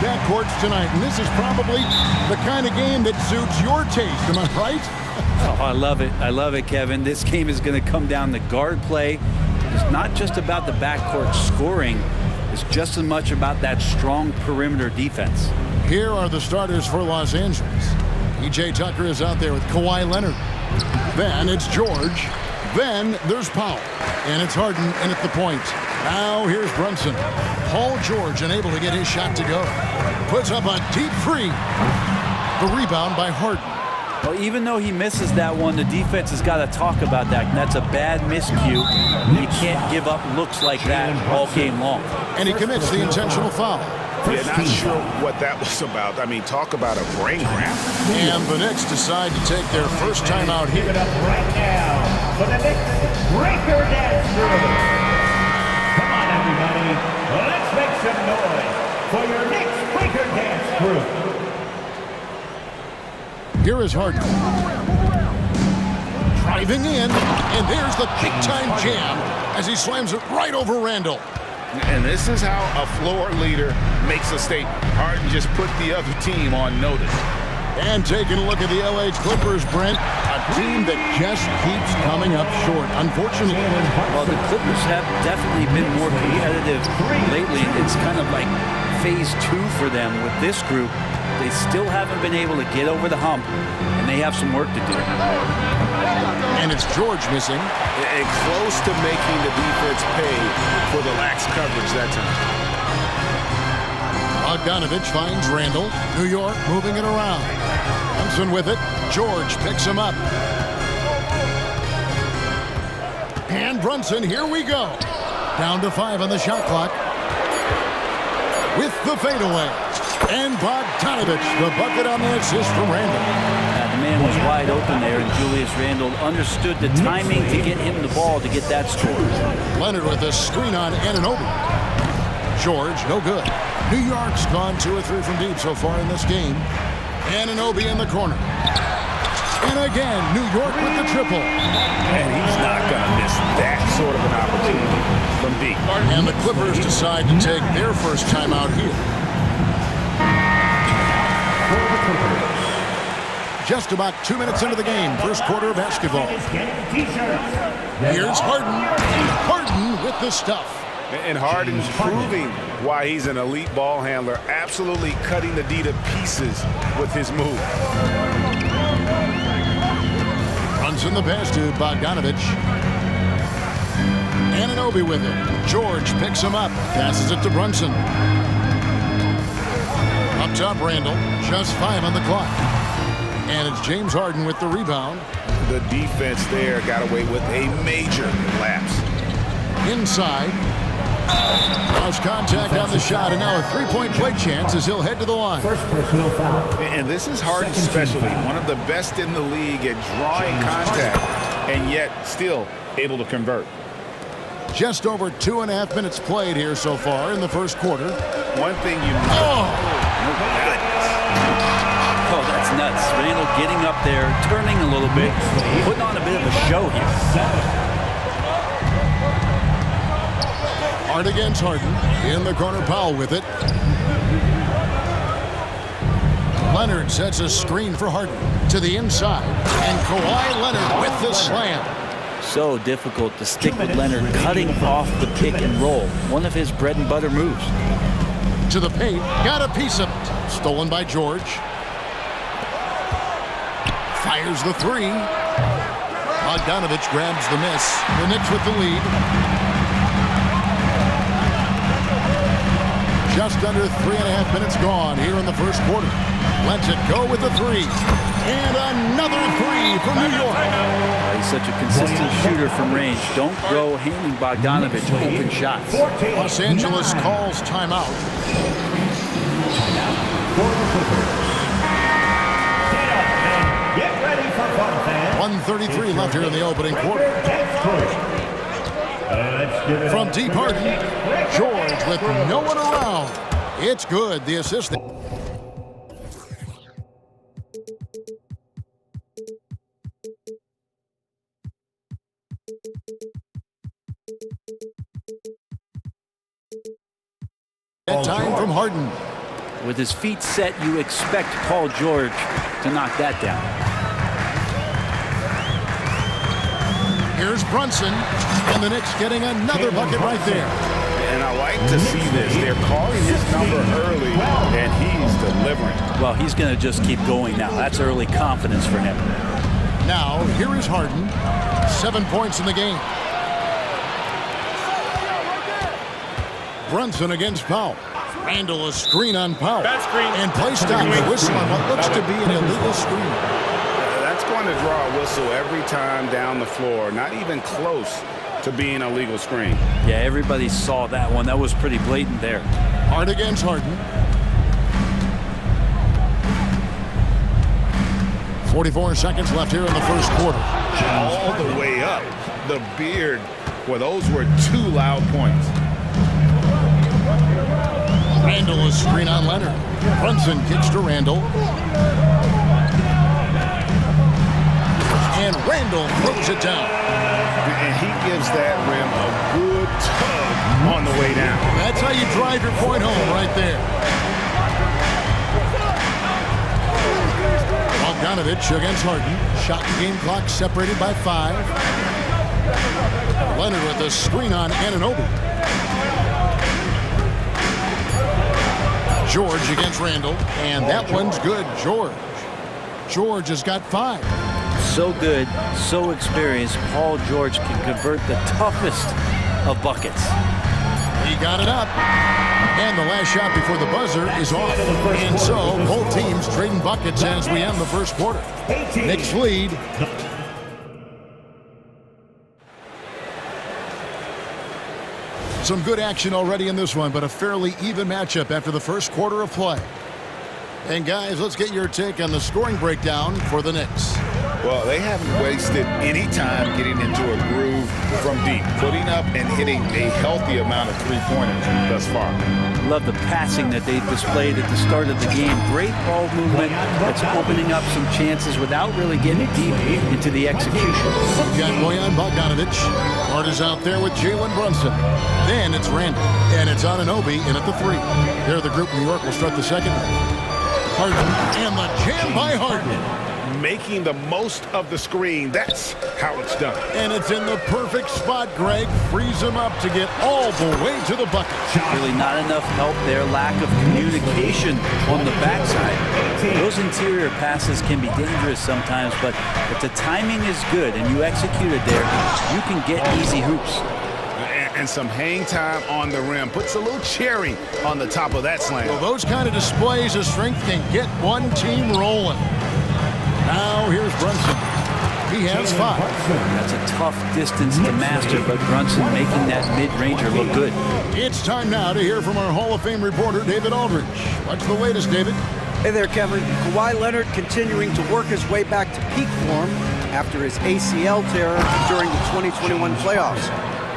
backcourts tonight, and this is probably the kind of game that suits your taste. Am I right? Oh, I love it. I love it, Kevin. This game is going to come down to guard play. It's not just about the backcourt scoring. It's just as much about that strong perimeter defense. Here are the starters for Los Angeles. P.J. Tucker is out there with Kawhi Leonard. Then it's George. Then there's Powell. And it's Harden in at the point. Now here's Brunson. Paul George unable to get his shot to go. Puts up a deep three. The rebound by Harden. Well, even though he misses that one, the defense has got to talk about that. And that's a bad miscue. You can't give up looks like that all game long. And he commits the intentional foul. Yeah, not sure what that was about. I mean, talk about a brain cramp. And the Knicks decide to take their first time out here. Give it up right now for the Knicks breaker dance crew. Come on, everybody. Let's make some noise for your Knicks breaker dance crew. Here is Harden. Driving in, and there's the big-time jam as he slams it right over Randall. And this is how a floor leader makes a statement. Harden just put the other team on notice. And taking a look at the LA Clippers, Brent, a team that just keeps coming up short, unfortunately. Well, the Clippers have definitely been more competitive lately. It's kind of like phase 2 for them with this group. They still haven't been able to get over the hump, and they have some work to do. And it's George missing. And close to making the defense pay for the lax coverage that time. Bogdanovich finds Randall. New York moving it around. Thompson with it. George picks him up. And Brunson, here we go. Down to 5 on the shot clock. With the fadeaway. And Bogdanovich, the bucket on the assist from Randall. The man was wide open there, and Julius Randle understood the timing to get him the ball to get that score. Leonard with a screen on Anunoby. George, no good. New York's gone 2 or 3 from deep so far in this game. Anunoby in the corner. And again, New York with the triple. And he's not going to miss that sort of an opportunity from deep. And the Clippers decide to take their first time out here. Just about 2 minutes into the game, first quarter of basketball. Here's Harden. Harden with the stuff. And Harden's proving why he's an elite ball handler, absolutely cutting the D to pieces with his move. Runs in the pass to Bogdanovich. Anunoby with it. George picks him up, passes it to Brunson. Up top, Randall, just 5 on the clock. And it's James Harden with the rebound. The defense there got away with a major lapse. Inside. Lost contact on the shot, and now a three-point play chance as he'll head to the line. First personal foul. And this is Harden's specialty. One of the best in the league at drawing contact, and yet still able to convert. Just over 2.5 minutes played here so far in the first quarter. One thing you know. Oh, that's nuts. Randall getting up there, turning a little bit, putting on a bit of a show here. Hard against Harden. In the corner, Powell with it. Leonard sets a screen for Harden to the inside. And Kawhi Leonard with the slam. So difficult to stick with Leonard cutting off the pick and roll. One of his bread and butter moves. To the paint. Got a piece of it. Stolen by George. Fires the three. Bogdanovich grabs the miss. The Knicks with the lead. Just under 3.5 minutes gone here in the first quarter. Lets it go with the three. And another three from New York. He's such a consistent shooter from range. Don't go handing Bogdanovich open shots. Los Angeles calls timeout. Get ready for fun, fans. 1:33 left here in the opening quarter. From deep Harden, George with no one around. It's good. The assist. That time from Harden. With his feet set, you expect Paul George to knock that down. Here's Brunson, and the Knicks getting another bucket right there. And I like to see this. They're calling his number early, and he's delivering. Well, he's going to just keep going now. That's early confidence for him. Now, here is Harden. 7 points in the game. Brunson against Powell. Randall, a screen on Powell. And play stops the whistle on what looks to be an illegal screen. That's going to draw a whistle every time down the floor. Not even close to being a legal screen. Yeah, everybody saw that one. That was pretty blatant there. Hard against Harden. 44 seconds left here in the first quarter. All the way up. The beard. Well, those were 2 loud points. Randall is screen on Leonard. Brunson kicks to Randall. And Randall throws it down. And he gives that rim a good tug on the way down. That's how you drive your point home right there. Bogdanovich against Harden. Shot and game clock separated by 5. Leonard with a screen on Anunoby. George against Randall, and that one's good. George has got 5. So good, so experienced. Paul George can convert the toughest of buckets. He got it up, and the last shot before the buzzer is off. And so both teams trading buckets as we end the first quarter. Knicks lead. Some good action already in this one, but a fairly even matchup after the first quarter of play. And guys, let's get your take on the scoring breakdown for the Knicks. Well, they haven't wasted any time getting into a groove from deep, putting up and hitting a healthy amount of three-pointers thus far. Love the passing that they displayed at the start of the game. Great ball movement that's opening up some chances without really getting deep into the execution. We've got Bojan Bogdanovich. Hart is out there with Jalen Brunson. Then it's Randall, and it's Anunoby in at the 3. There, the group New York will start the second half. Harden, and the jam by Harden. Making the most of the screen. That's how it's done. And it's in the perfect spot, Greg. Frees him up to get all the way to the bucket. Really not enough help there. Lack of communication on the backside. Those interior passes can be dangerous sometimes, but if the timing is good and you execute it there, you can get easy hoops. And some hang time on the rim. Puts a little cherry on the top of that slam. Well, those kind of displays of strength can get one team rolling. Now here's Brunson. He has 5. That's a tough distance to master, but Brunson making that mid-ranger look good. It's time now to hear from our Hall of Fame reporter, David Aldridge. What's the latest, David? Hey there, Kevin. Kawhi Leonard continuing to work his way back to peak form after his ACL tear during the 2021 playoffs.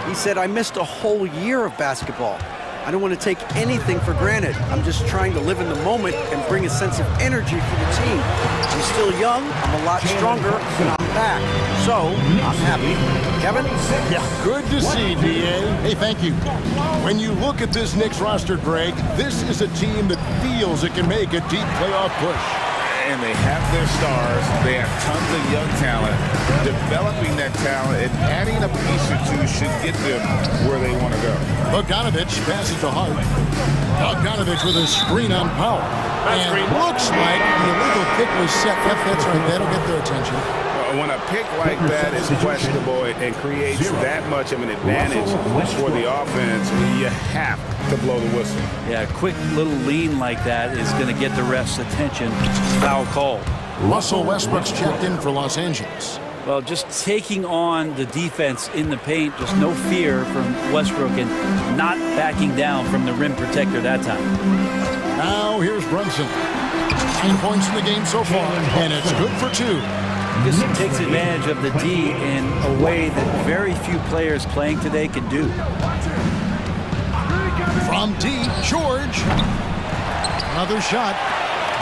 He said, "I missed a whole year of basketball. I don't want to take anything for granted. I'm just trying to live in the moment and bring a sense of energy for the team. I'm still young, I'm a lot stronger, and I'm back. So, I'm happy." Kevin? Yeah, good to see, D.A. Hey, thank you. When you look at this Knicks roster, Greg, this is a team that feels it can make a deep playoff push. And they have their stars. They have tons of young talent. Developing that talent and adding a piece or two should get them where they want to go. Bogdanovich passes to Hart. Bogdanovich with a screen on Powell. And looks like the illegal kick was set. Yep, that's right. That'll get their attention. When a pick like that is questionable and creates that much of an advantage for the offense, you have to blow the whistle. Yeah, a quick little lean like that is going to get the ref's attention. Foul call. Russell Westbrook's checked in for Los Angeles. Well, just taking on the defense in the paint, just no fear from Westbrook and not backing down from the rim protector that time. Now here's Brunson. 9 points in the game so far, and it's good for 2. This takes advantage of the D in a way that very few players playing today can do. From deep, George. Another shot.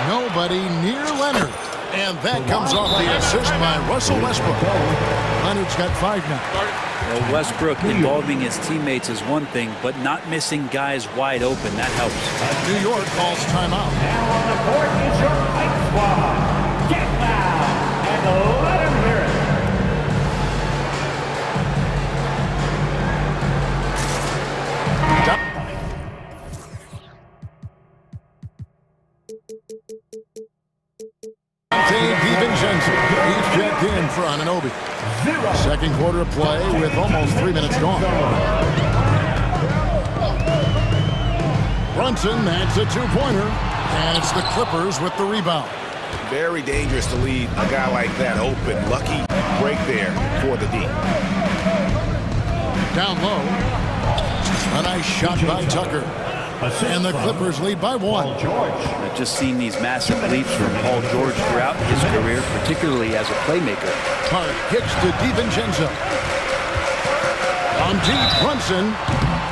Nobody near Leonard. And that comes off the assist by Russell Westbrook. Leonard's got 5 now. Well, Westbrook involving his teammates is one thing, but not missing guys wide open, that helps. New York calls timeout. Now on the court is your fight squad. Get loud and let them hear it. DiVincenzo. He's checked in for Anunoby. Second quarter of play with almost 3 minutes gone. Brunson, that's a 2-pointer. And it's the Clippers with the rebound. Very dangerous to leave a guy like that open. Lucky break there for the D. Down low. A nice shot by Tucker. And the Clippers lead by 1. I've just seen these massive leaps from Paul George throughout his career, particularly as a playmaker. Hart kicks to DiVincenzo. On deep, Brunson.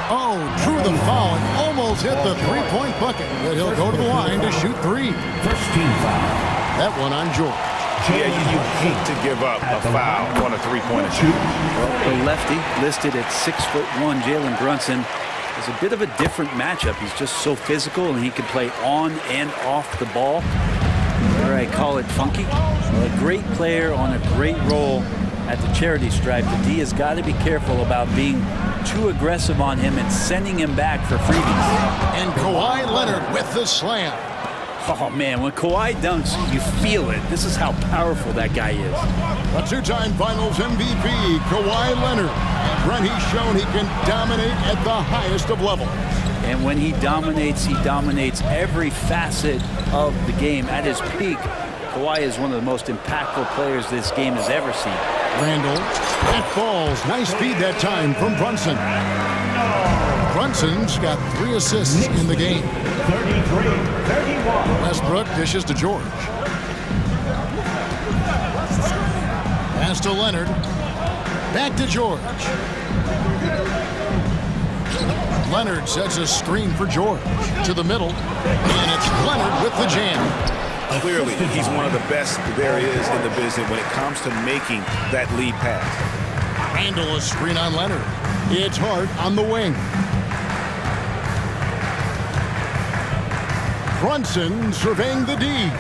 Oh, drew the foul and almost hit the 3-point bucket. But he'll go to the line to shoot 3. First team foul. That one on George. Yeah, you hate to give up a foul on a 3-pointer shoot. Well, the lefty listed at 6'1", Jalen Brunson, is a bit of a different matchup. He's just so physical, and he can play on and off the ball. Or I call it funky. A great player on a great role at the charity stripe. The D has got to be careful about being too aggressive on him and sending him back for freebies. And Kawhi Leonard with the slam. Oh, man, when Kawhi dunks, you feel it. This is how powerful that guy is. A 2-time Finals MVP, Kawhi Leonard. Brent, he's shown he can dominate at the highest of levels. And when he dominates every facet of the game. At his peak, Kawhi is one of the most impactful players this game has ever seen. Randall, that falls. Nice feed that time from Brunson. Brunson's got 3 assists in the game. 33-31. Westbrook dishes to George. Pass to Leonard. Back to George. Leonard sets a screen for George. To the middle. And it's Leonard with the jam. Clearly, he's one of the best there is in the business when it comes to making that lead pass. Randall, a screen on Leonard. It's Hart on the wing. Brunson surveying the D.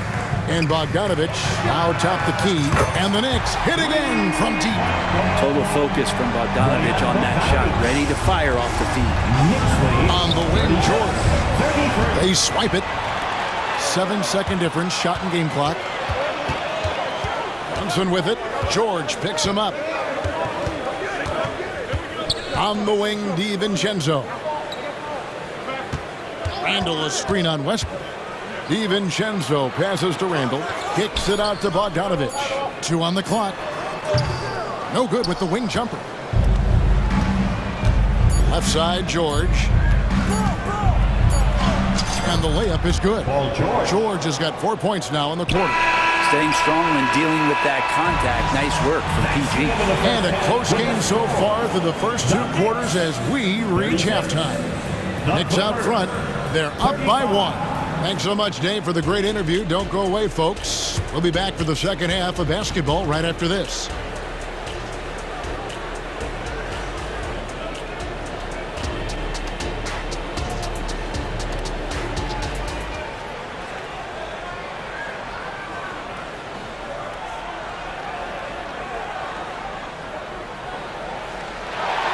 And Bogdanovich now top the key. And the Knicks hit again from deep. Total focus from Bogdanovich on that shot. Ready to fire off the feed. On the wing, George. They swipe it. 7-second difference, shot and game clock. Brunson with it. George picks him up. On the wing, DiVincenzo. Randall, a screen on Westbrook. DiVincenzo passes to Randall. Kicks it out to Bogdanovich. 2 on the clock. No good with the wing jumper. Left side, George. And the layup is good. George has got 4 points now in the quarter. Staying strong when dealing with that contact. Nice work from PG. And a close game so far through the first 2 quarters as we reach halftime. Knicks out front. They're up by 1. Thanks so much, Dave, for the great interview. Don't go away, folks. We'll be back for the second half of basketball right after this.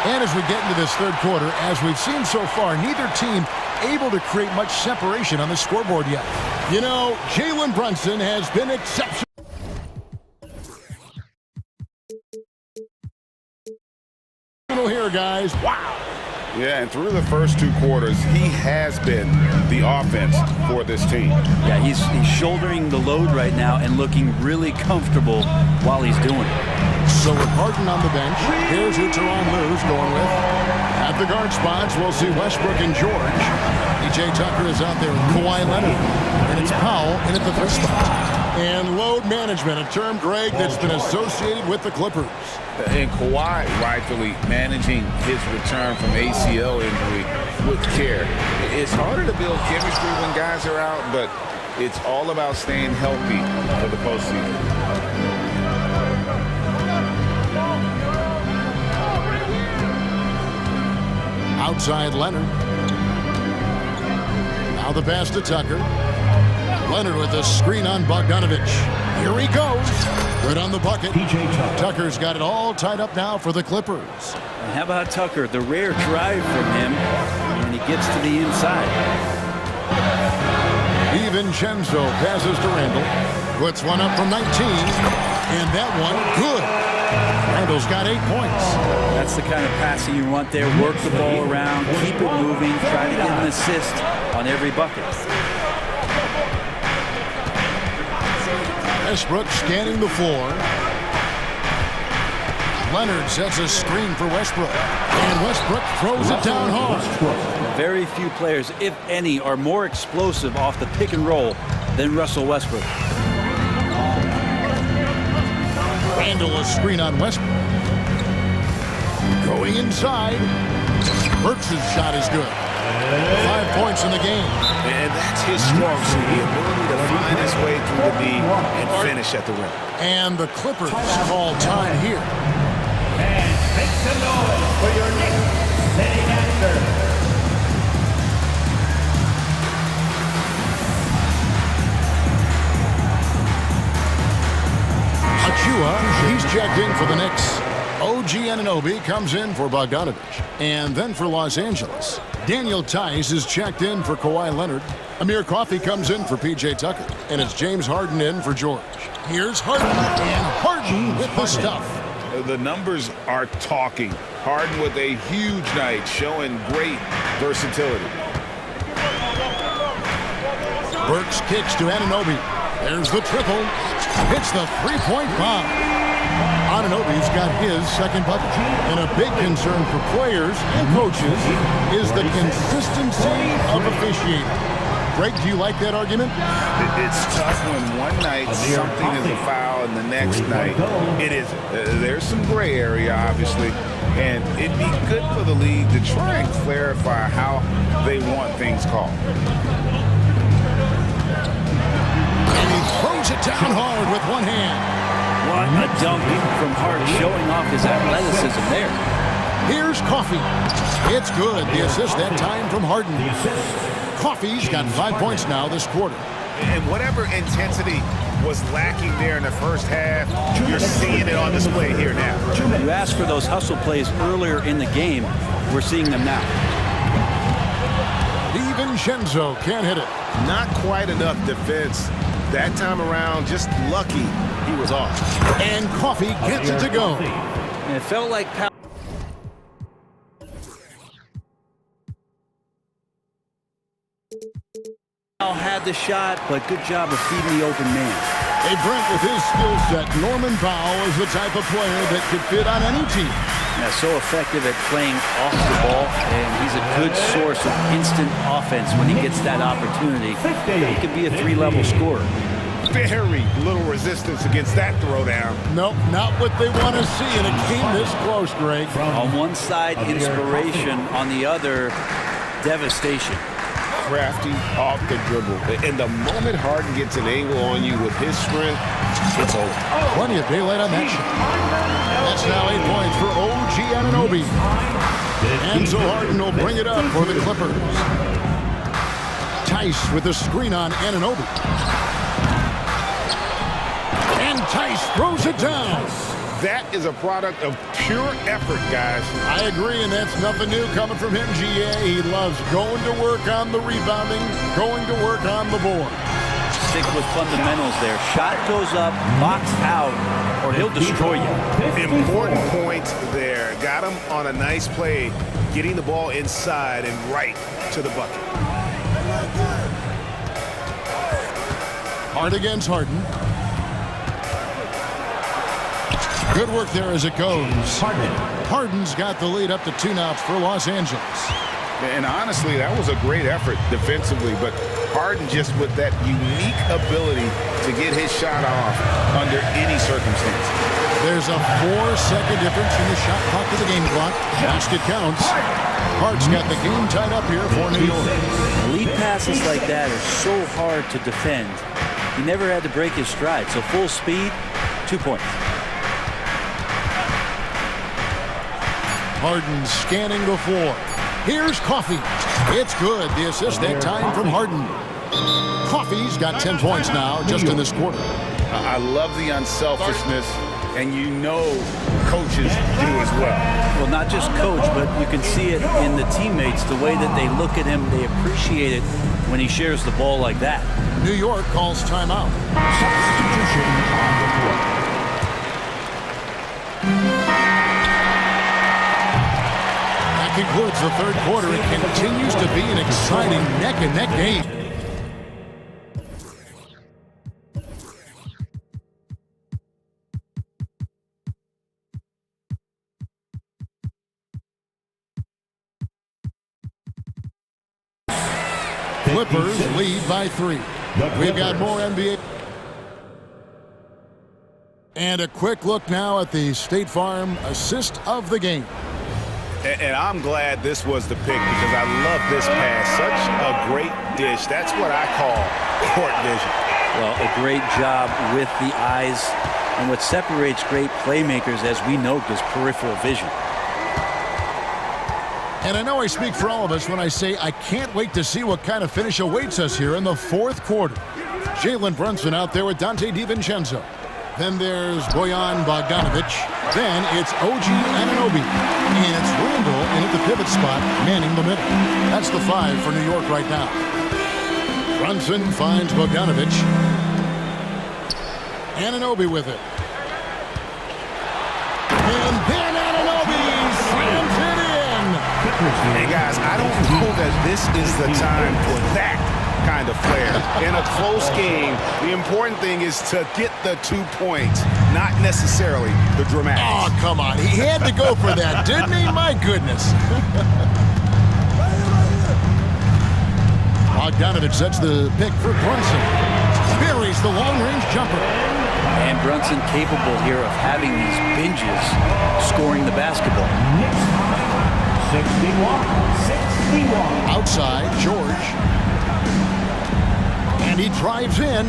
And as we get into this third quarter, as we've seen so far, neither team able to create much separation on the scoreboard yet. You know, Jalen Brunson has been exceptional here, guys. Wow. Yeah, and through the first 2 quarters, he has been the offense for this team. Yeah, he's shouldering the load right now and looking really comfortable while he's doing it. So with Harden on the bench, here's who Teron Lue's going with. At the guard spots, we'll see Westbrook and George. PJ Tucker is out there with Kawhi Leonard. And it's Powell in at the 3rd spot. And load management, a term, Greg, that's been associated with the Clippers. And Kawhi rightfully managing his return from ACL injury with care. It's harder to build chemistry when guys are out, but It's all about staying healthy for the postseason. Outside Leonard. Now the pass to Tucker. Leonard with a screen on Bogdanovich. Here he goes. Good on the bucket. Tucker's got it all tied up now for the Clippers. And how about Tucker? The rare drive from him, and he gets to the inside. DiVincenzo passes to Randall. Puts one up from 19. And that one, good. Randall's got 8 points. That's the kind of passing you want there. Work the ball around, keep it moving, try to get an assist on every bucket. Westbrook scanning the floor. Leonard sets a screen for Westbrook. And Westbrook throws it down hard. Very few players, if any, are more explosive off the pick and roll than Russell Westbrook. Randall a screen on Westbrook. Going inside. Burks' shot is good. 5 points in the game. And that's his strong suit, the ability to find his way through the D and finish at the rim. And the Clippers call time here. And make some noise for your next setting answer. Achua, he's checked in for the Knicks. OG Anunoby comes in for Bogdanovich. And then for Los Angeles, Daniel Tice is checked in for Kawhi Leonard. Amir Coffey comes in for P.J. Tucker. And it's James Harden in for George. Here's Harden, and Harden with the stuff. The numbers are talking. Harden with a huge night, showing great versatility. Burks kicks to Anunoby. There's the triple. Hits the three-point bomb. Anunoby's got his second bucket. And a big concern for players and coaches is the consistency of officiating. Greg, do you like that argument? It's tough when one night something is a foul and the next night it isn't. There's some gray area, obviously, and it'd be good for the league to try and clarify how they want things called. And he throws it down hard with one hand. What a dunk from Hart, showing off his athleticism there. Here's Coffey. It's good. The assist that time from Harden. Coffey's got 5 points now this quarter. And whatever intensity was lacking there in the first half, you're seeing it on display here now. You asked for those hustle plays earlier in the game. We're seeing them now. DiVincenzo can't hit it. Not quite enough defense. That time around, just lucky he was off. And Coffey gets it to go. And it felt like Powell had the shot, but good job of feeding the open man. Hey, Brent, with his skill set, Norman Powell is the type of player that could fit on any team. Yeah, so effective at playing off the ball, and he's a good source of instant offense when he gets that opportunity. He can be a three-level scorer. Very little resistance against that throwdown. Nope, not what they want to see in a game this close, Greg. On one side, inspiration. On the other, devastation. Crafty off the dribble. And the moment Harden gets an angle on you with his strength, it's over. Plenty of daylight on that shot. That's now 8 points for OG Anunoby. And so Harden will bring it up for the Clippers. Tice with a screen on Anunoby. And Tice throws it down. That is a product of pure effort, guys. I agree, and that's nothing new coming from him, GA. He loves going to work on the rebounding, going to work on the board. Stick with fundamentals there. Shot goes up, box out, or he'll destroy you. Important point there. Got him on a nice play, getting the ball inside and right to the bucket. Hard against Harden. Good work there as it goes. Harden's got the lead up to 2 knots for Los Angeles. And honestly, that was a great effort defensively, but Harden just with that unique ability to get his shot off under any circumstance. There's a 4-second difference in the shot clock to the game clock. Basket counts. Hart's got the game tied up here for New York. Lead passes like that are so hard to defend. He never had to break his stride, so full speed, 2 points. Harden scanning the floor. Here's Coffey. It's good. The assist that time from Harden. Coffey's got 10 points now just in this quarter. I love the unselfishness, and you know coaches do as well. Well, not just coach, but you can see it in the teammates, the way that they look at him. They appreciate it when he shares the ball like that. New York calls timeout. Substitution on the court. That concludes the third quarter. It continues to be an exciting neck-and-neck game. Clippers lead by 3. We've got more NBA. And a quick look now at the State Farm assist of the game. And I'm glad this was the pick because I love this pass. Such a great dish. That's what I call court vision. Well, a great job with the eyes. And what separates great playmakers, as we note, is peripheral vision. And I know I speak for all of us when I say I can't wait to see what kind of finish awaits us here in the fourth quarter. Jalen Brunson out there with Dante DiVincenzo. Then there's Bojan Bogdanovic. Then it's OG Anunoby. And it's Randall in at the pivot spot, manning the middle. That's the 5 for New York right now. Brunson finds Bogdanovic. Anunoby with it. And then Anunoby slams it in. Hey, guys, I don't know that this is the time for that kind of flair. In a close game, the important thing is to get the 2 points, not necessarily the dramatics. Oh, come on. He had to go for that, didn't he? My goodness. Bogdanovic sets the pick for Brunson. Buries the long-range jumper. And Brunson capable here of having these binges scoring the basketball. 61. Outside, George. And he drives in.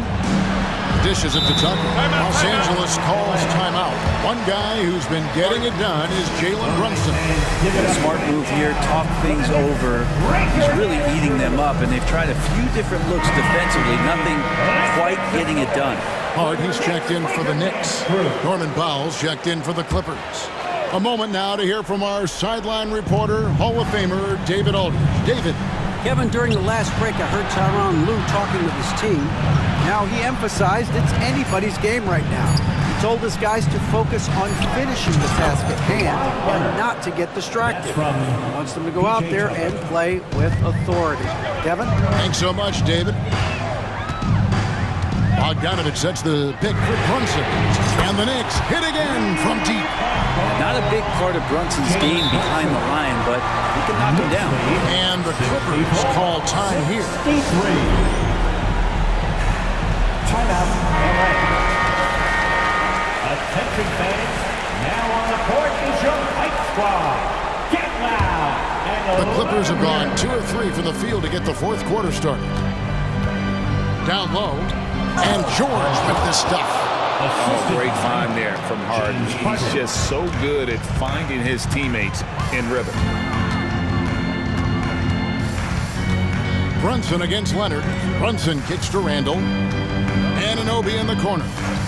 Dishes it to Tucker. Los Angeles calls timeout. One guy who's been getting it done is Jalen Brunson. A smart move here, talk things over. He's really eating them up, and they've tried a few different looks defensively. Nothing quite getting it done. Hart, he's checked in for the Knicks. Norman Powell's checked in for the Clippers. A moment now to hear from our sideline reporter, Hall of Famer David Aldridge. David. Kevin, during the last break, I heard Tyronn Lue talking with his team. Now, he emphasized it's anybody's game right now. He told his guys to focus on finishing the task at hand and not to get distracted. He wants them to go out there and play with authority. Kevin? Thanks so much, David. Bogdanovic sets the pick for Brunson. And the Knicks hit again from deep. Not a big part of Brunson's game behind the line, but he can knock him down. And the Clippers call time here. Timeout. Attention fans, now on the court is your fight squad. Get loud. The Clippers have gone 2 of 3 from the field to get the fourth quarter started. Down low, and George with the stuff. Oh, great find there from Harden. He's just so good at finding his teammates in rhythm. Brunson against Leonard. Brunson kicks to Randall. Anunoby in the corner.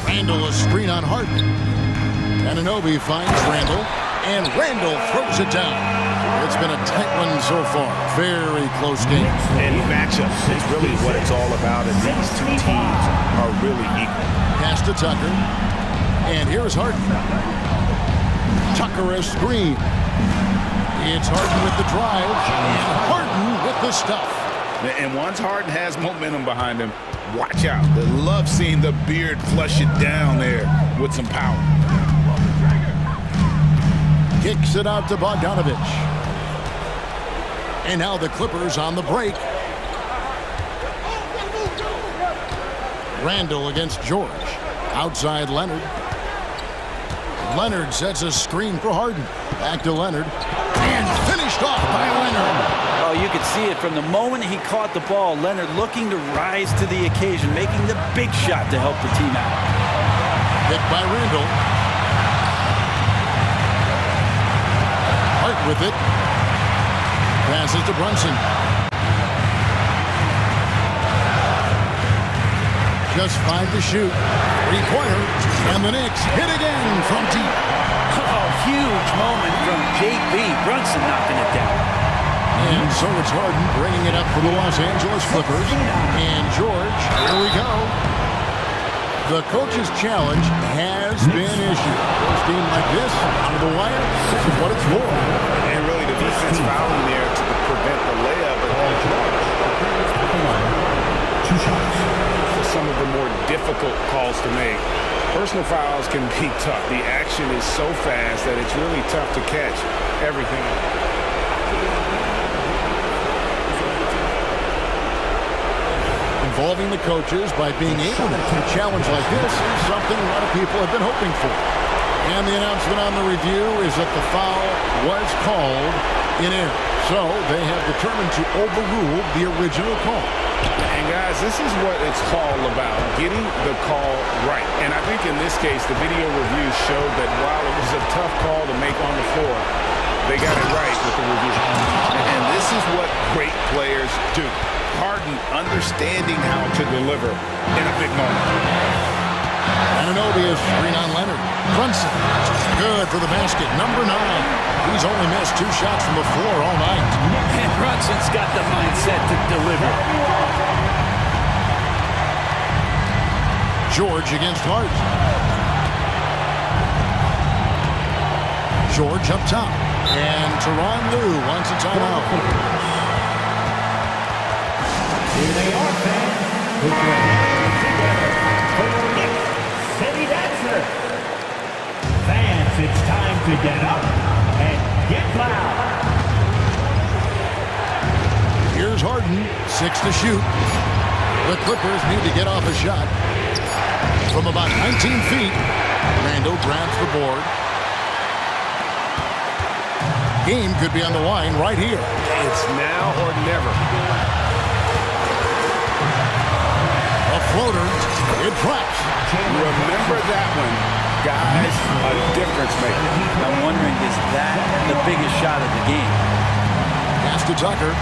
Randall a screen on Harden. Anunoby finds Randall, and Randall throws it down. It's been a tight one so far. Very close game. And matchups is really what it's all about, and these two teams are really equal. Pass to Tucker. And here's Harden. Tucker a screen. It's Harden with the drive. And Harden with the stuff. And once Harden has momentum behind him, watch out. They love seeing the beard flush it down there with some power. Kicks it out to Bogdanovic. And now the Clippers on the break. Randall against George. Outside Leonard. Leonard sets a screen for Harden. Back to Leonard. And finished off by see it from the moment he caught the ball. Leonard looking to rise to the occasion, making the big shot to help the team out. Hit by Randall. Hart with it. Passes to Brunson. Just 5 to shoot. 3-pointer. And the Knicks hit again from deep. Oh, huge moment from JB. Brunson knocking it down. And so it's Harden bringing it up for the Los Angeles Clippers. And George, here we go. The coach's challenge has been issued. A game like this, out of the wire, this is what it's for. And really the defense fouling there to prevent the layup. Two shots. For some of the more difficult calls to make. Personal fouls can be tough. The action is so fast that it's really tough to catch everything. Involving the coaches by being able to challenge like this is something a lot of people have been hoping for. And the announcement on the review is that the foul was called in error. So they have determined to overrule the original call. And guys, this is what it's all about, getting the call right. And I think in this case, the video review showed that while it was a tough call to make on the floor, they got it right with the review. And this is what great players do. Harden understanding how to deliver in a big moment. Ananobius screen on Leonard. Brunson, good for the basket. Number 9. He's only missed 2 shots from the floor all night. And Brunson's got the mindset to deliver. George against Hart. George up top. And Tyronn Lue wants a timeout. Here they are, fans. Put your hands together for your Knicks City Dancer. Fans, it's time to get up and get loud. Here's Harden, 6 to shoot. The Clippers need to get off a shot. From about 19 feet, Randall grabs the board. Game could be on the line right here. It's now or never. A floater, it drops. Remember that one, guys, a difference maker. I'm wondering, is that the biggest shot of the game? Pass to Tucker.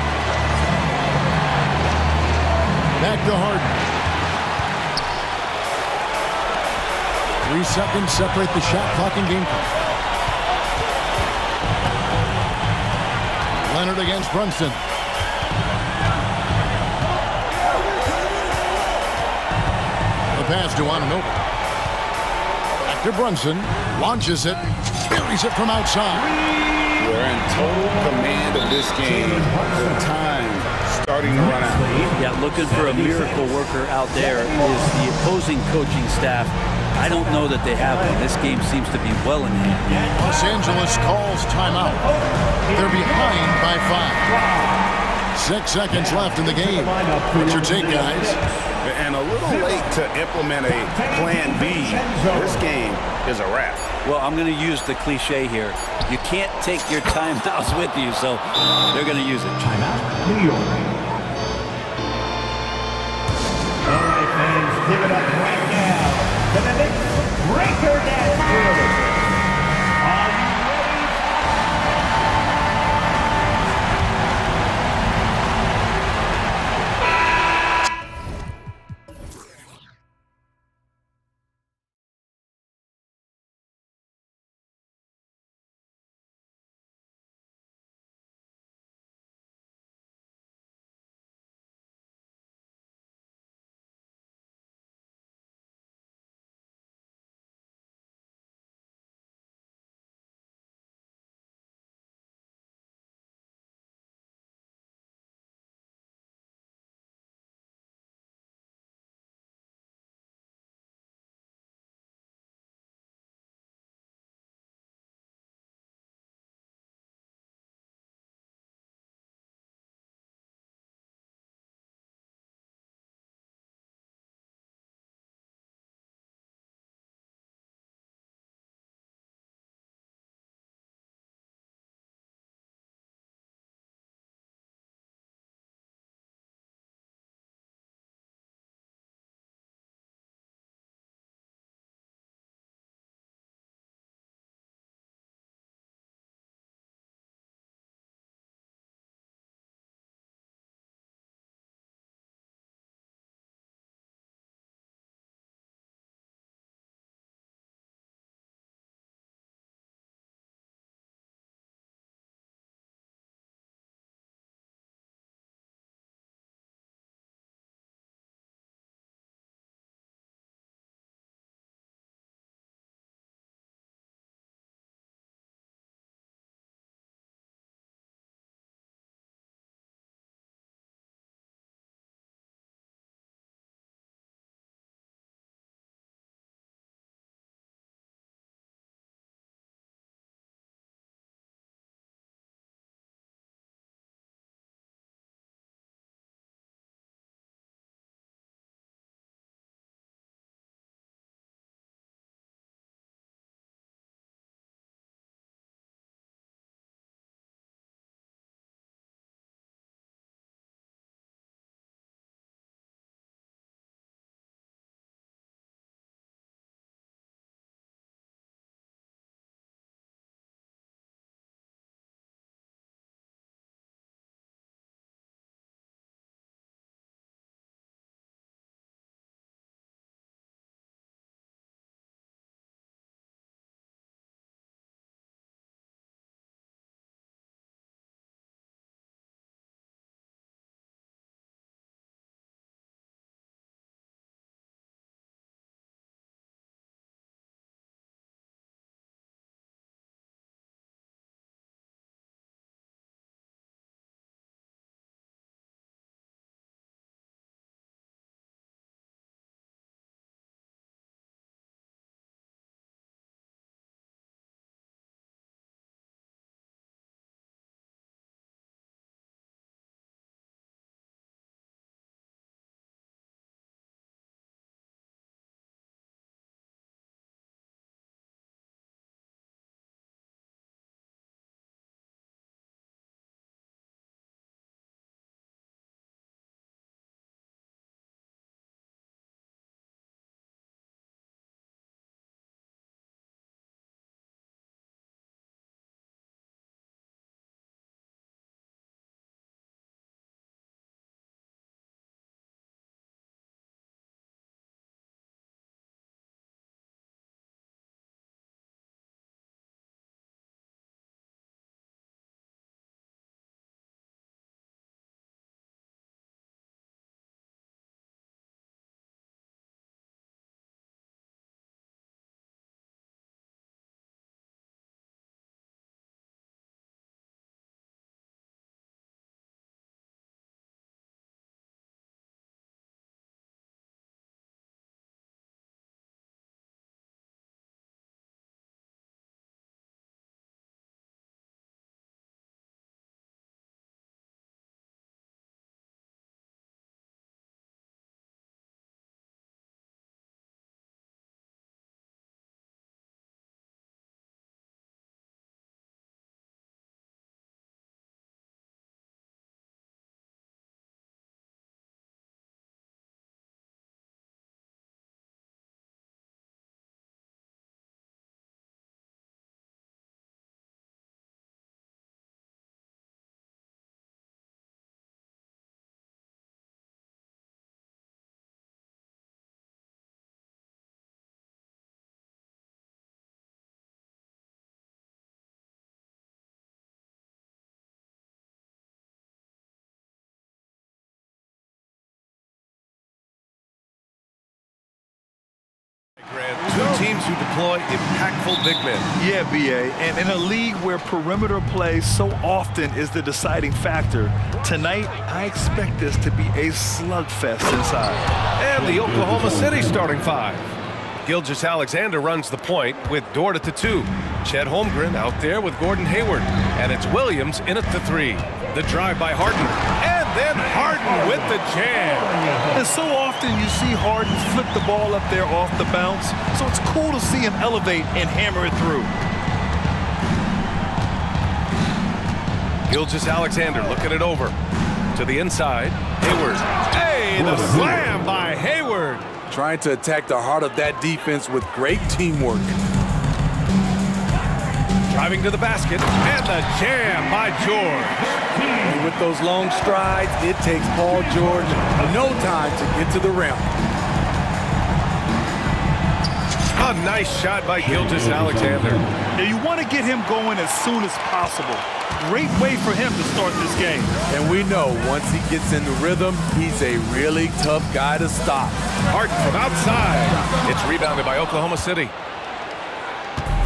Back to Harden. 3 seconds separate the shot clock and game clock. Leonard against Brunson. The pass to Ananobi. Back to Brunson. Launches it. Buries it from outside. We're in total command of this game. The time starting to run out. Yeah, looking for a miracle worker out there is the opposing coaching staff. I don't know that they have one. This game seems to be well in hand. Los Angeles calls timeout. They're behind by 5. 6 seconds left in the game. What's your take, guys? And a little late to implement a plan B. This game is a wrap. Well, I'm going to use the cliche here. You can't take your timeouts with you, so they're going to use it. Timeout, New York. All right, fans, give it up right now to the Knicks Breaker Dance Crew. teams who deploy impactful big men. Yeah, BA, and in a league where perimeter play so often is the deciding factor, tonight I expect this to be a slugfest inside. And the Oklahoma City starting five. Gilgeous-Alexander runs the point with Dort at the 2. Chet Holmgren out there with Gordon Hayward. And it's Williams in at the 3. The drive by Harden. And then Harden with the jam. And so often you see Harden flip the ball up there off the bounce, so it's cool to see him elevate and hammer it through. Gilgeous-Alexander looking it over. To the inside. Hayward. Hey, the slam by Hayward. Trying to attack the heart of that defense with great teamwork. Driving to the basket, and the jam by George. And with those long strides, it takes Paul George no time to get to the rim. A nice shot by Gilgeous-Alexander. Now you want to get him going as soon as possible. Great way for him to start this game. And we know once he gets in the rhythm, he's a really tough guy to stop. Harden from outside. It's rebounded by Oklahoma City.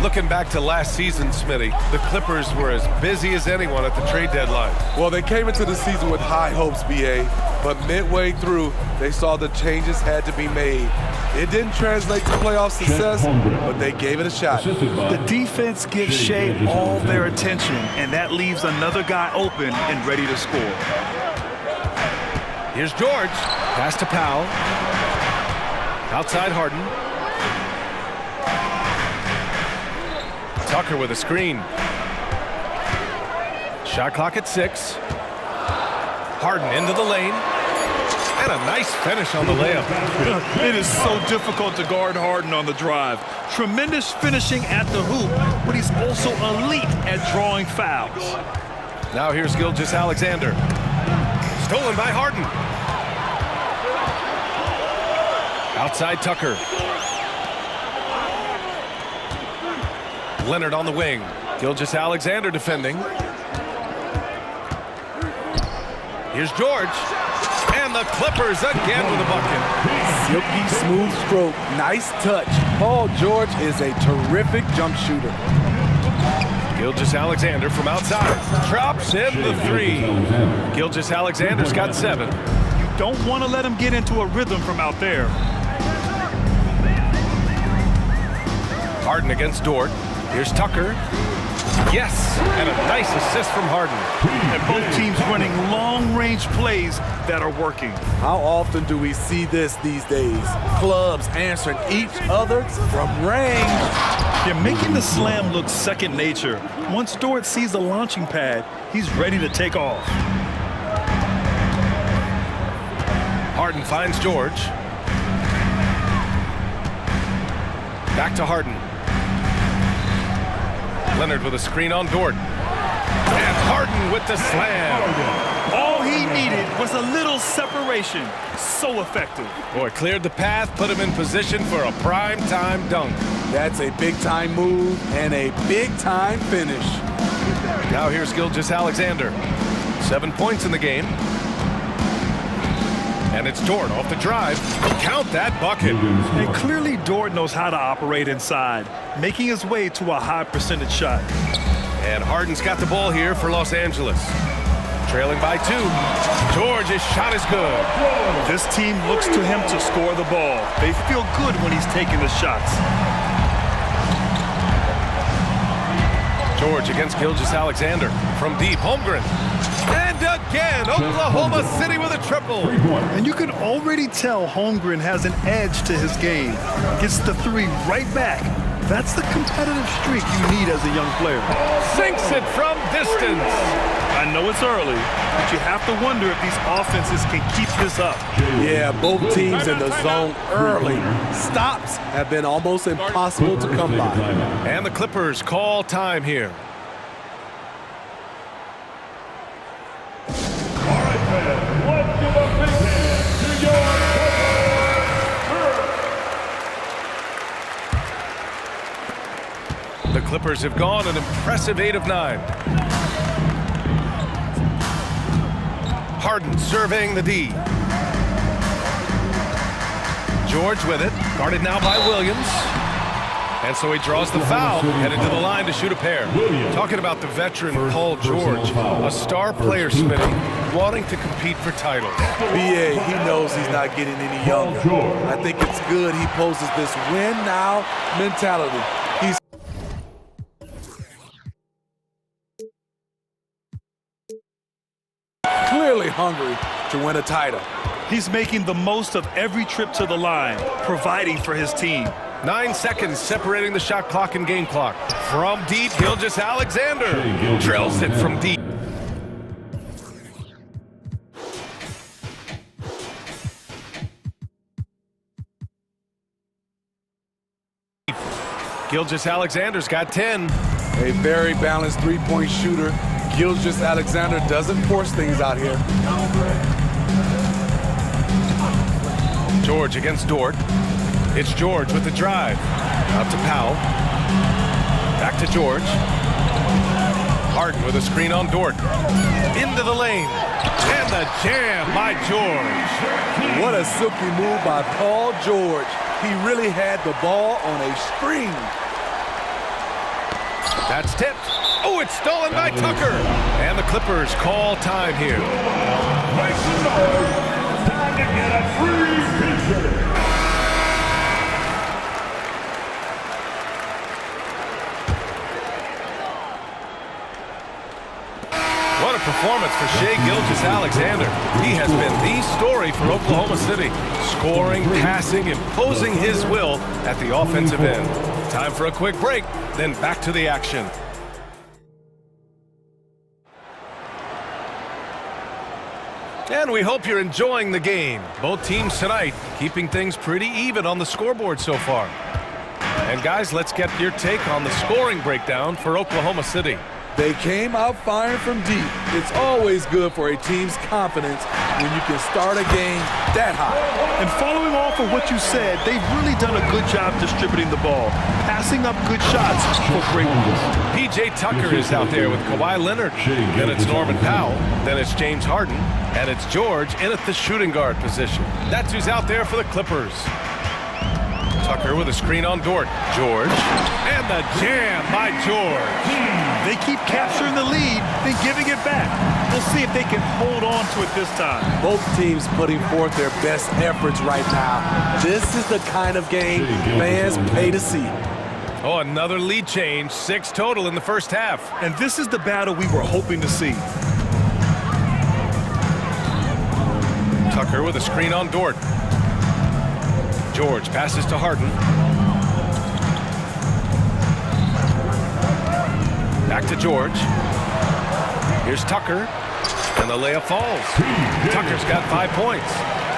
Looking back to last season, Smitty, the Clippers were as busy as anyone at the trade deadline. Well, they came into the season with high hopes, BA, but midway through, they saw the changes had to be made. It didn't translate to playoff success, but they gave it a shot. The defense gives Shea all their attention, and that leaves another guy open and ready to score. Here's George. Pass to Powell. Outside Harden. Tucker with a screen. Shot clock at 6. Harden into the lane. And a nice finish on the layup. It is so difficult to guard Harden on the drive. Tremendous finishing at the hoop, but he's also elite at drawing fouls. Now here's Gilgeous-Alexander. Stolen by Harden. Outside Tucker. Leonard on the wing. Gilgeous-Alexander defending. Here's George. And the Clippers again with a bucket. Silky smooth stroke, nice touch. Paul George is a terrific jump shooter. Gilgeous-Alexander from outside. Drops in the 3. Gilgeous-Alexander's got 7. You don't want to let him get into a rhythm from out there. Harden against Dort. Here's Tucker. Yes, and a nice assist from Harden. And both teams running long-range plays that are working. How often do we see this these days? Clubs answering each other from range. You're making the slam look second nature. Once Dort sees the launching pad, he's ready to take off. Harden finds George. Back to Harden. Leonard with a screen on Dort. And Harden with the slam. All he needed was a little separation. So effective. Boy, cleared the path, put him in position for a prime-time dunk. That's a big-time move and a big-time finish. Now here's Gilgeous-Alexander. 7 points in the game. And it's Dort off the drive. Count that bucket. And clearly Dort knows how to operate inside, making his way to a high percentage shot. And Harden's got the ball here for Los Angeles. Trailing by 2. George's shot is good. This team looks to him to score the ball. They feel good when he's taking the shots. George against Gilgeous-Alexander. From deep, Holmgren. And again, Oklahoma City with a triple. And you can already tell Holmgren has an edge to his game. Gets the 3 right back. That's the competitive streak you need as a young player. Sinks it from distance. I know it's early, but you have to wonder if these offenses can keep this up. Yeah, both teams in the zone early. Stops have been almost impossible to come by. And the Clippers call time here. The Clippers have gone an impressive 8 of 9. Harden surveying the D. George with it, guarded now by Williams. And so he draws the foul, headed to the line to shoot a pair. Talking about the veteran Paul George, a star player, Smitty, wanting to compete for titles. BA, he knows he's not getting any younger. I think it's good he poses this win now mentality. He's clearly hungry to win a title. He's making the most of every trip to the line, providing for his team. 9 seconds separating the shot clock and game clock. From deep, Gilgeous-Alexander drills it from deep. Gilgeous-Alexander's got 10. A very balanced three-point shooter. Gilgeous-Alexander doesn't force things out here. George against Dort. It's George with the drive. Out to Powell. Back to George. Harden with a screen on Dort. Into the lane. And the jam by George. What a silky move by Paul George. He really had the ball on a string. That's tipped. Oh, it's stolen by Tucker. And the Clippers call time here. Time to get a free pitcher. What a performance for Shai Gilgeous-Alexander. He has been the story for Oklahoma City. Scoring, passing, imposing his will at the offensive end. Time for a quick break, then back to the action. And we hope you're enjoying the game. Both teams tonight keeping things pretty even on the scoreboard so far. And guys, let's get your take on the scoring breakdown for Oklahoma City. They came out firing from deep. It's always good for a team's confidence when you can start a game that high. And following off of what you said, they've really done a good job distributing the ball, passing up good shots for great ones. P.J. Tucker is out there with Kawhi Leonard. Then it's Norman Powell. Then it's James Harden. And it's George in at the shooting guard position. That's who's out there for the Clippers. Tucker with a screen on Dort. George. And the jam by George. They keep capturing the lead, then giving it back. We'll see if they can hold on to it this time. Both teams putting forth their best efforts right now. This is the kind of game fans pay to see. Oh, another lead change. 6 total in the first half. And this is the battle we were hoping to see. Tucker with a screen on Dort. George passes to Harden. Back to George. Here's Tucker. And the layup falls. Tucker's got 5 points.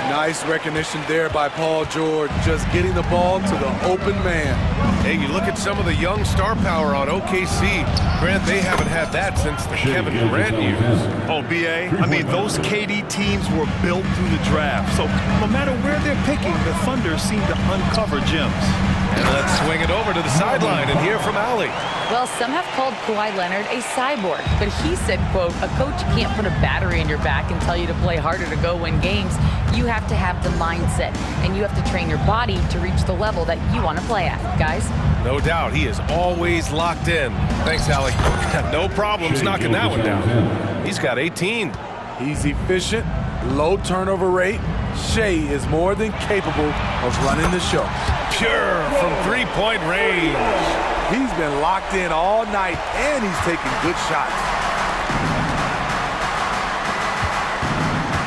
Nice recognition there by Paul George, just getting the ball to the open man. Hey, you look at some of the young star power on OKC. Grant, they haven't had that since the Kevin Durant years. Oh, BA, I mean, those KD teams were built through the draft. So no matter where they're picking, the Thunder seem to uncover gems. And let's swing it over to the sideline and hear from Allie. Well, some have called Kawhi Leonard a cyborg, but he said, quote, a coach can't put a battery in your back and tell you to play harder to go win games. You have to have the mindset, and you have to train your body to reach the level that you want to play at, guys. No doubt, he is always locked in. Thanks, Allie. No problems knocking that one down. He's got 18. He's efficient, low turnover rate. Shai is more than capable of running the show. Pure from three-point range. He's been locked in all night, and he's taking good shots.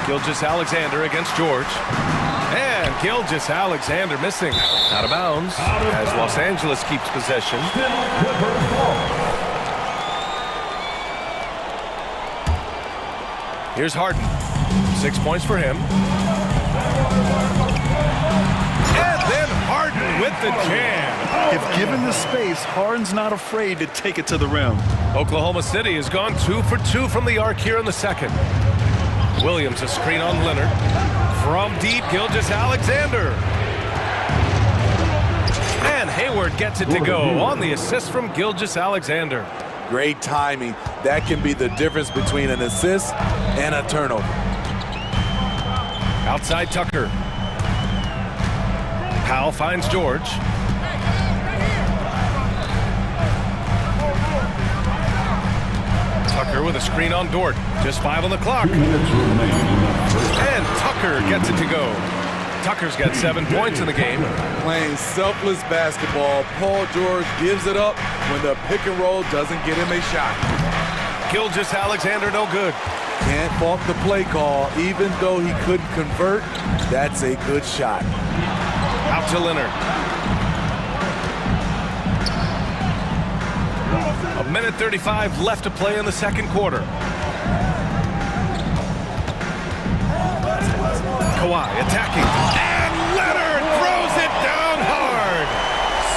Gilgeous-Alexander against George. And Gilgeous-Alexander missing. Out of bounds as Los Angeles keeps possession. Here's Harden. 6 points for him. And then Harden with the jam. If given the space, Harden's not afraid to take it to the rim. Oklahoma City has gone 2 for 2 from the arc here in the second. Williams a screen on Leonard. From deep, Gilgeous-Alexander. And Hayward gets it to go on the assist from Gilgeous-Alexander. Great timing. That can be the difference between an assist and a turnover. Outside Tucker. Powell finds George. Tucker with a screen on Dort. Just 5 on the clock. And Tucker gets it to go. Tucker's got 7 points in the game. Playing selfless basketball, Paul George gives it up when the pick and roll doesn't get him a shot. Gilgeous-Alexander no good. Can't fault the play call. Even though he couldn't convert, that's a good shot. Out to Leonard. 1:35 left to play in the second quarter. Kawhi attacking. And Leonard throws it down hard.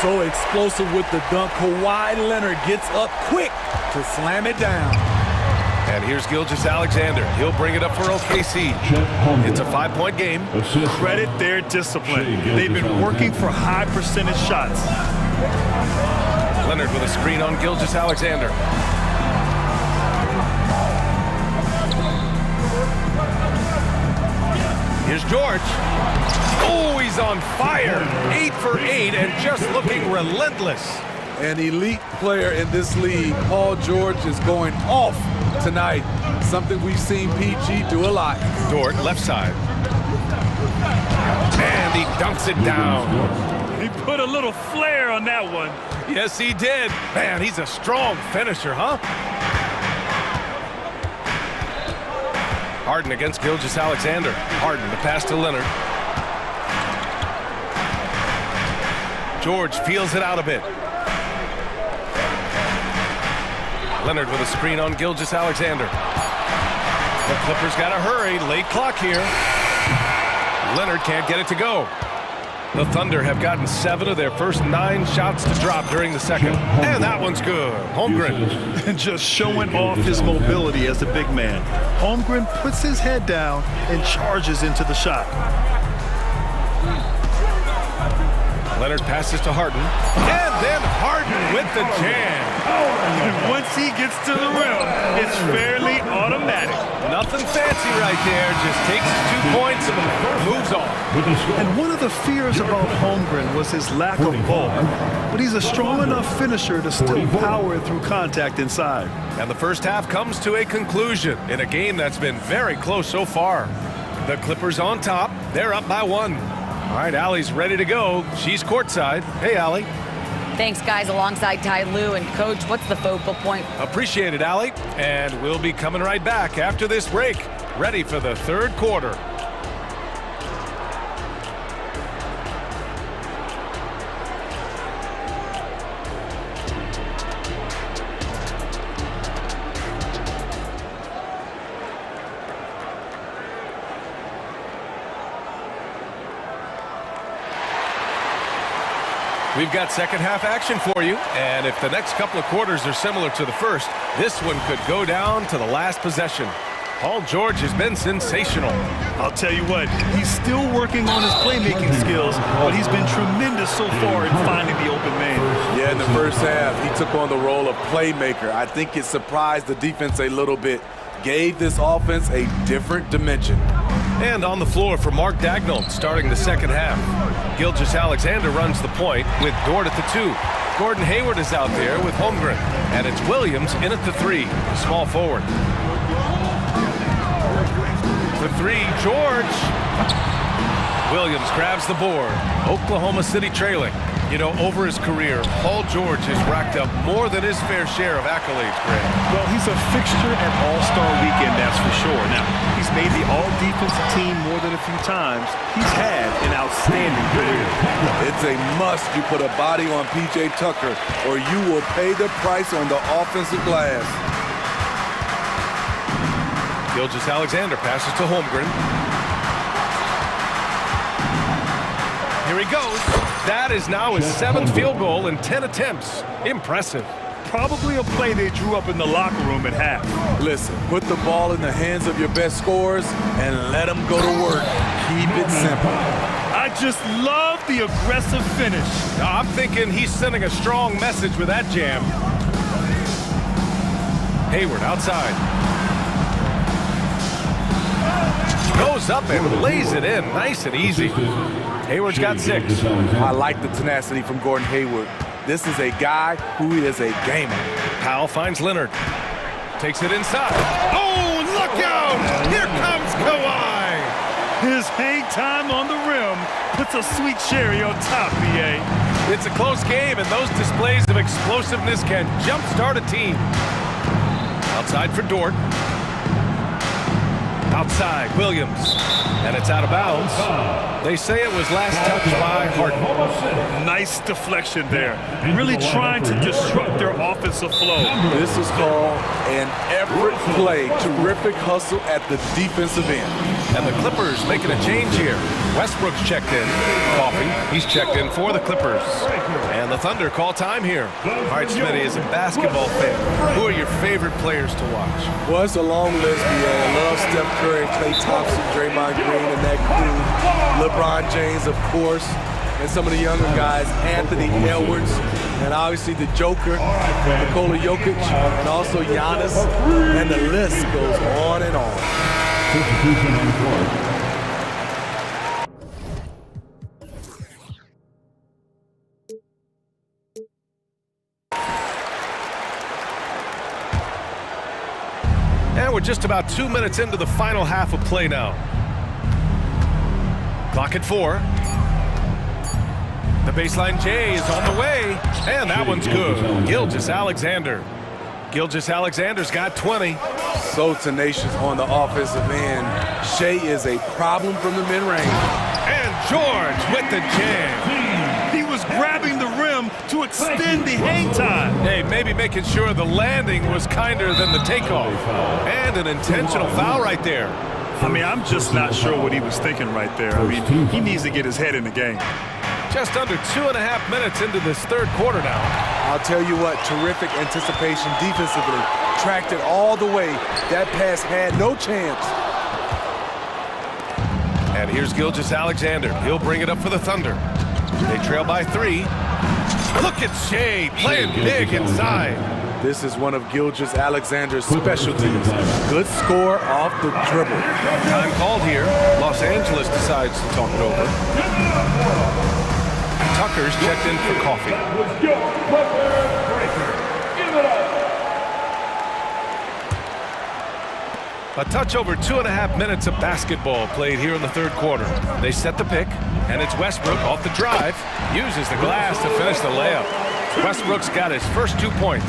So explosive with the dunk. Kawhi Leonard gets up quick to slam it down. And here's Gilgeous-Alexander. He'll bring it up for OKC. It's a 5-point game. Credit their discipline. They've been working for high percentage shots. Leonard with a screen on Gilgeous-Alexander. Here's George. Oh, he's on fire. 8 for 8 and just looking relentless. An elite player in this league. Paul George is going off tonight. Something we've seen PG do a lot. Dort, left side. And he dunks it down. He put a little flair on that one. Yes, he did. Man, he's a strong finisher, huh? Harden against Gilgeous-Alexander. Harden, the pass to Leonard. George feels it out a bit. Leonard with a screen on Gilgeous-Alexander. The Clippers got to hurry. Late clock here. Leonard can't get it to go. The Thunder have gotten 7 of their first 9 shots to drop during the second. And that one's good. Holmgren. And just showing off his mobility as a big man. Holmgren puts his head down and charges into the shot. Leonard passes to Harden. And then Harden with the jam. And once he gets to the rim, it's fairly automatic. Nothing fancy right there. Just takes his 2 points and moves on. And one of the fears about Holmgren was his lack of bulk. But he's a strong enough finisher to still power through contact inside. And the first half comes to a conclusion in a game that's been very close so far. The Clippers on top. They're up by 1. All right, Allie's ready to go. She's courtside. Hey, Allie. Thanks, guys, alongside Ty Lue. And, Coach, what's the focal point? Appreciate it, Allie. And we'll be coming right back after this break. Ready for the third quarter. We've got second half action for you, and if the next couple of quarters are similar to the first, this one could go down to the last possession. Paul George has been sensational. I'll tell you what, he's still working on his playmaking skills, but he's been tremendous so far in finding the open man. Yeah, in the first half, he took on the role of playmaker. I think it surprised the defense a little bit, gave this offense a different dimension. And on the floor for Mark Dagnall, starting the second half. Gilgeous-Alexander runs the point with Dort at the 2. Gordon Hayward is out there with Holmgren. And it's Williams in at the 3, the small forward. The 3, George. Williams grabs the board. Oklahoma City trailing. You know, over his career, Paul George has racked up more than his fair share of accolades, Greg. Well, he's a fixture at All-Star Weekend, that's for sure. Now, he's made the All-Defensive team more than a few times. He's had an outstanding career. It's a must you put a body on P.J. Tucker, or you will pay the price on the offensive glass. Gilgeous-Alexander passes to Holmgren. Here he goes. That is now his 7th field goal in 10 attempts. Impressive. Probably a play they drew up in the locker room at half. Listen, put the ball in the hands of your best scorers and let them go to work. Keep it simple. I just love the aggressive finish. I'm thinking he's sending a strong message with that jam. Hayward outside. Goes up and lays it in. Nice and easy. Hayward's got 6. I like the tenacity from Gordon Hayward. This is a guy who is a gamer. Powell finds Leonard. Takes it inside. Oh, look out! Here comes Kawhi! His hang time on the rim puts a sweet cherry on top, BA. It's a close game, and those displays of explosiveness can jumpstart a team. Outside for Dort. Outside, Williams. And it's out of bounds. They say it was last touched by Harden. Nice deflection there. Really trying to disrupt their offensive flow. This is called an effort play. Terrific hustle at the defensive end. And the Clippers making a change here. Westbrook's checked in. Coffee, he's checked in for the Clippers. And the Thunder call time here. All right, Smitty, as a basketball fan, who are your favorite players to watch? Well, it's a long list, man. I love Steph Curry, Klay Thompson, Draymond Green, and that crew. LeBron James, of course, and some of the younger guys, Anthony Edwards, and obviously the Joker, Nikola Jokic, and also Giannis, and the list goes on and on. And we're just about 2 minutes into the final half of play now. Clock at 4. The baseline J is on the way, and that one's good. Gilgeous-Alexander. Gilgeous-Alexander's got 20. So tenacious on the offensive end. Shea is a problem from the mid-range. And George with the jam. He was grabbing the rim to extend the hang time. Hey, maybe making sure the landing was kinder than the takeoff. And an intentional foul right there. I mean, I'm just not sure what he was thinking right there. I mean, he needs to get his head in the game. Just under 2.5 minutes into this third quarter now. I'll tell you what, terrific anticipation defensively. Tracked it all the way. That pass had no chance. And here's Gilgeous-Alexander. He'll bring it up for the Thunder. They trail by 3. Look at Shea playing big inside. This is one of Gilgeous-Alexander's specialties. Good score off the dribble. Time called here. Los Angeles decides to talk it over. Tucker's checked in for coffee. A touch over 2.5 minutes of basketball played here in the third quarter. They set the pick, and it's Westbrook off the drive. Uses the glass to finish the layup. Westbrook's got his first 2 points.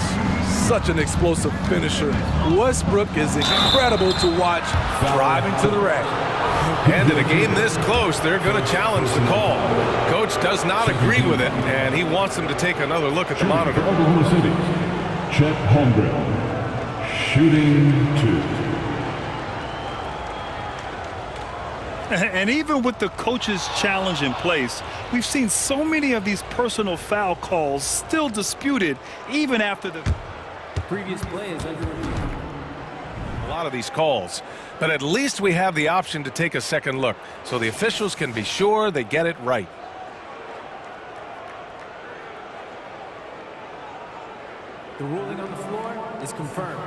Such an explosive finisher. Westbrook is incredible to watch driving to the rack. And in a game this close, they're going to challenge the call. Coach does not agree with it, and he wants them to take another look at the monitor. Oklahoma City, Chet Holmgren, shooting 2. And even with the coach's challenge in place, we've seen so many of these personal foul calls still disputed even after the previous play is under review. A lot of these calls, but at least we have the option to take a second look so the officials can be sure they get it right. The ruling on the floor is confirmed.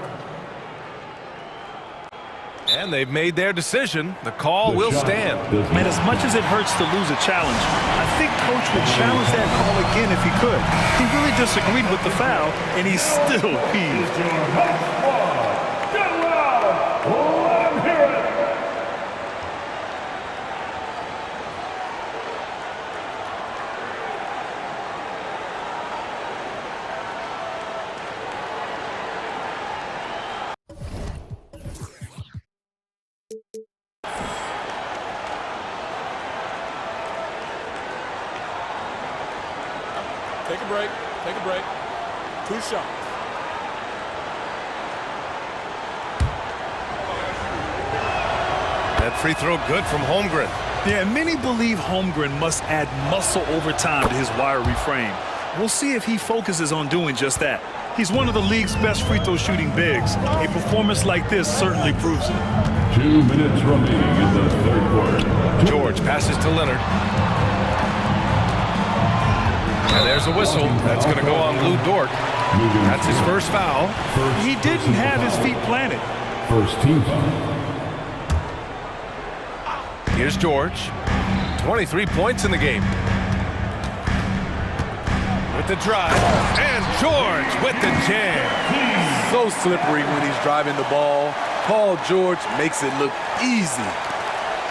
And they've made their decision. The call will stand. Man, as much as it hurts to lose a challenge, I think Coach would challenge that call again if he could. He really disagreed with the foul, and he's still peeved. Take a break. Take a break. 2 shots. That free throw good from Holmgren. Yeah, many believe Holmgren must add muscle over time to his wiry frame. We'll see if he focuses on doing just that. He's one of the league's best free throw shooting bigs. A performance like this certainly proves it. 2 minutes remaining in the third quarter. George passes to Leonard. And there's a whistle. That's going to go on Lou Dort. That's his first foul. He didn't have his feet planted. First team foul. Here's George. 23 points in the game. With the drive. And George with the jam. so slippery when he's driving the ball. Paul George makes it look easy.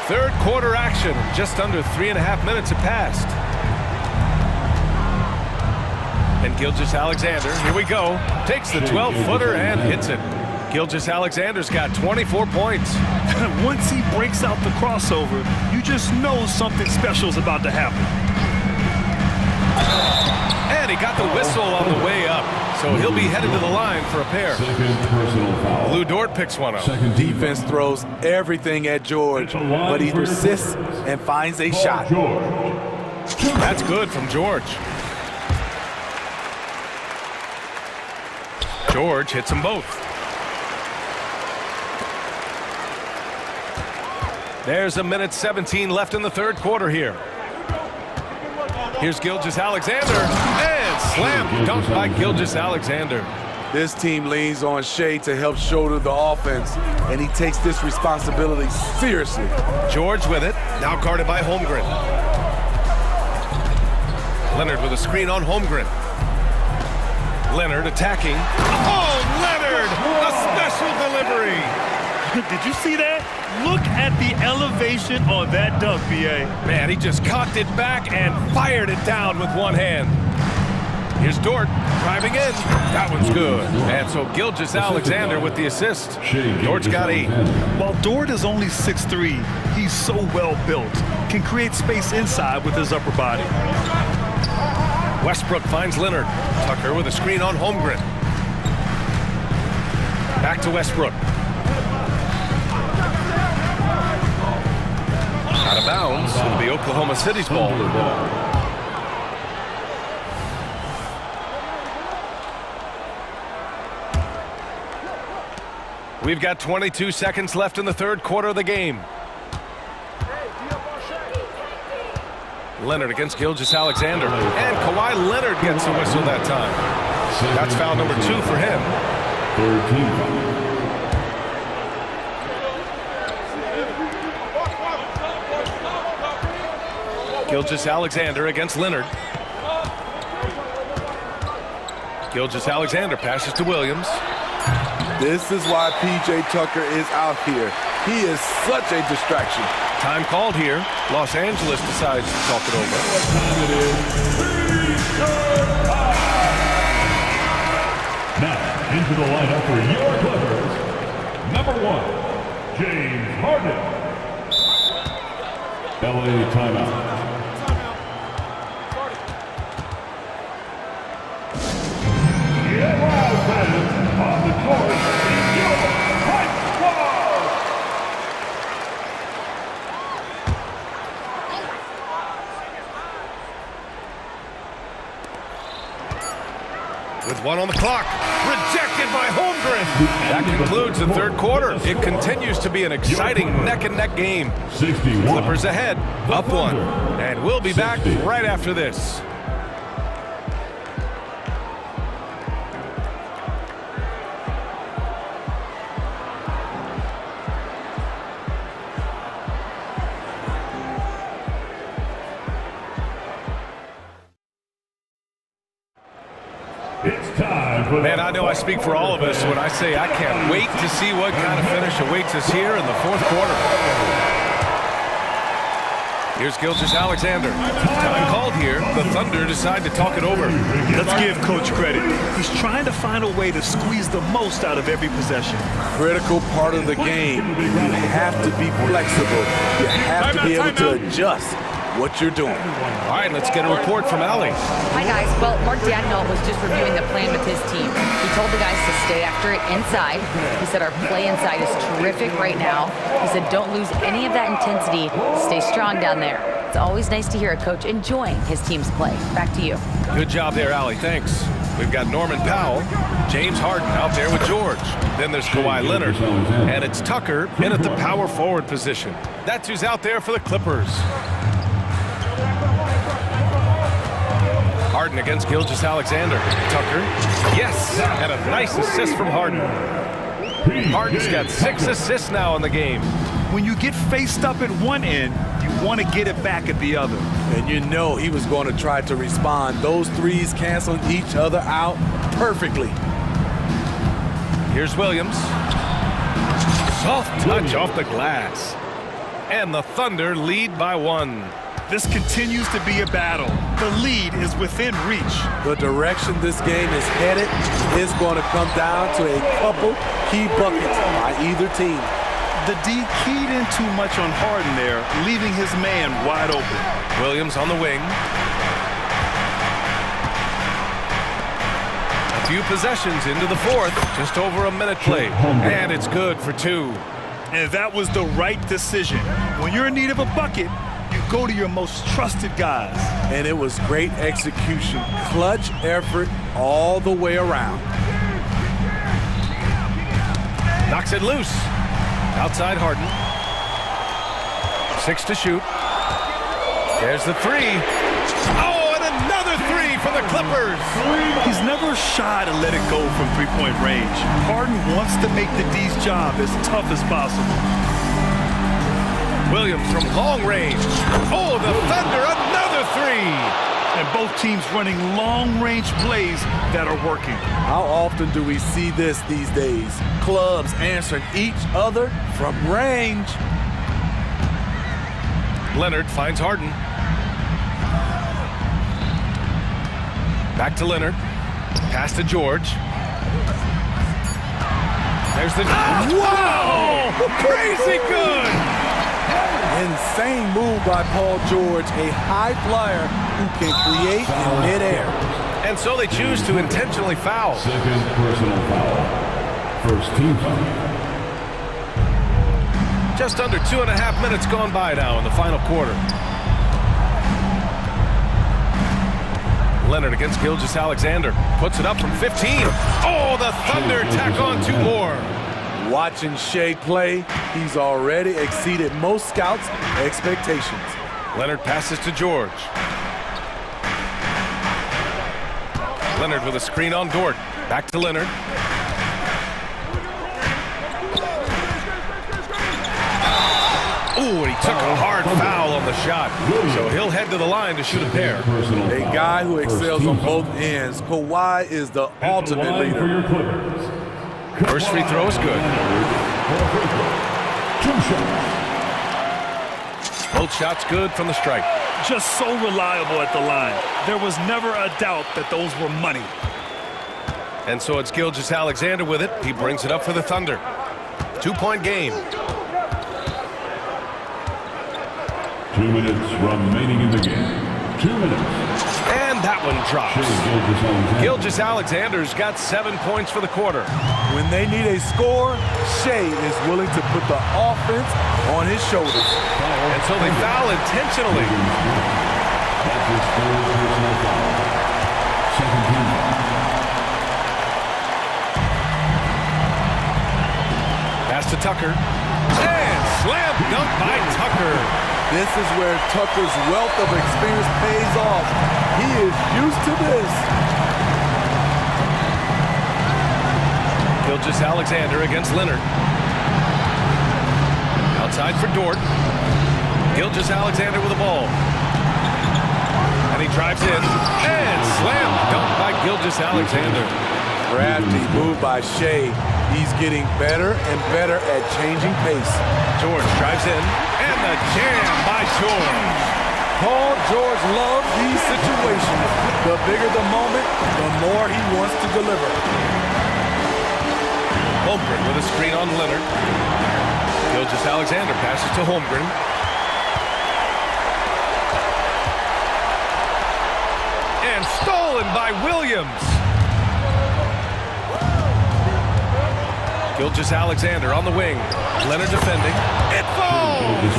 Third quarter action. Just under 3.5 minutes have passed. And Gilgeous-Alexander, here we go, takes the 12-footer and hits it. Gilgeous-Alexander's got 24 points. Once he breaks out the crossover, you just know something special is about to happen. And he got the whistle on the way up, so he'll be headed to the line for a pair. Second personal foul. Lou Dort picks one up. Defense throws everything at George, but he persists and finds a shot. That's good from George. George hits them both. There's 1:17 left in the third quarter here. Here's Gilgeous-Alexander, and slam dunk by Gilgeous-Alexander. This team leans on Shea to help shoulder the offense, and he takes this responsibility seriously. George with it, now guarded by Holmgren. Leonard with a screen on Holmgren. Leonard attacking. Oh, Leonard! A special delivery! Did you see that? Look at the elevation on that dunk, B.A. Man, he just cocked it back and fired it down with one hand. Here's Dort driving in. That one's good. And so Gilgeous-Alexander with the assist. Dort's got 8. While Dort is only 6'3", he's so well built. Can create space inside with his upper body. Westbrook finds Leonard. Tucker with a screen on Holmgren. Back to Westbrook. Out of bounds. It'll be Oklahoma City's ball. We've got 22 seconds left in the third quarter of the game. Leonard against Gilgeous-Alexander. And Kawhi Leonard gets a whistle that time. That's foul number 2 for him. 13. Gilgeous-Alexander against Leonard. Gilgeous-Alexander passes to Williams. This is why P.J. Tucker is out here. He is such a distraction. Time called here. Los Angeles decides to talk it over. Now, into the lineup for your Clippers. Number 1, James Harden. LA timeout. On the court is your high squad. With 1 on the clock. Rejected by Holmgren. That concludes the third quarter. It continues to be an exciting neck-and-neck game. 61. Clippers ahead, up 1. And we'll be back right after this. Man, I know I speak for all of us when I say I can't wait to see what kind of finish awaits us here in the fourth quarter. Here's Gilgeous-Alexander. Time called here. The Thunder decide to talk it over. Let's give Coach credit. He's trying to find a way to squeeze the most out of every possession. Critical part of the game. You have to be flexible. You have to be able to adjust what you're doing. All right, let's get a report from Allie. Hi, guys. Well, Mark Dagnall was just reviewing the plan with his team. He told the guys to stay after it inside. He said our play inside is terrific right now. He said don't lose any of that intensity. Stay strong down there. It's always nice to hear a coach enjoying his team's play. Back to you. Good job there, Allie. Thanks. We've got Norman Powell, James Harden out there with George. Then there's Kawhi Leonard, and it's Tucker in at the power forward position. That's who's out there for the Clippers. Harden against Gilgeous-Alexander. Tucker, yes, and a nice assist from Harden. Harden's got 6 assists now in the game. When you get faced up at one end, you want to get it back at the other. And you know he was going to try to respond. Those threes canceling each other out perfectly. Here's Williams. Soft touch off the glass. And the Thunder lead by 1. This continues to be a battle. The lead is within reach. The direction this game is headed is going to come down to a couple key buckets by either team. The D keyed in too much on Harden there, leaving his man wide open. Williams on the wing. A few possessions into the fourth. Just over a minute played. And it's good for 2. And that was the right decision. When you're in need of a bucket, you go to your most trusted guys. And it was great execution. Clutch effort all the way around. Knocks it loose. Outside Harden. 6 to shoot. There's the 3. Oh, and another 3 for the Clippers. He's never shy to let it go from three-point range. Harden wants to make the D's job as tough as possible. Williams from long range. Oh, the Thunder, another 3. And both teams running long-range plays that are working. How often do we see this these days? Clubs answering each other from range. Leonard finds Harden. Back to Leonard. Pass to George. There's the... Wow! Crazy good! Insane move by Paul George, a high flyer who can create in midair. And so they choose to intentionally foul. Second personal foul. First team foul. Just under 2.5 minutes gone by now in the final quarter. Leonard against Gilgeous-Alexander. Puts it up from 15. Oh, the Thunder tack on 2 more. Watching Shea play, he's already exceeded most scouts' expectations. Leonard passes to George. Leonard with a screen on Dort. Back to Leonard. Ooh, and he took a hard foul on the shot. So he'll head to the line to shoot a pair. A guy who excels on both ends. Kawhi is the ultimate leader. First free throw is good. Both shots good from the stripe. Just so reliable at the line. There was never a doubt that those were money. And so it's Gilgeous-Alexander with it. He brings it up for the Thunder. 2-point game. 2 minutes remaining in the game. 2 minutes. And that one drops. Gilgeous-Alexander's got 7 points for the quarter. When they need a score, Shea is willing to put the offense on his shoulders. And so they foul intentionally. That's his third personal foul. Second team foul. Pass to Tucker. And slam dunk by Tucker. This is where Tucker's wealth of experience pays off. He is used to this. Gilgeous-Alexander against Leonard. Outside for Dort. Gilgeous-Alexander with the ball. And he drives in. And slam dunk by Gilgeous-Alexander. Crafty move by Shea. He's getting better and better at changing pace. George drives in. And the jam by George. Paul George loves these situations. The bigger the moment, the more he wants to deliver. Holmgren with a screen on Leonard. Gilgeous-Alexander passes to Holmgren. And stolen by Williams. Gilgeous-Alexander on the wing. Leonard defending. It falls!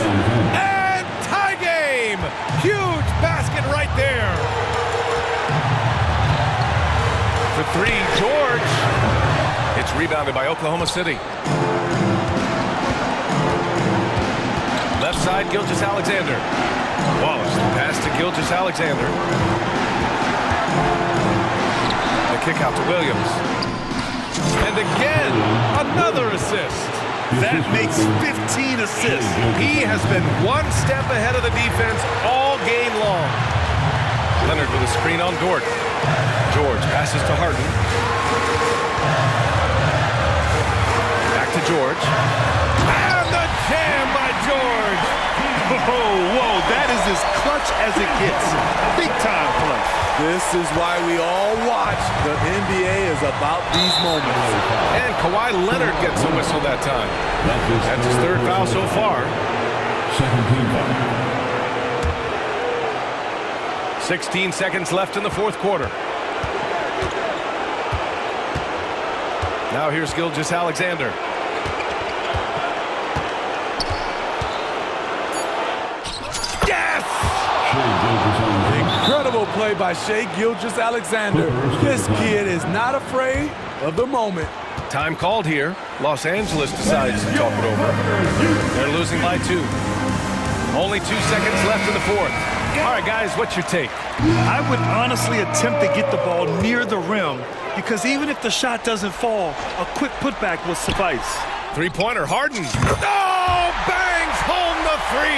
And tie game! Huge basket right there. For 3, George. It's rebounded by Oklahoma City. Left side, Gilgeous-Alexander. Wallace, the pass to Gilgeous-Alexander. The kick out to Williams. And again, another assist. That makes 15 assists. He has been one step ahead of the defense all game long. Leonard with a screen on Dort. George passes to Harden. George. And the jam by George. Whoa, that is as clutch as it gets. Big time play. This is why we all watch. The NBA is about these moments. And Kawhi Leonard gets a whistle that time. That's his third foul so far. Second team foul. 16 seconds left in the fourth quarter. Now here's Gilgeous-Alexander. Yes! Incredible play by Shai Gilgeous-Alexander. This kid is not afraid of the moment. Time called here. Los Angeles decides to talk it over. They're losing by 2. Only 2 seconds left in the fourth. All right, guys, what's your take? I would honestly attempt to get the ball near the rim because even if the shot doesn't fall, a quick putback will suffice. Three-pointer, Harden. Oh, bangs home the 3.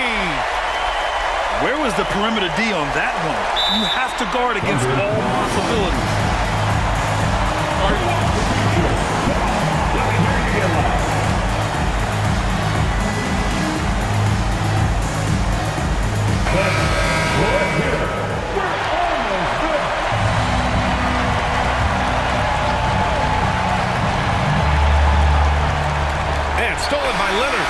Where was the perimeter D on that one? You have to guard against all possibilities. And stolen by Leonard.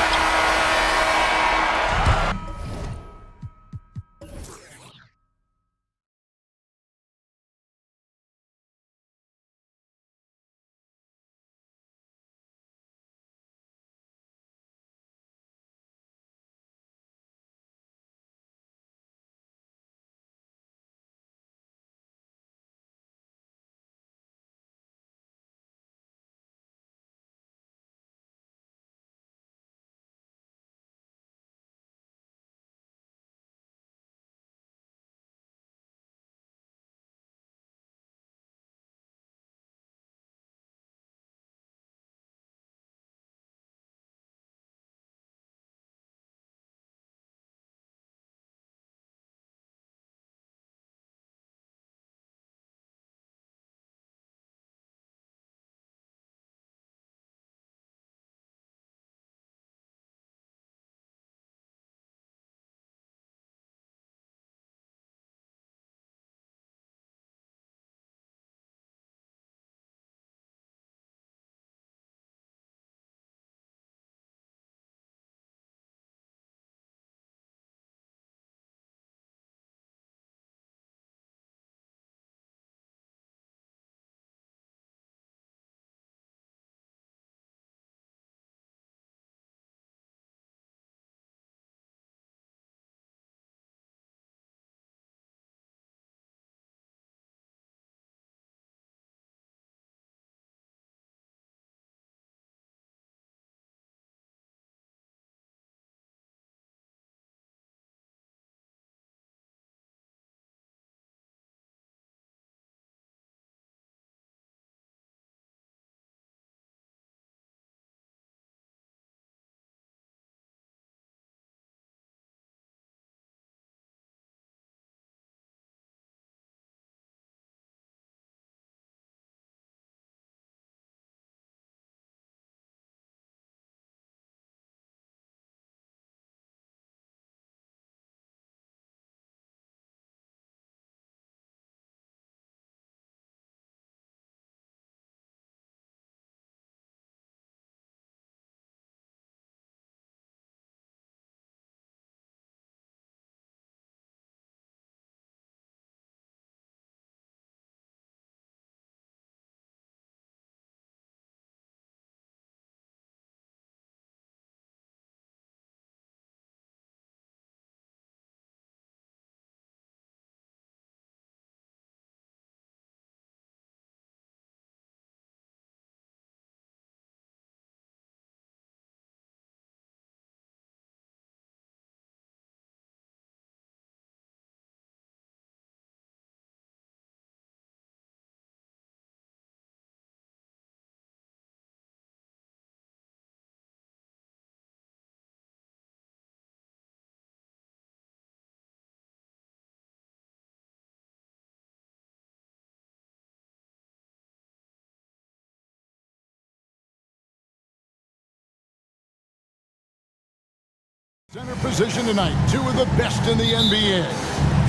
Center position tonight, two of the best in the NBA.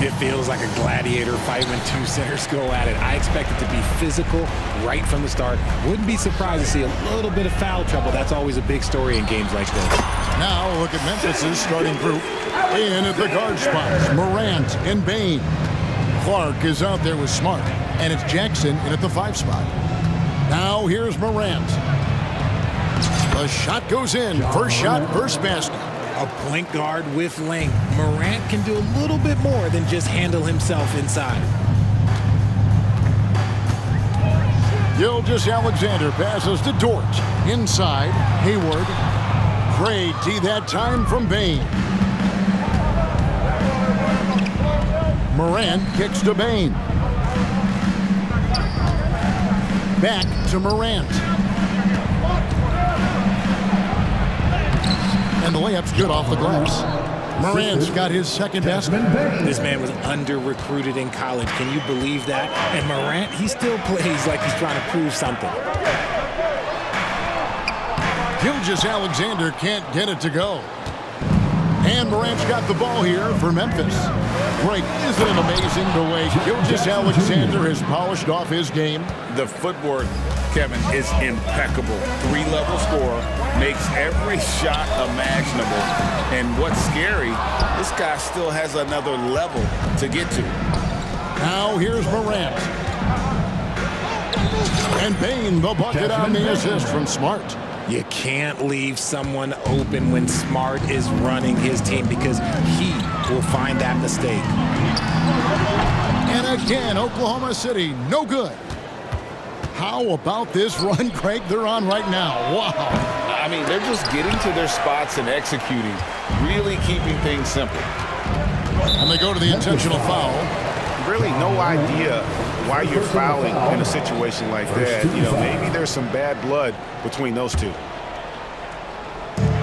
It feels like a gladiator fight when two centers go at it. I expect it to be physical right from the start. Wouldn't be surprised to see a little bit of foul trouble. That's always a big story in games like this. Now look at Memphis's starting group. In at the guard spots, Morant and Bain. Clark is out there with Smart, and it's Jackson in at the 5 spot. Now here's Morant. The shot goes in. First shot, first basket. A point guard with length. Morant can do a little bit more than just handle himself inside. Gilgeous-Alexander passes to Dort. Inside, Hayward. Great D that time from Bain. Morant kicks to Bain. Back to Morant. And the layup's good off the glass. Morant's got his second basket. This man was under-recruited in college. Can you believe that? And Morant, he still plays like he's trying to prove something. Gilgeous-Alexander can't get it to go. And Morant's got the ball here for Memphis. Great. Isn't it amazing the way Gilgeous-Alexander has polished off his game? The footwork, Kevin, is impeccable. 3-level scorer, makes every shot imaginable. And what's scary, this guy still has another level to get to. Now here's Morant. And Bain, the bucket on the assist from Smart. You can't leave someone open when Smart is running his team because he will find that mistake. And again, Oklahoma City, no good. How about this run, Craig, they're on right now? Wow. I mean, they're just getting to their spots and executing, really keeping things simple. And they go to the intentional foul. Really no idea why you're fouling in a situation like that. You know, maybe there's some bad blood between those two.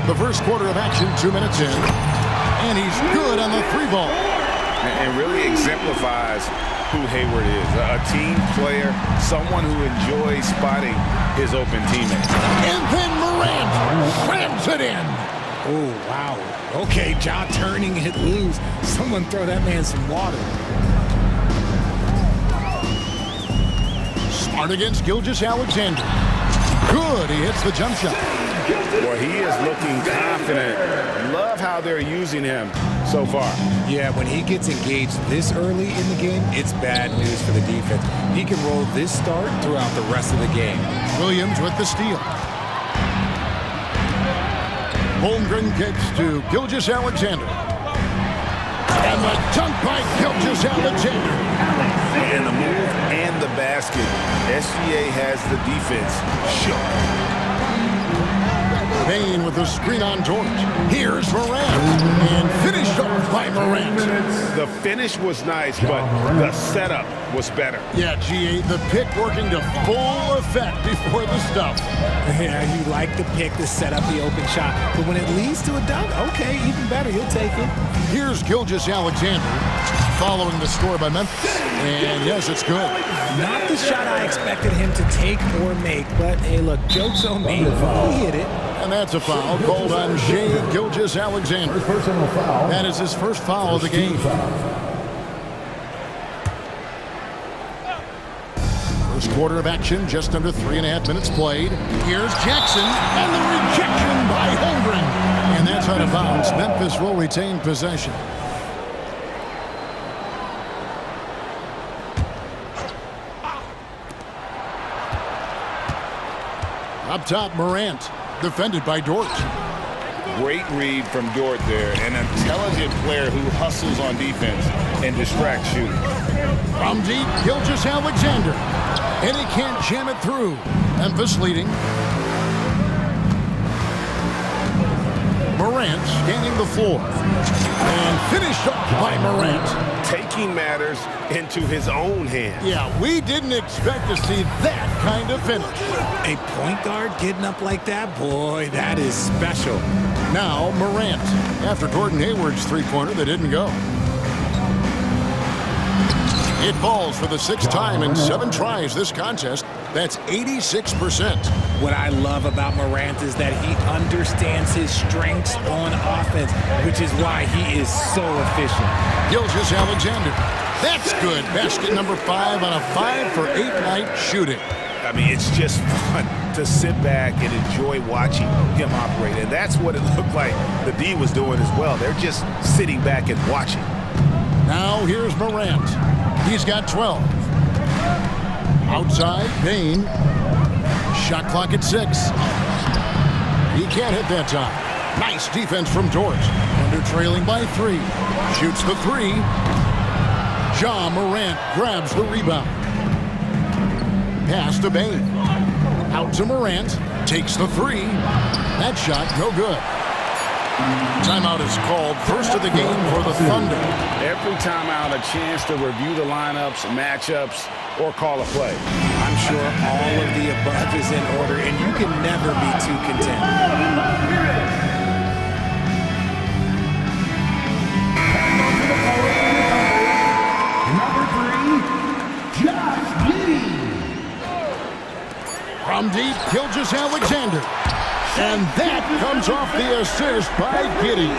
The first quarter of action, 2 minutes in. And he's good on the 3-ball. And really exemplifies who Hayward is. A team player, someone who enjoys spotting his open teammates. And then Morant slams it in. Oh, wow. Okay, Ja turning it loose. Someone throw that man some water. Smart against Gilgeous-Alexander. Good, he hits the jump shot. Well, he is looking confident. Love how they're using him so far. Yeah, when he gets engaged this early in the game, it's bad news for the defense. He can roll this start throughout the rest of the game. Williams with the steal. Holmgren kicks to Gilgeous-Alexander. And the dunk by Gilgeous-Alexander. And the move and the basket. SGA has the defense shook. Bain with the screen on Dort. Here's Morant. And finished off by Morant. The finish was nice, but the setup was better. Yeah, GA, the pick working to full effect before the stuff. Yeah, you like the pick to set up the open shot. But when it leads to a dunk, okay, even better, you'll take it. Here's Gilgeous-Alexander following the score by Memphis. And yes, it's good. Not the shot I expected him to take or make, but hey, look, joke's on me. He hit it. And that's a foul called on Shai Gilgeous-Alexander. That is his first foul of the game. First quarter of action, just under 3.5 minutes played. Here's Jackson, and the rejection by Holmgren. And that's out of bounds. Memphis will retain possession. Up top, Morant, defended by Dort. Great read from Dort there. An intelligent player who hustles on defense and distracts shooting. From deep, Gilgeous-Alexander. And he can't jam it through. Memphis leading. Morant scanning the floor. And finished off by Morant. Taking matters into his own hands. Yeah, we didn't expect to see that kind of finish. A point guard getting up like that? Boy, that is special. Now Morant, after Gordon Hayward's three-pointer that didn't go. It falls for the 6th time in 7 tries this contest. That's 86%. What I love about Morant is that he understands his strengths on offense, which is why he is so efficient. Gilgeous-Alexander. That's good. Basket number 5 on a 5-for-8 night shooting. I mean, it's just fun to sit back and enjoy watching him operate. And that's what it looked like the D was doing as well. They're just sitting back and watching. Now here's Morant. He's got 12. Outside, Payne. Shot clock at 6. He can't hit that time. Nice defense from Dort. Under trailing by 3. Shoots the 3. Ja Morant grabs the rebound. Pass to Payne. Out to Morant. Takes the 3. That shot no good. Timeout is called. First of the game for the Thunder. Every timeout, a chance to review the lineups, matchups, or call a play. I'm sure all of the above is in order, and you can never be too content. From deep, Gilgeous-Alexander. And that comes off the assist by Giddey.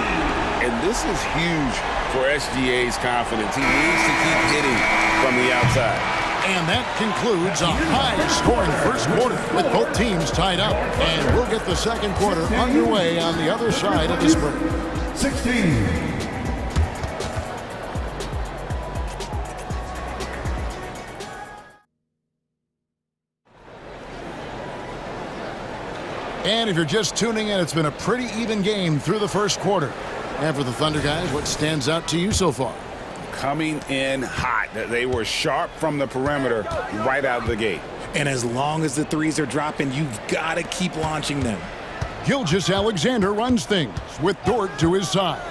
And this is huge for SGA's confidence. He needs to keep hitting from the outside. And that concludes a high-scoring first quarter with both teams tied up. And we'll get the second quarter underway on the other side of this break. 16. And if you're just tuning in, it's been a pretty even game through the first quarter. And for the Thunder guys, what stands out to you so far? Coming in hot. They were sharp from the perimeter right out of the gate. And as long as the threes are dropping, you've got to keep launching them. Gilgeous-Alexander runs things with Dort to his side.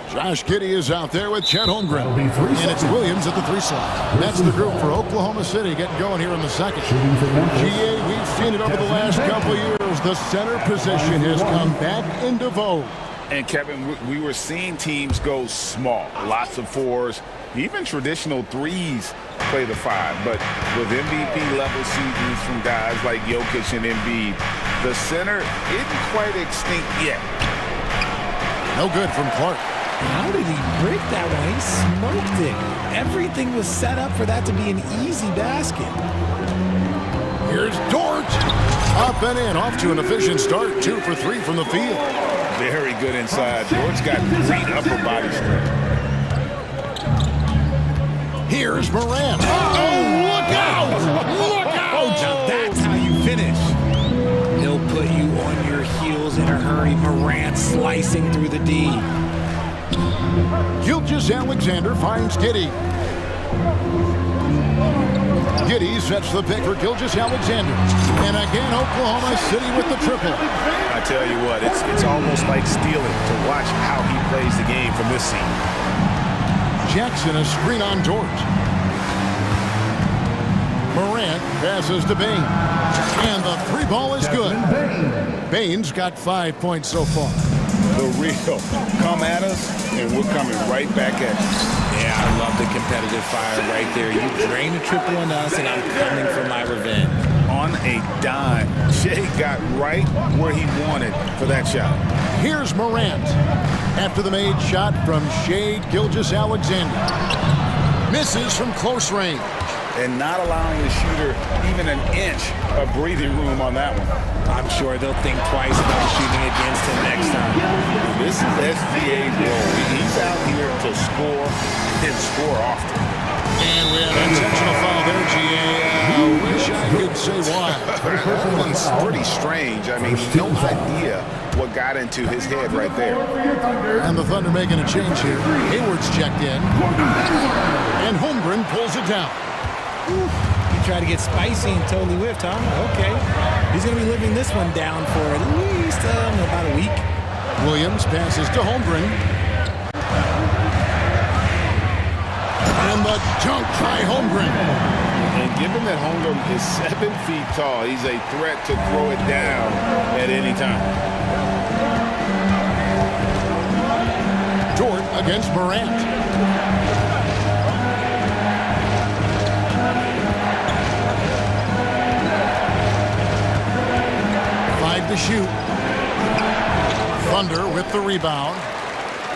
Josh Giddey is out there with Chet Holmgren. And it's Williams at the 3 slot. That's the group for Oklahoma City getting going here in the second. GA, we've seen it over the last couple of years. The center position has come back into vogue. And Kevin, we were seeing teams go small. Lots of 4s, even traditional 3s play the 5. But with MVP-level seasons from guys like Jokic and Embiid, the center isn't quite extinct yet. No good from Clark. How did he break that one? He smoked it. Everything was set up for that to be an easy basket. Here's Dort. Up and in, off to an efficient start. 2 for 3 from the field. Very good inside. Dort's got great upper body strength. Here's Morant. Oh, look out! Look out! Now that's how you finish. He'll put you on your heels in a hurry. Morant slicing through the D. Gilgeous-Alexander finds Giddey. Giddey sets the pick for Gilgeous-Alexander. And again, Oklahoma City with the triple. I tell you what, it's almost like stealing to watch how he plays the game from this scene. Jackson a screen on Dort. Morant passes to Payne. And the 3 ball is good. Payne's got 5 points so far. The real come at us, and we're coming right back at you. Yeah, I love the competitive fire right there. You drain a triple on us, and I'm coming for my revenge. On a dime, Shea got right where he wanted for that shot. Here's Morant. After the made shot from Shea Gilgeous-Alexander. Misses from close range. And not allowing the shooter even an inch of breathing room on that one. I'm sure they'll think twice about shooting against him next time. This is SGA's role. He's out here to score and score often. And we have an intentional foul there, GA. Wish I could say why. It's pretty strange. I mean, no idea what got into his head right there. And the Thunder making a change here. Hayward's checked in. And Holmgren pulls it down. You try to get spicy and totally whiffed, huh? Okay. He's going to be living this one down for at least about a week. Williams passes to Holmgren. And the dunk by Holmgren. And given that Holmgren is 7 feet tall, he's a threat to throw it down at any time. Dort against Morant. to shoot. Thunder with the rebound.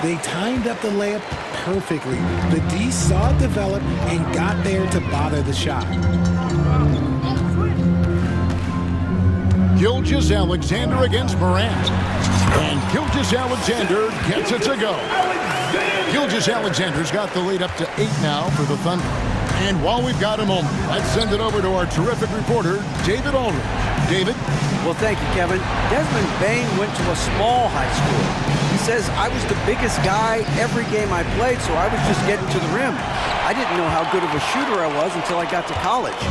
They timed up the layup perfectly. The D saw it develop and got there to bother the shot. Gilgeous-Alexander against Morant. And Gilgeous-Alexander gets it to go. Gilgeous-Alexander's got the lead up to 8 now for the Thunder. And while we've got a moment, let's send it over to our terrific reporter, David Aldridge. David? Well, thank you, Kevin. Desmond Bain went to a small high school. He says, I was the biggest guy every game I played, so I was just getting to the rim. I didn't know how good of a shooter I was until I got to college.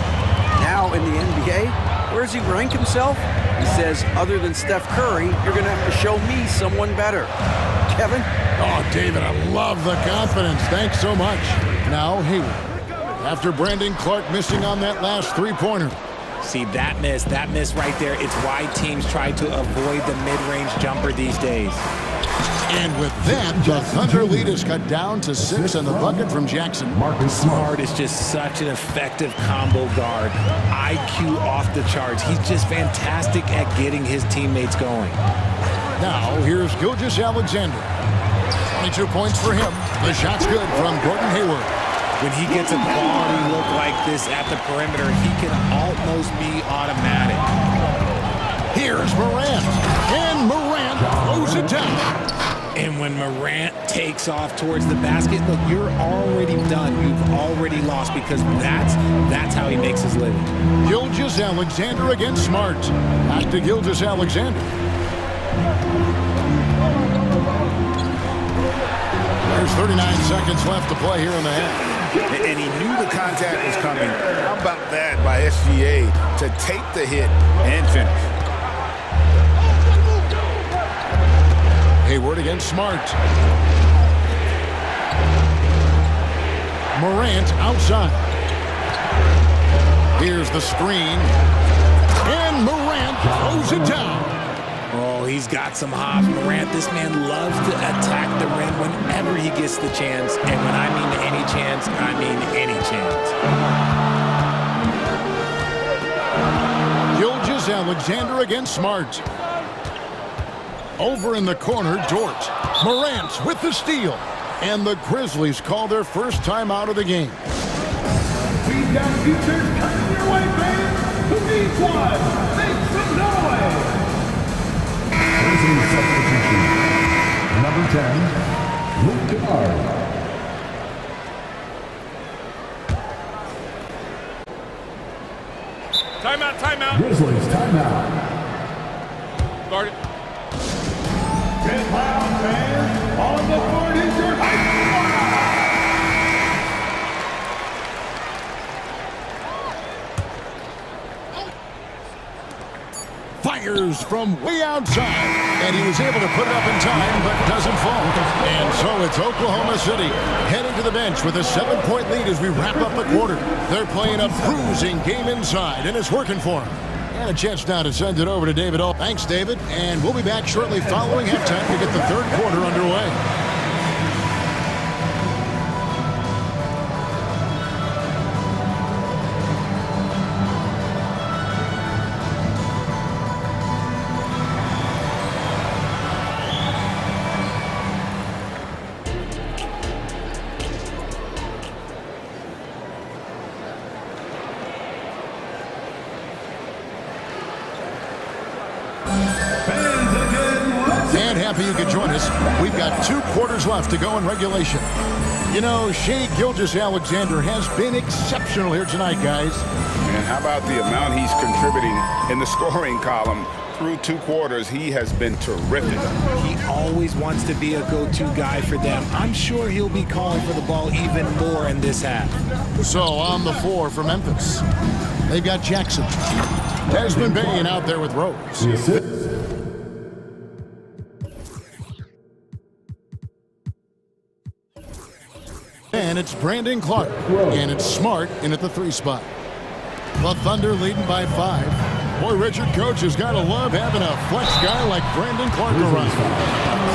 Now in the NBA, where does he rank himself? He says, other than Steph Curry, you're going to have to show me someone better. Kevin? Oh, David, I love the confidence. Thanks so much. Now, Hayward. After Brandon Clark missing on that last three-pointer. See, that miss right there, it's why teams try to avoid the mid-range jumper these days. And with that, the Thunder lead is cut down to 6 on the bucket from Jackson. Marcus Smart is just such an effective combo guard. IQ off the charts. He's just fantastic at getting his teammates going. Now, here's Gilgeous-Alexander. 22 points for him. The shot's good from Gordon Hayward. When he gets a quality look like this at the perimeter, he can almost be automatic. Here's Morant. And Morant throws it down. And when Morant takes off towards the basket, look, you're already done. You've already lost because that's how he makes his living. Gilgeous-Alexander against Smart. Back to Gilgeous-Alexander. There's 39 seconds left to play here in the half. And he knew the contact was coming. How about that by SGA to take the hit and finish? Hayward against Smart. Morant outside. Here's the screen. And Morant throws it down. Oh, he's got some hops. Morant, this man loves to attack the rim whenever he gets the chance. And when I mean any chance, I mean any chance. Gilgeous-Alexander against Smart. Over in the corner, Dort. Morant with the steal. And the Grizzlies call their first time out of the game. We've got futures coming your way, fans. Who needs one? Make some noise. Grizzlies substitution. Number 10, Luke Kennard. Timeout, timeout. Grizzlies timeout. Guard it. Get loud, fans. On the board is your high Fires from way outside. And he was able to put it up in time, but doesn't fall. And so it's Oklahoma City heading to the bench with a 7-point lead as we wrap up the quarter. They're playing a bruising game inside, and it's working for them. And a chance now to send it over to David. Thanks, David. And we'll be back shortly following halftime to get the third quarter underway. And happy you could join us. We've got 2 quarters left to go in regulation. You know, Shai Gilgeous-Alexander has been exceptional here tonight, guys. And how about the amount he's contributing in the scoring column? Through 2 quarters, he has been terrific. He always wants to be a go-to guy for them. I'm sure he'll be calling for the ball even more in this half. So on the floor for Memphis, they've got Jackson. Desmond Bain out there with Rose. And it's Brandon Clark. And it's Smart in at the 3 spot. The Thunder leading by 5. Boy, Richard, coach has got to love having a flex guy like Brandon Clark around.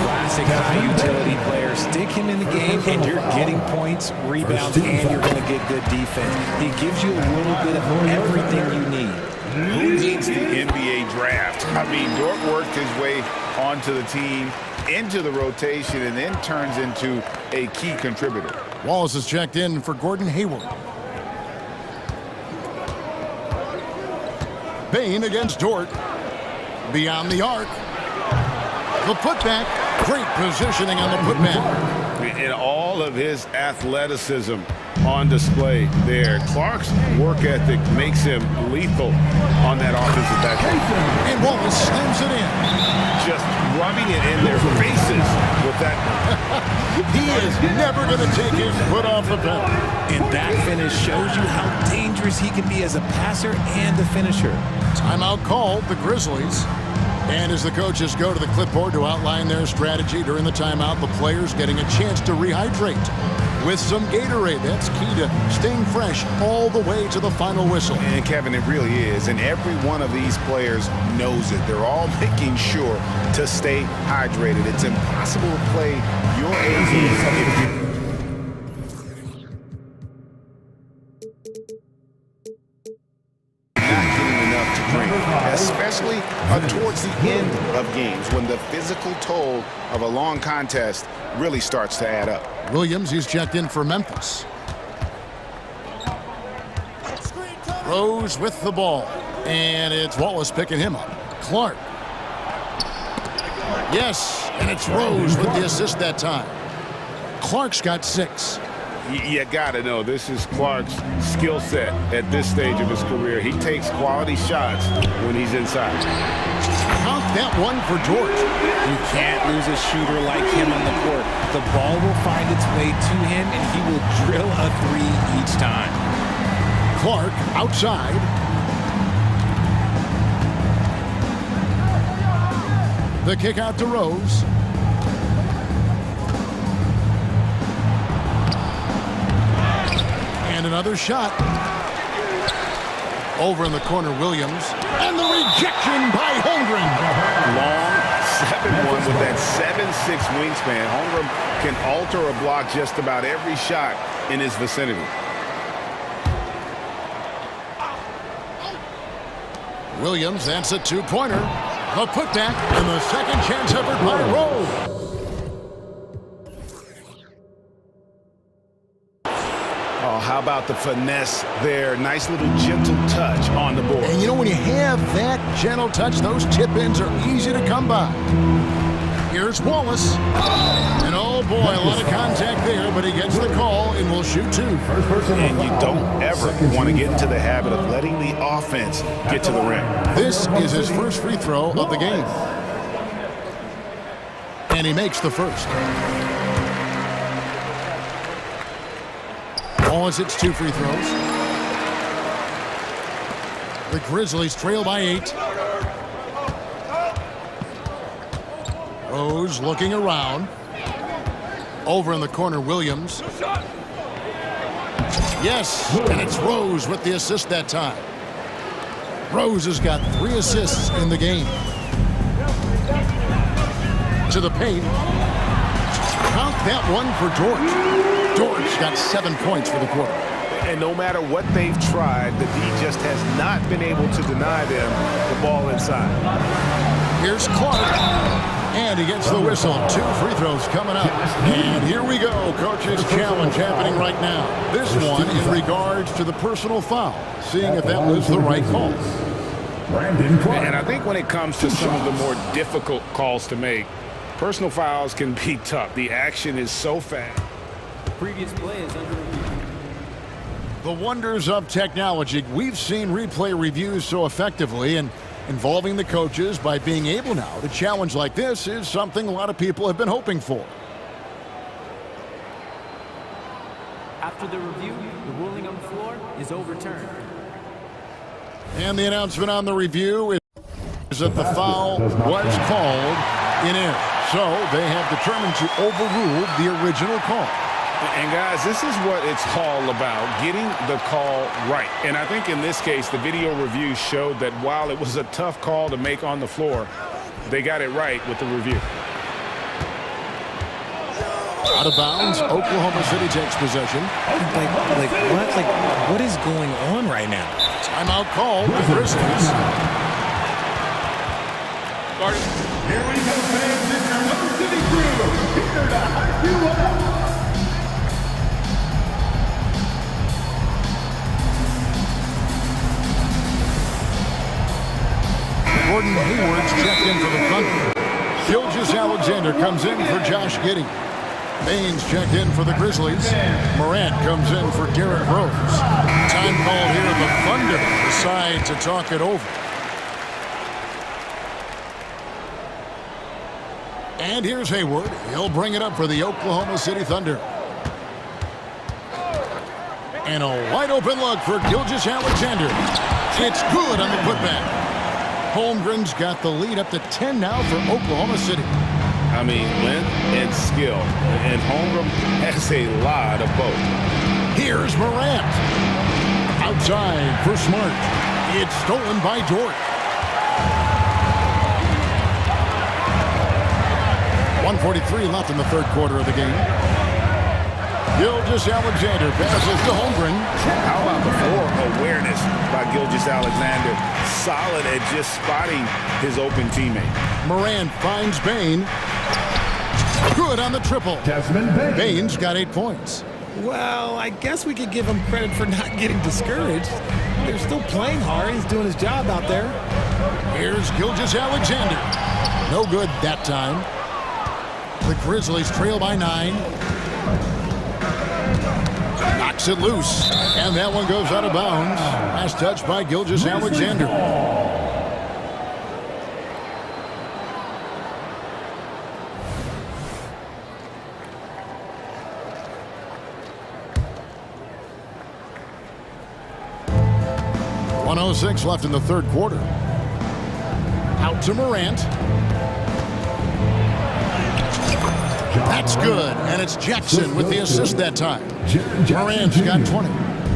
Classic high utility player. Stick him in the game and you're getting points, rebounds, and you're going to get good defense. He gives you a little bit of everything you need. Who needs the NBA draft? I mean, Dort worked his way onto the team, into the rotation, and then turns into a key contributor. Wallace is checked in for Gordon Hayward. Bain against Dort. Beyond the arc. The putback. Great positioning on the putback. And all of his athleticism on display there. Clark's work ethic makes him lethal on that offensive back. And Wallace slams it in. Just rubbing it in their faces with that. He is never going to take his foot off the pedal. And that finish shows you how dangerous he can be as a passer and a finisher. Timeout called, the Grizzlies. And as the coaches go to the clipboard to outline their strategy during the timeout, the players getting a chance to rehydrate with some Gatorade. That's key to staying fresh all the way to the final whistle. And Kevin, it really is. And every one of these players knows it. They're all making sure to stay hydrated. It's impossible to play your AZ if you especially towards the end of games when the physical toll of a long contest really starts to add up. Williams, he's checked in for Memphis. Rose with the ball, and it's Wallace picking him up. Clark. Yes, and it's Rose with the assist that time. Clark's got 6. You got to know, this is Clark's skill set at this stage of his career. He takes quality shots when he's inside. Count that one for George. You can't lose a shooter like him on the court. The ball will find its way to him, and he will drill a 3 each time. Clark outside. The kick out to Rose. And another shot. Over in the corner, Williams. And the rejection by Holmgren. Long 7-1 with that 7'6" wingspan. Holmgren can alter a block just about every shot in his vicinity. Williams, that's a 2-pointer. The putback and the second chance effort by Rose. Oh, how about the finesse there? Nice little gentle touch on the board. And you know, when you have that gentle touch, those tip-ins are easy to come by. Here's Wallace. And oh boy, a lot of contact there, but he gets the call and will shoot 2. And you don't ever want to get into the habit of letting the offense get to the rim. This is his first free throw of the game. And he makes the first. Wallace hits 2 free throws. The Grizzlies trail by 8. Rose looking around. Over in the corner, Williams. Yes, and it's Rose with the assist that time. Rose has got 3 assists in the game. To the paint. Count that one for George. George got 7 points for the quarter. And no matter what they've tried, the D just has not been able to deny them the ball inside. Here's Clark. And he gets the whistle. 2 free throws coming up. And here we go. Coach's challenge happening right now. This one in regards to the personal foul. Seeing if that was the right call. And I think when it comes to some of the more difficult calls to make, personal fouls can be tough. The action is so fast. Previous play is under review. The wonders of technology. We've seen replay reviews so effectively, and involving the coaches by being able now to challenge like this is something a lot of people have been hoping for. After the review, the ruling on the floor is overturned. And the announcement on the review is that the foul was called in error. So they have determined to overrule the original call. And guys, this is what it's all about, getting the call right. And I think in this case, the video review showed that while it was a tough call to make on the floor, they got it right with the review. Out of bounds, Oklahoma City takes possession. What is going on right now? Timeout call, the Grizzlies. Here we go, fans. It's our Motor City crew. Here to hype you up. Gordon Hayward's checked in for the Thunder. Gilgeous-Alexander comes in for Josh Giddey. Baines checked in for the Grizzlies. Morant comes in for Derrick Rose. Time called here. The Thunder decide to talk it over. And here's Hayward. He'll bring it up for the Oklahoma City Thunder. And a wide open look for Gilgeous-Alexander. It's good on the putback. Holmgren's got the lead up to 10 now for Oklahoma City. I mean, length and skill. And Holmgren has a lot of both. Here's Morant. Outside for Smart. It's stolen by Dort. 1:43 left in the third quarter of the game. Gilgeous-Alexander passes to Holmgren. How about the floor awareness by Gilgeous-Alexander? Solid at just spotting his open teammate. Morant finds Bane. Good on the triple. Baines got 8 points. Well, I guess we could give him credit for not getting discouraged. They're still playing hard. He's doing his job out there. Here's Gilgeous-Alexander. No good that time. The Grizzlies trail by 9. Knocks it loose. And that one goes out of bounds. Last touch by Gilgeous-Alexander. .106 left in the third quarter. Out to Morant. That's good, and it's Jackson with the assist that time. Morant's got 20.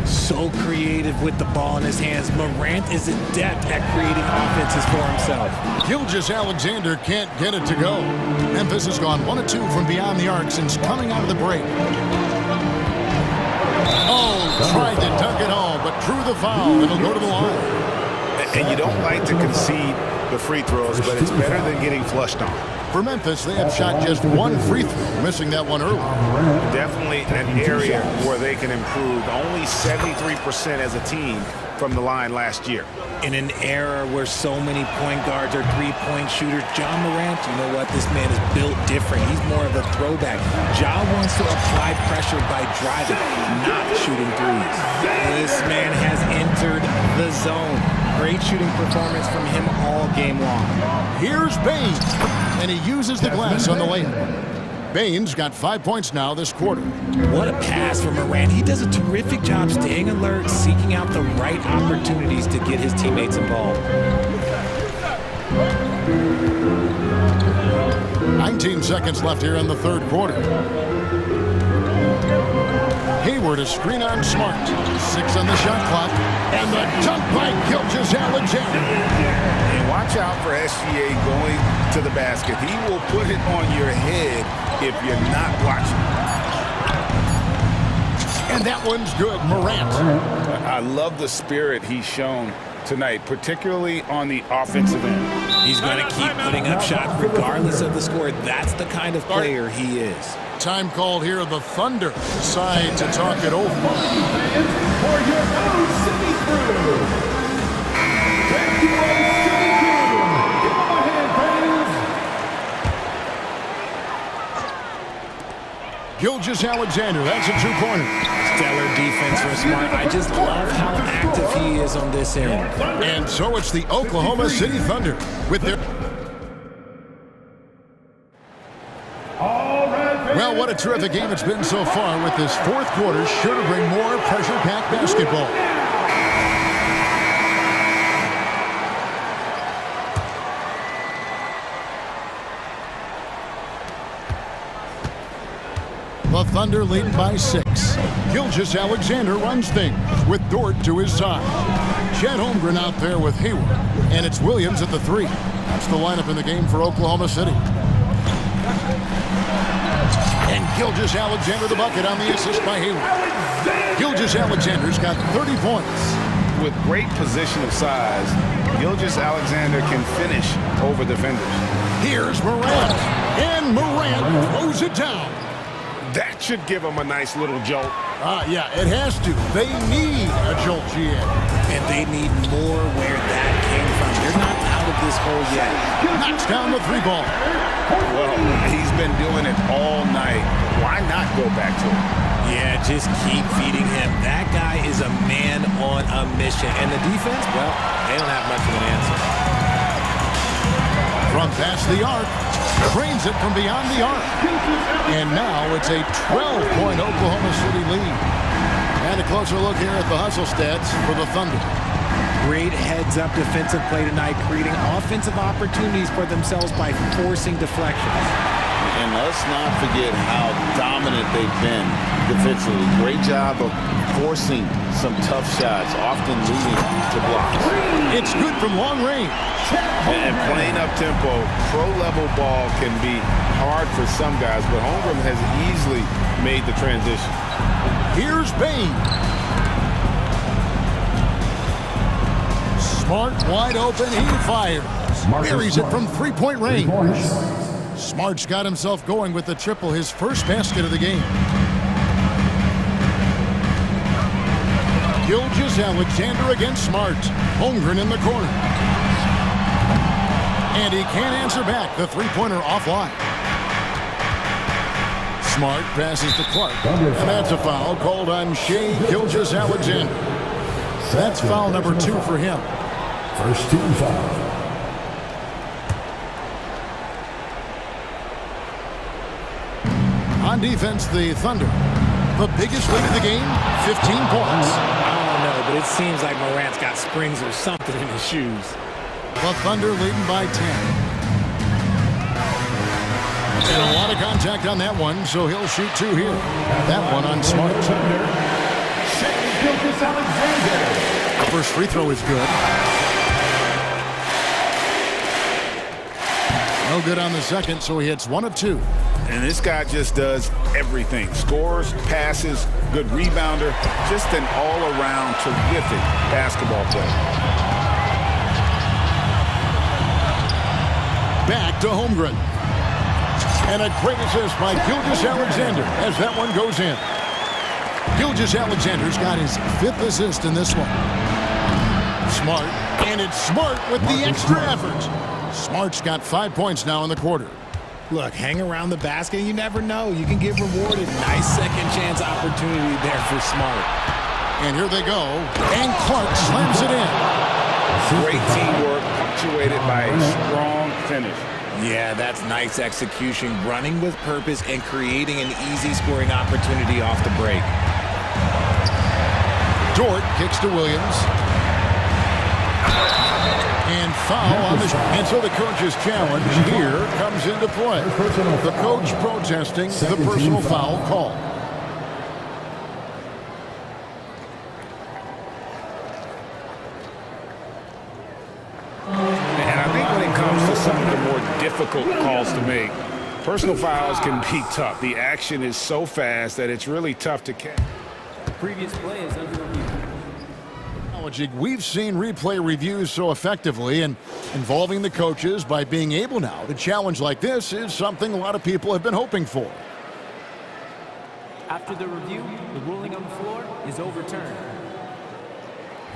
So creative with the ball in his hands. Morant is adept at creating offenses for himself. Gilgeous-Alexander can't get it to go. Memphis has gone 1 of 2 from beyond the arc since coming out of the break. Oh, tried to dunk it home, but drew the foul. It'll go to the line. And you don't like to concede the free throws, but it's better than getting flushed on. For Memphis, they have shot just 1 free throw, missing that one early. Definitely an area where they can improve. Only 73% as a team from the line last year. In an era where so many point guards are three-point shooters, Ja Morant, you know what? This man is built different. He's more of a throwback. Ja wants to apply pressure by driving, not shooting threes. This man has entered the zone. Great shooting performance from him all game long. Here's Baines, and he uses the glass on the layup. Baines got 5 points now this quarter. What a pass from Morant. He does a terrific job staying alert, seeking out the right opportunities to get his teammates involved. 19 seconds left here in the third quarter. Hayward a screen on Smart. 6 on the shot clock. And the dunk by Gilgeous-Alexander. And watch out for SGA going to the basket. He will put it on your head if you're not watching. And that one's good. Morant. I love the spirit he's shown tonight, particularly on the offensive end. He's going to keep putting up shots regardless of the score. That's the kind of player he is. Time called here. The Thunder decide to talk it over. For your own city crew. Thank you, City crew. Give them a hand, fans. Gilgeous-Alexander, that's a 2-pointer. Stellar defense from Smart. I just love how active he is on this end. And so it's the Oklahoma City Thunder with their... Well, what a terrific game it's been so far, with this fourth quarter sure to bring more pressure-packed basketball. The Thunder leading by 6. Gilgeous-Alexander runs things with Dort to his side. Chet Holmgren out there with Hayward. And it's Williams at the 3. That's the lineup in the game for Oklahoma City. And Gilgeous-Alexander the bucket on the assist by Hayward. Gilgeous-Alexander's got 30 points. with great positional size, Gilgeous-Alexander can finish over defenders. Here's Morant, and Morant throws it down. That should give him a nice little jolt. Yeah, it has to. They need a jolt, GA. And they need more where that came from. They're not out of this hole yet. Knocks down the three ball. Well, he's been doing it all night. Why not go back to it? Yeah, just keep feeding him. That guy is a man on a mission. And the defense, well, they don't have much of an answer. From past the arc, trains it from beyond the arc. And now it's a 12-point Oklahoma City lead. And a closer look here at the hustle stats for the Thunder. Great heads-up defensive play tonight, creating offensive opportunities for themselves by forcing deflections. And let's not forget how dominant they've been defensively. Great job of forcing some tough shots, often leading to blocks. It's good from long range. And playing up-tempo, pro-level ball can be hard for some guys, but Holmgren has easily made the transition. Here's Bain. Smart wide open, he fires. Buries it from three-point range. Smart's got himself going with the triple, his first basket of the game. Gilgeous-Alexander against Smart. Holmgren in the corner. And he can't answer back. The three-pointer offline. Smart passes to Clark. And that's a foul called on Shai Gilgeous-Alexander. That's foul number 2 for him. First team foul. On defense, the Thunder. The biggest lead of the game, 15 points. I don't know, but it seems like Morant's got springs or something in his shoes. The Thunder leading by 10. And a lot of contact on that one, so he'll shoot 2 here. That one on Smart. The first free throw is good. No good on the second, so he hits 1 of 2. And this guy just does everything. Scores, passes, good rebounder. Just an all-around terrific basketball player. Back to Holmgren. And a great assist by Gilgeous-Alexander as that one goes in. Gilgeous-Alexander's got his 5th assist in this one. Smart, and it's Smart with the extra effort. Smart's got 5 points now in the quarter. Look, hang around the basket, you never know. You can get rewarded. Nice second chance opportunity there for Smart. And here they go. And Clark slams it in. Great teamwork, punctuated by a strong finish. Yeah, that's nice execution, running with purpose and creating an easy scoring opportunity off the break. Dort kicks to Williams. And foul on the shot. And so the coach's challenge here comes into play. The coach protesting the personal foul call. And I think when it comes to some of the more difficult calls to make, personal fouls can be tough. The action is so fast that it's really tough to catch. Previous play is under review. We've seen replay reviews so effectively, and involving the coaches by being able now to challenge like this is something a lot of people have been hoping for. After the review, the ruling on the floor is overturned.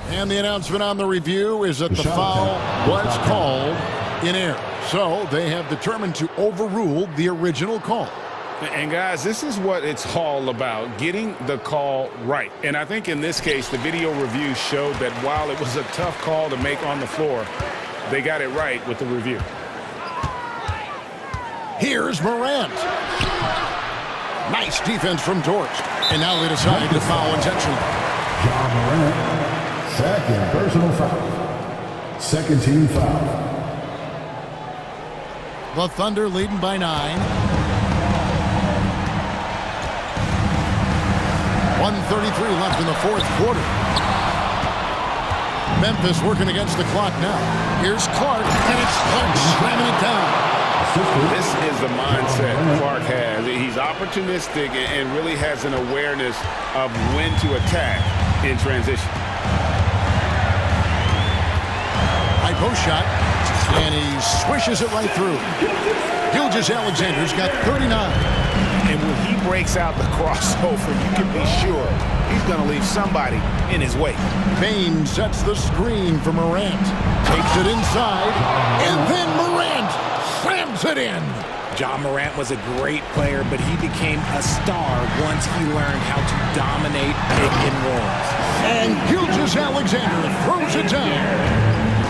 And the announcement on the review is that the foul was called in error. So they have determined to overrule the original call. And guys, this is what it's all about, getting the call right. And I think in this case, the video review showed that while it was a tough call to make on the floor, they got it right with the review. Here's Morant. Nice defense from Dort. And now they decide to foul intentionally. John Morant, second personal foul. Second team foul. The Thunder leading by 9. 1:33 left in the 4th quarter. Memphis working against the clock now. Here's Clark, and it's Clark slamming it down. This is the mindset Clark has. He's opportunistic and really has an awareness of when to attack in transition. High post shot, and he swishes it right through. Gilgeous-Alexander's got 39. And when he breaks out the crossover, you can be sure he's going to leave somebody in his way. Bain sets the screen for Morant. Takes it inside, and then Morant slams it in. Ja Morant was a great player, but he became a star once he learned how to dominate pick and rolls. And Gilgeous-Alexander throws it down.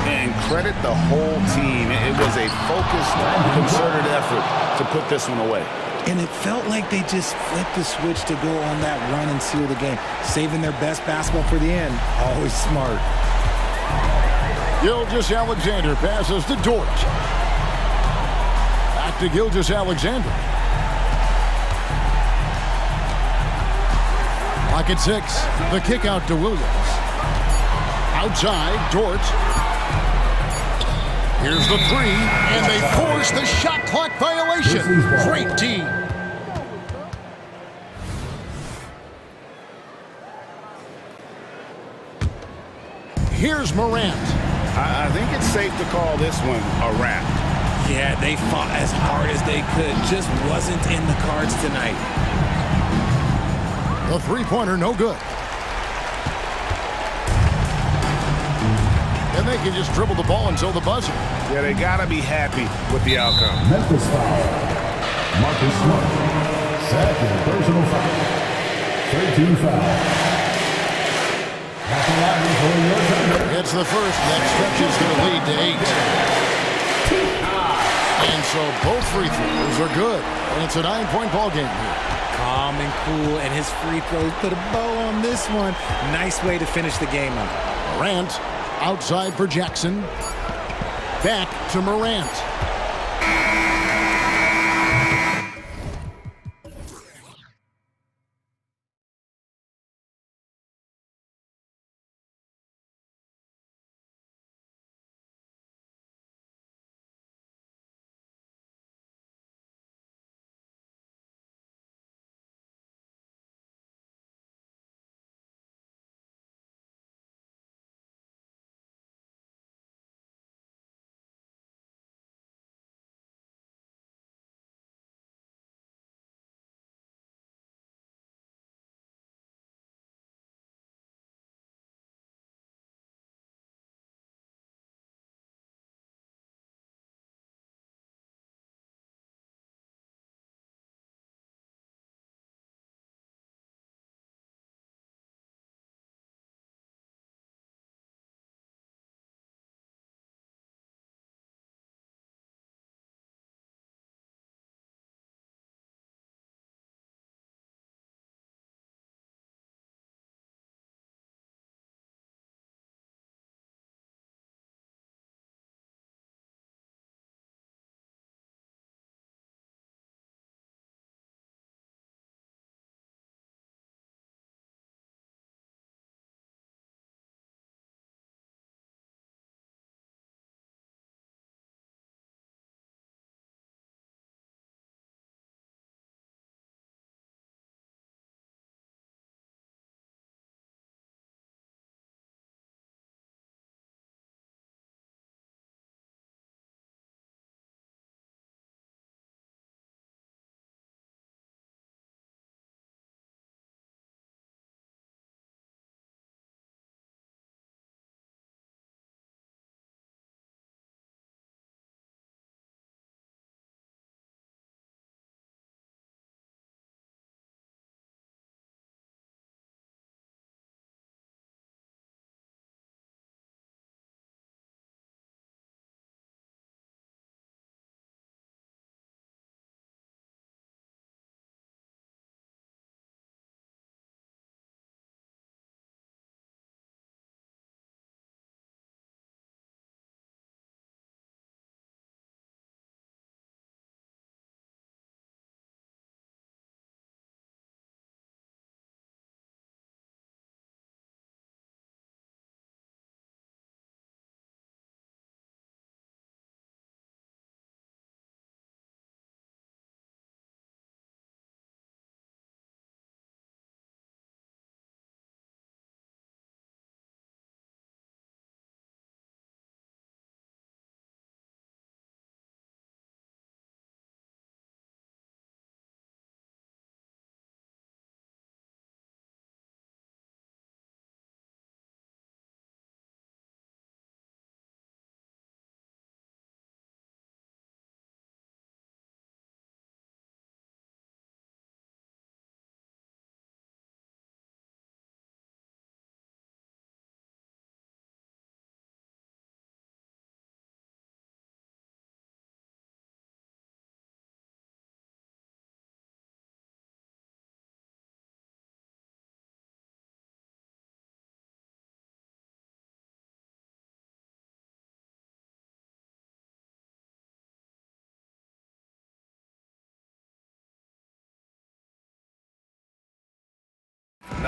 And credit the whole team. It was a focused, concerted effort to put this one away. And it felt like they just flipped the switch to go on that run and seal the game. Saving their best basketball for the end. Always smart. Gilgeous-Alexander passes to Dort. Back to Gilgeous-Alexander. Clock at 6. The kick out to Williams. Outside, Dort. Here's the three, and they force the shot clock violation. Great D. Here's Morant. I think it's safe to call this one a wrap. Yeah, they fought as hard as they could. Just wasn't in the cards tonight. The three-pointer, no good. And they can just dribble the ball until the buzzer. Yeah, they got to be happy with the outcome. Memphis foul. Marcus Smart. Second personal foul. 13 foul. It's the first that stretches their lead to 8. And so both free throws are good. And it's a 9-point ball game here. Calm and cool, and his free throws put a bow on this one. Nice way to finish the game up. Morant outside for Jackson. Back to Morant.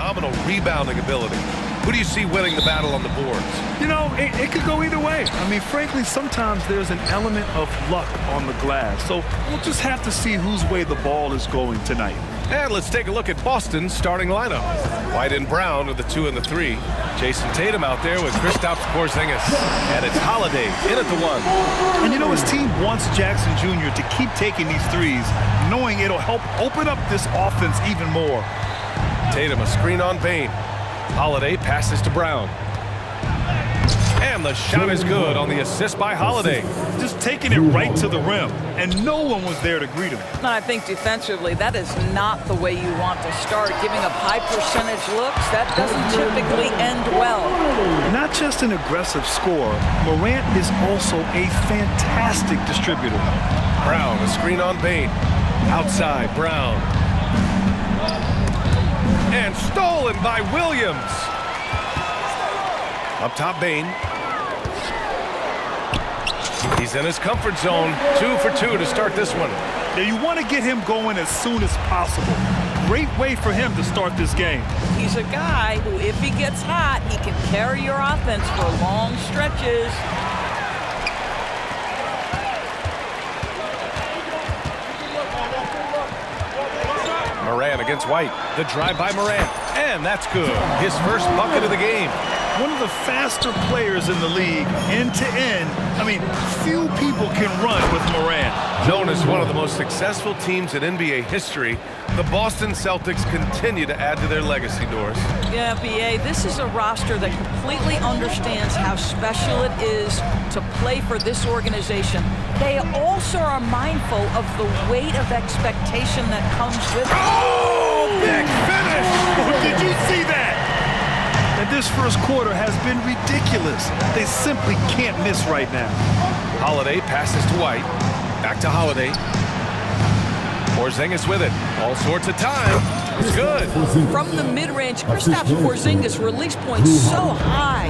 phenomenal rebounding ability. Who do you see winning the battle on the boards? You know, it could go either way. I mean, frankly, sometimes there's an element of luck on the glass. So we'll just have to see whose way the ball is going tonight. And let's take a look at Boston's starting lineup. White and Brown are the 2 and the 3. Jason Tatum out there with Kristaps Porzingis. And it's Holiday in at the 1. And you know, his team wants Jackson Jr. to keep taking these threes, knowing it'll help open up this offense even more. Tatum, a screen on Bane. Holiday passes to Brown. And the shot is good on the assist by Holiday. Just taking it right to the rim, and no one was there to greet him. And I think defensively, that is not the way you want to start. Giving up high percentage looks, that doesn't typically end well. Not just an aggressive scorer, Morant is also a fantastic distributor. Brown, a screen on Bane. Outside, Brown. And stolen by Williams. Up top, Bane. He's in his comfort zone. 2 for 2 to start this one. Now you want to get him going as soon as possible. Great way for him to start this game. He's a guy who, if he gets hot, he can carry your offense for long stretches. Morant against White. The drive by Morant. And that's good. His first bucket of the game. One of the faster players in the league, end to end. I mean, few people can run with Morant. Known as one of the most successful teams in NBA history, the Boston Celtics continue to add to their legacy, Doris. Yeah, BA, this is a roster that completely understands how special it is to play for this organization. They also are mindful of the weight of expectation that comes with it. Oh, big finish! Oh, did you see that? And this first quarter has been ridiculous. They simply can't miss right now. Holiday passes to White. Back to Holiday. Porzingis with it. All sorts of time. It's good. From the mid-range, Kristaps Porzingis release points so high.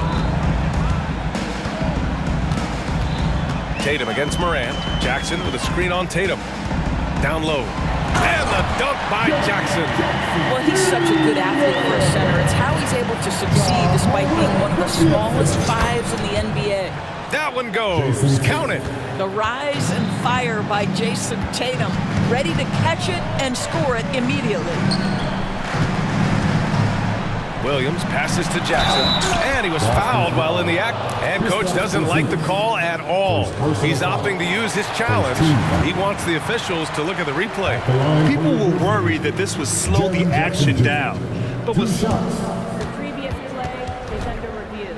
Tatum against Morant. Jackson with a screen on Tatum. Down low. And the dunk by Jackson. Well, he's such a good athlete for a center. It's how he's able to succeed despite being one of the smallest 5s in the NBA. That one goes. Count it. The rise and fire by Jason Tatum, ready to catch it and score it immediately. Williams passes to Jackson, and he was fouled while in the act, and coach doesn't like the call at all. He's opting to use his challenge. He wants the officials to look at the replay. People were worried that this would slow the action down, but was The previous play is under review.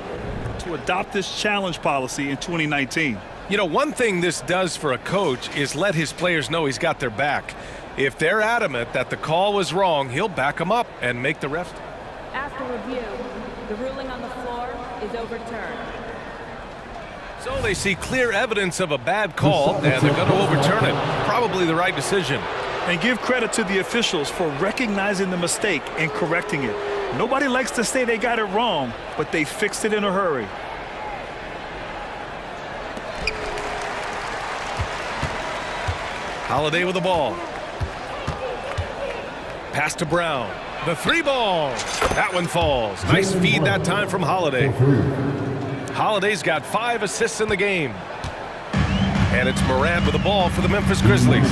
to adopt this challenge policy in 2019. You know, one thing this does for a coach is let his players know he's got their back. If they're adamant that the call was wrong, he'll back them up and make the refs. After review, the ruling on the floor is overturned. So they see clear evidence of a bad call, and they're going to overturn it. Probably the right decision. And give credit to the officials for recognizing the mistake and correcting it. Nobody likes to say they got it wrong, but they fixed it in a hurry. Holiday with the ball. Pass to Brown. The 3 ball. That one falls. Nice feed that time from Holiday. Holiday's got 5 assists in the game. And it's Morant with the ball for the Memphis Grizzlies.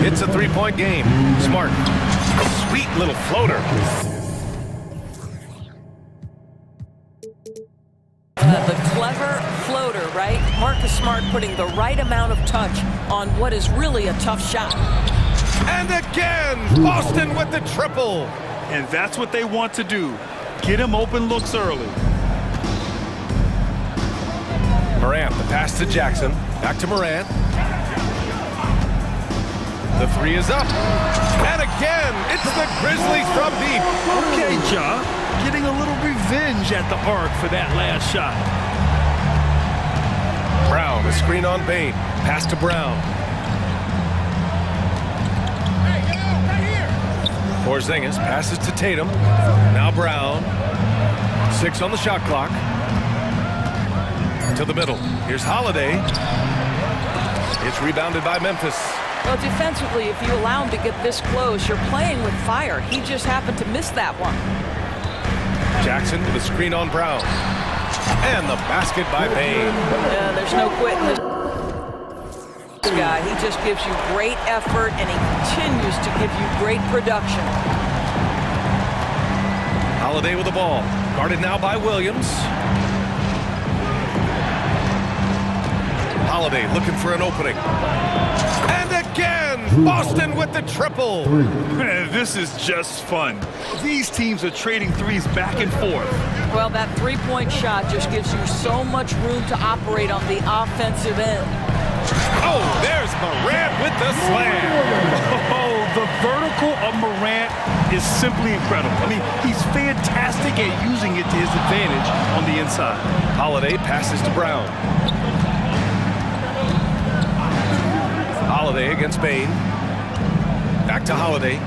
It's a 3-point game. Smart. Sweet little floater. The clever floater, right? Marcus Smart putting the right amount of touch on what is really a tough shot. And again, Boston with the triple. And that's what they want to do. Get him open looks early. Morant, the pass to Jackson. Back to Morant. The 3 is up. And again, it's the Grizzlies from deep. Okay, Ja. Getting a little revenge at the arc for that last shot. Brown, the screen on Bane. Pass to Brown. Porzingis passes to Tatum. Now Brown. 6 on the shot clock. To the middle. Here's Holiday. It's rebounded by Memphis. Well, defensively, if you allow him to get this close, you're playing with fire. He just happened to miss that one. Jackson with a screen on Brown. And the basket by Bain. Yeah, there's no quitting this guy. He just gives you great effort, and he continues to give you great production. Holiday with the ball. Guarded now by Williams. Holiday looking for an opening. And again, Boston with the triple. Man, this is just fun. These teams are trading threes back and forth. Well, that three-point shot just gives you so much room to operate on the offensive end. Oh, there's Morant with the slam. Oh, the vertical of Morant is simply incredible. I mean, he's fantastic at using it to his advantage on the inside. Holiday passes to Brown. Holiday against Bain. Back to Holiday.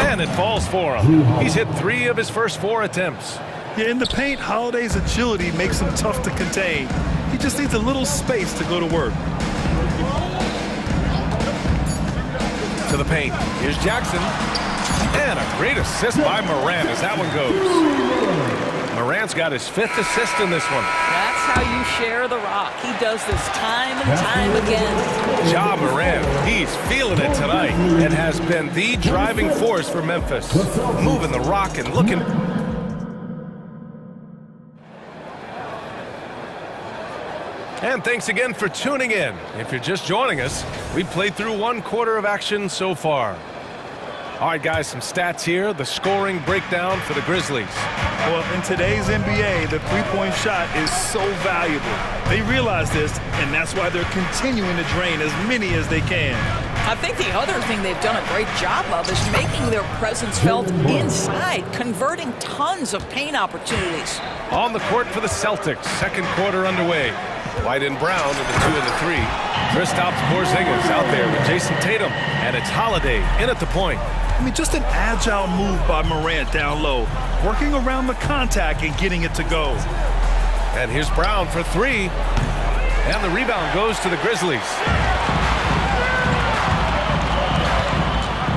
And it falls for him. He's hit 3 of his first 4 attempts. Yeah, in the paint, Holiday's agility makes him tough to contain. He just needs a little space to go to work. To the paint. Here's Jackson. And a great assist by Morant as that one goes. Morant's got his 5th assist in this one. That's how you share the rock. He does this time and time again. Ja Morant, he's feeling it tonight and has been the driving force for Memphis. Moving the rock and looking. And thanks again for tuning in. If you're just joining us, we've played through 1 quarter of action so far. All right, guys, some stats here. The scoring breakdown for the Grizzlies. Well, in today's NBA, the three-point shot is so valuable. They realize this, and that's why they're continuing to drain as many as they can. I think the other thing they've done a great job of is making their presence felt inside, converting tons of paint opportunities. On the court for the Celtics, 2nd quarter underway. White and Brown in the 2 and the 3. Kristaps Porzingis out there with Jason Tatum, and it's Holiday in at the point. I mean, just an agile move by Morant down low, working around the contact and getting it to go. And here's Brown for 3. And the rebound goes to the Grizzlies.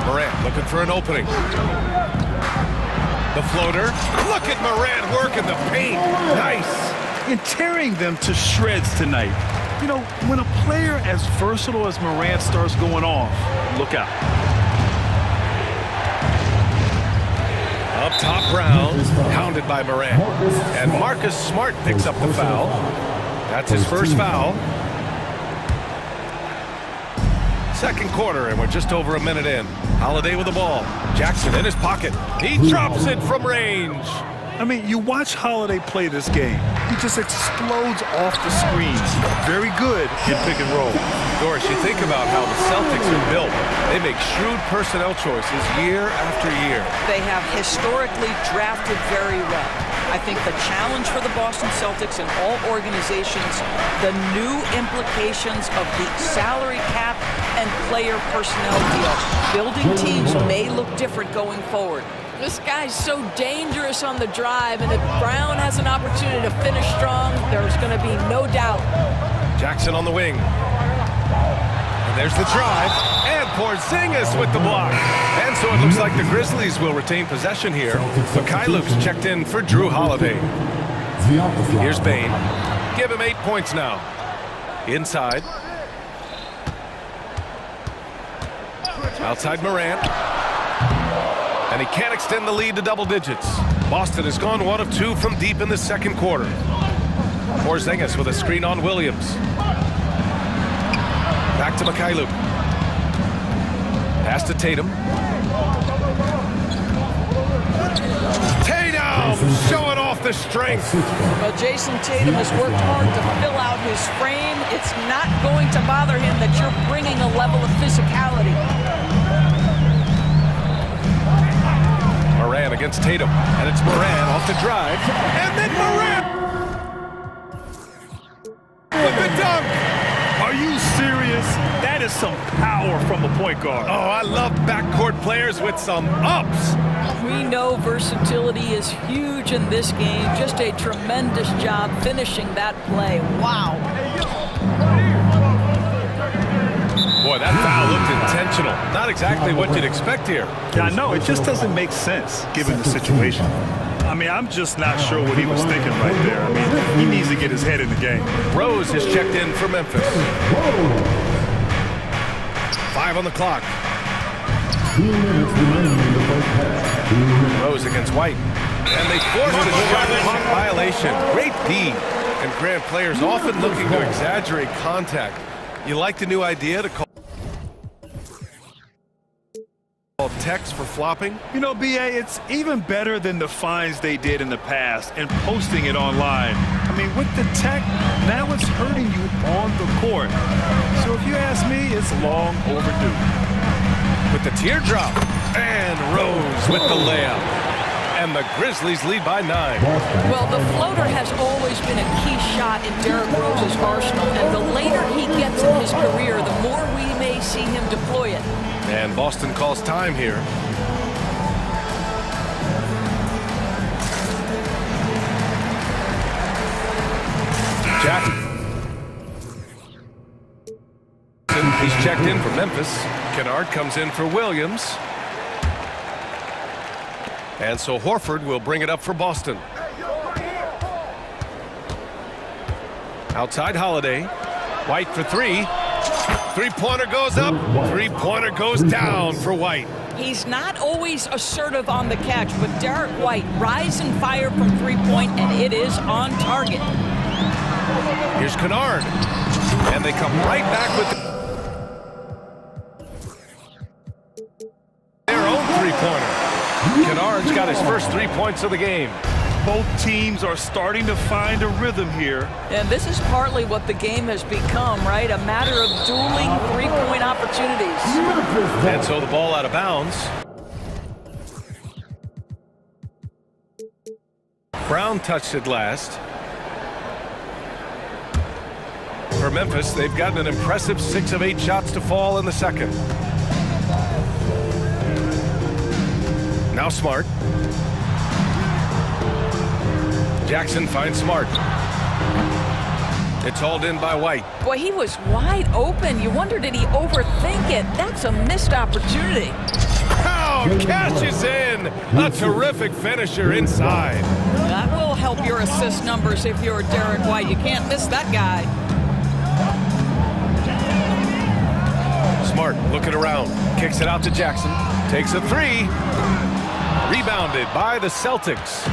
Morant looking for an opening. The floater. Look at Morant working the paint. Nice. And tearing them to shreds tonight. You know, when a player as versatile as Morant starts going off, look out. Up top, Brown, hounded by Morant. And Marcus Smart picks up the foul. That's his first foul. 2nd quarter, and we're just over a minute in. Holiday with the ball. Jackson in his pocket. He drops it from range. I mean, you watch Holiday play this game. He just explodes off the screens. Very good in pick and roll. Doris, you think about how the Celtics are built. They make shrewd personnel choices year after year. They have historically drafted very well. I think the challenge for the Boston Celtics and all organizations, the new implications of the salary cap and player personnel deal. Building teams may look different going forward. This guy's so dangerous on the drive, and if Brown has an opportunity to finish strong, there's going to be no doubt. Jackson on the wing. And there's the drive. And Porzingis with the block. And so it looks like the Grizzlies will retain possession here. Mikhailuk's checked in for Drew Holiday. Here's Bain. Give him 8 points now. Inside. Outside Morant. And he can't extend the lead to double digits. Boston has gone 1 of 2 from deep in the 2nd quarter. Porzingis with a screen on Williams. Back to Mikhailuk. Pass to Tatum. Tatum showing off the strength. Well, Jason Tatum has worked hard to fill out his frame. It's not going to bother him that you're bringing a level of physicality. Morant against Tatum, and it's Morant off the drive, and then Morant with the dunk. Are you serious? That is some power from a point guard. Oh, I love backcourt players with some ups. We know versatility is huge in this game. Just a tremendous job finishing that play. Wow. Boy, that foul looked intentional. Not exactly what you'd expect here. Yeah, I know. It just doesn't make sense given the situation. I mean, I'm just not sure what he was thinking right there. I mean, he needs to get his head in the game. Rose has checked in for Memphis. 5 on the clock. 2 minutes remaining in the first half. Rose against White. And they forced a shot clock violation. Great D. And Grant players often looking to exaggerate contact. You like the new idea to call text for flopping? You know, BA, it's even better than the fines they did in the past and posting it online. I mean, with the tech, now it's hurting you on the court. So if you ask me, it's long overdue. With the teardrop. And Rose with the layup. And the Grizzlies lead by 9. Well, the floater has always been a key shot in Derrick Rose's arsenal, and the later he gets in his career, the more we may see him deploy it. And Boston calls time here. Jackson. He's checked in for Memphis. Kennard comes in for Williams. And so Horford will bring it up for Boston. Outside Holiday. White for 3. Three-pointer goes up. Three-pointer goes down for White. He's not always assertive on the catch, but Derrick White rise and fire from three-point, and it is on target. Here's Kennard. And they come right back with their own three-pointer. Kennard's got his first 3 points of the game. Both teams are starting to find a rhythm here. And this is partly what the game has become, right? A matter of dueling three-point opportunities. And so the ball out of bounds. Brown touched it last. For Memphis, they've gotten an impressive 6 of 8 shots to fall in the second. Now Smart. Jackson finds Smart. It's hauled in by White. Boy, he was wide open. You wonder, did he overthink it? That's a missed opportunity. Brown cashes in. A terrific finisher inside. That will help your assist numbers if you're Derrick White. You can't miss that guy. Smart looking around. Kicks it out to Jackson. Takes a 3. Rebounded by the Celtics.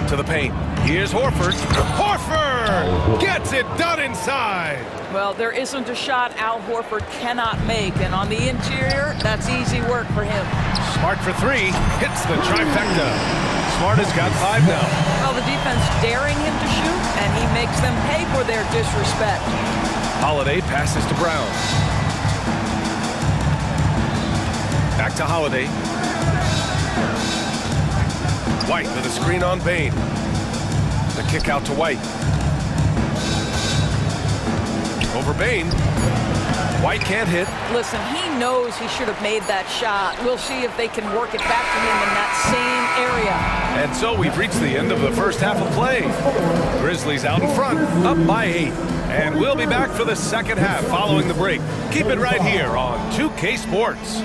To the paint. Here's Horford. Horford gets it done inside. Well, there isn't a shot Al Horford cannot make, and on the interior, that's easy work for him. Smart for 3. Hits the trifecta. Smart has got 5 now. Well, the defense daring him to shoot, and he makes them pay for their disrespect. Holiday passes to Brown. Back to Holiday. White with a screen on Bain. The kick out to White. Over Bain. White can't hit. Listen, he knows he should have made that shot. We'll see if they can work it back to him in that same area. And so we've reached the end of the first half of play. Grizzlies out in front, up by 8. And we'll be back for the second half following the break. Keep it right here on 2K Sports.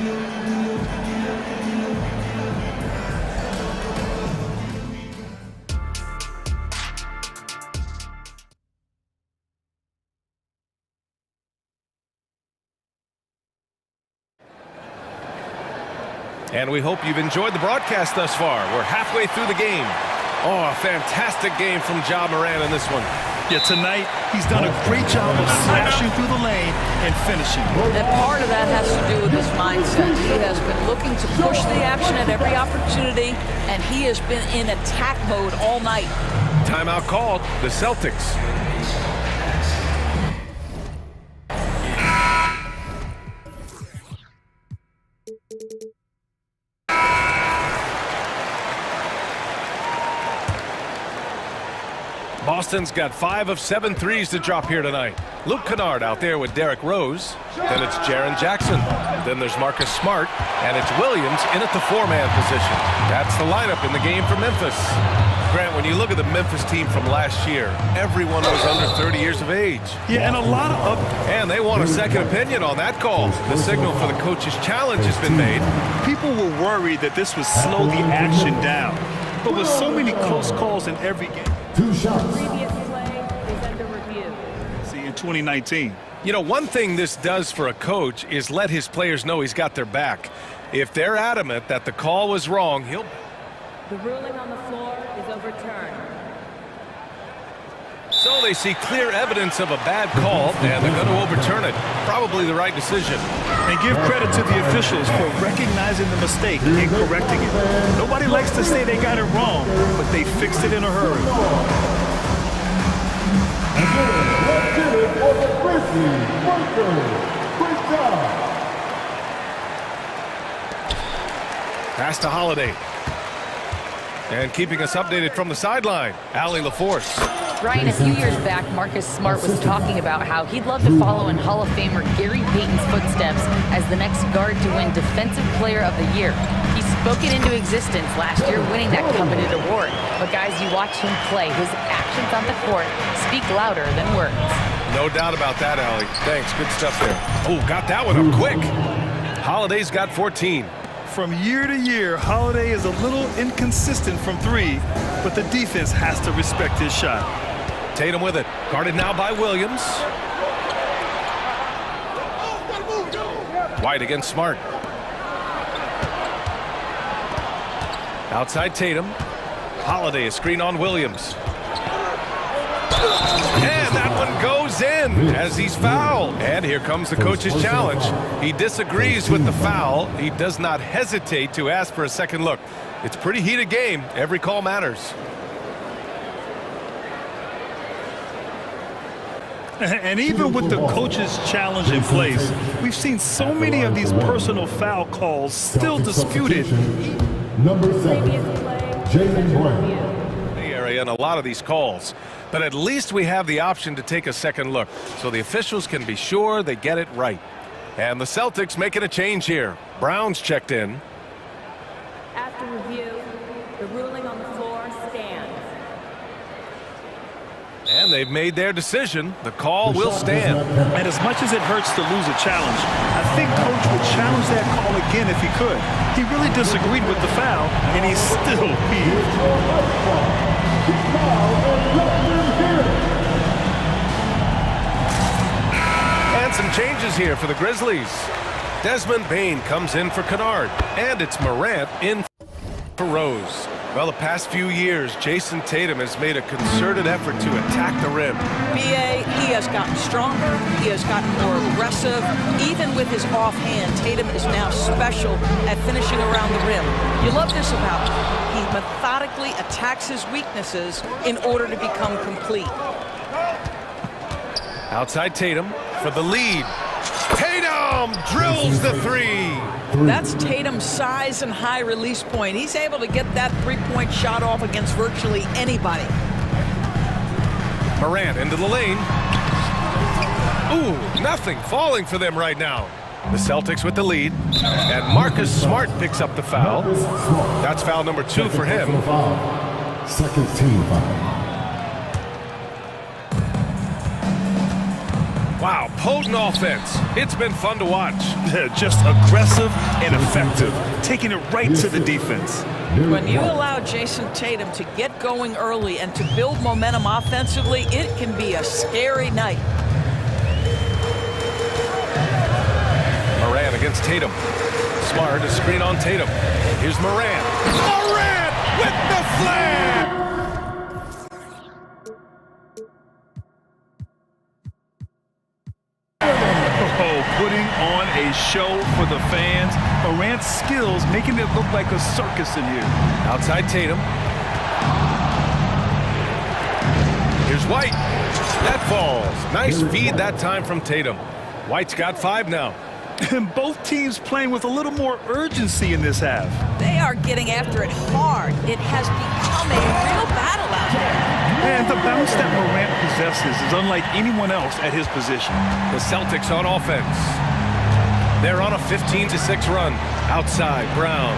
And we hope you've enjoyed the broadcast thus far. We're halfway through the game. Oh, a fantastic game from Ja Morant in this one. Yeah, tonight he's done a great job of slashing through the lane and finishing. And part of that has to do with his mindset. He has been looking to push the action at every opportunity, and he has been in attack mode all night. Timeout called. The Celtics. Boston's got 5 of 7 threes to drop here tonight. Luke Kennard out there with Derrick Rose. Then it's Jaren Jackson. Then there's Marcus Smart. And it's Williams in at the 4-man position. That's the lineup in the game for Memphis. Grant, when you look at the Memphis team from last year, everyone was under 30 years of age. Yeah, and a lot of And they want a second opinion on that call. The signal for the coach's challenge has been made. people were worried that this would slow the action down. But with so many close calls in every game. 2 shots. Previous play is under review. See, in 2019. You know, one thing this does for a coach is let his players know he's got their back. If they're adamant that the call was wrong, he'll... The ruling on the floor is overturned. So they see clear evidence of a bad call, and they're going to overturn it. Probably the right decision. And give credit to the officials for recognizing the mistake and correcting it. Nobody likes to say they got it wrong, but they fixed it in a hurry. Let's get it for the Grizzlies. Great job. Pass to Holiday. And keeping us updated from the sideline, Allie LaForce. Brian, a few years back, Marcus Smart was talking about how he'd love to follow in Hall of Famer Gary Payton's footsteps as the next guard to win Defensive Player of the Year. He spoke it into existence last year, winning that coveted award. But guys, you watch him play, his actions on the court speak louder than words. No doubt about that, Allie. Thanks, good stuff there. Oh, got that one up quick. Holiday's got 14. From year to year, Holiday is a little inconsistent from 3, but the defense has to respect his shot. Tatum with it. Guarded now by Williams. White against Smart. Outside Tatum. Holiday, a screen on Williams. And that one goes in as he's fouled. And here comes the coach's challenge. He disagrees with the foul. He does not hesitate to ask for a second look. It's a pretty heated game. Every call matters. And even with the coach's challenge in place, we've seen so many of these personal foul calls still disputed. Number 7, Jaylen Brown. In a lot of these calls, but at least we have the option to take a second look so the officials can be sure they get it right. And the Celtics making a change here. Brown's checked in. After review, the ruling on the floor stands. And they've made their decision. The call will stand. And as much as it hurts to lose a challenge, I think Coach would challenge that call again if he could. He really disagreed with the foul, and he's still peeved. And some changes here for the Grizzlies. Desmond Bane comes in for Kennard, and it's Morant in for Rose. Well, the past few years, Jason Tatum has made a concerted effort to attack the rim. BA, he has gotten stronger, he has gotten more aggressive. Even with his offhand, Tatum is now special at finishing around the rim. You love this about him. He methodically attacks his weaknesses in order to become complete. Outside Tatum for the lead. Tatum drills the 3. That's Tatum's size and high release point. He's able to get that three-point shot off against virtually anybody. Morant into the lane. Ooh, nothing falling for them right now. The Celtics with the lead. And Marcus Smart picks up the foul. That's foul number 2 for him. Second team foul. Wow, potent offense. It's been fun to watch. Just aggressive and effective, taking it right to the defense. When you allow Jason Tatum to get going early and to build momentum offensively, it can be a scary night. Morant against Tatum. Smart, a screen on Tatum. Here's Morant. Morant with the slam! Putting on a show for the fans. Morant's skills making it look like a circus in here. Outside Tatum. Here's White. That falls. Nice feed that time from Tatum. White's got 5 now. And both teams playing with a little more urgency in this half. They are getting after it hard. It has become a real battle out there. And the bounce that Morant possesses is unlike anyone else at his position. The Celtics on offense. They're on a 15-6 run. Outside, Brown.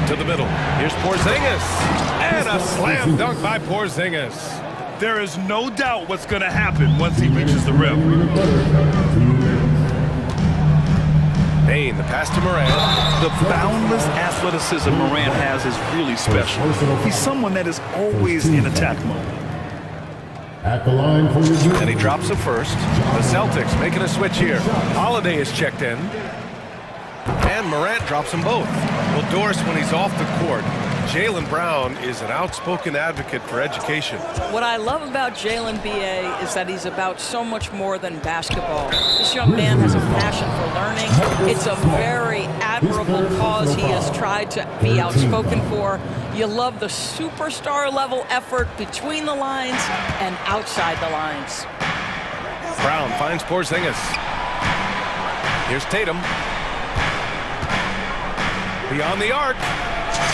To the middle. Here's Porzingis. And a slam dunk by Porzingis. There is no doubt what's going to happen once he reaches the rim. Payne, the pass to Morant. The boundless athleticism Morant has is really special. He's someone that is always in attack mode. At the line for your And he drops it first. The Celtics making a switch here. Holiday is checked in. And Morant drops them both. Well, Doris, when he's off the court, Jaylen Brown is an outspoken advocate for education. What I love about Jaylen B.A. is that he's about so much more than basketball. This young man has a passion for learning. It's a very admirable cause he has tried to be outspoken for. You love the superstar level effort between the lines and outside the lines. Brown finds Porzingis. Here's Tatum. Beyond the arc.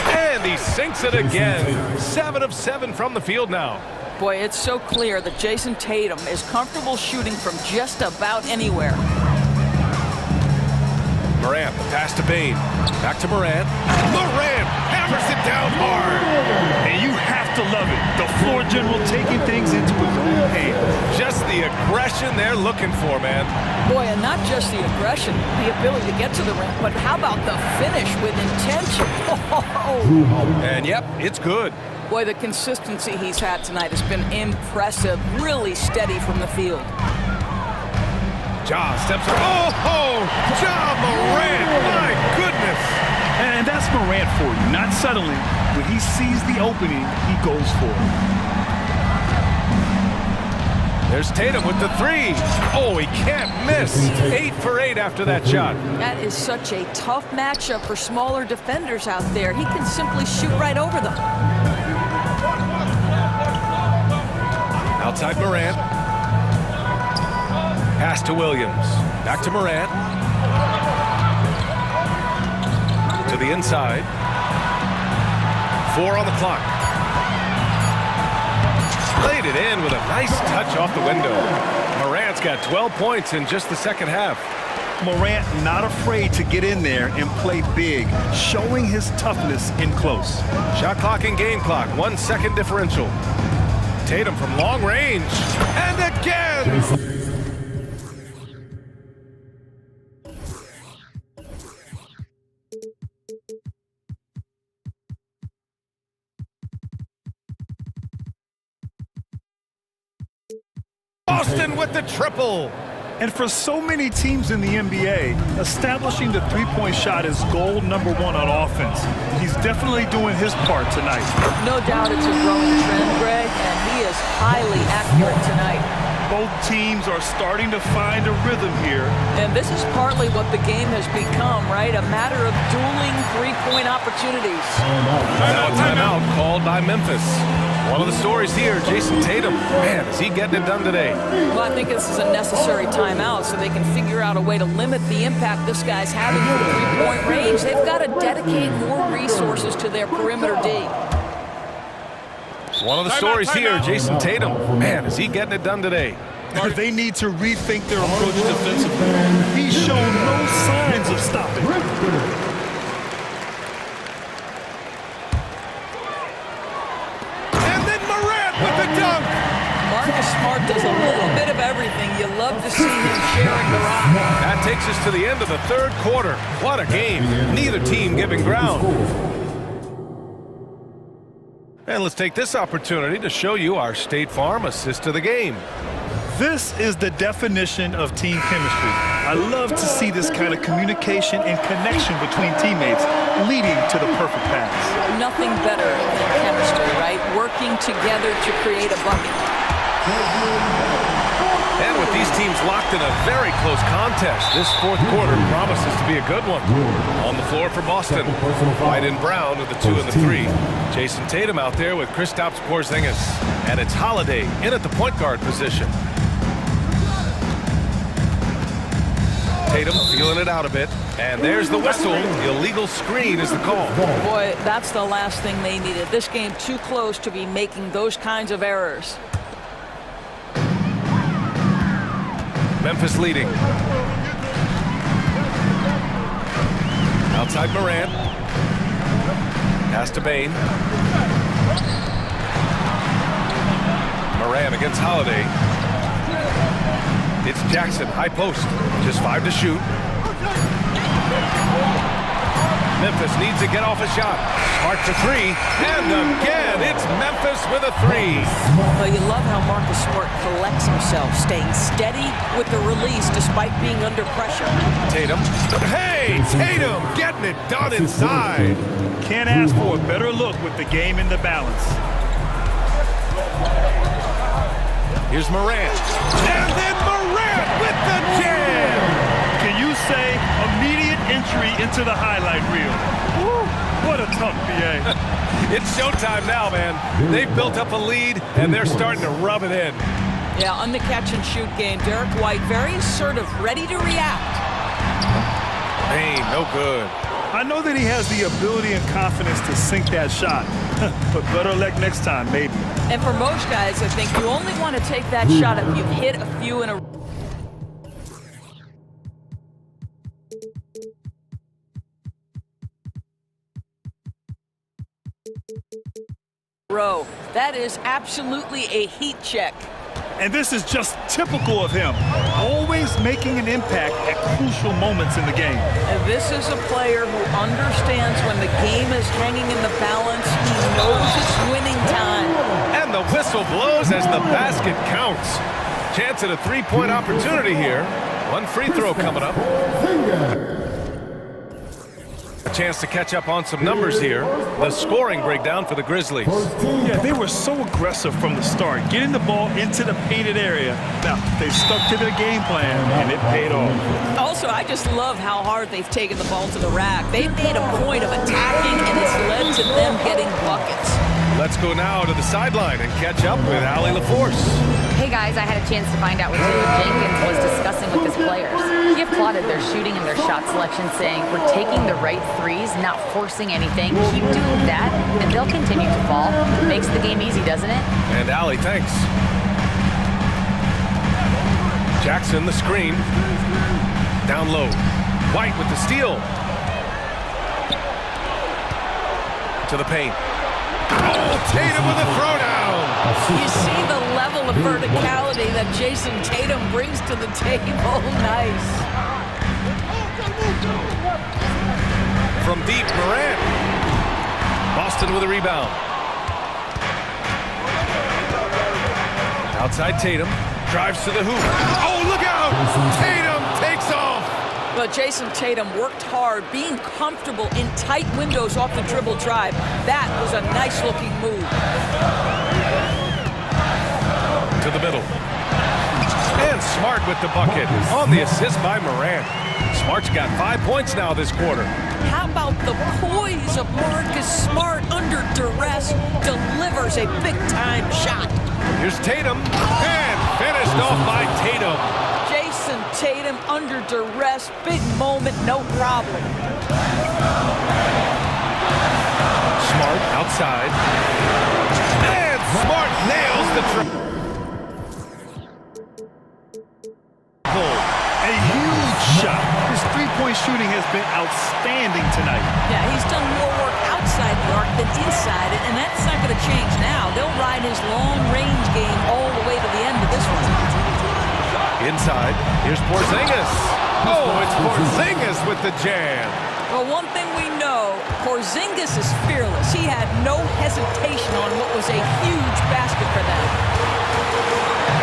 And he sinks it again. 7 of 7 from the field now. Boy, it's so clear that Jason Tatum is comfortable shooting from just about anywhere. Morant, the pass to Payne. Back to Morant. Morant hammers it down hard. And you have to love it. The floor general taking things into his own hands. Just the aggression they're looking for, man. Boy, and not just the aggression, the ability to get to the rim, but how about the finish with intention? And yep, it's good. Boy, the consistency he's had tonight has been impressive, really steady from the field. Ja steps up. Oh, Ja Morant, my goodness. And that's Morant for you. Not settling. When he sees the opening, he goes for it. There's Tatum with the three. Oh, he can't miss. 8 for 8 after that shot. That is such a tough matchup for smaller defenders out there. He can simply shoot right over them. Outside Morant. Pass to Williams. Back to Morant. To the inside. 4 on the clock. Laid it in with a nice touch off the window. Morant's got 12 points in just the second half. Morant not afraid to get in there and play big, showing his toughness in close. Shot clock and game clock, 1 second differential. Tatum from long range. And again! Boston with the triple. And for so many teams in the NBA, establishing the three-point shot is goal #1 on offense. He's definitely doing his part tonight. No doubt it's a growing trend, Greg, and he is highly accurate tonight. Both teams are starting to find a rhythm here. And this is partly what the game has become, right? A matter of dueling three-point opportunities. Now a timeout called by Memphis. One of the stories here, Jason Tatum. Man, is he getting it done today? Well, I think this is a necessary timeout so they can figure out a way to limit the impact this guy's having from three-point range. They've got to dedicate more resources to their perimeter D. One of the stories here, Jason Tatum. Man, is he getting it done today? They need to rethink their approach defensively. He's shown no signs of stopping. And then Morant with the dunk. Marcus Smart does a little bit of everything. You love to see him sharing the rock. That takes us to the end of the third quarter. What a game. Neither team giving ground. And let's take this opportunity to show you our State Farm assist to the game. This is the definition of team chemistry. I love to see this kind of communication and connection between teammates leading to the perfect pass. Nothing better than chemistry, right? Working together to create a bucket. And with these teams locked in a very close contest, this fourth quarter promises to be a good one. On the floor for Boston, White and Brown with the 2 and the 3. Jason Tatum out there with Kristaps Porzingis. And it's Holiday in at the point guard position. Tatum feeling it out a bit. And there's the whistle. Illegal screen is the call. Boy, that's the last thing they needed. This game too close to be making those kinds of errors. Memphis leading. Outside Morant. Pass to Bain. Morant against Holiday. It's Jackson, high post. Just 5 to shoot. Memphis needs to get off a shot. Smart for 3. And again, it's Memphis with a 3. Well, you love how Marcus Smart collects himself, staying steady with the release despite being under pressure. Tatum. Hey, Tatum getting it done inside. Can't ask for a better look with the game in the balance. Here's Morant. And then Morant with the jam. Can you say immediate entry into the highlight reel? Woo, what a tough PA. It's showtime now, man. They've built up a lead, and they're starting to rub it in. Yeah, on the catch-and-shoot game, Derek White very assertive, ready to react. Bain, no good. I know that he has the ability and confidence to sink that shot, but better luck next time, maybe. And for most guys, I think you only want to take that shot if you've hit a few in a row. That is absolutely a heat check. And this is just typical of him, always making an impact at crucial moments in the game. And this is a player who understands when the game is hanging in the balance. He knows it's winning time. And the whistle blows as the basket counts. Chance at a three-point opportunity here. One free throw coming up. A chance to catch up on some numbers here. The scoring breakdown for the Grizzlies. Yeah, they were so aggressive from the start, getting the ball into the painted area. Now, they stuck to their game plan, and it paid off. Also, I just love how hard they've taken the ball to the rack. They've made a point of attacking, and it's led to them getting buckets. Let's go now to the sideline and catch up with Allie LaForce. Hey guys, I had a chance to find out what Taylor Jenkins was discussing with his players. He applauded their shooting and their shot selection, saying, "We're taking the right threes, not forcing anything. Keep doing that, and they'll continue to fall." Makes the game easy, doesn't it? And Allie, thanks. Jackson, the screen. Down low. White with the steal. To the paint. Oh, Tatum with a throwdown. You see the level of verticality that Jason Tatum brings to the table. Nice. From deep, Morant. Boston with a rebound. Outside Tatum. Drives to the hoop. Oh, look out! Tatum takes off. Well, Jason Tatum worked hard, being comfortable in tight windows off the dribble drive. That was a nice-looking move. To the middle. And Smart with the bucket. On the assist by Morant. Smart's got 5 points now this quarter. How about the poise of Marcus Smart under duress? Delivers a big-time shot. Here's Tatum. And finished off by Tatum. Jason Tatum under duress. Big moment, no problem. Smart outside. And Smart nails the triple. A huge shot. His three-point shooting has been outstanding tonight. Yeah, he's done more work outside the arc than inside it, and that's not going to change now. They'll ride his long-range game all the way to the end of this one. Inside, here's Porzingis. Oh, it's Porzingis with the jam. Well, one thing we know, Porzingis is fearless. He had no hesitation on what was a huge basket for them.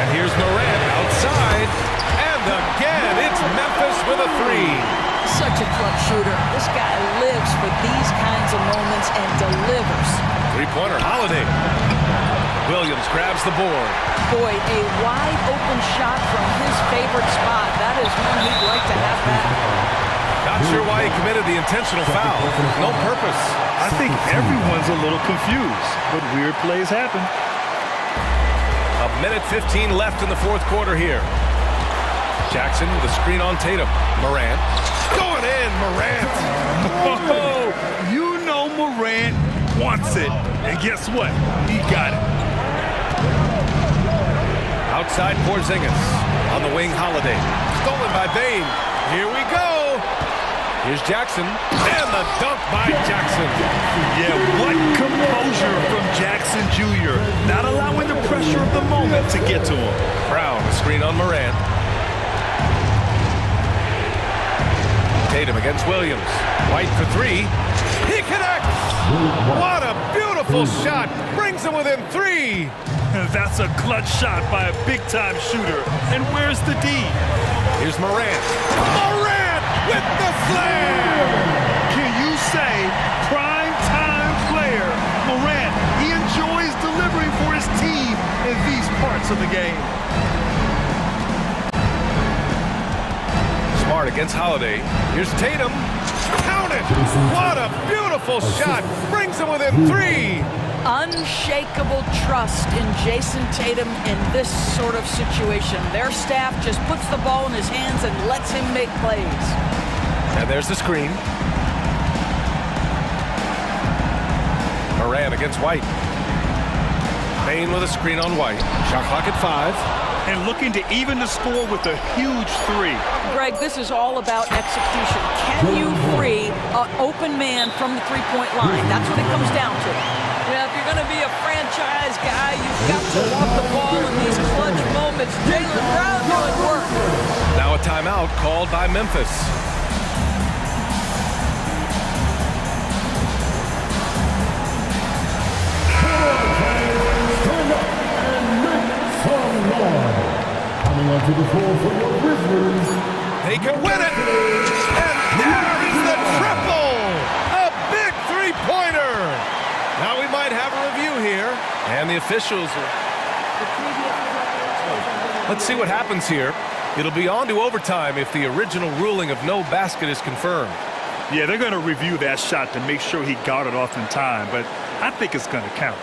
And here's Morant outside. And again, it's Memphis with a three. Such a clutch shooter. This guy lives for these kinds of moments and delivers. Three-pointer, Holiday. Williams grabs the board. Boy, a wide open shot from his favorite spot. That is one he'd like to have back. Not sure why he committed the intentional foul. No purpose. I think everyone's a little confused, but weird plays happen. A minute 15 left in the fourth quarter here. Jackson with a screen on Tatum. Morant. Going in, Morant. Oh, you know Morant wants it. And guess what? He got it. Outside Porzingis. On the wing, Holiday. Stolen by Bane. Here we go. Here's Jackson. And the dunk by Jackson. Yeah, what composure from Jackson Jr. Not allowing the pressure of the moment to get to him. Brown, a screen on Morant. Tatum against Williams. White for three. He connects! What a beautiful shot! Brings him within three! That's a clutch shot by a big-time shooter. And where's the D? Here's Morant. Morant with the slam! Can you say prime-time player? Morant, he enjoys delivering for his team in these parts of the game. Smart against Holiday. Here's Tatum. Count it! What a beautiful shot! Brings him within three! Unshakable trust in Jason Tatum in this sort of situation. Their staff just puts the ball in his hands and lets him make plays. And there's the screen. Morant against White. Bane with a screen on White. Shot clock at 5. And looking to even the score with a huge three. Greg, this is all about execution. Can you free an open man from the three-point line? That's what it comes down to. Yeah, if you're going to be a franchise guy, you've got to walk the ball in these clutch moments. Jaylen Brown doing work. Now a timeout called by Memphis. To the floor for your Grizzlies. They could win it! And there is the triple! A big three-pointer! Now we might have a review here. And the officials are... Let's see what happens here. It'll be on to overtime if the original ruling of no basket is confirmed. Yeah, they're going to review that shot to make sure he got it off in time, but I think it's going to count.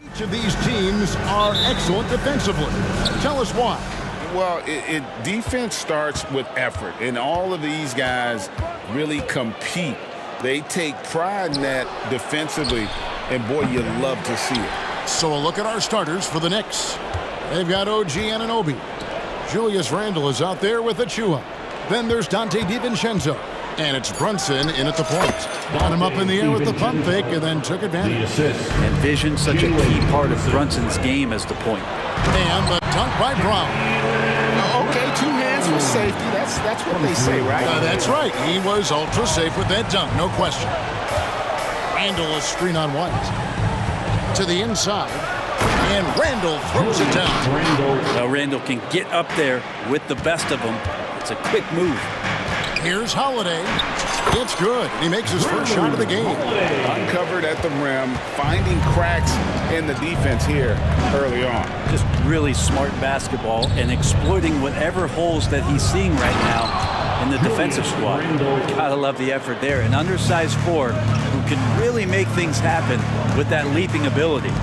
Each of these teams are excellent defensively. Tell us why. Well, defense starts with effort, and all of these guys really compete. They take pride in that defensively, and boy, you love to see it. So a look at our starters for the Knicks. They've got OG Anunoby. Julius Randle is out there with Achua. Then there's Dante DiVincenzo. And it's Brunson in at the point. Got him up in the air with the pump fake and then took advantage. And vision, such a key part of Brunson's game as the point. And the dunk by Brown. Okay, 2 hands for safety. That's what they say, right? That's right. He was ultra safe with that dunk, no question. Randle a screen on White. To the inside. And Randle throws it down. Now Randle can get up there with the best of them. It's a quick move. Here's Holiday. It's good. He makes his first shot of the game. Uncovered at the rim, finding cracks in the defense here early on. Just really smart basketball and exploiting whatever holes that he's seeing right now in the defensive squad. Gotta love the effort there. An undersized 4 who can really make things happen with that leaping ability.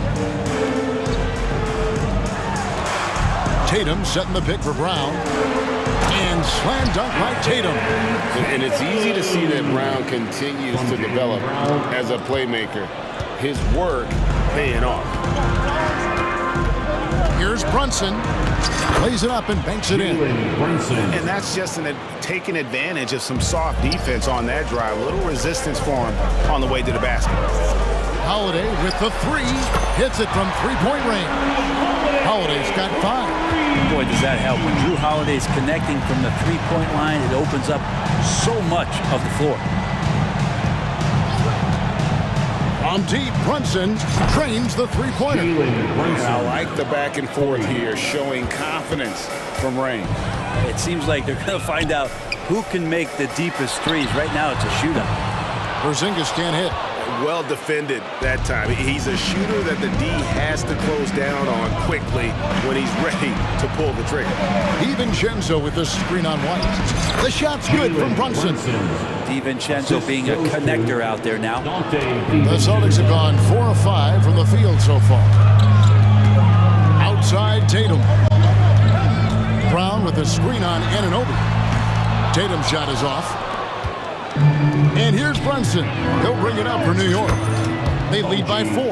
Tatum setting the pick for Brown. And slam dunk by Tatum. And it's easy to see that Brown continues to develop as a playmaker. His work paying off. Here's Brunson. Plays it up and banks it in. And that's just taking advantage of some soft defense on that drive. A little resistance for him on the way to the basket. Holiday with the 3. Hits it from 3-point range. Holiday's got 5. Boy, does that help. When Drew Holiday's connecting from the 3-point line, it opens up so much of the floor. From deep, Brunson drains the 3-pointer. I like the back and forth here, showing confidence from Rain. It seems like they're going to find out who can make the deepest threes. Right now, it's a shootout. Porzingis can't hit. Well defended that time. He's a shooter that the D has to close down on quickly when he's ready to pull the trigger. DiVincenzo with the screen on White. The shot's good from Brunson. DiVincenzo being a connector out there now. The Celtics have gone 4 of 5 from the field so far. Outside Tatum. Brown with the screen on Anunoby. Tatum's shot is off. And here's Brunson. He'll bring it up for New York. They lead by 4.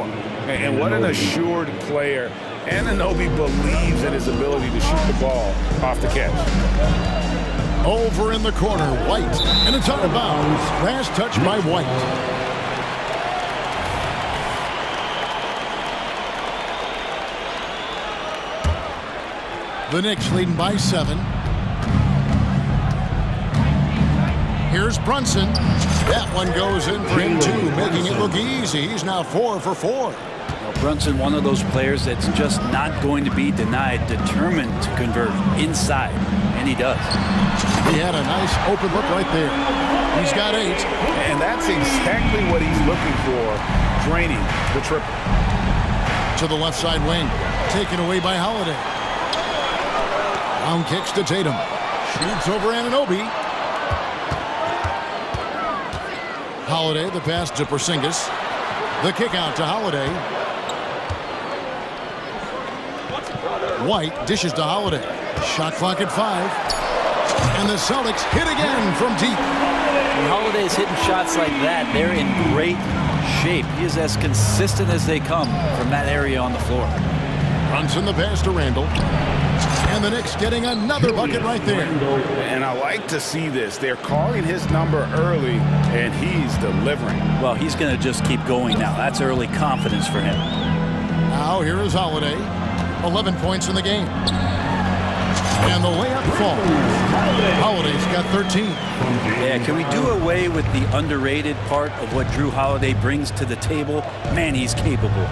And what an assured player. Anunoby believes in his ability to shoot the ball off the catch. Over in the corner, White. And it's out of bounds. Last touch by White. The Knicks leading by 7. Here's Brunson. That one goes in for him too, making it look easy. He's now 4 for 4. Well, Brunson, one of those players that's just not going to be denied, determined to convert inside, and he does. He had a nice open look right there. He's got 8. And that's exactly what he's looking for, draining the triple. To the left side wing, taken away by Holiday. Brown kicks to Tatum. Shoots over Anunoby. Holiday, the pass to Porzingis. The kick out to Holiday. White dishes to Holiday. Shot clock at 5. And the Celtics hit again from deep. When Holiday's hitting shots like that, they're in great shape. He is as consistent as they come from that area on the floor. Brunson the pass to Randle. And the Knicks getting another bucket right there. And I like to see this. They're calling his number early, and he's delivering. Well, he's going to just keep going now. That's early confidence for him. Now here is Holiday. 11 points in the game. And the layup falls. Holiday's got 13. Yeah, can we do away with the underrated part of what Drew Holiday brings to the table? Man, he's capable.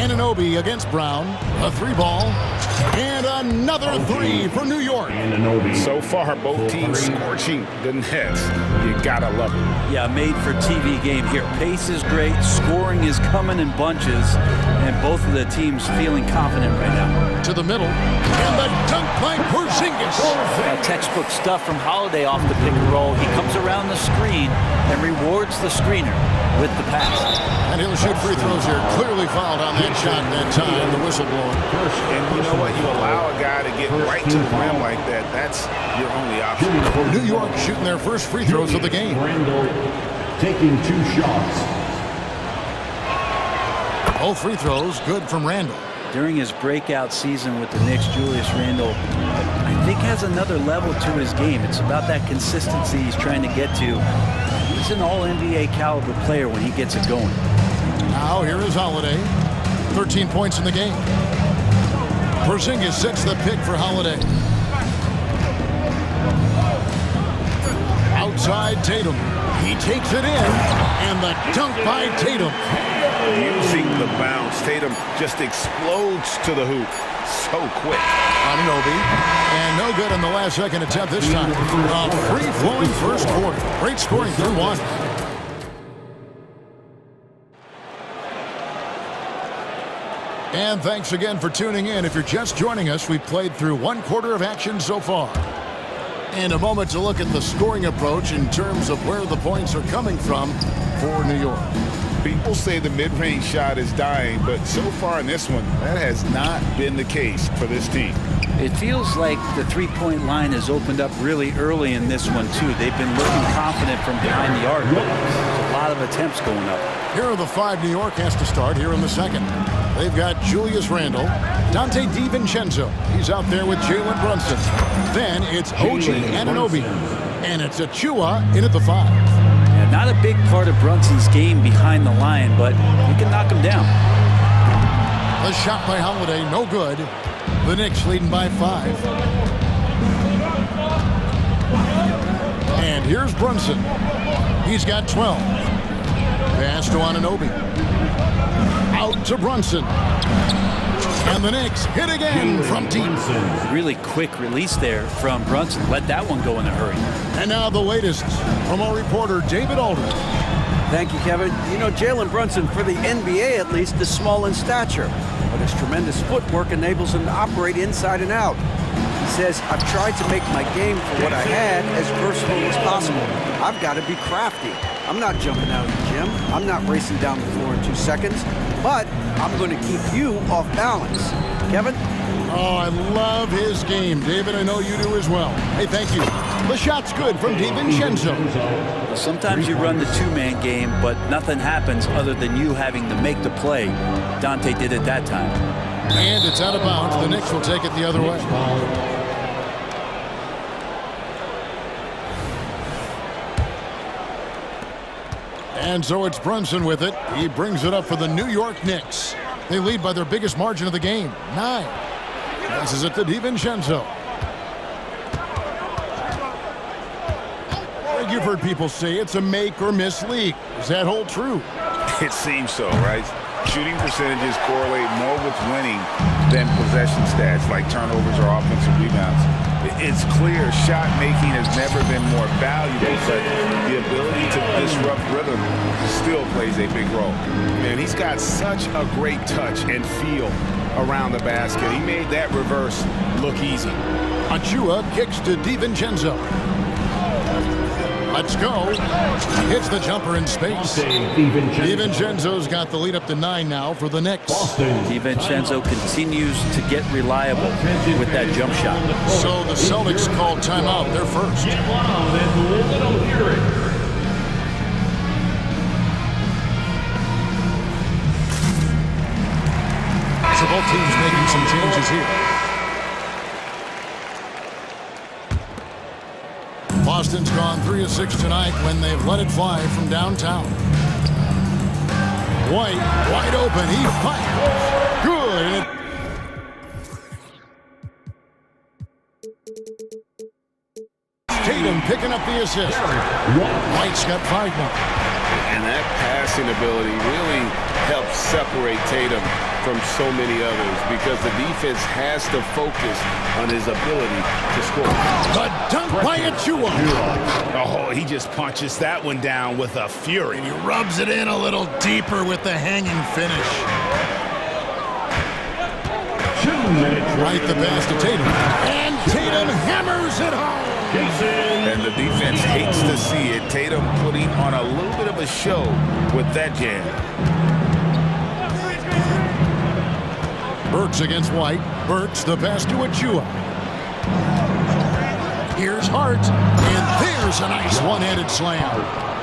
Anunoby against Brown. A 3-ball. And another 3 for New York. So far, both teams scorching the nets. You gotta love it. Yeah, made for TV game here. Pace is great. Scoring is coming in bunches. And both of the teams feeling confident right now. To the middle. And the dunk by Porzingis. Textbook stuff from Holiday off the pick and roll. He comes comes around the screen and rewards the screener with the pass. And he'll shoot free throws here. Clearly fouled on that shot that time, the whistle blower. And you know what? You allow a guy to get right to the rim like that. That's your only option. New York shooting their first free throws of the game. Randall taking 2 shots. Both free throws good from Randall. During his breakout season with the Knicks, Julius Randle, I think, has another level to his game. It's about that consistency he's trying to get to. He's an all-NBA caliber player when he gets it going. Now here is Holiday. 13 points in the game. Porzingis sets the pick for Holiday. Outside Tatum. He takes it in, and the dunk by Tatum. Using the bounce, Tatum just explodes to the hoop so quick. Anunoby, and no good on the last second attempt this time. A free-flowing first quarter. Great scoring through one. And thanks again for tuning in. If you're just joining us, we've played through 1 quarter of action so far. And a moment to look at the scoring approach in terms of where the points are coming from for New York. People say the mid-range shot is dying, but so far in this one, that has not been the case for this team. It feels like the three-point line has opened up really early in this one, too. They've been looking confident from behind the arc, but there's a lot of attempts going up. Here are the 5 New York has to start here in the second. They've got Julius Randle, Dante DiVincenzo. He's out there with Jalen Brunson. Then it's OG Anunoby. And it's Achua in at the 5. Yeah, not a big part of Brunson's game behind the line, but he can knock him down. The shot by Holiday, no good. The Knicks leading by 5. And here's Brunson. He's got 12. Pass to Anunoby. Out to Brunson. And the Knicks hit again from deep. Really quick release there from Brunson. Let that one go in a hurry. And now the latest from our reporter, David Aldridge. Thank you, Kevin. You know, Jalen Brunson, for the NBA at least, is small in stature, but his tremendous footwork enables him to operate inside and out. He says, I've tried to make my game for what I had as versatile as possible. I've got to be crafty. I'm not jumping out of the gym. I'm not racing down the floor in 2 seconds, but I'm going to keep you off balance. Kevin? Oh, I love his game. David, I know you do as well. Hey, thank you. The shot's good from DiVincenzo. Well, sometimes you run the 2-man game, but nothing happens other than you having to make the play. Dante did it that time. And it's out of bounds. The Knicks will take it the other way. And so it's Brunson with it. He brings it up for the New York Knicks. They lead by their biggest margin of the game, 9. Passes it to DiVincenzo. You've heard people say it's a make or miss league. Does that hold true? It seems so, right? Shooting percentages correlate more with winning than possession stats like turnovers or offensive rebounds. It's clear shot making has never been more valuable, but the ability to disrupt rhythm still plays a big role. Man, he's got such a great touch and feel around the basket. He made that reverse look easy. Achua kicks to DiVincenzo. Let's go. Hits the jumper in space. DiVincenzo's got the lead up to 9 now for the Knicks. DiVincenzo continues to get reliable with that jump shot. So the Celtics called timeout. They're first. So both teams making some changes here. Boston's gone 3 of 6 tonight when they've let it fly from downtown. White, wide open, he fires. Good. Tatum picking up the assist. White's got 5 now. And that passing ability really helps separate Tatum from so many others because the defense has to focus on his ability to score. The dunk by Achua. Oh, he just punches that one down with a fury. And he rubs it in a little deeper with the hanging finish. 2 minutes. Right the pass to Tatum. And Tatum hammers it home. And the The defense hates to see it. Tatum putting on a little bit of a show with that jam. Burks against White. Burks the pass to Achua. Here's Hart, and there's a nice one-handed slam.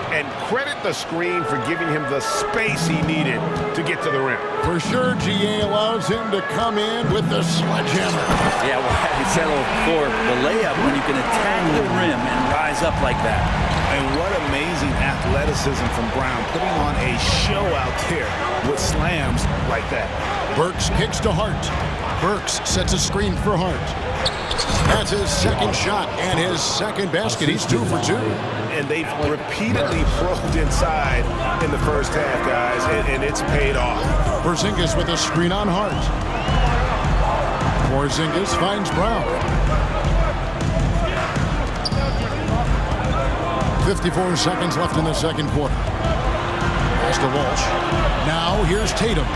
And credit the screen for giving him the space he needed to get to the rim. For sure, GA allows him to come in with the sledgehammer. Yeah, well, I said before, the layup when you can attack the rim and rise up like that. And what amazing athleticism from Brown, putting on a show out there with slams like that. Burks kicks to Hart. Burks sets a screen for Hart. That's his second shot and his second basket. He's 2 for 2. And they've repeatedly probed inside in the first half, guys, and it's paid off. Porzingis with a screen on Hart. Porzingis finds Brown. 54 seconds left in the second quarter. Pass to Walsh. Now here's Tatum.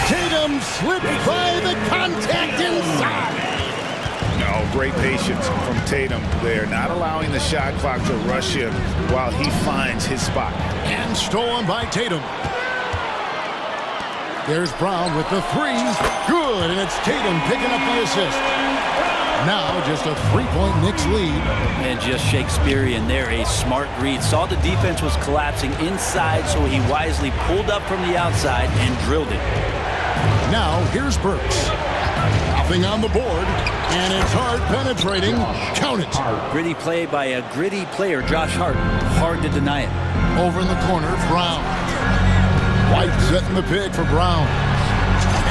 Tatum slipped by the contact inside. No, great patience from Tatum there, not allowing the shot clock to rush him while he finds his spot. And stolen by Tatum. There's Brown with the three. Good, and it's Tatum picking up the assist. Now just a 3-point Knicks lead. And just Shakespearean there, a smart read. Saw the defense was collapsing inside, so he wisely pulled up from the outside and drilled it. Now here's Burks. Nothing on the board, and it's Hart penetrating. Count it. Gritty play by a gritty player, Josh Hart. Hard to deny it. Over in the corner, Brown. White setting the pick for Brown.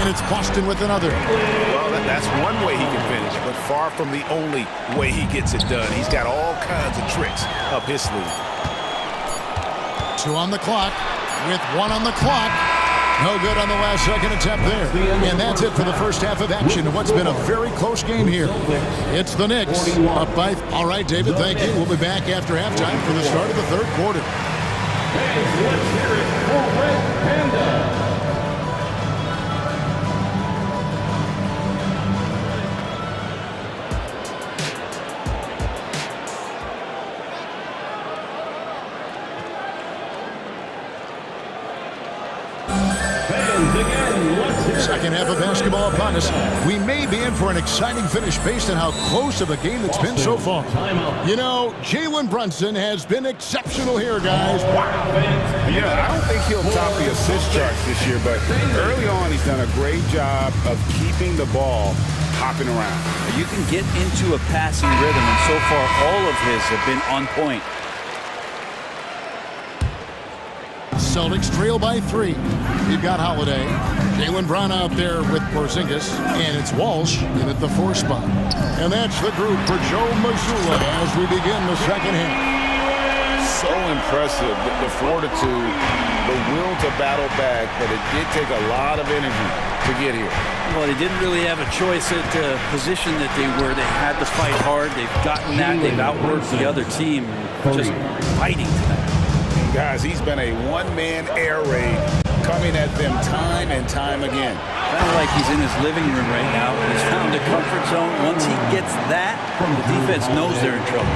And it's Boston with another. Well, that's one way he can finish, but far from the only way he gets it done. He's got all kinds of tricks up his sleeve. 2 on the clock, with 1 on the clock. No good on the last second attempt there. And that's it for the first half of action in what's been a very close game here. It's the Knicks up by... All right, David, thank you. We'll be back after halftime for the start of the third quarter. Let's hear it for Red Panda. Second half of basketball upon us. We may be in for an exciting finish based on how close of a game it's been so far. You know, Jalen Brunson has been exceptional here, guys. Wow. Yeah, I don't think he'll top the assist charts this year, but early on he's done a great job of keeping the ball hopping around. You can get into a passing rhythm, and so far all of his have been on point. Celtics trail by 3. You've got Holiday. Jaylen Brown out there with Porzingis. And it's Walsh in at the 4 spot. And that's the group for Joe Mazzulla as we begin the second half. So impressive, the fortitude, the will to battle back, but it did take a lot of energy to get here. Well, they didn't really have a choice at the position that they were. They had to fight hard. They've gotten that. They've outworked the other team, just fighting tonight. Guys, he's been a one-man air raid coming at them time and time again. Kind of like he's in his living room right now. He's found a comfort zone. Once he gets that, the defense knows they're in trouble.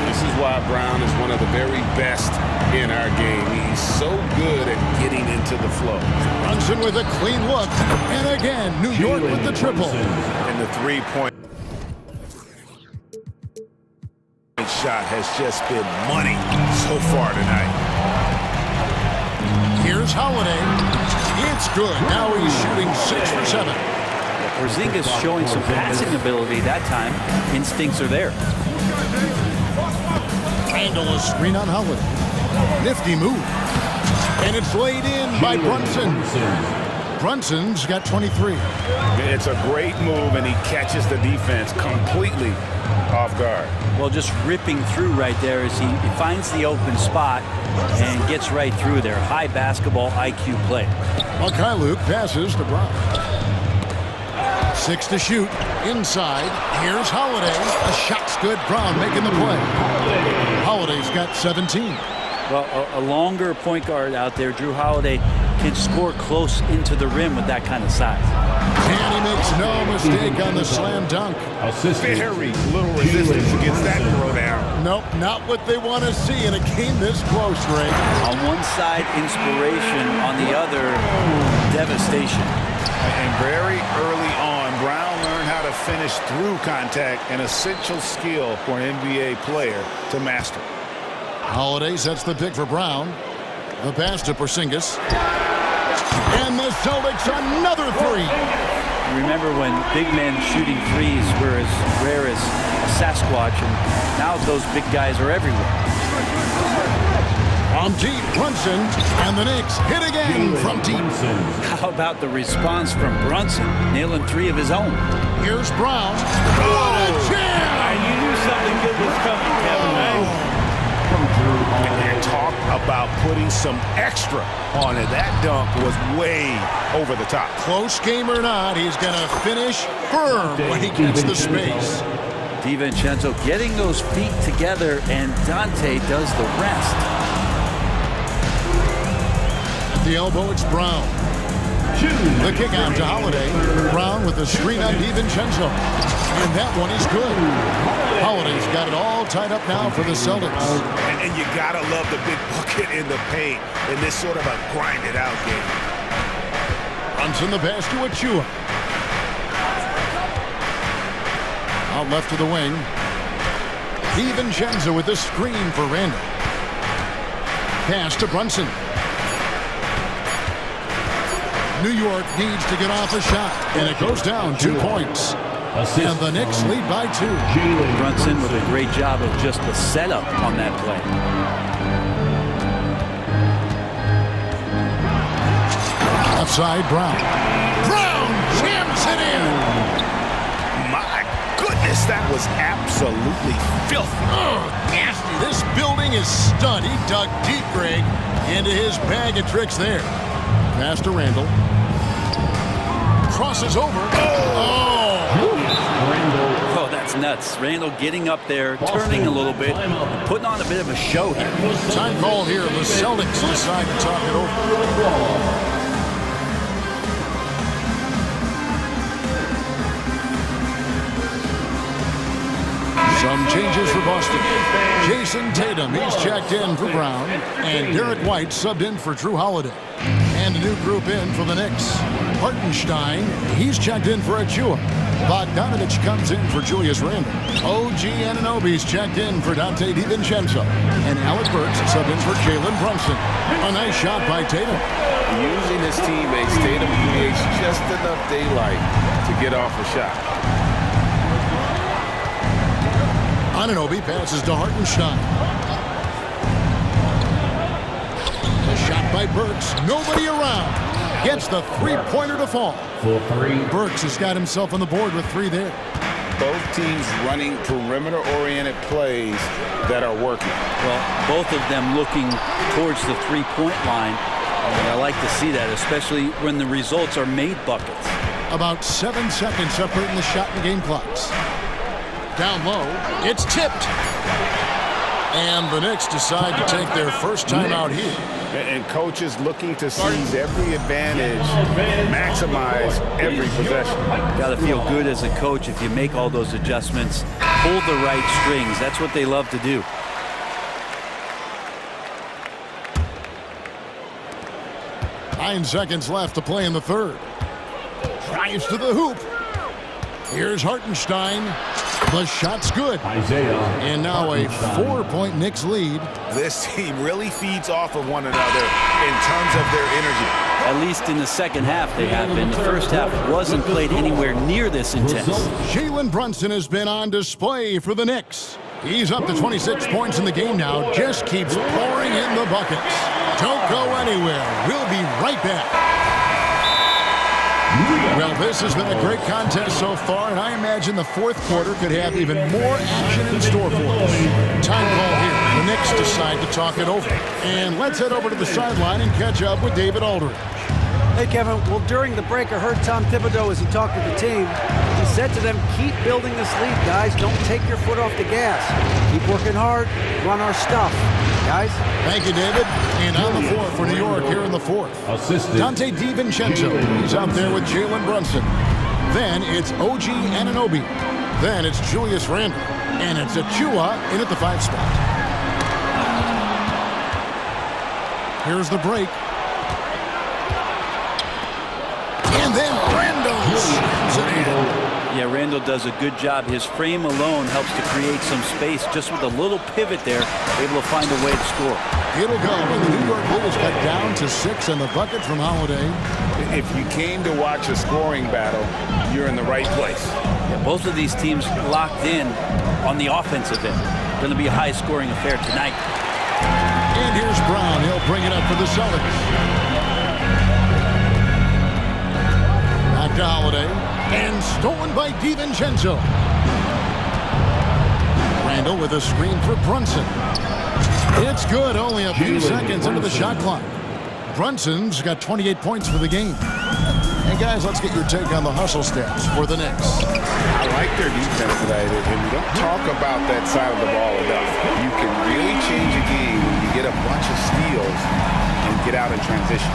This is why Brown is one of the very best in our game. He's so good at getting into the flow. Brunson with a clean look. And again, New York with the triple. And the three-point shot has just been money so far tonight. Here's Holiday. It's good. Now he's shooting 6 for 7. Porzingis showing some passing ability that time. Instincts are there. Handle a screen on Holiday. Nifty move. And it's laid in by Brunson. Brunson's got 23. It's a great move, and he catches the defense completely off guard. Well, just ripping through right there as he finds the open spot and gets right through there. High basketball IQ play. Makai Luke passes to Brown. 6 to shoot. Inside. Here's Holiday. A shot's good. Brown making the play. Holiday's got 17. Well, a longer point guard out there, Drew Holiday, can score close into the rim with that kind of size. And he makes no mistake on the slam dunk. Very little resistance against that throwdown. Nope, not what they want to see in a game this close, Ray. On one side, inspiration. On the other, devastation. And very early on, Brown learned how to finish through contact, an essential skill for an NBA player to master. Holiday sets the pick for Brown. The pass to Porzingis. And the Celtics another three. Remember when big men shooting threes were as rare as a Sasquatch, and now those big guys are everywhere. From deep, Brunson, and the Knicks hit again from deep. How about the response from Brunson, nailing three of his own? Here's Brown. What a jam! You knew something good was coming, Kevin, right? And talk about putting some extra on it. That dunk was way over the top. Close game or not, he's going to finish firm when he gets the space. DiVincenzo getting those feet together, and Dante does the rest. At the elbow, it's Brown. The kick out to Holiday. Brown with the screen on DiVincenzo. And that one is good. Holiday's got it all tied up now for the Celtics. And you gotta love the big bucket in the paint in this sort of a grinded out game. Brunson the pass to Achua. Out left to the wing. DiVincenzo with the screen for Randall. Pass to Brunson. New York needs to get off a shot, and it goes down 2 points. And the Knicks lead by 2. Brunson with a great job of just the setup on that play. Outside, Brown. Brown jams it in. My goodness, that was absolutely filthy. Oh, nasty. This building is stunned. He dug deep, Greg, into his bag of tricks there. Pass to Randall. Crosses over. Oh, that's nuts. Randall getting up there, turning a little bit, and putting on a bit of a show here. Time call here. The Celtics decide to talk it over. Some changes for Boston. Jason Tatum, he's checked in for Brown. And Derek White subbed in for Drew Holiday. And a new group in for the Knicks. Hartenstein, he's checked in for Achua. Bogdanovich comes in for Julius Randle. OG Anunoby's checked in for Dante DiVincenzo. And Alec Burks subbed in for Jalen Brunson. A nice shot by Tatum. Using his teammates, Tatum creates just enough daylight to get off a shot. Anunoby passes to Hartenstein. A shot by Burks. Nobody around. Gets the three-pointer to fall. Burks has got himself on the board with 3 there. Both teams running perimeter-oriented plays that are working. Well, both of them looking towards the three-point line. And I like to see that, especially when the results are made buckets. About 7 seconds separating the shot and game clocks. Down low, it's tipped. And the Knicks decide to take their first time out here. And coaches looking to seize every advantage, maximize every possession. Got to feel good as a coach if you make all those adjustments, pull the right strings. That's what they love to do. Nine seconds left to play in the third. Drives to the hoop. Here's Hartenstein. The shot's good. And now a 4-point Knicks lead. This team really feeds off of one another in terms of their energy. At least in the second half they have been. The first half wasn't played anywhere near this intense. Jalen Brunson has been on display for the Knicks. He's up to 26 points in the game now. Just keeps pouring in the buckets. Don't go anywhere. We'll be right back. Well, this has been a great contest so far, and I imagine the fourth quarter could have even more action in store for us. Time call here. The Knicks decide to talk it over. And let's head over to the sideline and catch up with David Aldridge. Hey, Kevin. Well, during the break, I heard Tom Thibodeau as he talked to the team. He said to them, keep building this lead, guys. Don't take your foot off the gas. Keep working hard. Run our stuff. guys. Thank you, David. And on the floor for New York here in the fourth. Dante DiVincenzo. He's out there with Jalen Brunson. Then it's OG Anunoby. Then it's Julius Randle. And it's Achua in at the 5 spot. Here's the break. And then Randle slams it in. Yeah, Randle does a good job. His frame alone helps to create some space. Just with a little pivot there, able to find a way to score. It'll go, and the New York Bulls cut down to 6 and the bucket from Holiday. If you came to watch a scoring battle, you're in the right place. Yeah, both of these teams locked in on the offensive end. Going to be a high-scoring affair tonight. And here's Brown. He'll bring it up for the Celtics. Back to Holiday. And stolen by DiVincenzo. Randle with a screen for Brunson. It's good, only a few seconds into the shot clock. Brunson's got 28 points for the game. And guys, let's get your take on the hustle stats for the Knicks. I like their defense tonight, and we don't talk about that side of the ball enough. You can really change a game when you get a bunch of steals and get out in transition.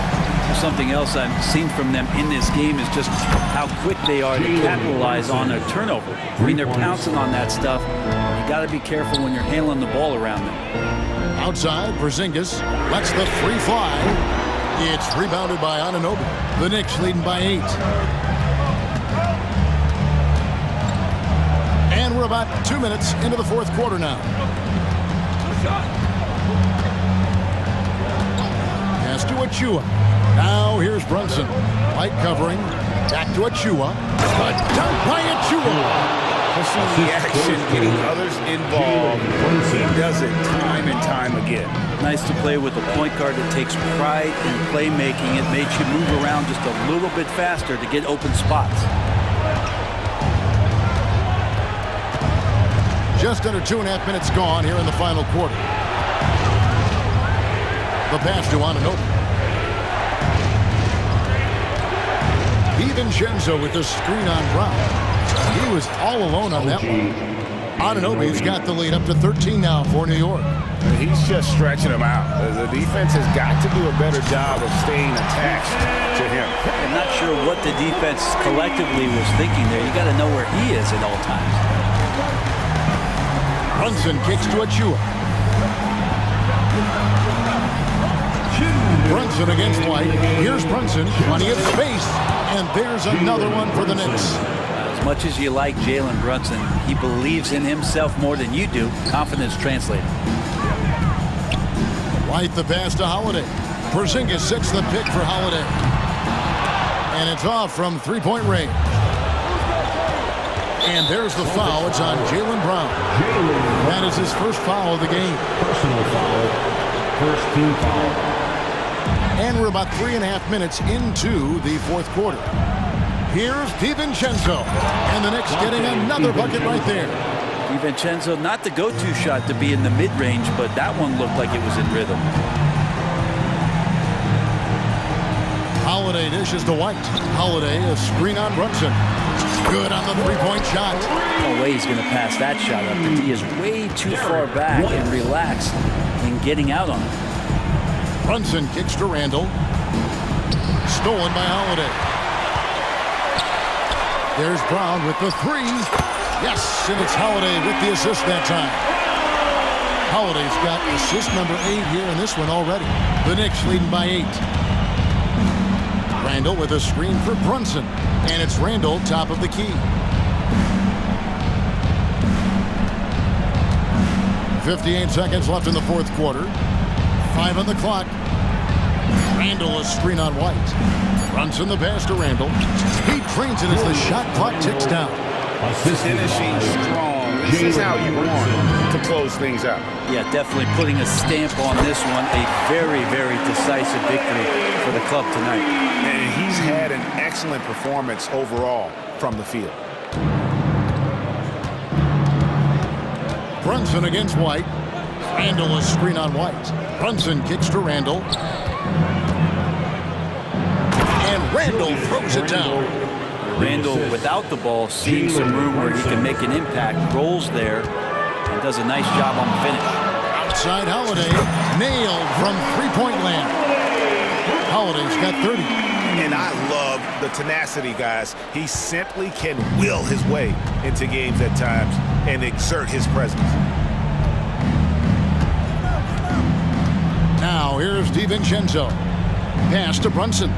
Something else I've seen from them in this game is just how quick they are to capitalize on their turnover. I mean, they're pouncing on that stuff. You got to be careful when you're handling the ball around them. Outside, Porzingis lets the free fly. It's rebounded by Anunoby. The Knicks leading by 8. And we're about 2 minutes into the fourth quarter now. Pass to Achua. Now here's Brunson. White covering. Back to Achua. A dunk by Achua. Pushing the action, getting others involved. He does it time and time again. Nice to play with a point guard that takes pride in playmaking. It makes you move around just a little bit faster to get open spots. Just under 2.5 minutes gone here in the final quarter. The pass to Anunoby. DiVincenzo with the screen on Brown. He was all alone on that one. Anunoby's got the lead up to 13 now for New York. He's just stretching him out. The defense has got to do a better job of staying attached to him. I'm not sure what the defense collectively was thinking there. You got to know where he is at all times. Brunson kicks to Achua. Brunson against White. Here's Brunson. Plenty of space. And there's another one for the Knicks. As much as you like Jalen Brunson, he believes in himself more than you do. Confidence translated. White the pass to Holiday. Porzingis sets the pick for Holiday. And it's off from three-point range. And there's the foul. It's on Jalen Brown. That is his first foul of the game. Personal foul. First team foul. And we're about 3.5 minutes into the fourth quarter. Here's DiVincenzo. And the Knicks getting another bucket right there. DiVincenzo, not the go-to shot to be in the mid-range, but that one looked like it was in rhythm. Holiday dishes to White. Holiday, a screen on Brunson. Good on the three-point shot. No way he's going to pass that shot up. The D is way too far back and relaxed in getting out on it. Brunson kicks to Randle. Stolen by Holiday. There's Brown with the three. Yes, and it's Holiday with the assist that time. Holiday's got assist number 8 here in this one already. The Knicks leading by 8. Randle with a screen for Brunson. And it's Randle top of the key. 58 seconds left in the fourth quarter. 5 on the clock. Randle a screen on White. Brunson the pass to Randle. He drains it as the shot clock ticks down. Finishing strong. This is how you want to close things out. Yeah, definitely putting a stamp on this one. A very, very decisive victory for the club tonight. And he's had an excellent performance overall from the field. Brunson against White. Randle a screen on White. Brunson kicks to Randle. And Randle throws it down. Randle, without the ball, seeing some room where he can make an impact, rolls there, and does a nice job on the finish. outside, Holiday nailed from three-point land. Holiday's got 30. And I love the tenacity, guys. He simply can will his way into games at times and exert his presence. Now here's DiVincenzo. Pass to Brunson.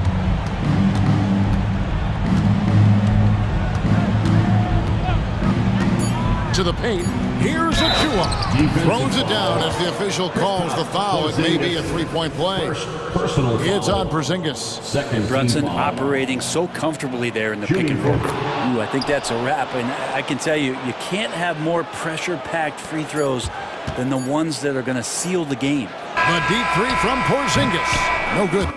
To the paint. Here's Achua. Throws it down as the official calls the foul. It may be a three-point play. It's on Porzingis. Brunson operating so comfortably there in the pick and roll. Ooh, I think that's a wrap. And I can tell you, you can't have more pressure-packed free throws than the ones that are going to seal the game. The deep three from Porzingis. No good.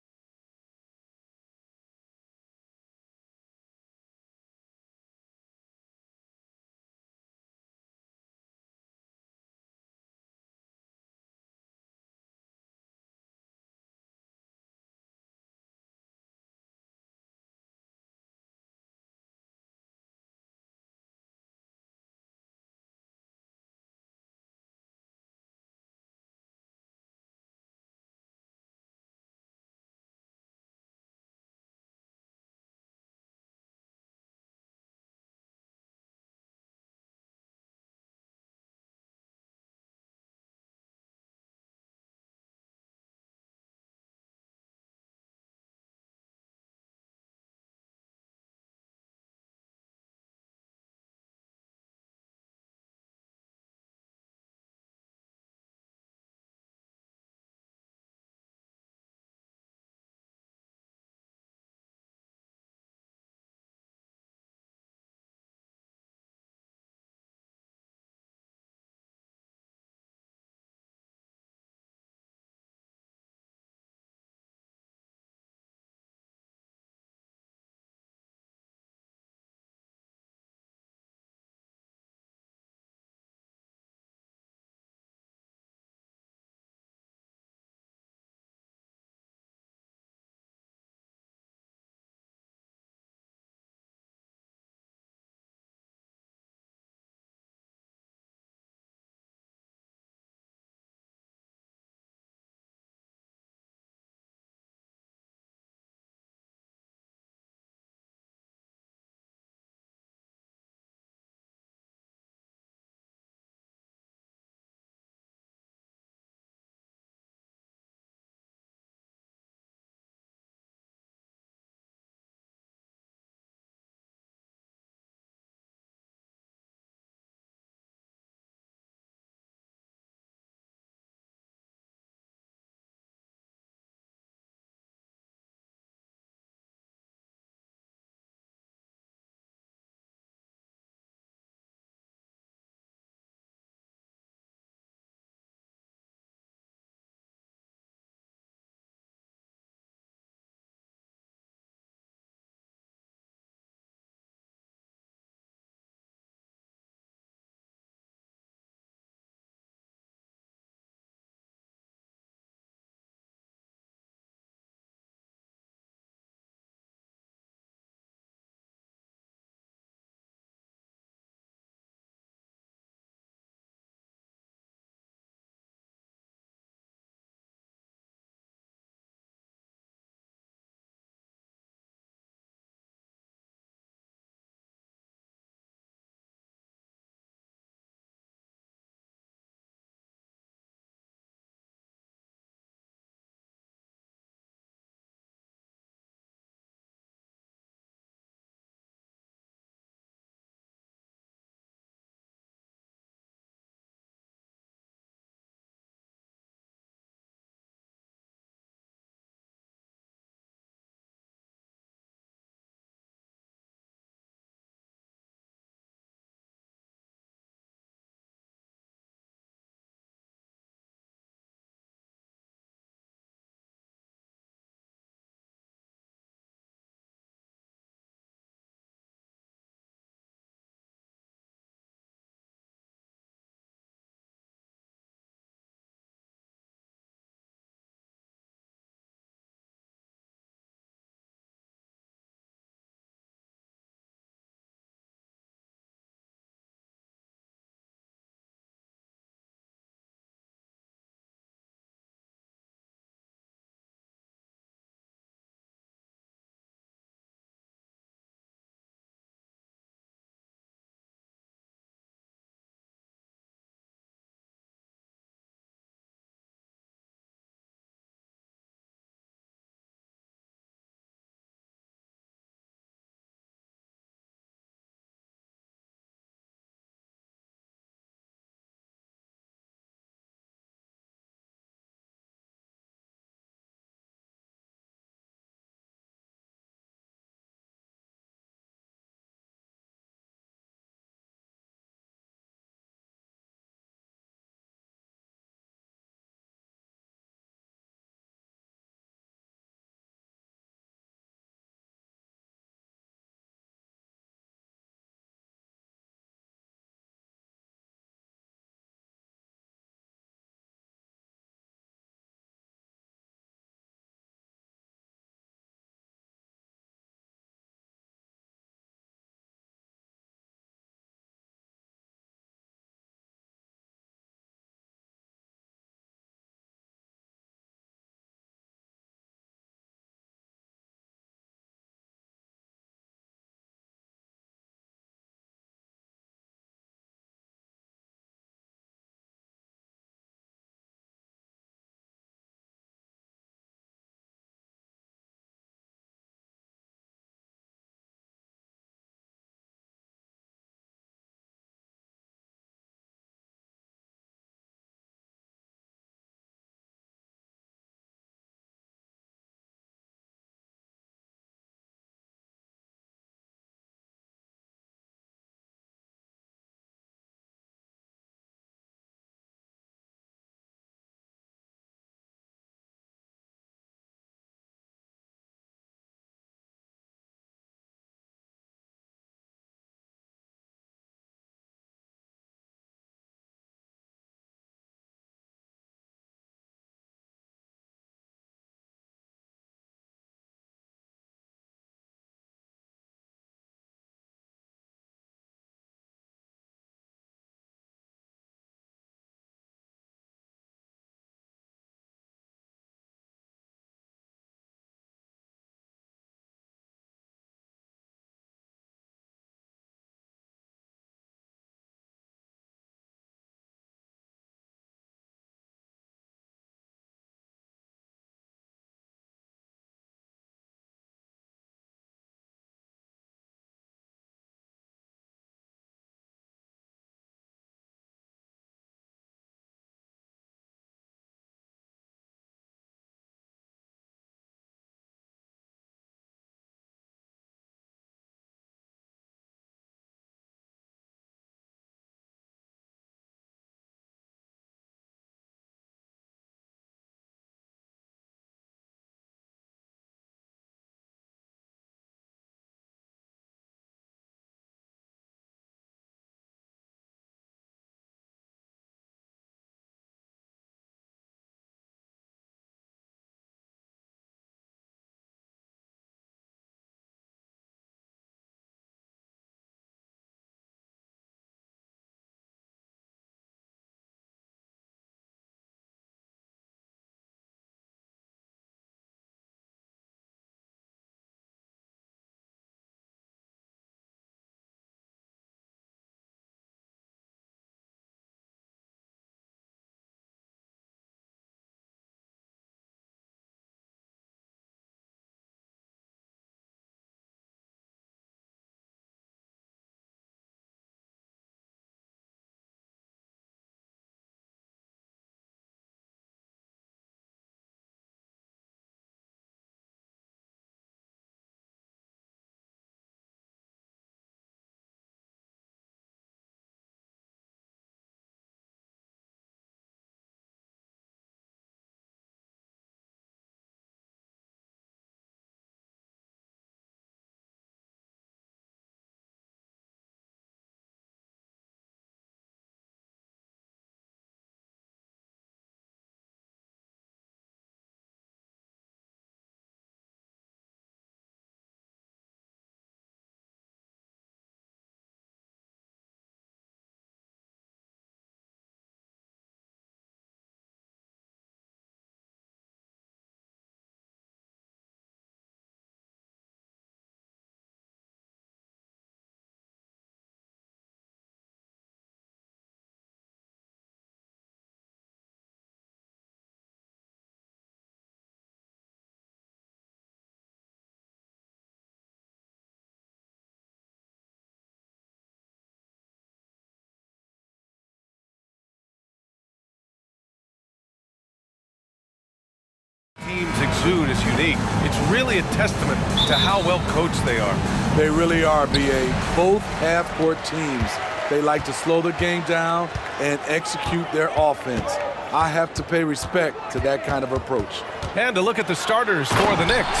pursuit is unique. It's really a testament to how well coached they are. They really are, B.A. Both half-court teams, they like to slow the game down and execute their offense. I have to pay respect to that kind of approach. And to look at the starters for the Knicks.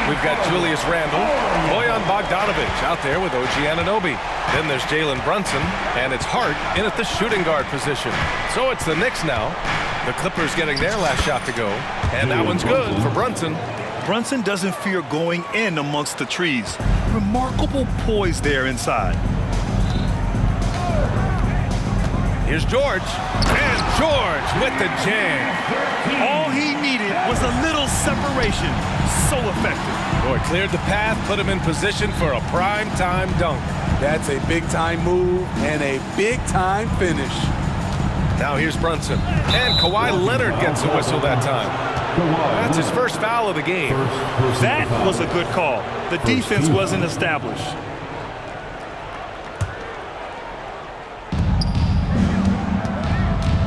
We've got Julius Randle, Bojan Bogdanovic out there with OG Anunoby. Then there's Jalen Brunson, and it's Hart in at the shooting guard position. So it's the Knicks now. The Clippers getting their last shot to go, and that one's good for Brunson. Brunson doesn't fear going in amongst the trees. Remarkable poise there inside. Here's George, and George with the jam. All he needed was a little separation. So effective. Boy, cleared the path, put him in position for a prime-time dunk. That's a big-time move and a big-time finish. Now here's Brunson, and Kawhi Leonard gets a whistle that time. That's his first foul of the game. That was a good call. The defense wasn't established.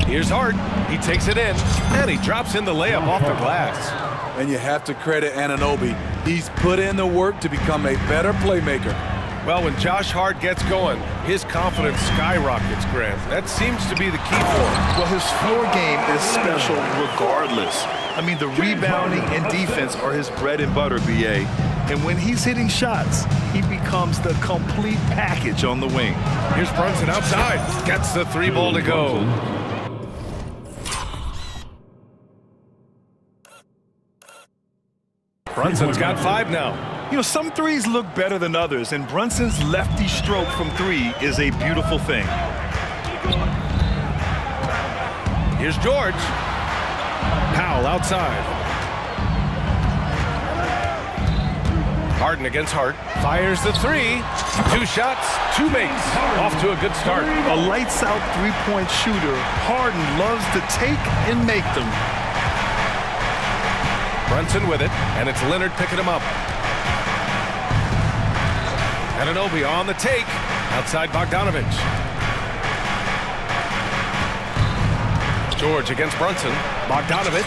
Here's Hart. He takes it in, and he drops in the layup off the glass. And you have to credit Anunoby. He's put in the work to become a better playmaker. Well, when Josh Hart gets going, his confidence skyrockets, Grant. That seems to be the key for him. Well, his floor game is special regardless. I mean, the rebounding and defense are his bread and butter, B.A. And when he's hitting shots, he becomes the complete package on the wing. Here's Brunson outside. Gets the three ball to go. Brunson's got 5 now. You know, some threes look better than others, and Brunson's lefty stroke from 3 is a beautiful thing. Here's George. Powell outside. Harden against Hart. Fires the 3. 2 shots, 2 makes. Off to a good start. A lights-out three-point shooter. Harden loves to take and make them. Brunson with it, and it's Leonard picking him up. Anunoby on the take, outside Bogdanovic. George against Brunson. Bogdanovic,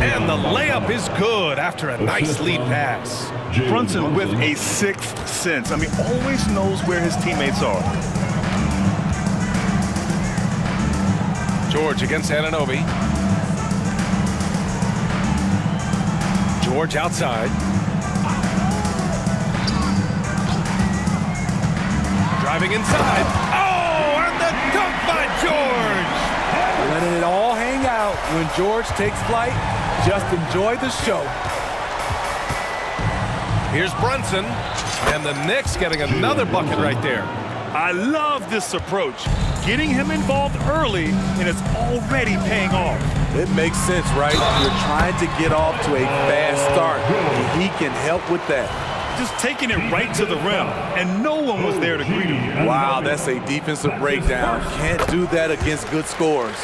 and the layup is good after a nice lead pass. Brunson with a 6th sense. I mean, always knows where his teammates are. George against Anunoby. George outside. Driving inside. Oh, and the dunk by George! Letting it all hang out when George takes flight. Just enjoy the show. Here's Brunson, and the Knicks getting another bucket right there. I love this approach. Getting him involved early, and it's already paying off. It makes sense, right? You're trying to get off to a fast start, and he can help with that. Just taking it right to the rim, and no one was there to greet him. Wow, that's a defensive breakdown. Can't do that against good scores.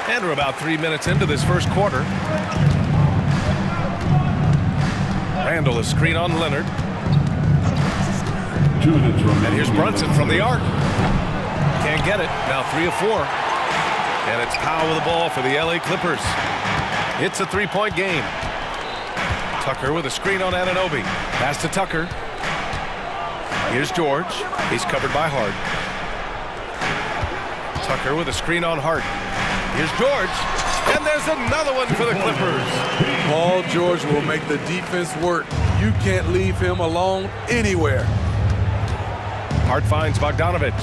And we're about 3 minutes into this first quarter. Randle a screen on Leonard. And here's Brunson from the arc. Can't get it. Now 3 of 4. And it's Powell with the ball for the LA Clippers. It's a 3-point game. Tucker with a screen on Anunoby. Pass to Tucker. Here's George. He's covered by Hart. Tucker with a screen on Hart. Here's George. And there's another one for the Clippers. Paul George will make the defense work. You can't leave him alone anywhere. Hart finds Bogdanovic.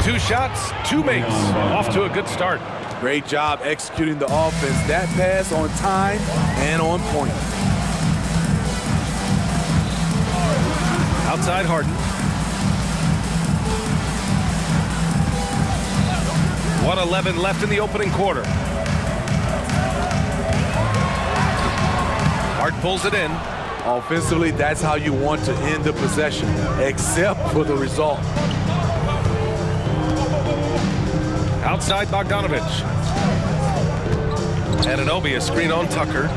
2 shots, 2 makes. Off to a good start. Great job executing the offense. That pass on time and on point. Outside Harden. 1:11 left in the opening quarter. Hart pulls it in. Offensively, that's how you want to end the possession, except for the result. Outside Bogdanovic. Anunoby a screen on Tucker.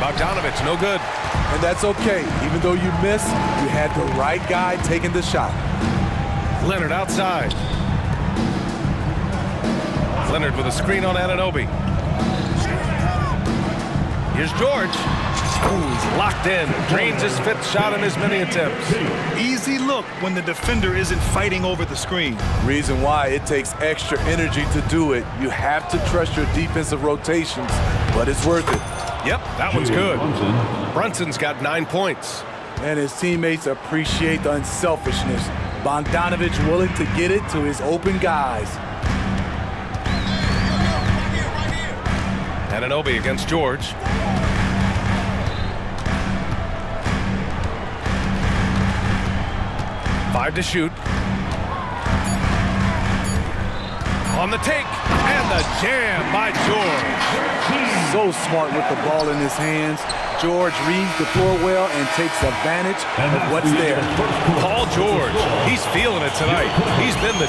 Bogdanovic, no good. And that's okay. Even though you missed, you had the right guy taking the shot. Leonard outside. Leonard with a screen on Anunoby. Here's George. Ooh, he's locked in. Drains his 5th shot in as many attempts. Easy look when the defender isn't fighting over the screen. Reason why it takes extra energy to do it. You have to trust your defensive rotations, but it's worth it. Yep, that one's good. Brunson's got 9 points. And his teammates appreciate the unselfishness. Bogdanovich willing to get it to his open guys. Anunoby against George. Five to shoot. On the take, and the jam by George. So smart with the ball in his hands. George reads the floor well and takes advantage of what's there. Paul George, he's feeling it tonight. He's been the...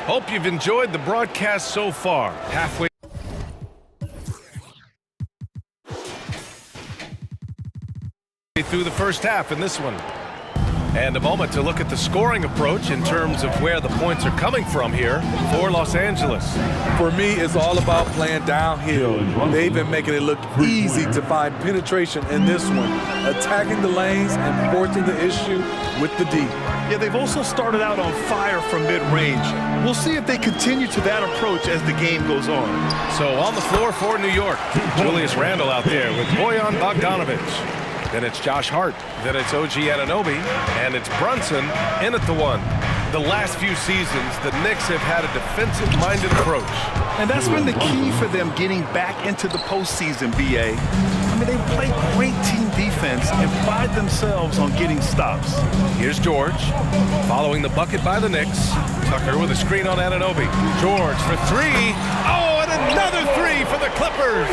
Hope you've enjoyed the broadcast so far. Halfway through the first half in this one. And a moment to look at the scoring approach in terms of where the points are coming from here for Los Angeles. For me, it's all about playing downhill. They've been making it look easy to find penetration in this one, attacking the lanes and forcing the issue with the D. Yeah, they've also started out on fire from mid-range. We'll see if they continue to that approach as the game goes on. So on the floor for New York, Julius Randle out there with Bojan Bogdanovic. Then it's Josh Hart. Then it's OG Anunoby. And it's Brunson in at the 1. The last few seasons, the Knicks have had a defensive-minded approach. And that's been the key for them getting back into the postseason, B.A. I mean, they play great team defense and pride themselves on getting stops. Here's George, following the bucket by the Knicks. Tucker with a screen on Anunoby. George for 3. Oh, and another 3 for the Clippers.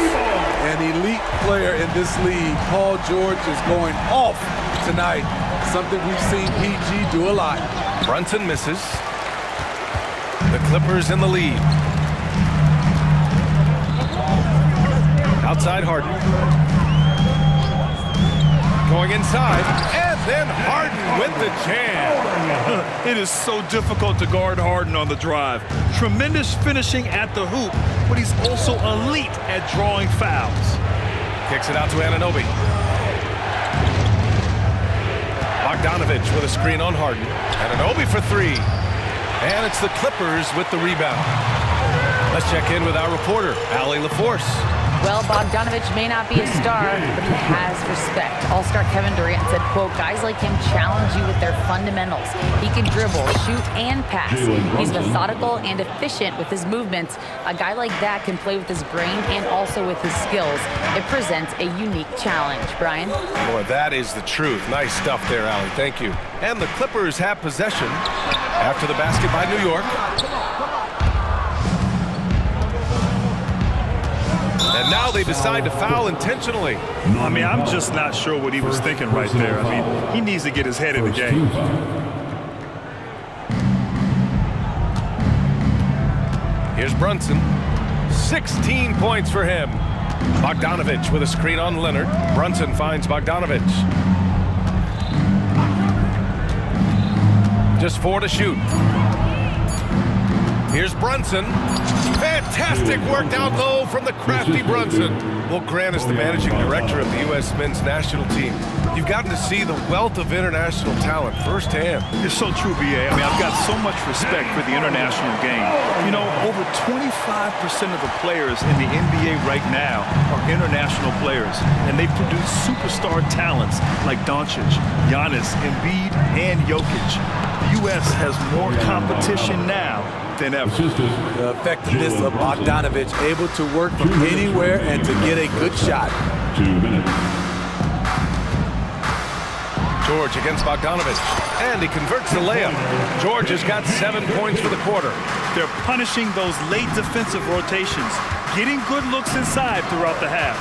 An elite player in this league, Paul George, is going off tonight. Something we've seen PG do a lot. Brunson misses. The Clippers in the lead. Outside Harden. Going inside, and then Harden with the jam. It is so difficult to guard Harden on the drive. Tremendous finishing at the hoop, but he's also elite at drawing fouls. Kicks it out to Anunoby. Bogdanovich with a screen on Harden. Anunoby for 3. And it's the Clippers with the rebound. Let's check in with our reporter, Allie LaForce. Well, Bogdanovich may not be a star, but he has respect. All-star Kevin Durant said, quote, guys like him challenge you with their fundamentals. He can dribble, shoot, and pass. He's methodical and efficient with his movements. A guy like that can play with his brain and also with his skills. It presents a unique challenge. Brian? Boy, that is the truth. Nice stuff there, Allie. Thank you. And the Clippers have possession after the basket by New York. And now they decide to foul intentionally. I mean, I'm just not sure what he was thinking right there. I mean, he needs to get his head in the game. Here's Brunson. 16 points for him. Bogdanovich with a screen on Leonard. Brunson finds Bogdanovich. Just 4 to shoot. Here's Brunson. Fantastic work down low from the crafty Brunson. Well, Grant is the managing director of the U.S. men's national team. You've gotten to see the wealth of international talent firsthand. It's so true, B.A. I mean, I've got so much respect for the international game. You know, over 25% of the players in the NBA right now are international players, and they produce superstar talents like Doncic, Giannis, Embiid, and Jokic. The U.S. has more competition now than ever. The effectiveness of Bogdanovich, able to work from anywhere and to get a good shot. 2 minutes. George against Bogdanovich, and he converts the layup. George has got 7 points for the quarter. They're punishing those late defensive rotations, getting good looks inside throughout the half.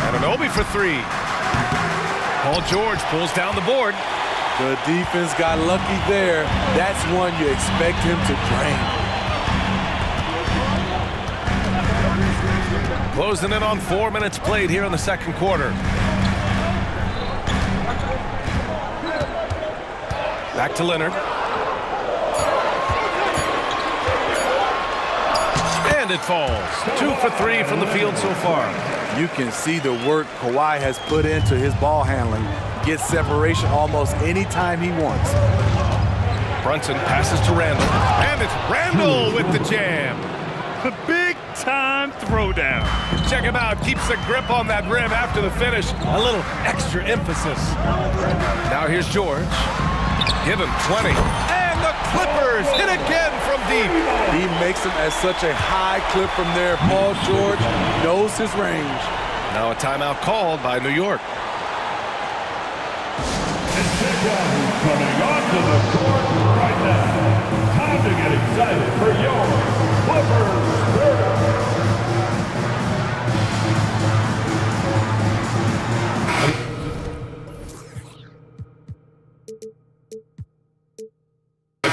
Anunoby for 3. Paul George pulls down the board. The defense got lucky there. That's one you expect him to drain. Closing in on 4 minutes played here in the second quarter. Back to Leonard. And it falls. 2 for 3 from the field so far. You can see the work Kawhi has put into his ball handling. Gets separation almost any time he wants. Brunson passes to Randall. And it's Randall with the jam. A big-time throwdown. Check him out. Keeps the grip on that rim after the finish. A little extra emphasis. Now here's George. Give him 20. And the Clippers hit again from deep. He makes them at such a high clip from there. Paul George knows his range. Now a timeout called by New York. And check out who's coming onto the court right now. Time to get excited for your Clippers.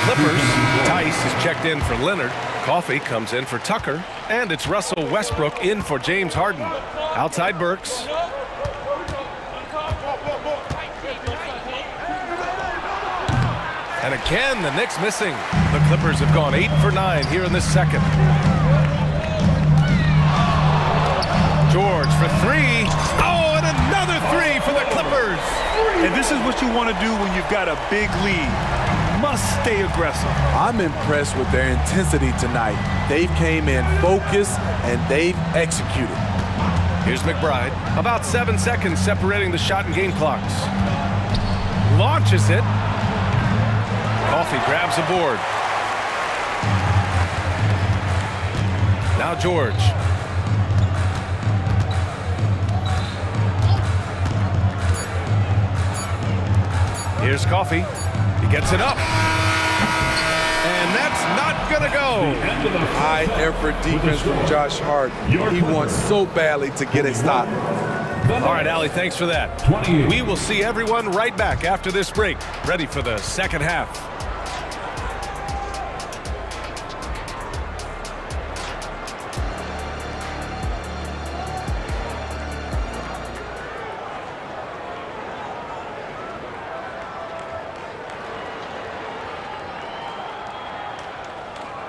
Clippers. Tice is checked in for Leonard. Coffee comes in for Tucker. And it's Russell Westbrook in for James Harden. Outside Burks. And again, the Knicks missing. The Clippers have gone 8 for 9 here in this second. George for 3. Oh, and another 3 for the Clippers. And this is what you want to do when you've got a big lead. Must stay aggressive. I'm impressed with their intensity tonight. They've came in focused and they've executed. Here's McBride. About 7 seconds separating the shot and game clocks. Launches it. Coffee grabs a board. Now George. Here's Coffee. He gets it up. And that's not going to go. High effort defense from Josh Hart. He wants so badly to get a stop. All right, Allie, thanks for that. We will see everyone right back after this break, ready for the second half.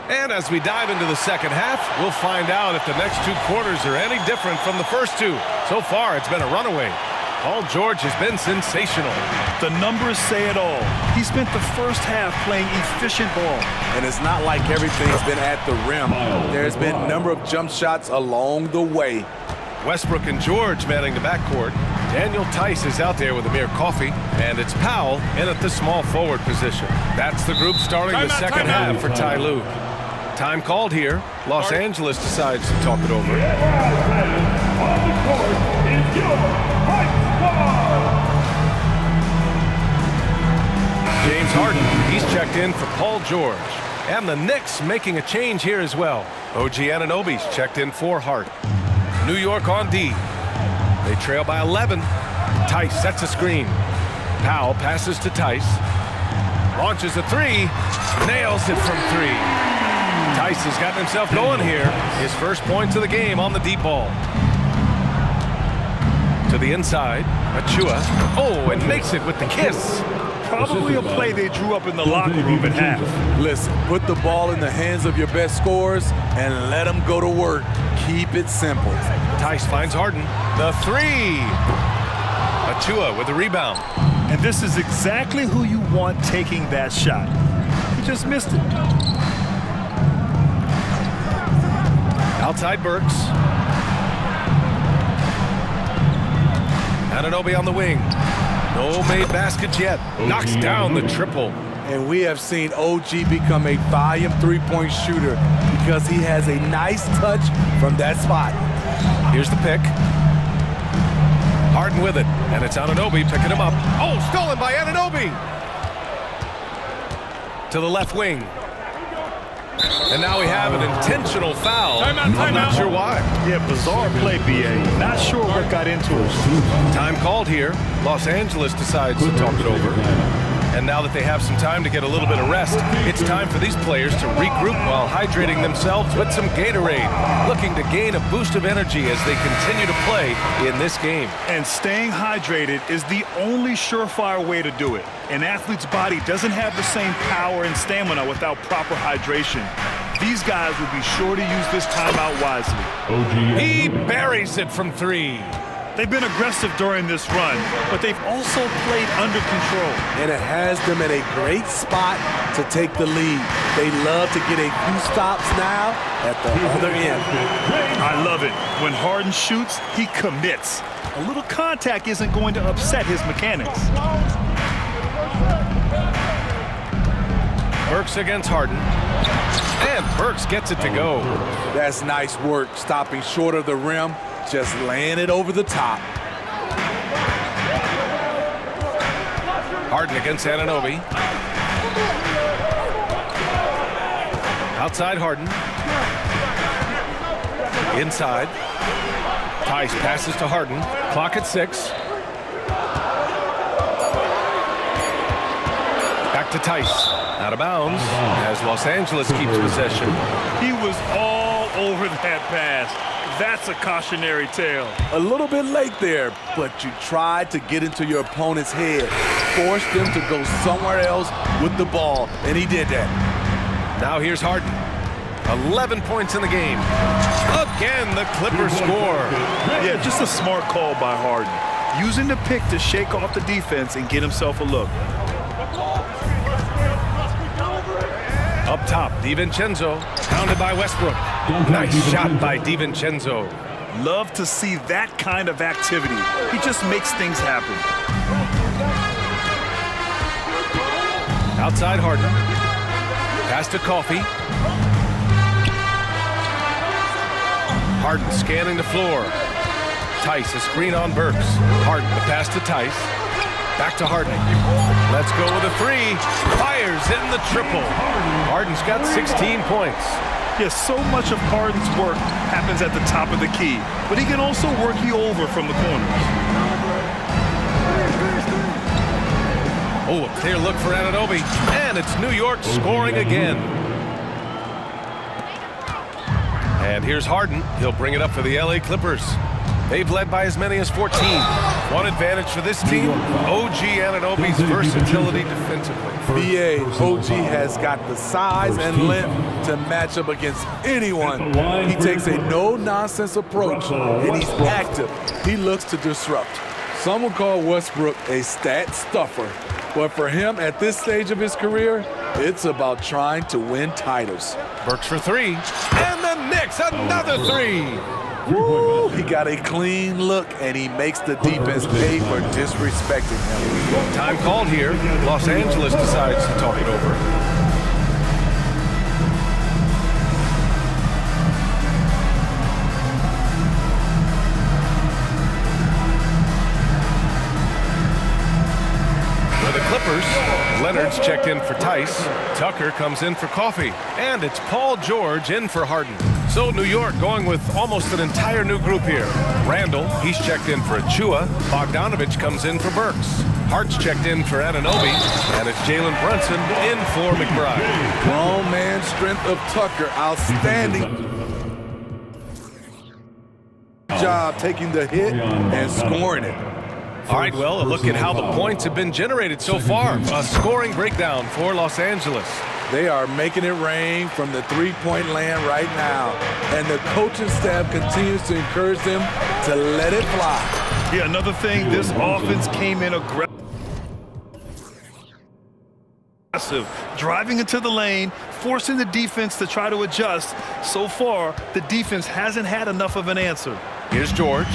And as we dive into the second half, we'll find out if the next 2 quarters are any different from the first 2. So far, it's been a runaway. Paul George has been sensational. The numbers say it all. He spent the first half playing efficient ball. And it's not like everything's been at the rim. There's been a number of jump shots along the way. Westbrook and George manning the backcourt. Daniel Tice is out there with Amir Coffey, and it's Powell in at the small forward position. That's the group starting the second half for Ty Lue. Time called here. Los Angeles decides to talk it over. On the court is your point guard. James Harden, he's checked in for Paul George. And the Knicks making a change here as well. OG Anunoby's checked in for Hart. New York on D. They trail by 11. Tice sets a screen. Powell passes to Tice. Launches a 3. Nails it from 3. Tice has gotten himself going here. His first points of the game on the deep ball. To the inside. Achua. Oh, and makes it with the kiss. Probably a play they drew up in the locker room at half. Listen, put the ball in the hands of your best scorers and let them go to work. Keep it simple. Tice finds Harden. The 3. Achua with the rebound. And this is exactly who you want taking that shot. He just missed it. Outside Burks. Anunoby on the wing. No made baskets yet. Knocks down the triple. And we have seen OG become a volume 3-point shooter because he has a nice touch from that spot. Here's the pick. Harden with it. And it's Anunoby picking him up. Oh, stolen by Anunoby. To the left wing. And now we have an intentional foul. I'm not sure why. Yeah, bizarre play, BA. Not sure what got into it. Time called here. Los Angeles decides to talk it over. And now that they have some time to get a little bit of rest, it's time for these players to regroup while hydrating themselves with some Gatorade, looking to gain a boost of energy as they continue to play in this game. And staying hydrated is the only surefire way to do it. An athlete's body doesn't have the same power and stamina without proper hydration. These guys will be sure to use this timeout wisely. He buries it from 3. They've been aggressive during this run, but they've also played under control. And it has them in a great spot to take the lead. They love to get a few stops now at the other end. I love it. When Harden shoots, he commits. A little contact isn't going to upset his mechanics. Burks against Harden. And Burks gets it to go. That's nice work, stopping short of the rim, just laying it over the top. Harden against Anunoby. Outside Harden. Inside. Tice passes to Harden. Clock at 6. Back to Tice. Out of bounds as Los Angeles keeps possession. He was all over that pass. That's a cautionary tale. A little bit late there, but you tried to get into your opponent's head. Forced them to go somewhere else with the ball, and he did that. Now here's Harden. 11 points in the game. Again, the Clippers score. Yeah, just a smart call by Harden. Using the pick to shake off the defense and get himself a look. Up top, DiVincenzo, pounded by Westbrook. Nice shot by DiVincenzo. Love to see that kind of activity. He just makes things happen. Outside Harden. Pass to Coffey. Harden scanning the floor. Tice, a screen on Burks. Harden, the pass to Tice. Back to Harden. Let's go with a 3. Fires in the triple. Harden's got 16 points. Yes, so much of Harden's work happens at the top of the key, but he can also work you over from the corners. Oh, a clear look for Anunoby. And it's New York scoring again. And here's Harden. He'll bring it up for the LA Clippers. They've led by as many as 14. One advantage for this team, OG Anunoby's versatility defensively. BA, OG has got the size and length to match up against anyone. He takes a no-nonsense approach, and he's active. He looks to disrupt. Some would call Westbrook a stat stuffer, but for him at this stage of his career, it's about trying to win titles. Burks for 3, and the Knicks another 3. Woo, he got a clean look, and he makes the defense pay for disrespecting him. Time called here. Los Angeles decides to talk it over. For the Clippers, Leonard's checked in for Tice. Tucker comes in for Coffey. And it's Paul George in for Harden. So New York going with almost an entire new group here. Randall, he's checked in for Achua. Bogdanovich comes in for Burks. Hart's checked in for Anunoby. And it's Jalen Brunson in for McBride. Grown man strength of Tucker, outstanding job taking the hit and scoring it. All right, well, a look at how the points have been generated so far. A scoring breakdown for Los Angeles. They are making it rain from the three-point land right now. And the coaching staff continues to encourage them to let it fly. Yeah, another thing, this offense came in aggressive. Driving into the lane, forcing the defense to try to adjust. So far, the defense hasn't had enough of an answer. Here's George,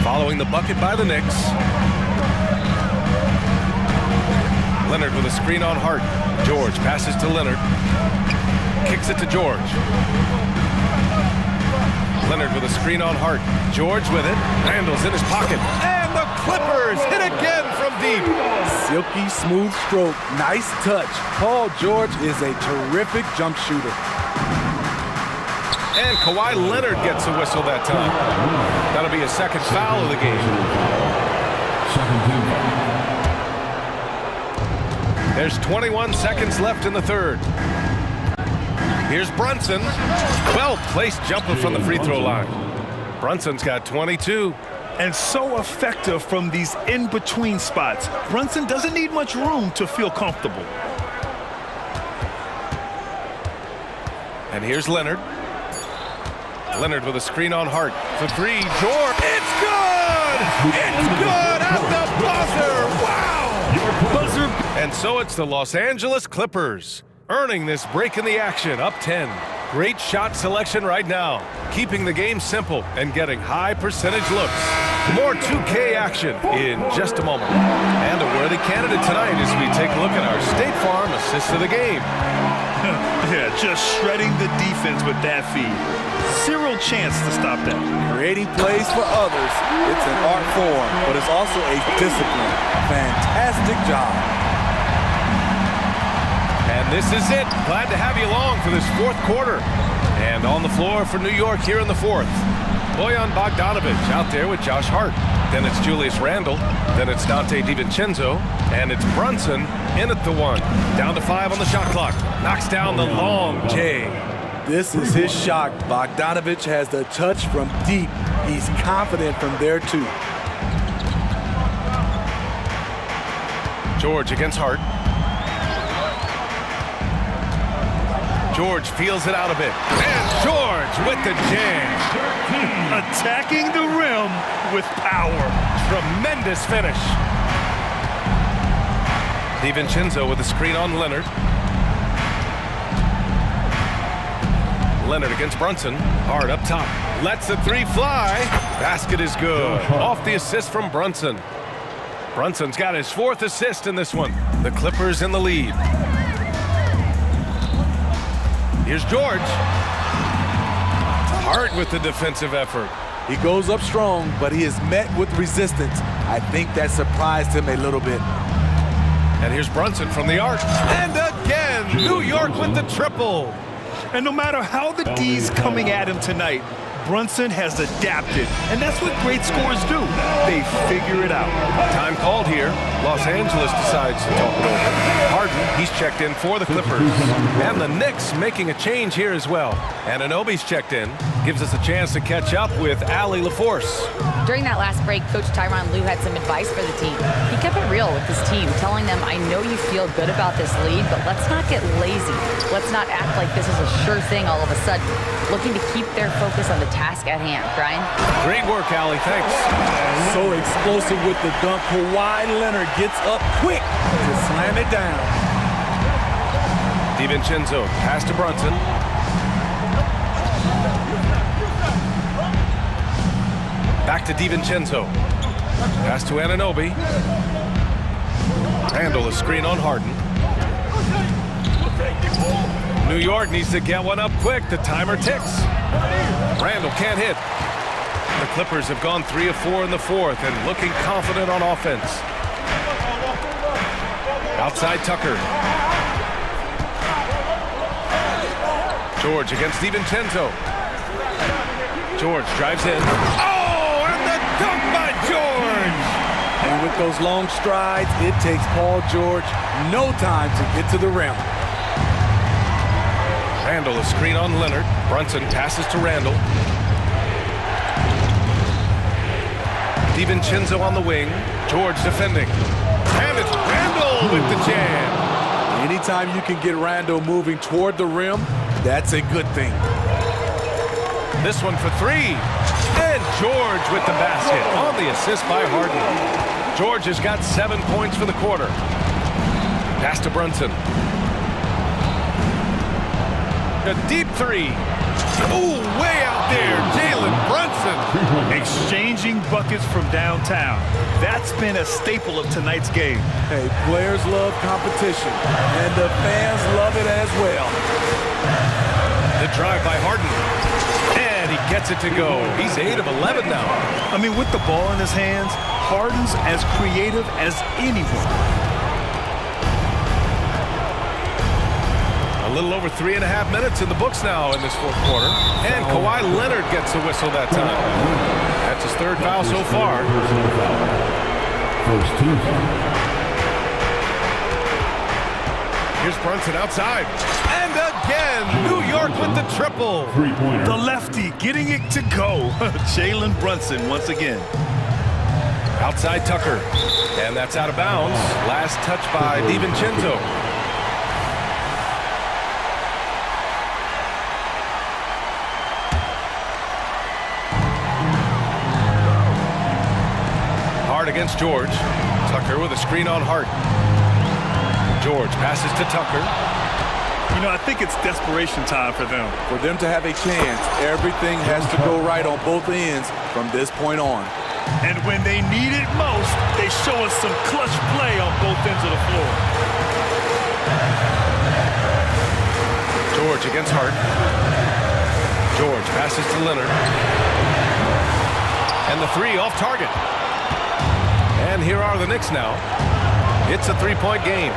following the bucket by the Knicks. Leonard with a screen on Hart. George passes to Leonard. Kicks it to George. Leonard with a screen on Hart. George with it. Randall's in his pocket. And the Clippers hit again from deep. Silky smooth stroke. Nice touch. Paul George is a terrific jump shooter. And Kawhi Leonard gets a whistle that time. That'll be his second foul of the game. There's 21 seconds left in the third. Here's Brunson. Well-placed jumper from the free throw line. Brunson's got 22. And so effective from these in-between spots. Brunson doesn't need much room to feel comfortable. And here's Leonard. Leonard with a screen on Hart. For three, George. It's good! It's good at the buzzer! Wow! Buzzer! And so it's the Los Angeles Clippers, earning this break in the action, up 10. Great shot selection right now, keeping the game simple and getting high percentage looks. More 2K action in just a moment. And a worthy candidate tonight as we take a look at our State Farm assist of the game. Yeah, just shredding the defense with that feed. Zero chance to stop that. Creating plays for others, it's an art form, but it's also a discipline. Fantastic job. And this is it. Glad to have you along for this fourth quarter. And on the floor for New York here in the fourth. Bojan Bogdanovic out there with Josh Hart. Then it's Julius Randle. Then it's Dante DiVincenzo. And it's Brunson in at the one. Down to 5 on the shot clock. Knocks down the long J. This is his shot. Bogdanovic has the touch from deep. He's confident from there too. George against Hart. George feels it out a bit. And George with the jam. Attacking the rim with power. Tremendous finish. DiVincenzo with a screen on Leonard. Leonard against Brunson. Hard up top. Lets the three fly. Basket is good. Off the assist from Brunson. Brunson's got his 4th assist in this one. The Clippers in the lead. Here's George. Hart with the defensive effort. He goes up strong, but he is met with resistance. I think that surprised him a little bit. And here's Brunson from the arc. And again, New York with the triple. And no matter how the D's coming at him tonight, Brunson has adapted. And that's what great scorers do. They figure it out. Time called here. Los Angeles decides to talk it over. Harden, he's checked in for the Clippers. And the Knicks making a change here as well. And Anunoby's checked in. Gives us a chance to catch up with Allie LaForce. During that last break, Coach Tyronn Lue had some advice for the team. He kept it real with his team, telling them, I know you feel good about this lead, but let's not get lazy. Let's not act like this is a sure thing all of a sudden. Looking to keep their focus on the task at hand. Brian? Great work, Allie. Thanks. So explosive with the dunk. Kawhi Leonard gets up quick to slam it down. DiVincenzo, pass to Brunson. Back to DiVincenzo. Pass to Anunoby. Randle a screen on Harden. New York needs to get one up quick. The timer ticks. Randle can't hit. The Clippers have gone 3 of 4 in the fourth and looking confident on offense. Outside Tucker. George against DiVincenzo. George drives in. Oh, and the dunk by George! And with those long strides, it takes Paul George no time to get to the rim. Randle a screen on Leonard. Brunson passes to Randle. DiVincenzo on the wing. George defending. And it's Randle with the jam. Anytime you can get Randle moving toward the rim, that's a good thing. This one for 3. And George with the basket on the assist by Harden. George has got 7 points for the quarter. Pass to Brunson. A deep 3. Ooh, way out there, Jalen Brunson. Exchanging buckets from downtown. That's been a staple of tonight's game. Hey, players love competition, and the fans love it as well. The drive by Harden. And he gets it to go. He's 8 of 11 now. I mean, with the ball in his hands, Harden's as creative as anyone. A little over 3.5 minutes in the books now in this fourth quarter. And Kawhi Leonard gets a whistle that time. That's his 3rd foul so far. First team. Here's Brunson outside. And again, New York with the triple. The lefty getting it to go. Jalen Brunson once again. Outside Tucker. And that's out of bounds. Last touch by Hart against George. Tucker with a screen on Hart. George passes to Tucker. You know, I think it's desperation time for them. For them to have a chance, everything has to go right on both ends from this point on. And when they need it most, they show us some clutch play on both ends of the floor. George against Hart. George passes to Leonard. And the three off target. And here are the Knicks now. It's a three-point game.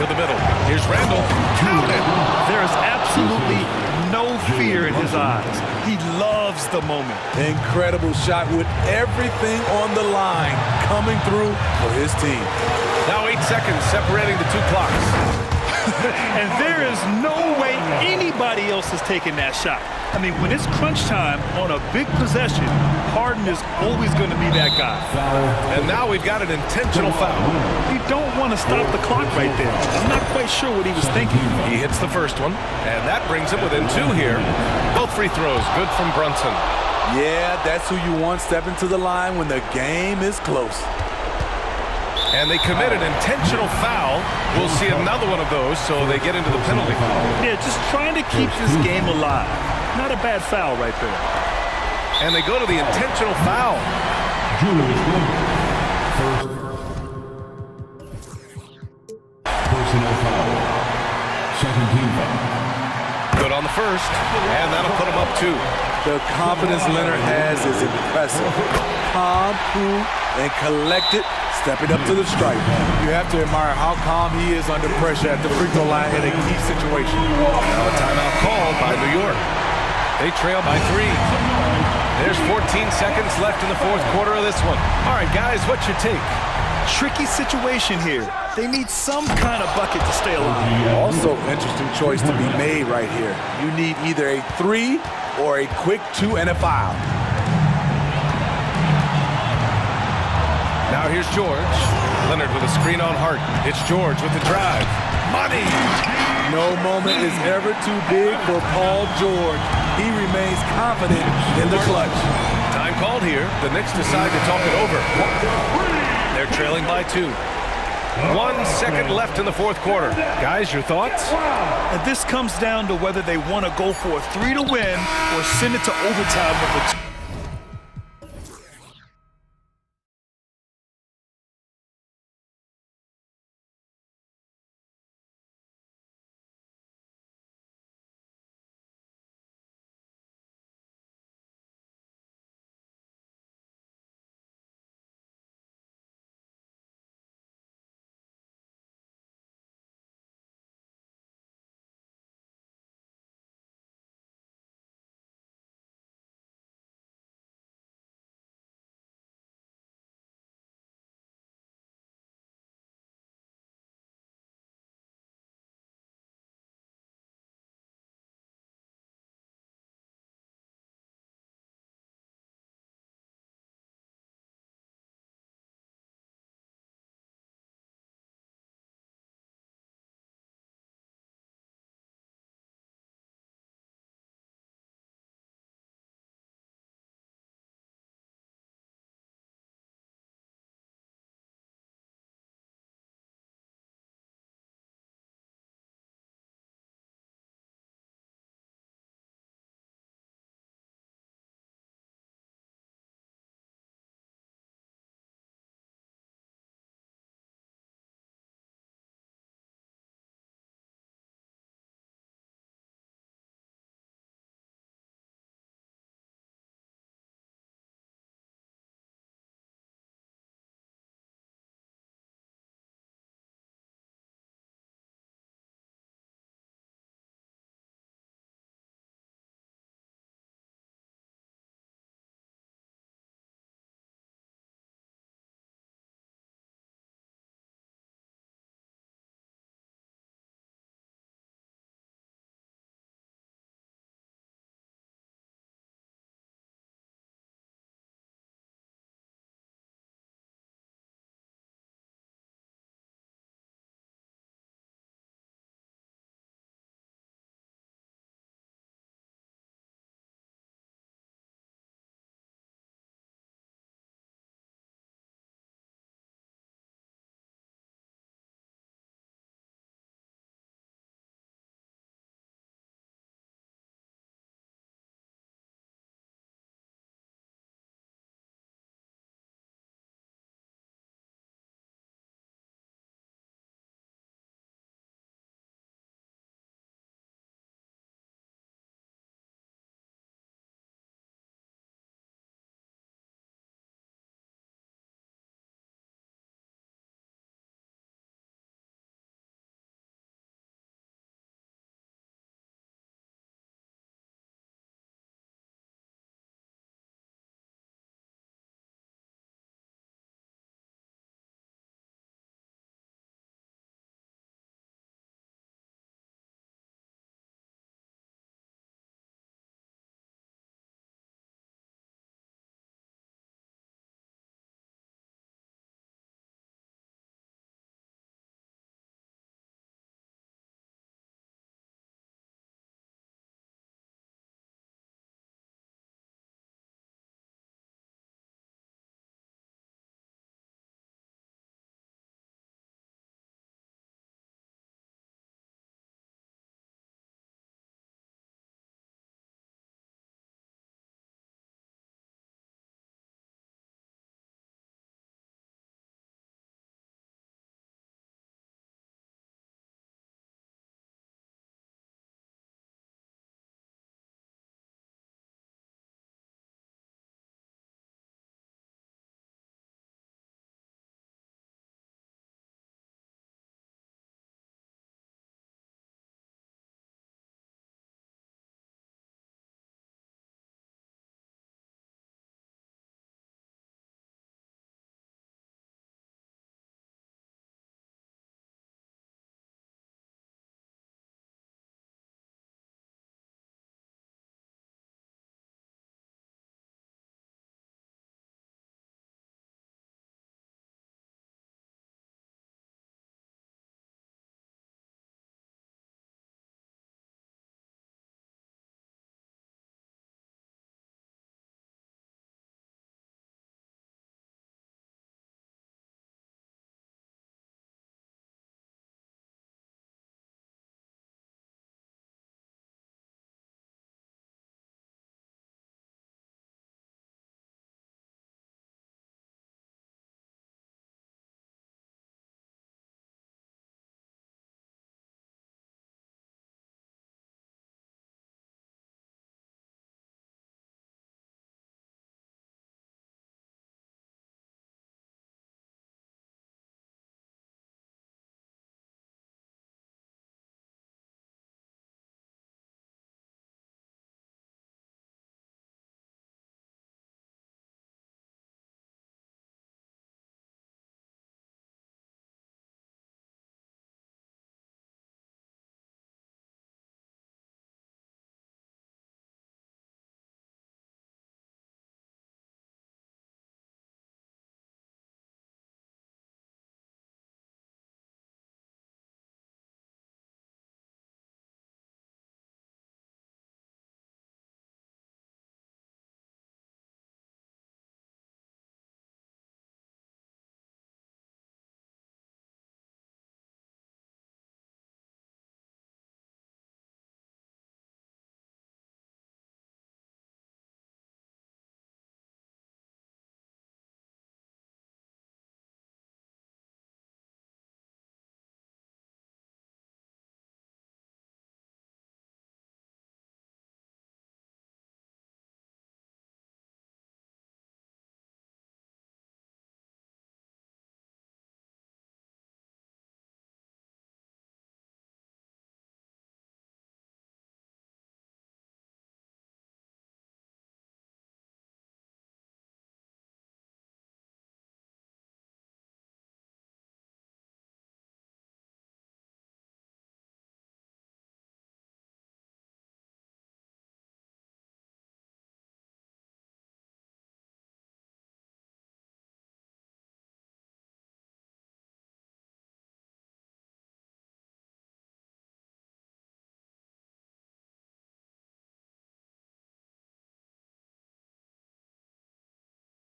To the middle. Here's Randall. Counted. There is absolutely no fear in his eyes. He loves the moment. Incredible shot with everything on the line coming through for his team. Now 8 seconds separating the two clocks. And there is no way anybody else is taking that shot. I mean, when it's crunch time on a big possession, Harden is always going to be that guy. And now we've got an intentional foul. You don't want to stop the clock right there. I'm not quite sure what he was thinking. He hits the first one, and that brings him within two here. Both free throws good from Brunson. Yeah, that's who you want stepping to the line when the game is close. And they commit an intentional foul. We'll see another one of those, so they get into the penalty. Yeah, just trying to keep this game alive. Not a bad foul right there. And they go to the intentional foul. Personal foul. Second team foul. Good on the first, and that'll put him up two. The confidence Leonard has is impressive. Calm, cool, and collected, stepping up to the stripe. You have to admire how calm he is under pressure at the free throw line in a key situation. Now a timeout called by New York. They trail by 3. There's 14 seconds left in the fourth quarter of this one. All right, guys, what's your take? Tricky situation here. They need some kind of bucket to stay alive. Also, interesting choice to be made right here. You need either a 3 or a quick 2 and a foul. Now here's George. Leonard with a screen on Hart. It's George with the drive. Money! No moment is ever too big for Paul George. He remains confident in the clutch. Time called here. The Knicks decide to talk it over. They're trailing by 2. 1 second left in the fourth quarter. Guys, your thoughts? And this comes down to whether they want to go for a 3 to win or send it to overtime with a 2.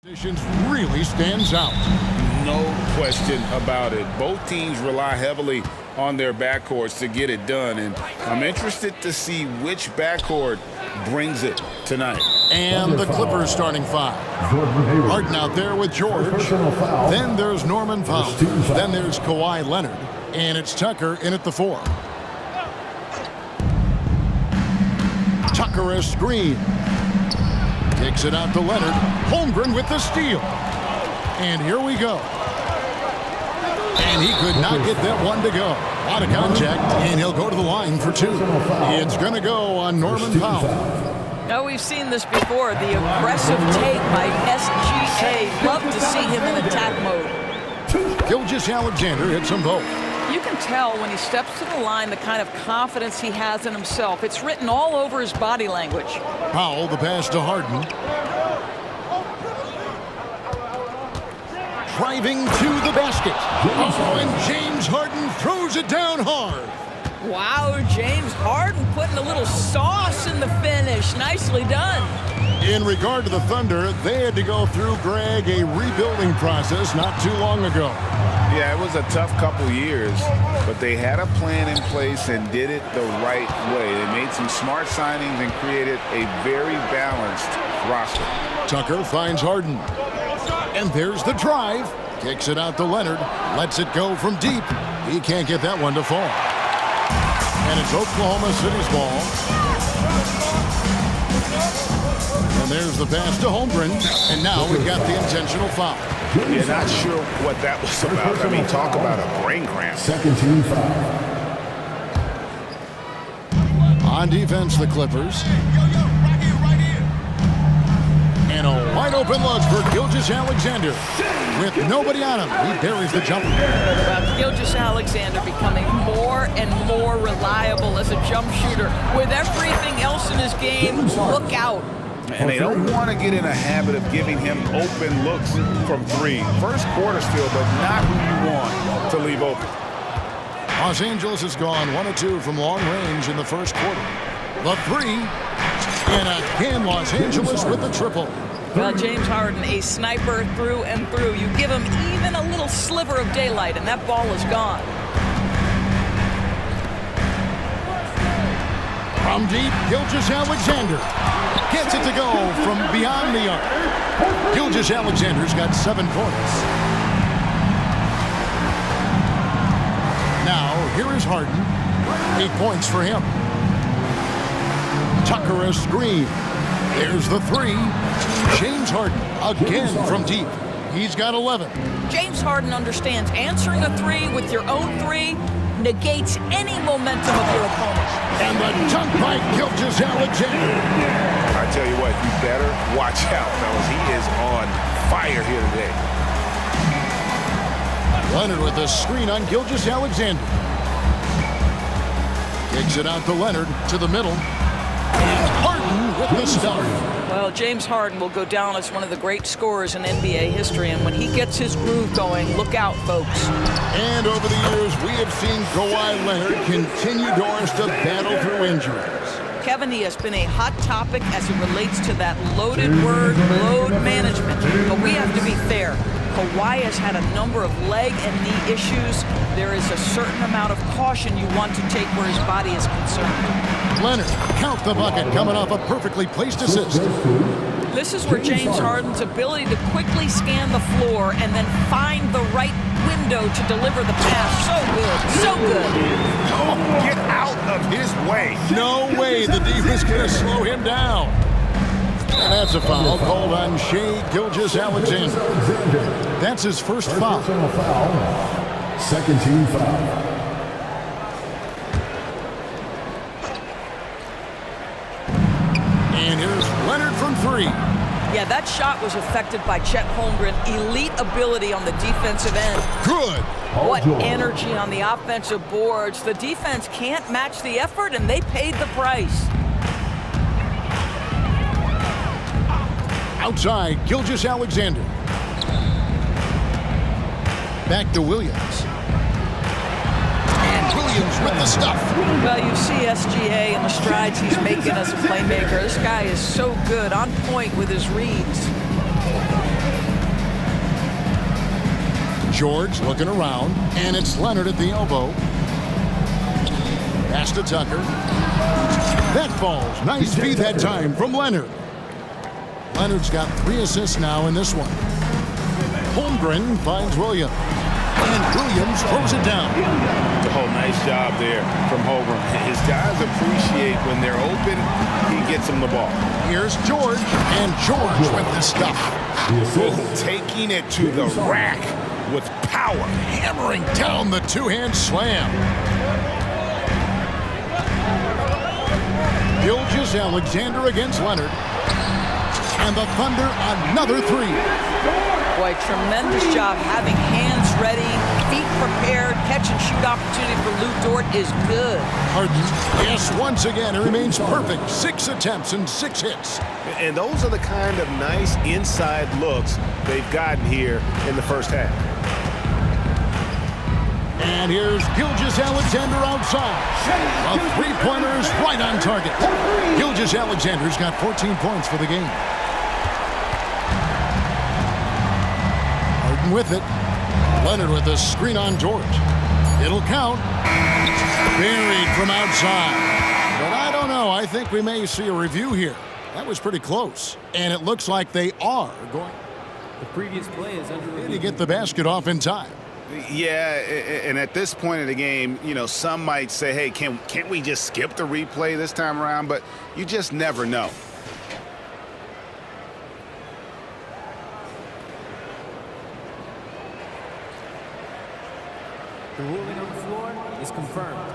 Really stands out. No question about it. Both teams rely heavily on their backcourts to get it done, and I'm interested to see which backcourt brings it tonight. And the Clippers starting five. Harden out there with George. Then there's Norman Powell. Then there's Kawhi Leonard. And it's Tucker in at the 4. Tucker a screen. Kicks it out to Leonard. Holmgren with the steal. And here we go. And he could not get that one to go. Out of contact, and he'll go to the line for 2. It's going to go on Norman Powell. Now, we've seen this before, the aggressive take by SGA. Love to see him in attack mode. Gilgeous-Alexander hits them both. You can tell when he steps to the line the kind of confidence he has in himself. It's written all over his body language. Powell, the pass to Harden. Driving to the basket. Oh, and James Harden throws it down hard. Wow, James Harden putting a little sauce in the finish. Nicely done. In regard to the Thunder, they had to go through, Greg, a rebuilding process not too long ago. Yeah, it was a tough couple years, but they had a plan in place and did it the right way. They made some smart signings and created a very balanced roster. Tucker finds Harden. And there's the drive. Kicks it out to Leonard. Lets it go from deep. He can't get that one to fall. And it's Oklahoma City's ball. And there's the pass to Holmgren. And now we've got the intentional foul. You're not sure what that was about. I mean, talk about a brain cramp. Second team foul. On defense, the Clippers. And a wide open look for Gilgeous-Alexander. With nobody on him, he buries the jumper. Gilgeous-Alexander becoming more and more reliable as a jump shooter. With everything else in his game, look out. And they don't want to get in a habit of giving him open looks from 3. First quarter still, but not who you want to leave open. Los Angeles has gone 1 of 2 from long range in the first quarter. The 3, and again Los Angeles with the triple. Well, James Harden, a sniper through and through. You give him even a little sliver of daylight, and that ball is gone. From deep, Gilgeous-Alexander gets it to go from beyond the arc. Gilgeous-Alexander's got 7 points. Now, here is Harden. 8 points for him. Tucker a screen. There's the 3. James Harden again from deep. He's got 11. James Harden understands answering a 3 with your own 3 negates any momentum of your opponent. And the dunk by Gilgeous-Alexander. I tell you what, you better watch out, fellas. He is on fire here today. Leonard with a screen on Gilgeous-Alexander. Kicks it out to Leonard to the middle. And Harden with the start. Well, James Harden will go down as one of the great scorers in NBA history, and when he gets his groove going, look out, folks. And over the years, we have seen Kawhi Leonard continue Doris to battle through injuries. Kevin, he has been a hot topic as it relates to that loaded word, load management. But we have to be fair. Kawhi has had a number of leg and knee issues. There is a certain amount of caution you want to take where his body is concerned. Leonard, count the bucket, coming off a perfectly placed assist. This is where James Harden's ability to quickly scan the floor and then find the right window to deliver the pass. So good, so good. Oh, get out of his way. No way the defense going to slow him down. And that's a foul called on Shai Gilgeous-Alexander. That's his first foul. Second team foul. And here's Leonard from 3. Yeah, that shot was affected by Chet Holmgren. Elite ability on the defensive end. Good. What energy on the offensive boards. The defense can't match the effort, and they paid the price. Outside, Gilgeous-Alexander. Back to Williams. And Williams with the stuff. Well, you see SGA and the strides he's making as a playmaker. This guy is so good, on point with his reads. George looking around, and it's Leonard at the elbow. Pass to Tucker. That falls. Nice feed that time from Leonard. Leonard's got 3 assists now in this one. Holmgren finds Williams. And Williams throws it down. Oh, nice job there from Holmgren. His guys appreciate when they're open, he gets them the ball. Here's George, and George with the stuff. Taking it to the rack with power. Hammering down the two-hand slam. Gilgeous-Alexander against Leonard. And the Thunder another 3. Boy, tremendous job having hands ready, feet prepared, catch and shoot opportunity for Lou Dort is good. Harden, yes, once again, it remains perfect. 6 attempts and 6 hits. And those are the kind of nice inside looks they've gotten here in the first half. And here's Gilgeous-Alexander outside. A three-pointer's right on target. Gilgeous-Alexander's got 14 points for the game. Harden with it. Leonard with a screen on George. It'll count. Buried from outside. But I don't know. I think we may see a review here. That was pretty close. And it looks like they are going The previous play is under to get the basket off in time. Yeah, and at this point in the game, you know, some might say, hey, can't we just skip the replay this time around? But you just never know. The ruling on the floor is confirmed.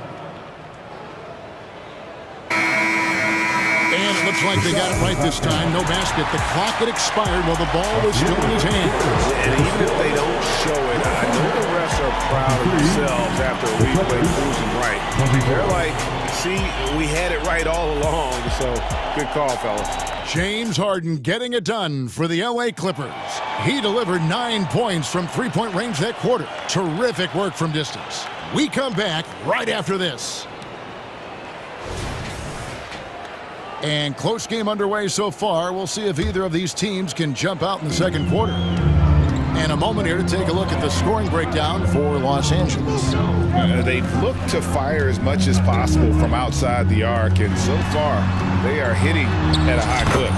And it looks like they got it right this time. No basket. The clock had expired while the ball was still in his hands. And even if they don't show it, I know the refs are proud of themselves after a replay proves them right. They're like, see, we had it right all along. So good call, fellas. James Harden getting it done for the LA Clippers. He delivered 9 points from three-point range that quarter. Terrific work from distance. We come back right after this. And close game underway so far. We'll see if either of these teams can jump out in the second quarter. And a moment here to take a look at the scoring breakdown for Los Angeles. They've looked to fire as much as possible from outside the arc, and so far they are hitting at a high clip.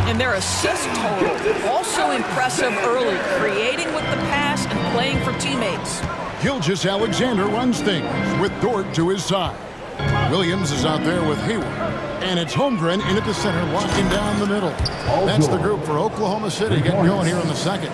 And their assist total, also impressive early, creating with the pass and playing for teammates. Gilgeous-Alexander runs things with Dort to his side. Williams is out there with Hayward. And it's Holmgren in at the center, locking down the middle. That's the group for Oklahoma City getting going here in the second.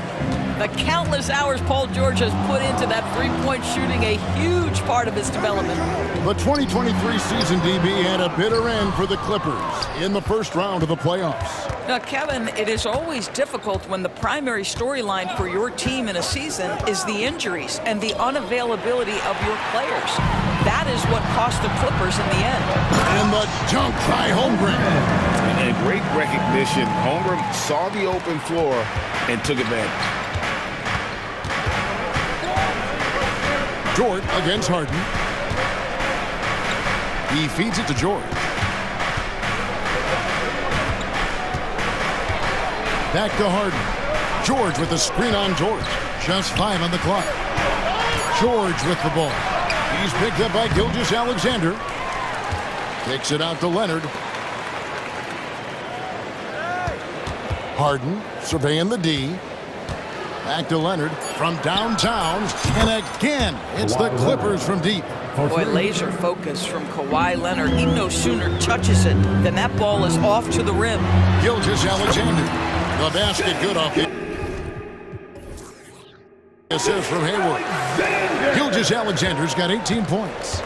The countless hours Paul George has put into that three-point shooting, a huge part of his development. The 2023 season, DB, had a bitter end for the Clippers in the first round of the playoffs. Now, Kevin, it is always difficult when the primary storyline for your team in a season is the injuries and the unavailability of your players. That is what cost the Clippers in the end. And the dunk by Holmgren. And great recognition. Holmgren saw the open floor and took advantage. Dort against Harden. He feeds it to George. Back to Harden. George with the screen on George. Just 5 on the clock. George with the ball. He's picked up by Gilgeous-Alexander. Takes it out to Leonard. Harden surveying the D. Back to Leonard from downtown. And again, it's the Clippers from deep. Boy, laser focus from Kawhi Leonard. He no sooner touches it than that ball is off to the rim. Gilgeous-Alexander. The basket good off the assist from Hayward. Gilgeous-Alexander's got 18 points.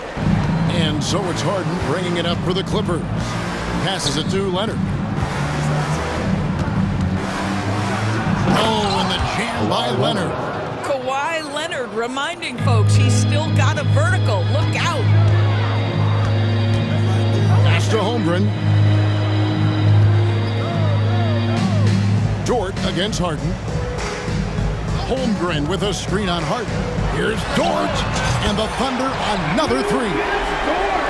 And so it's Harden bringing it up for the Clippers. Passes it to Leonard. Oh, and the jam by Leonard. Kawhi Leonard reminding folks he's still got a vertical. Look out. Pass to Holmgren. Dort against Harden. Holmgren with a screen on Harden. Here's Dort, and the Thunder another 3.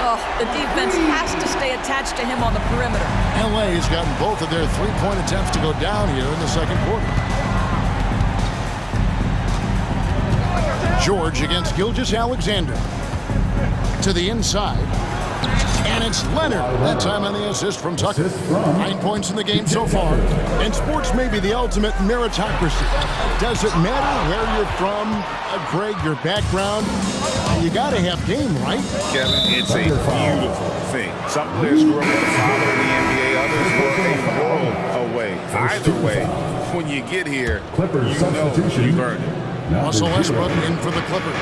Oh, the defense has to stay attached to him on the perimeter. LA has gotten both of their three-point attempts to go down here in the second quarter. George against Gilgeous-Alexander. To the inside. And it's Leonard. That time on the assist from Tucker. 9 points in the game so far. And sports may be the ultimate meritocracy. Does it matter where you're from, Greg, your background? You got to have game, right? Kevin, it's a beautiful thing. Some players grew up with a father in the NBA, others were a world away. Either way, when you get here, you know you've earned it. Russell Westbrook in for the Clippers.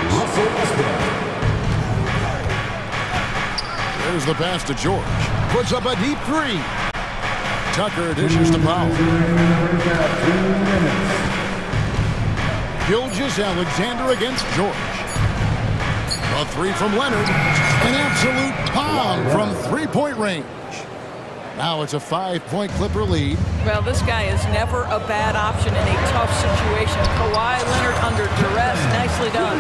There's the pass to George. Puts up a deep three. Tucker dishes to Powell. Gilgeous-Alexander against George. A three from Leonard. An absolute bomb from three-point range. Now it's a 5-point Clipper lead. Well, this guy is never a bad option in a tough situation. Kawhi Leonard under duress. Nicely done.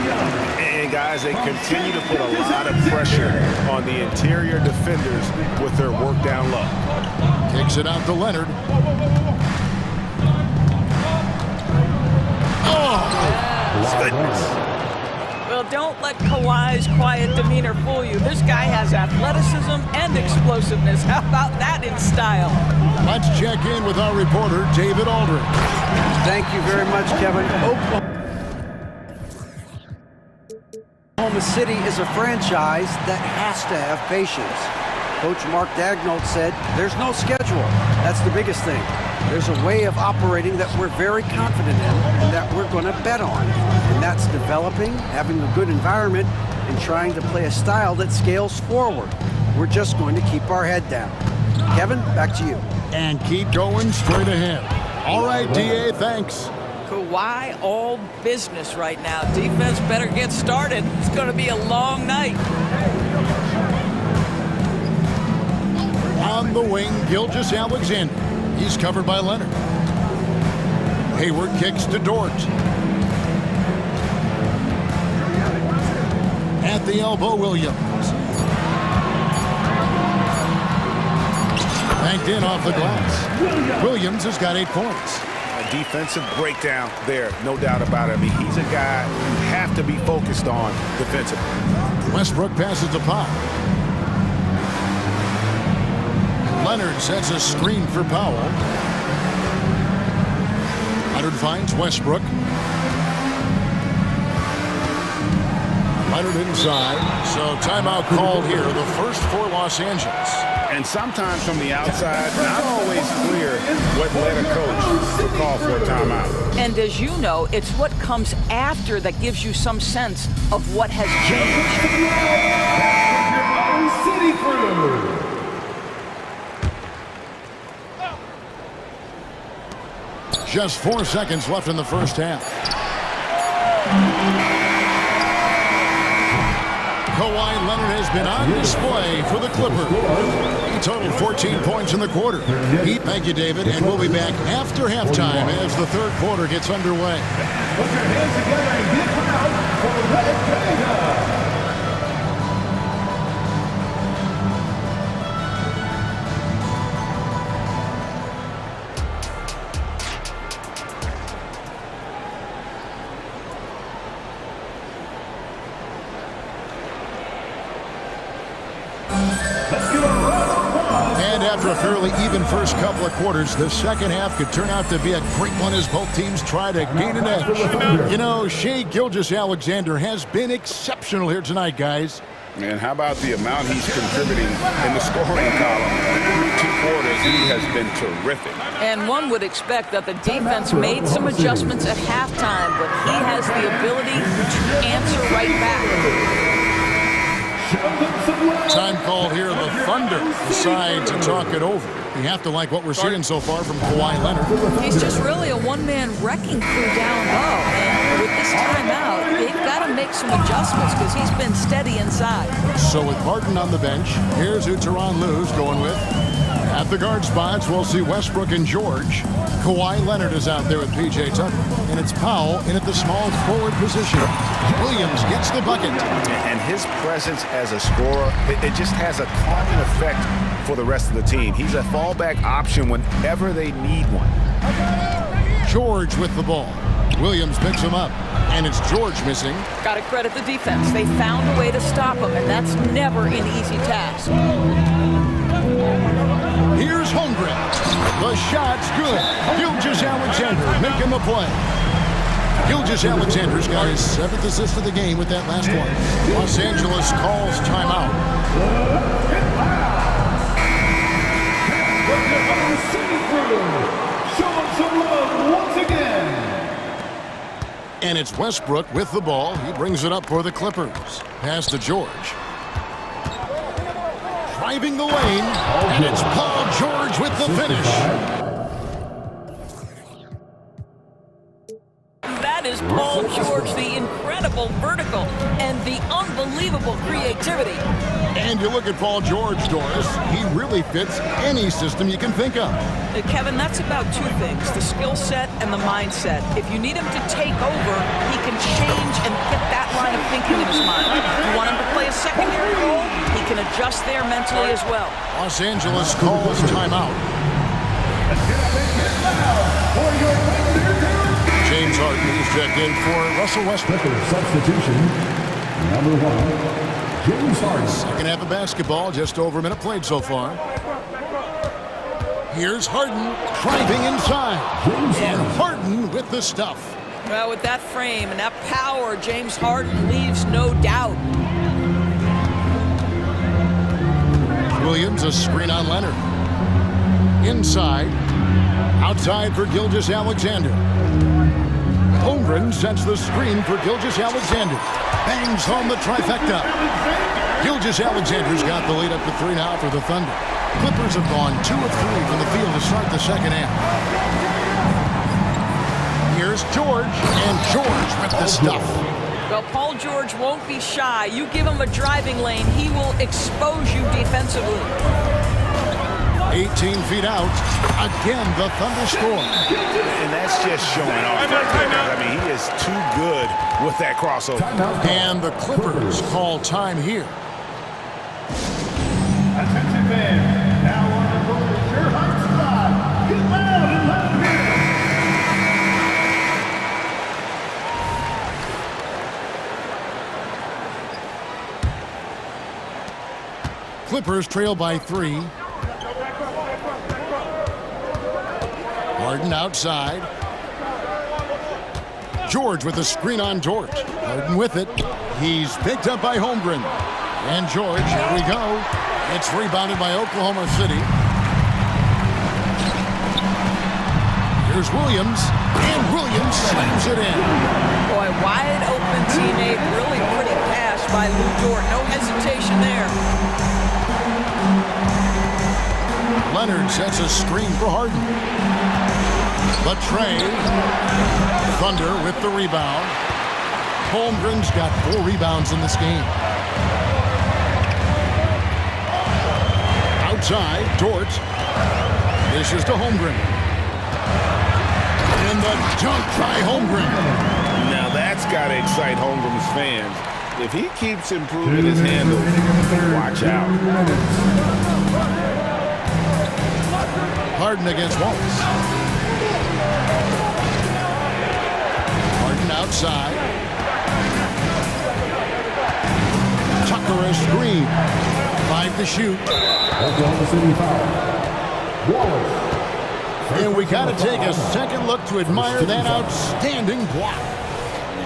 And guys, they continue to put a lot of pressure on the interior defenders with their work down low. Kicks it out to Leonard. Oh! Goodness. Well, don't let Kawhi's quiet demeanor fool you. This guy has athleticism and explosiveness. How about that in style? Let's check in with our reporter, David Aldridge. Thank you very much, Kevin. Oklahoma City is a franchise that has to have patience. Coach Mark Daigneault said, there's no schedule. That's the biggest thing. There's a way of operating that we're very confident in and that we're going to bet on. And that's developing, having a good environment, and trying to play a style that scales forward. We're just going to keep our head down. Kevin, back to you. And keep going straight ahead. All right, DA, thanks. Kawhi all business right now. Defense better get started. It's going to be a long night. On the wing, Gilgeous-Alexander. He's covered by Leonard. Hayward kicks to Dort. At the elbow, Williams. Banked in off the glass. Williams has got 8 points. A defensive breakdown there, no doubt about it. I mean, he's a guy you have to be focused on defensively. Westbrook passes to Powell. Leonard sets a screen for Powell. Leonard finds Westbrook. Leonard inside. So timeout called here, the first for Los Angeles. And sometimes from the outside, not always clear what led a coach to call for a timeout. And as you know, it's what comes after that gives you some sense of what has changed. City Crew. Just 4 seconds left in the first half. Kawhi Leonard has been on display for the Clippers. He totaled 14 points in the quarter. Thank you, David, and we'll be back after halftime as the third quarter gets underway. Put your hands together and get loud for Red Vega. And after a fairly even first couple of quarters, the second half could turn out to be a great one as both teams try to gain an edge. You know, Shai Gilgeous-Alexander has been exceptional here tonight, guys. And how about the amount he's contributing in the scoring column? Through 2 quarters, he has been terrific. And one would expect that the defense made some adjustments at halftime, but he has the ability to answer right back. Time called here. The Thunder decide to talk it over. You have to like what we're seeing so far from Kawhi Leonard. He's just really a one-man wrecking crew down low. And with this timeout, they've got to make some adjustments because he's been steady inside. So with Martin on the bench, here's who Tyronn Lue's going with. At the guard spots, we'll see Westbrook and George. Kawhi Leonard is out there with P.J. Tucker. And it's Powell in at the small forward position. Williams gets the bucket. And his presence as a scorer, it just has a calming effect for the rest of the team. He's a fallback option whenever they need one. George with the ball. Williams picks him up, and it's George missing. Got to credit the defense. They found a way to stop him, and that's never an easy task. Here's Holmgren. The shot's good. Gilgeous-Alexander making the play. Gilgeous-Alexander's got his 7th assist of the game with that last one. Los Angeles calls timeout. Show him some love once again. And it's Westbrook with the ball. He brings it up for the Clippers. Pass to George. Driving the lane, and it's Paul George with the finish. That is Paul George, the incredible vertical and the unbelievable creativity. And you look at Paul George, Doris, he really fits any system you can think of. Kevin, that's about two things, the skill set and the mindset. If you need him to take over, he can change and get that line of thinking in his mind. If you want him to play a secondary role, he can adjust there mentally as well. Los Angeles calls timeout. James Harden is checked in for Russell Westbrook. Substitution, number 1, James Harden. Second half of basketball, just over a minute played so far. Here's Harden driving inside. And Harden with the stuff. Well, with that frame and that power, James Harden leaves no doubt. Williams, a screen on Leonard. Inside. Outside for Gilgeous-Alexander. Holmgren sets the screen for Gilgeous-Alexander. Bangs home the trifecta. Gilgeous-Alexander's got the lead up to 3 now for the Thunder. Clippers have gone 2 of 3 from the field to start the second half. Here's George, and George with the stuff. Well, Paul George won't be shy. You give him a driving lane, he will expose you defensively. 18 feet out. Again, the Thunder score. And that's just showing off. I mean, he is too good with that crossover. And the Clippers call time here. Attention fans, now on the road to your hot spot. Get loud and let them hear it. Clippers trail by 3. Harden outside. George with a screen on George. Harden with it. He's picked up by Holmgren. And George, here we go. It's rebounded by Oklahoma City. Here's Williams. And Williams slams it in. Boy, wide open teammate. Really pretty pass by Lou Dort. No hesitation there. Leonard sets a screen for Harden. But Trey, Thunder with the rebound. Holmgren's got 4 rebounds in this game. Outside, Dort. Dishes to Holmgren. And the dunk by Holmgren. Now that's got to excite Holmgren's fans. If he keeps improving his handle, watch out. Harden against Wallace. Harden outside. Tucker a screen. 5 to shoot. Oklahoma City foul. Wallace. And we got to take a second look to admire that outstanding block.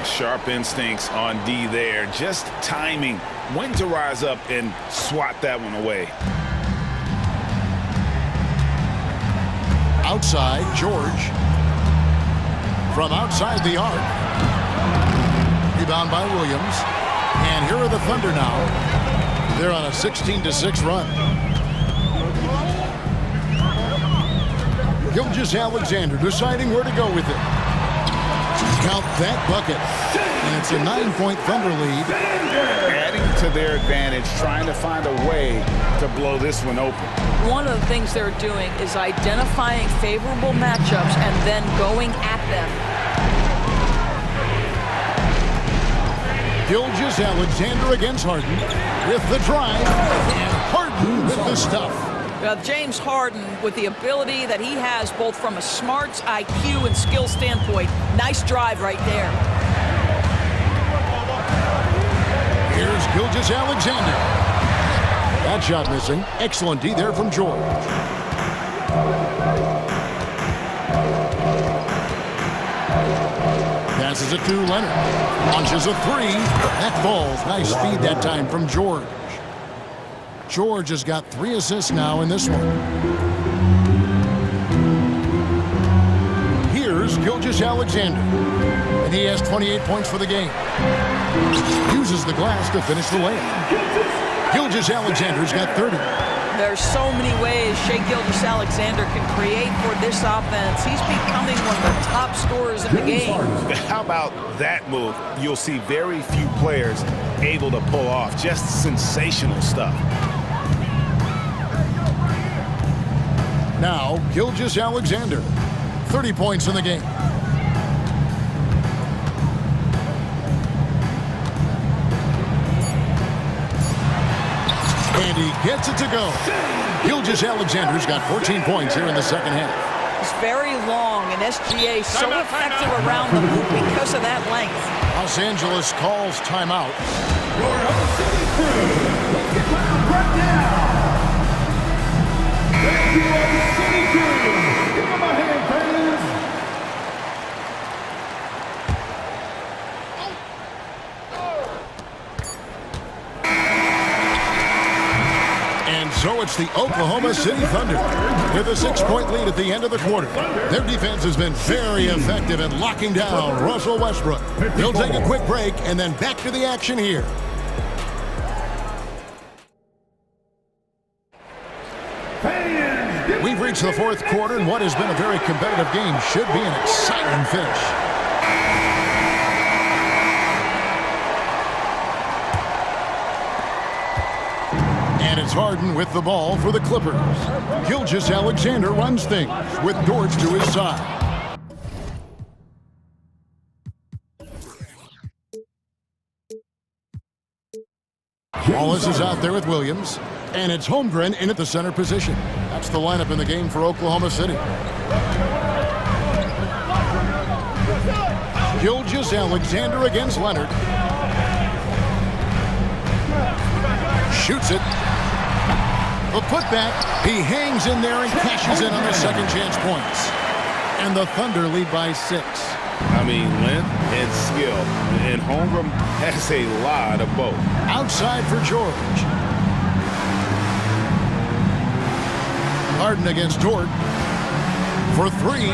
Sharp instincts on D there. Just timing when to rise up and swat that one away. Outside, George. From outside the arc. Rebound by Williams. And here are the Thunder now. They're on a 16-6 run. Gilgeous-Alexander deciding where to go with it. Count that bucket. And it's a 9-point Thunder lead. Adding to their advantage, trying to find a way to blow this one open. One of the things they're doing is identifying favorable matchups and then going at them. Gilgeous-Alexander against Harden with the drive, and Harden with the stuff. James Harden, with the ability that he has both from a smarts, IQ, and skill standpoint, nice drive right there. Here's Gilgeous-Alexander. That shot missing. Excellent D there from George. Passes it to Leonard. Launches a three. That falls. Nice feed that time from George. George has got 3 assists now in this one. Here's Gilgeous-Alexander. And he has 28 points for the game. Uses the glass to finish the layup. Gilgeous-Alexander's got 30. There's so many ways Shai Gilgeous-Alexander can create for this offense. He's becoming one of the top scorers in the game. How about that move? You'll see very few players able to pull off. Just sensational stuff. Now, Gilgeous-Alexander. 30 points in the game. And he gets it to go. Gilgeous-Alexander's got 14 points here in the second half. He's very long, and SGA so effective around the hoop because of that length. Los Angeles calls timeout. Your City crew, let's get loud right now. Thank you, City crew. Give them a hand, fans. And so it's the Oklahoma City Thunder with a 6-point lead at the end of the quarter. Their defense has been very effective in locking down Russell Westbrook. They'll take a quick break and then back to the action here. We've reached the fourth quarter, and what has been a very competitive game should be an exciting finish. And it's Harden with the ball for the Clippers. Gilgeous-Alexander runs things with George to his side. Wallace is out there with Williams. And it's Holmgren in at the center position. That's the lineup in the game for Oklahoma City. Gilgeous-Alexander against Leonard. Shoots it. The putback. He hangs in there and cashes in on the second chance points. And the Thunder lead by 6. I mean, length and skill. And Holmgren has a lot of both. Outside for George. Harden against Dort for 3.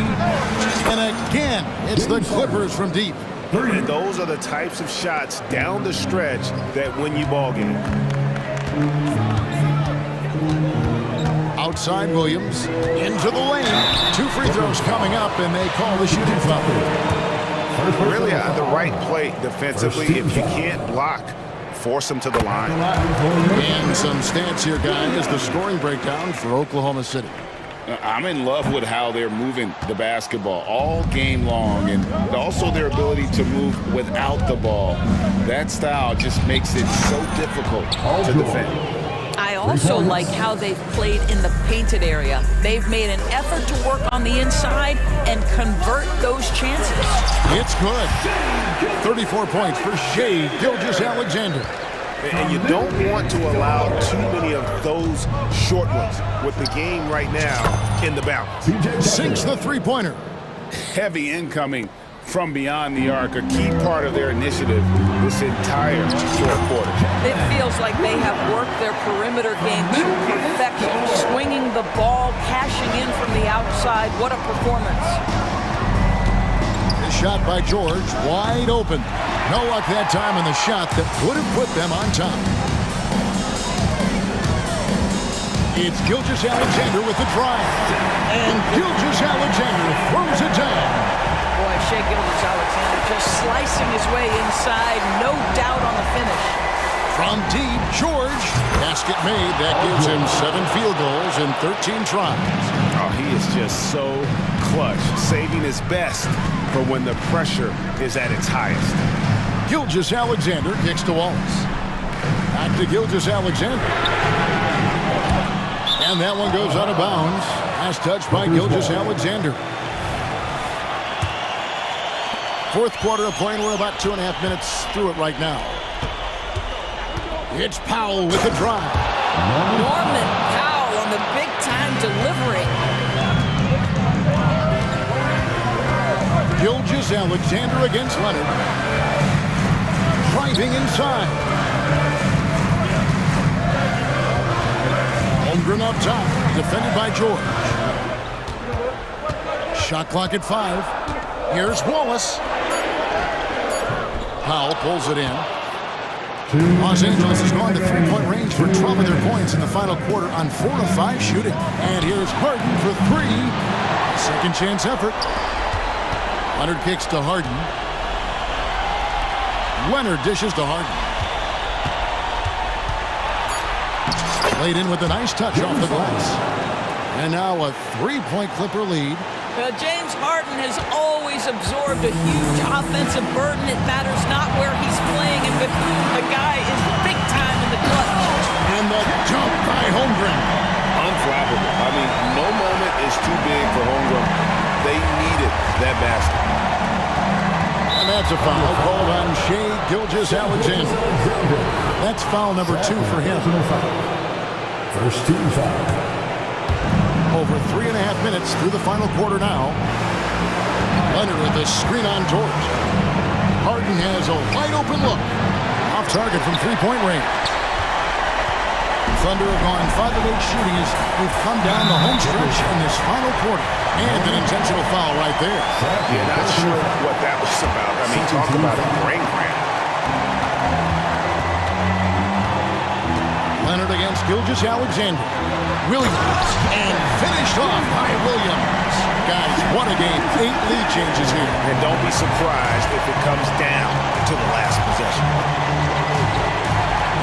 And again, it's the Clippers from deep. And those are the types of shots down the stretch that win you ball game. Outside Williams, into the lane. 2 free throws coming up, and they call the shooting foul. Really on the right play defensively. If you can't block, force them to the line. And some stats here, guys. The scoring breakdown for Oklahoma City. I'm in love with how they're moving the basketball all game long, and also their ability to move without the ball. That style just makes it so difficult to defend. I also like how they've played in the painted area. They've made an effort to work on the inside and convert those chances. It's good. 34 points for Shai Gilgeous-Alexander. And you don't want to allow too many of those short ones with the game right now in the balance. Sinks the three-pointer. Heavy incoming from beyond the arc, a key part of their initiative this entire fourth quarter. It feels like they have worked their perimeter game to perfection, swinging the ball, cashing in from the outside. What a performance. The shot by George, wide open. No luck that time on the shot that would have put them on top. It's Gilgeous-Alexander with the drive. And Gilgeous-Alexander throws it down. Boy, Shai Gilgeous-Alexander just slicing his way inside. No doubt on the finish. From deep, George. Basket made. That gives him 7 field goals in 13 tries. Oh, he is just so clutch, saving his best for when the pressure is at its highest. Gilgeous-Alexander kicks to Wallace. Back to Gilgeous-Alexander. And that one goes out of bounds. Last touch by Gilgeous-Alexander. Fourth quarter of play, and we're about 2.5 minutes through it right now. It's Powell with the drive. Norman Powell on the big-time delivery. Gilgeous-Alexander against Leonard. Driving inside. Holmgren up top, defended by George. Shot clock at 5. Here's Wallace. Powell pulls it in. Los Angeles has gone to three-point range for 12 of their points in the final quarter on 4 of 5 shooting. And here's Harden for 3. Second chance effort. Leonard kicks to Harden. Leonard dishes to Harden. Laid in with a nice touch off the glass. And now a 3-point Clipper lead. James Harden has always absorbed a huge offensive burden. It matters not where he's playing and with whom. The guy is big time in the clutch. And the jump by Holmgren. Unflappable. I mean, no moment is too big for Holmgren. They needed that basket. And that's a foul called on Shai Gilgeous-Alexander. That's foul number 2 for him. First team foul. Over 3.5 minutes through the final quarter now. Leonard with the screen on George. Harden has a wide open look. Off target from 3-point range. Thunder have gone 5 of 8 shooting as we've come down the home stretch in this final quarter. And an intentional foul right there. Yeah, not sure what that was about. I mean, talk about a brain cramp. Leonard against Gilgeous-Alexander. Williams, and finished off by Williams. Guys, what a game. 8 lead changes here. And don't be surprised if it comes down to the last possession.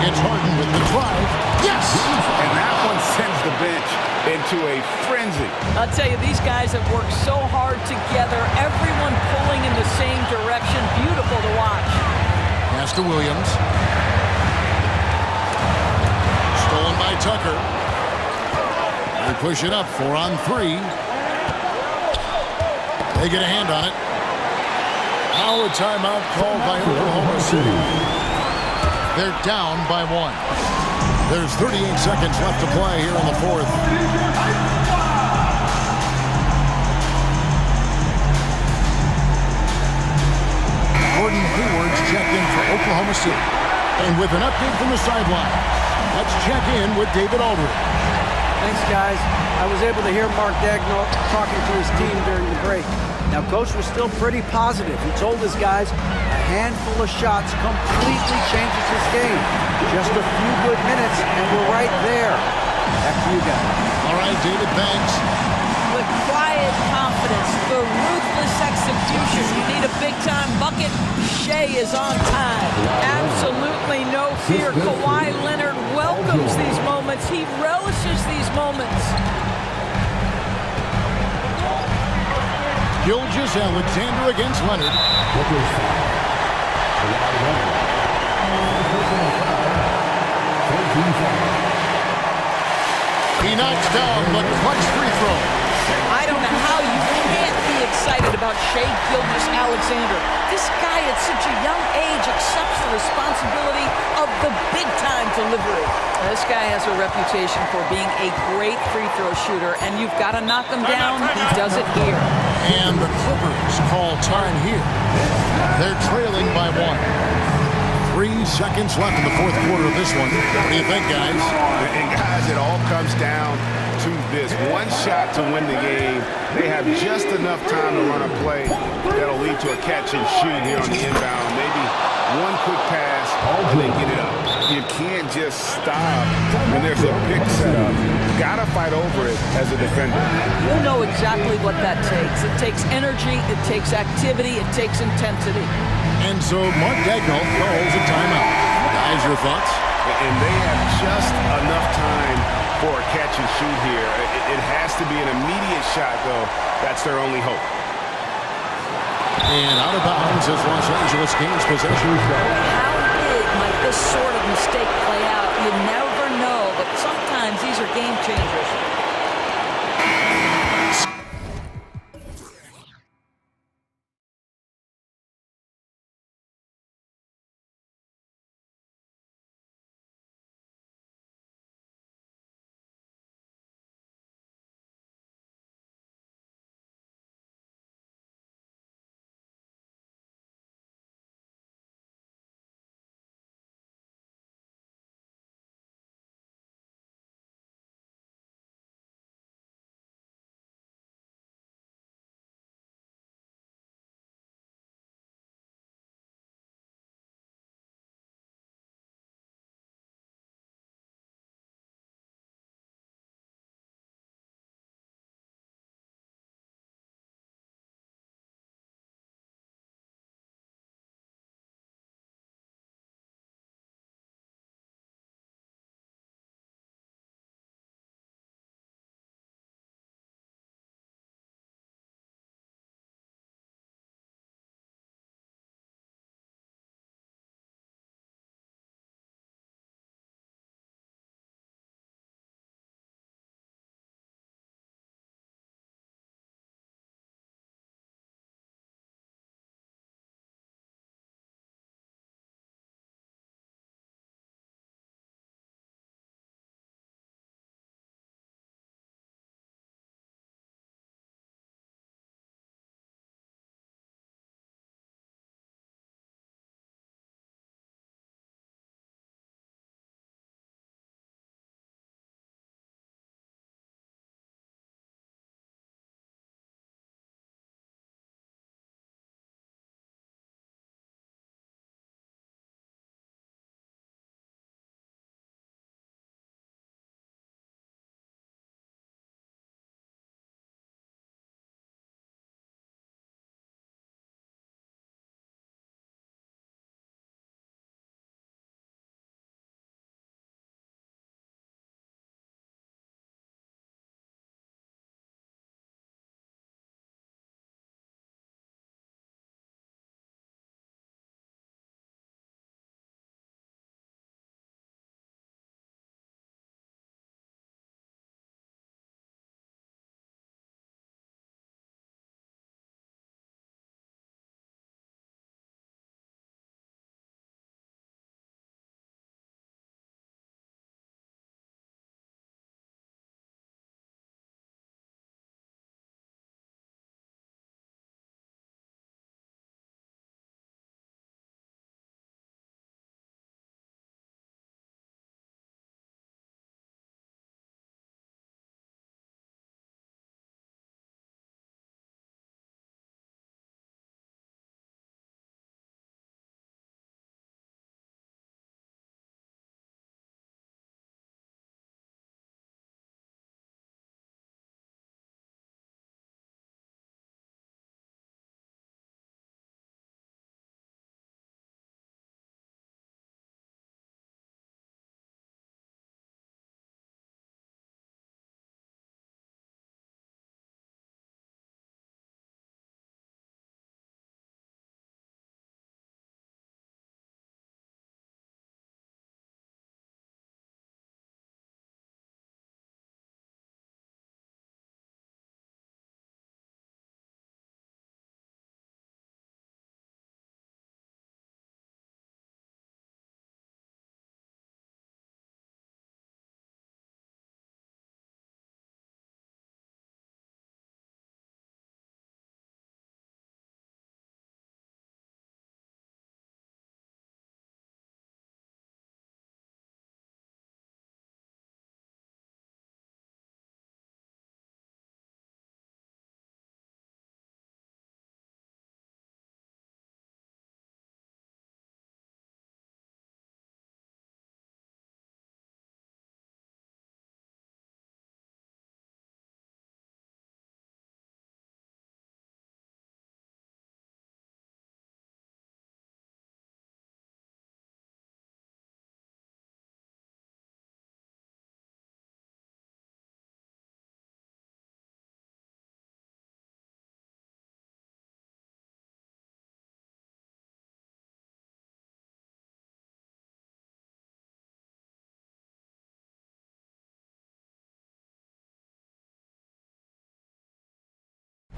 It's Harden with the drive. Yes! And that one sends the bench into a frenzy. I'll tell you, these guys have worked so hard together. Everyone pulling in the same direction. Beautiful to watch. Pass to Williams. Stolen by Tucker. They push it up 4 on 3. They get a hand on it. Now a timeout called by Oklahoma City. They're down by 1. There's 38 seconds left to play here in the fourth. Gordon Hayward's checked in for Oklahoma City. And with an update from the sideline, let's check in with David Aldridge. Thanks, guys. I was able to hear Mark Daigneault talking to his team during the break. Now, Coach was still pretty positive. He told his guys a handful of shots completely changes his game. Just a few good minutes, and we're right there. Back to you guys. All right, David, thanks. With quiet confidence, the ruthless execution. You need a big-time bucket. Shai is on time. Absolutely no fear. Kawhi Leonard welcomes these moments. He relishes these moments. Gilgeous-Alexander against Leonard. He knocks down the clutch free throw. I don't know how you can't be excited about Shai Gilgeous-Alexander. This guy at such a young age accepts the responsibility of the big-time delivery. This guy has a reputation for being a great free throw shooter, and you've got to knock him down. He does it here. And the Clippers call time here. They're trailing by 1. 3 seconds left in the fourth quarter of this one. What do you think, guys? And guys, it all comes down to this. One shot to win the game. They have just enough time to run a play that'll lead to a catch and shoot here on the inbound. Maybe one quick pass and then get it up. You can't just stop when there's a pick set up. Gotta fight over it as a defender. You know exactly what that takes. It takes energy, it takes activity, it takes intensity. And so Mark Daigneault calls a timeout. Guys, your thoughts? And they have just enough time for a catch and shoot here. It has to be an immediate shot, though. That's their only hope. And out of bounds as Los Angeles gains possession. How big might this sort of mistake play out? You never know, but sometimes These are game changers.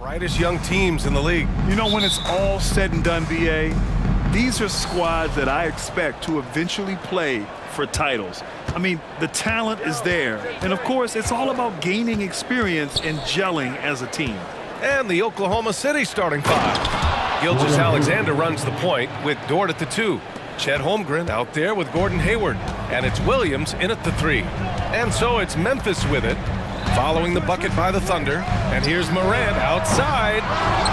Brightest young teams in the league. You know, when it's all said and done, BA, these are squads that I expect to eventually play for titles. I mean, the talent is there. And of course, it's all about gaining experience and gelling as a team. And the Oklahoma City starting five. Gilgeous-Alexander runs the point with Dort at the 2. Chet Holmgren out there with Gordon Hayward. And it's Williams in at the 3. And so it's Memphis with it, following the bucket by the Thunder. And here's Morant outside.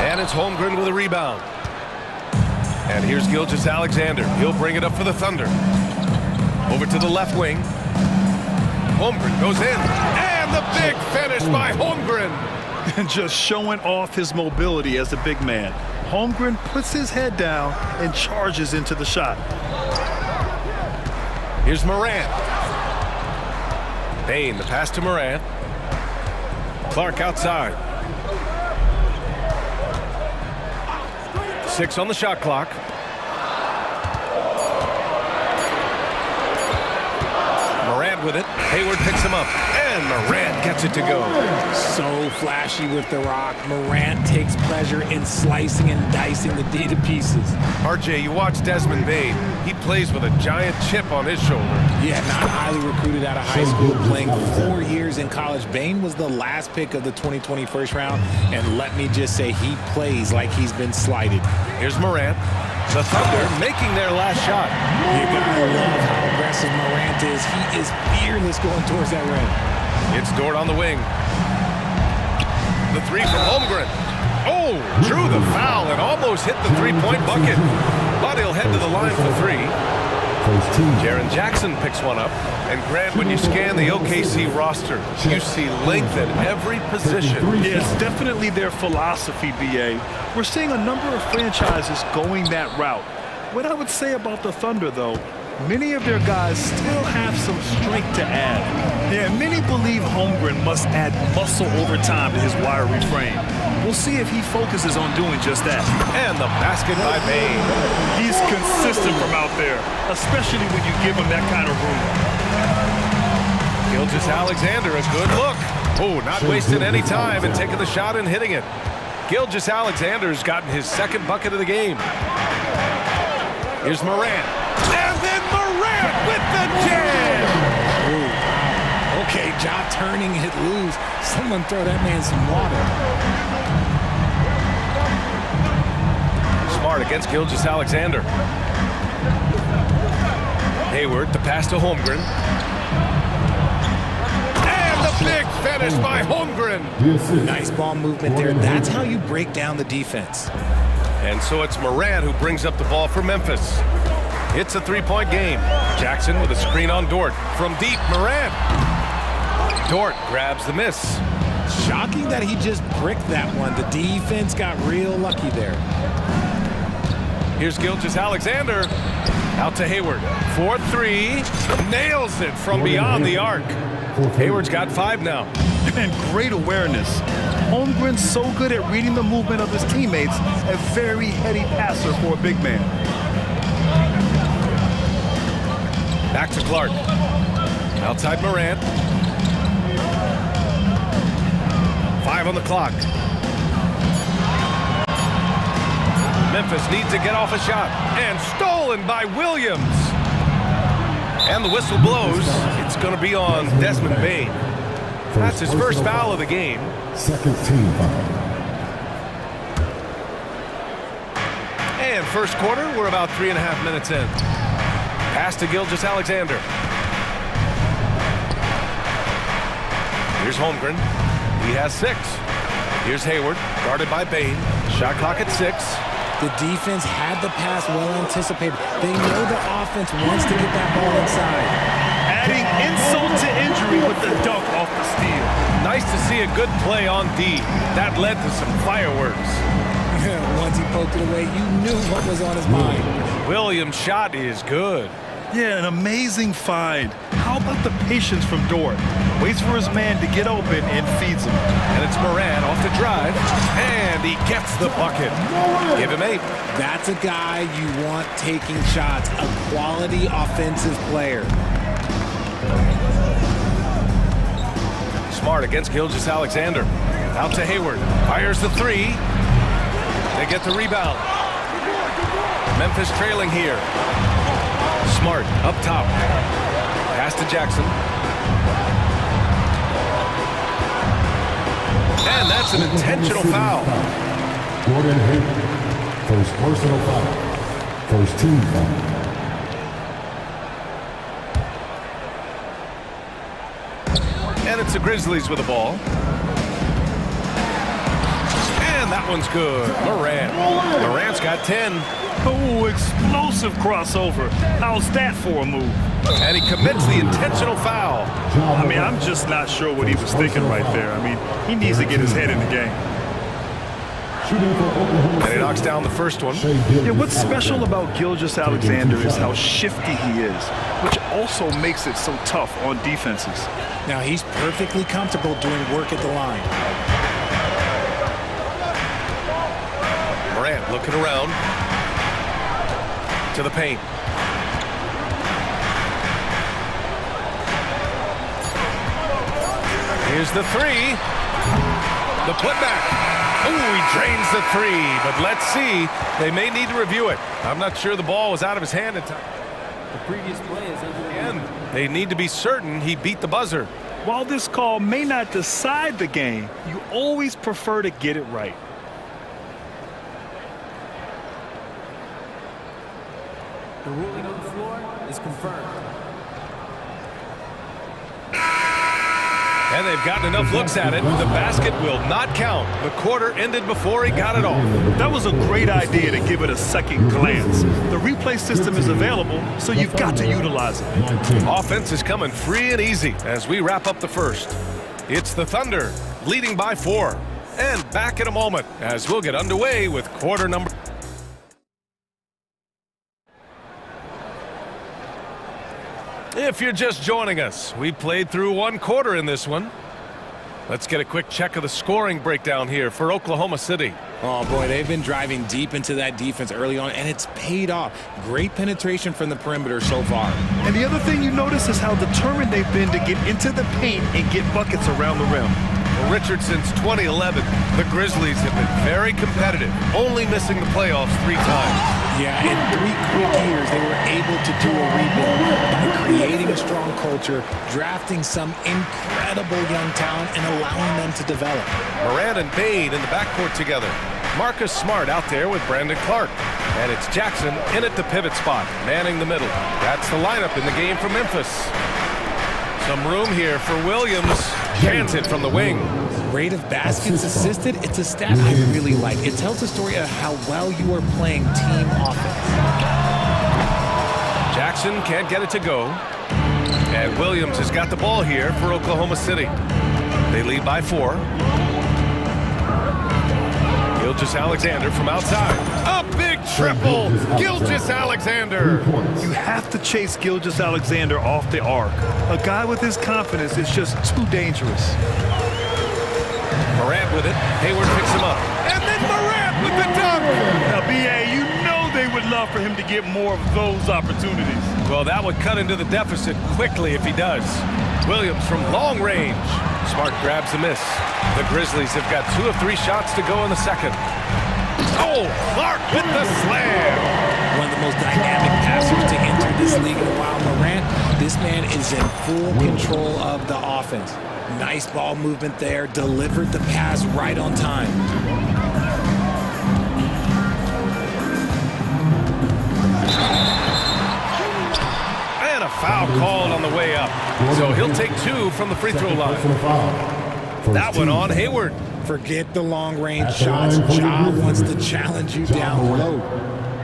And it's Holmgren with a rebound. And here's Gilgeous-Alexander. He'll bring it up for the Thunder. Over to the left wing. Holmgren goes in. And the big finish by Holmgren. And just showing off his mobility as a big man. Holmgren puts his head down and charges into the shot. Here's Morant. Bain, the pass to Morant. Clark outside. 6 on the shot clock. Morant with it. Hayward picks him up. And Morant gets it to go. So flashy with the rock. Morant takes pleasure in slicing and dicing the D to pieces. RJ, you watch Desmond Bain. He plays with a giant chip on his shoulder. Yeah, not highly recruited out of high school, playing 4 years in college. Bain was the last pick of the 2020 first round, and let me just say, he plays like he's been slighted. Here's Morant. The Thunder making their last shot. You gotta love how aggressive Morant is. He is fearless going towards that rim. It's Dort on the wing. The 3 from Holmgren. Oh, drew the foul and almost hit the three-point bucket. But he'll head to the line for 3. Jaren Jackson picks one up. And Grant, when you scan the OKC roster, you see length at every position. Yeah, it's definitely their philosophy, BA. We're seeing a number of franchises going that route. What I would say about the Thunder, though, many of their guys still have some strength to add. Yeah, many believe Holmgren must add muscle over time to his wiry frame. We'll see if he focuses on doing just that. And the basket by Bain. He's consistent from out there, especially when you give him that kind of room. Gilgeous-Alexander, a good look. Oh, not wasting any time and taking the shot and hitting it. Gilgeous-Alexander's gotten his second bucket of the game. Here's Morant. And then Morant with the jam! Ooh. Okay, Ja turning it loose. Someone throw that man some water. Smart against Gilgeous-Alexander. Hayward, the pass to Holmgren. And the big finish by Holmgren. Nice ball movement there. That's how you break down the defense. And so it's Morant who brings up the ball for Memphis. It's a three-point game. Jackson with a screen on Dort. From deep, Morant. Dort grabs the miss. Shocking that he just bricked that one. The defense got real lucky there. Here's Gilgeous-Alexander. Out to Hayward. 4-3. Nails it from beyond the arc. Hayward's got 5 now. And great awareness. Holmgren's so good at reading the movement of his teammates. A very heady passer for a big man. Back to Clark. Outside Morant. 5 on the clock. Memphis needs to get off a shot. And stolen by Williams. And the whistle blows. It's going to be on Desmond Bain. That's his first foul of the game. Second team foul. And first quarter, we're about 3.5 minutes in. Pass to Gilgeous-Alexander. Here's Holmgren. He has 6. Here's Hayward, guarded by Bain. Shot clock at 6. The defense had the pass well anticipated. They know the offense wants to get that ball inside. Adding insult to injury with the dunk off the steal. Nice to see a good play on D. That led to some fireworks. Once he poked it away, you knew what was on his mind. Williams' shot is good. Yeah, an amazing find. How about the patience from Dort? Waits for his man to get open and feeds him. And it's Morant off the drive. And he gets the bucket. Give him 8. That's a guy you want taking shots. A quality offensive player. Smart against Gilgeous-Alexander. Out to Hayward. Fires the three. They get the rebound. Memphis trailing here. Smart up top. Pass to Jackson. And that's an intentional foul. Gordon Hayward. First personal foul. First team foul. And it's the Grizzlies with the ball. And that one's good. Morant. Morant's got 10. Oh, explosive crossover. How's that for a move? And he commits the intentional foul. I mean, I'm just not sure what he was thinking right there. I mean, he needs to get his head in the game. And he knocks down the first one. Yeah, what's special about Gilgeous-Alexander is how shifty he is, which also makes it so tough on defenses. Now, he's perfectly comfortable doing work at the line. Morant looking around to the paint. Here's the three. The putback. Oh, he drains the three, but let's see. They may need to review it. I'm not sure the ball was out of his hand in time. The previous play is under the And they need to be certain he beat the buzzer. While this call may not decide the game, you always prefer to get it right. The ruling on the floor is confirmed. And they've gotten enough looks at it. The basket will not count. The quarter ended before he got it off. That was a great idea to give it a second glance. The replay system is available, so you've got to utilize it. Offense is coming free and easy as we wrap up the first. It's the Thunder leading by 4. And back in a moment as we'll get underway with quarter number. If you're just joining us, we played through one quarter in this one. Let's get a quick check of the scoring breakdown here for Oklahoma City. Oh, boy, they've been driving deep into that defense early on, and it's paid off. Great penetration from the perimeter so far. And the other thing you notice is how determined they've been to get into the paint and get buckets around the rim. For Richard, since 2011, the Grizzlies have been very competitive, only missing the playoffs 3 times. Yeah, in 3 quick years, they were able to do a rebuild by creating a strong culture, drafting some incredible young talent, and allowing them to develop. Morant and Bade in the backcourt together. Marcus Smart out there with Brandon Clark. And it's Jackson in at the pivot spot, manning the middle. That's the lineup in the game for Memphis. Some room here for Williams. Transit from the wing. Rate of baskets assisted, it's a stat I really like. It tells a story of how well you are playing team offense. Jackson can't get it to go. And Williams has got the ball here for Oklahoma City. They lead by 4. Gilgeous-Alexander from outside. A big triple. Gilgeous-Alexander. You have to chase Gilgeous-Alexander off the arc. A guy with his confidence is just too dangerous. Morant with it. Hayward picks him up. And then Morant with the dunk. Now, B.A., you know they would love for him to get more of those opportunities. Well, that would cut into the deficit quickly if he does. Williams from long range. Smart grabs a miss. The Grizzlies have got 2 of 3 shots to go in the second. Oh, Clark with the slam. One of the most dynamic passers to enter this league in a while. Morant, this man is in full control of the offense. Nice ball movement there. Delivered the pass right on time. And a foul called on the way up. So he'll take 2 from the free throw line. That one on Hayward. Forget the long-range shots. Ja wants to challenge you down low.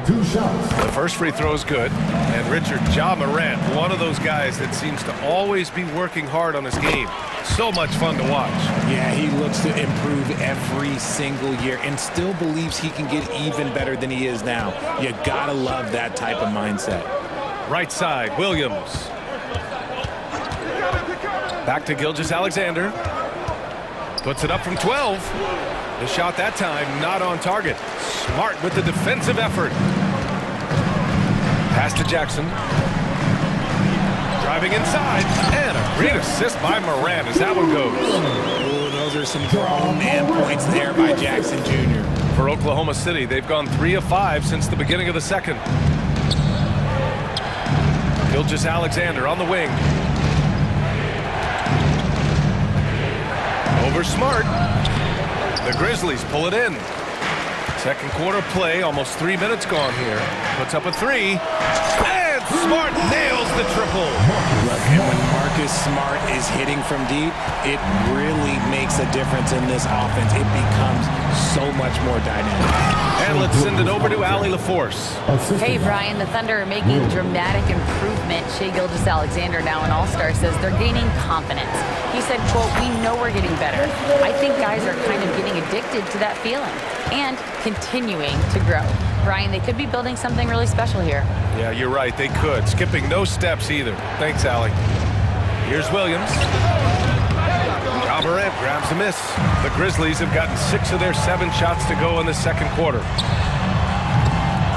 2 shots. The first free throw is good. And Richard, Ja Morant, one of those guys that seems to always be working hard on his game. So much fun to watch. Yeah, he looks to improve every single year and still believes he can get even better than he is now. You gotta love that type of mindset. Right side, Williams. Back to Gilgeous-Alexander. Puts it up from 12. The shot that time not on target. Smart with the defensive effort. Pass to Jackson. Driving inside. And a great assist by Morant as that one goes. Oh, those are some grown man points there by Jackson Jr. For Oklahoma City, they've gone 3 of 5 since the beginning of the second. Gilgeous-Alexander on the wing. Over Smart. The Grizzlies pull it in. Second quarter play, almost 3 minutes gone here. Puts up a 3. And Smart nails the triple. And when Marcus Smart is hitting from deep, it really makes a difference in this offense. It becomes so much more dynamic. And let's send it over to Allie LaForce. Hey, Brian, the Thunder are making dramatic improvement. Shai Gilgeous-Alexander, now an all-star, says they're gaining confidence. He said, quote, "We know we're getting better. I think guys are kind of getting addicted to that feeling and continuing to grow." Brian, they could be building something really special here. Yeah, you're right. They could. Skipping no steps either. Thanks, Allie. Here's Williams. Ja Morant grabs a miss. The Grizzlies have gotten 6 of their 7 shots to go in the second quarter.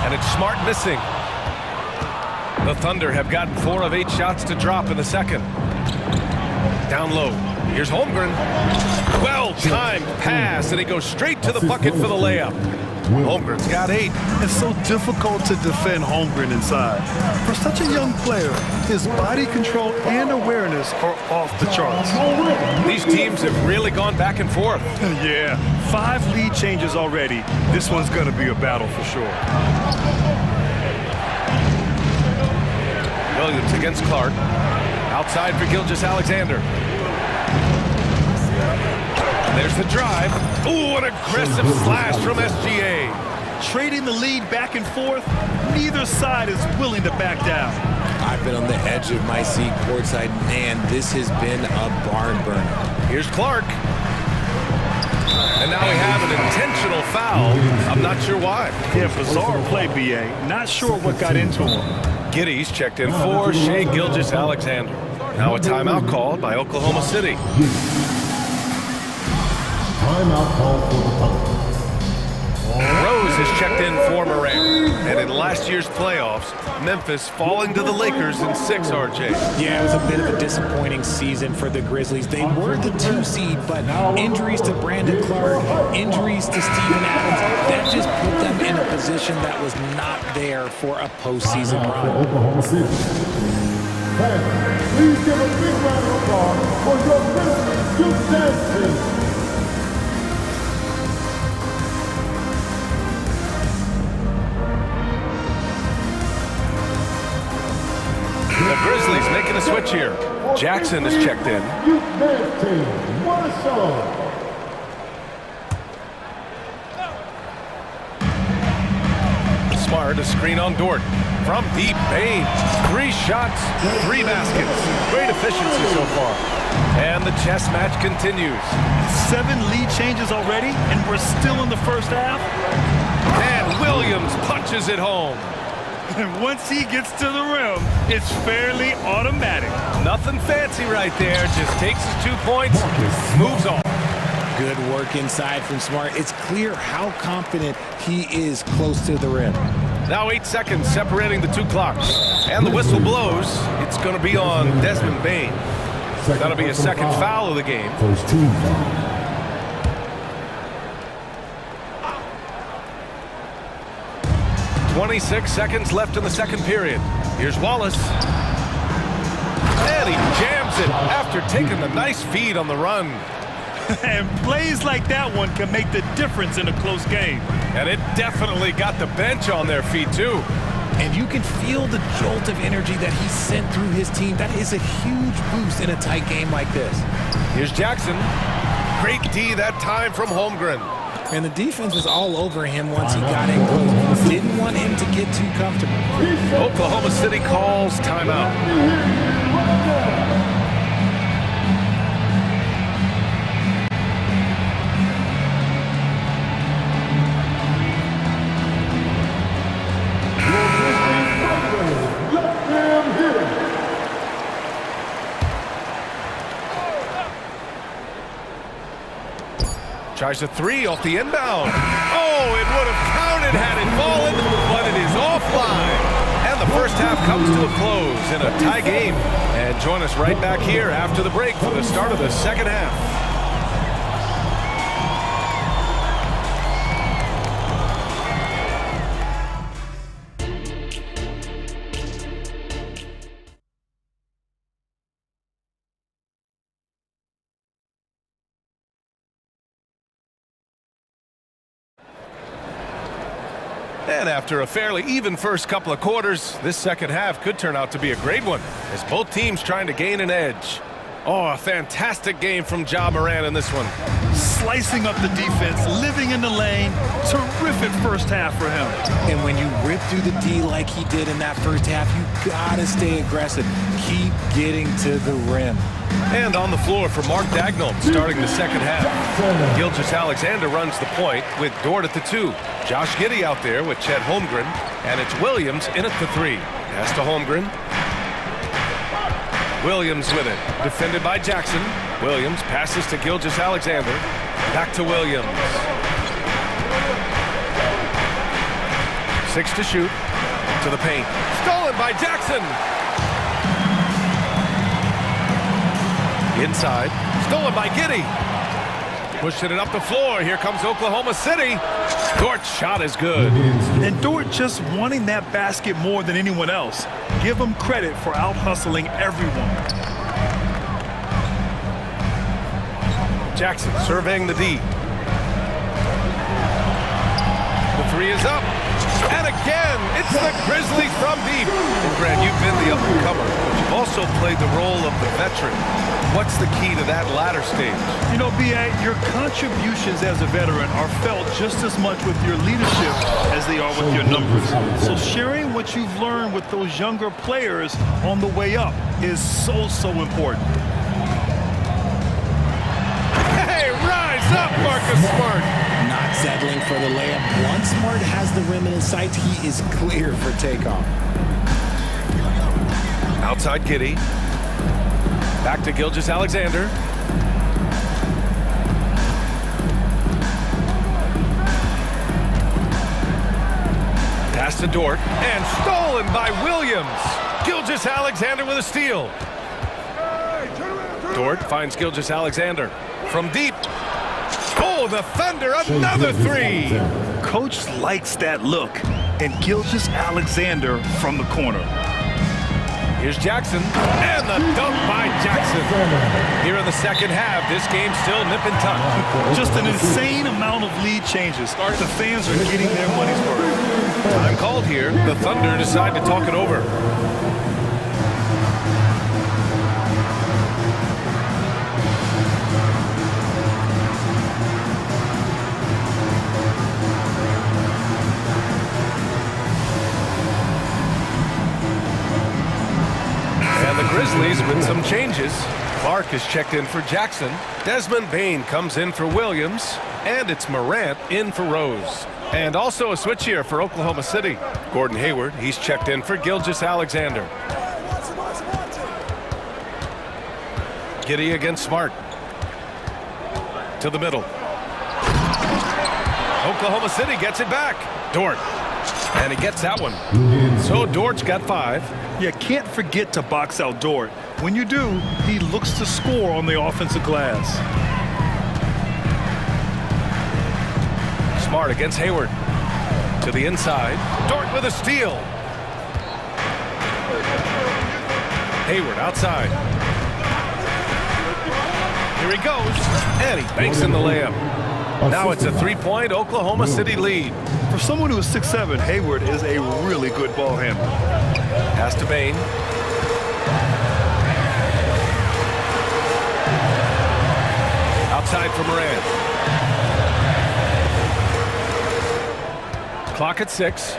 And it's Smart missing. The Thunder have gotten 4 of 8 shots to drop in the second. Down low. Here's Holmgren. Well-timed pass, and he goes straight to the bucket for the layup. Holmgren's got 8. It's so difficult to defend Holmgren inside. For such a young player, his body control and awareness are off the charts. These teams have really gone back and forth. Yeah, 5 lead changes already. This one's going to be a battle for sure. Williams against Clark. Outside for Gilgeous-Alexander. There's the drive. Ooh, an aggressive slash from SGA. Trading the lead back and forth, neither side is willing to back down. I've been on the edge of my seat courtside. Man, this has been a barn burner. Here's Clark. And now we have an intentional foul. I'm not sure why. Yeah, bizarre play, BA. Not sure what got into him. Giddy's checked in for Shai Gilgeous-Alexander. Now a timeout called by Oklahoma City. Timeout call for the Thunder. Rose has checked in for Morant. And in last year's playoffs, Memphis falling to the Lakers in 6, RJ. Yeah, it was a bit of a disappointing season for the Grizzlies. They were the 2 seed, but injuries to Brandon Clark, injuries to Steven Adams, that just put them in a position that was not there for a postseason run. Oklahoma City. Fans, please give a big round of applause for your Grizzlies gymnastics. The Grizzlies making a switch here. Jackson is checked in. What a show. Smart, a screen on Dort. From deep, Bain. 3 shots, 3 baskets. Great efficiency so far. And the chess match continues. 7 lead changes already, and we're still in the first half. And Williams punches it home. And once he gets to the rim, it's fairly automatic. Nothing fancy right there. Just takes his 2 points, moves on. Good work inside from Smart. It's clear how confident he is close to the rim. Now 8 seconds separating the 2 clocks. And the whistle blows. It's going to be on Desmond Bain. That'll be a second foul of the game. First team foul. 26 seconds left in the second period. Here's Wallace. And he jams it after taking the nice feed on the run. And plays like that one can make the difference in a close game. And it definitely got the bench on their feet, too. And you can feel the jolt of energy that he sent through his team. That is a huge boost in a tight game like this. Here's Jackson. Great D that time from Holmgren. And the defense was all over him once he got in close. Didn't want him to get too comfortable. Oklahoma City calls timeout. Tries a 3 off the inbound. Oh, it would have counted had it fallen, but it is offline. And the first half comes to a close in a tie game. And join us right back here after the break for the start of the second half. And after a fairly even first couple of quarters, this second half could turn out to be a great one, as both teams trying to gain an edge. Oh, a fantastic game from Ja Morant in this one. Slicing up the defense, living in the lane. Terrific first half for him. And when you rip through the D like he did in that first half, you gotta stay aggressive. Keep getting to the rim. And on the floor for Mark Dagnall, starting the second half. Gilgeous-Alexander runs the point with Dort at the 2. Josh Giddey out there with Chet Holmgren. And it's Williams in at the 3. Pass to Holmgren. Williams with it. Defended by Jackson. Williams passes to Gilgeous-Alexander. Back to Williams. 6 to shoot. To the paint. Stolen by Jackson. Inside. Stolen by Giddey. Pushing it up the floor. Here comes Oklahoma City. Dort's shot is good. And Dort just wanting that basket more than anyone else. Give him credit for out-hustling everyone. Jackson surveying the D. The 3 is up. And again, it's the Grizzlies from deep. And Grant, you've been the up-and-comer, but you've also played the role of the veteran. What's the key to that latter stage? You know, B.A., your contributions as a veteran are felt just as much with your leadership as they are with your numbers. So sharing what you've learned with those younger players on the way up is so, so important. Hey, rise up, Marcus Smart! Not settling for the layup. Once Smart has the rim in his sights, he is clear for takeoff. Outside Giddey. Back to Gilgeous-Alexander. Pass to Dort. And stolen by Williams. Gilgeous-Alexander with a steal. Dort finds Gilgeous-Alexander. From deep. Oh, the Thunder, another 3. Coach likes that look. And Gilgeous-Alexander from the corner. Here's Jackson, and the dunk by Jackson. Here in the second half, this game's still nip and tuck. Just an insane amount of lead changes. The fans are getting their money's worth. Time called here. The Thunder decide to talk it over. Grizzlies with some changes. Clark is checked in for Jackson. Desmond Bane comes in for Williams. And it's Morant in for Rose. And also a switch here for Oklahoma City. Gordon Hayward, he's checked in for Gilgeous-Alexander. Giddey against Smart. To the middle. Oklahoma City gets it back. Dort. And he gets that one. So Dort's got 5. You can't forget to box out Dort. When you do, he looks to score on the offensive glass. Smart against Hayward. To the inside. Dort with a steal. Hayward outside. Here he goes. And he banks in the layup. Now it's a 3-point Oklahoma City lead. For someone who is 6'7", Hayward is a really good ball handler. Pass to Bane. Outside for Morant. Clock at 6.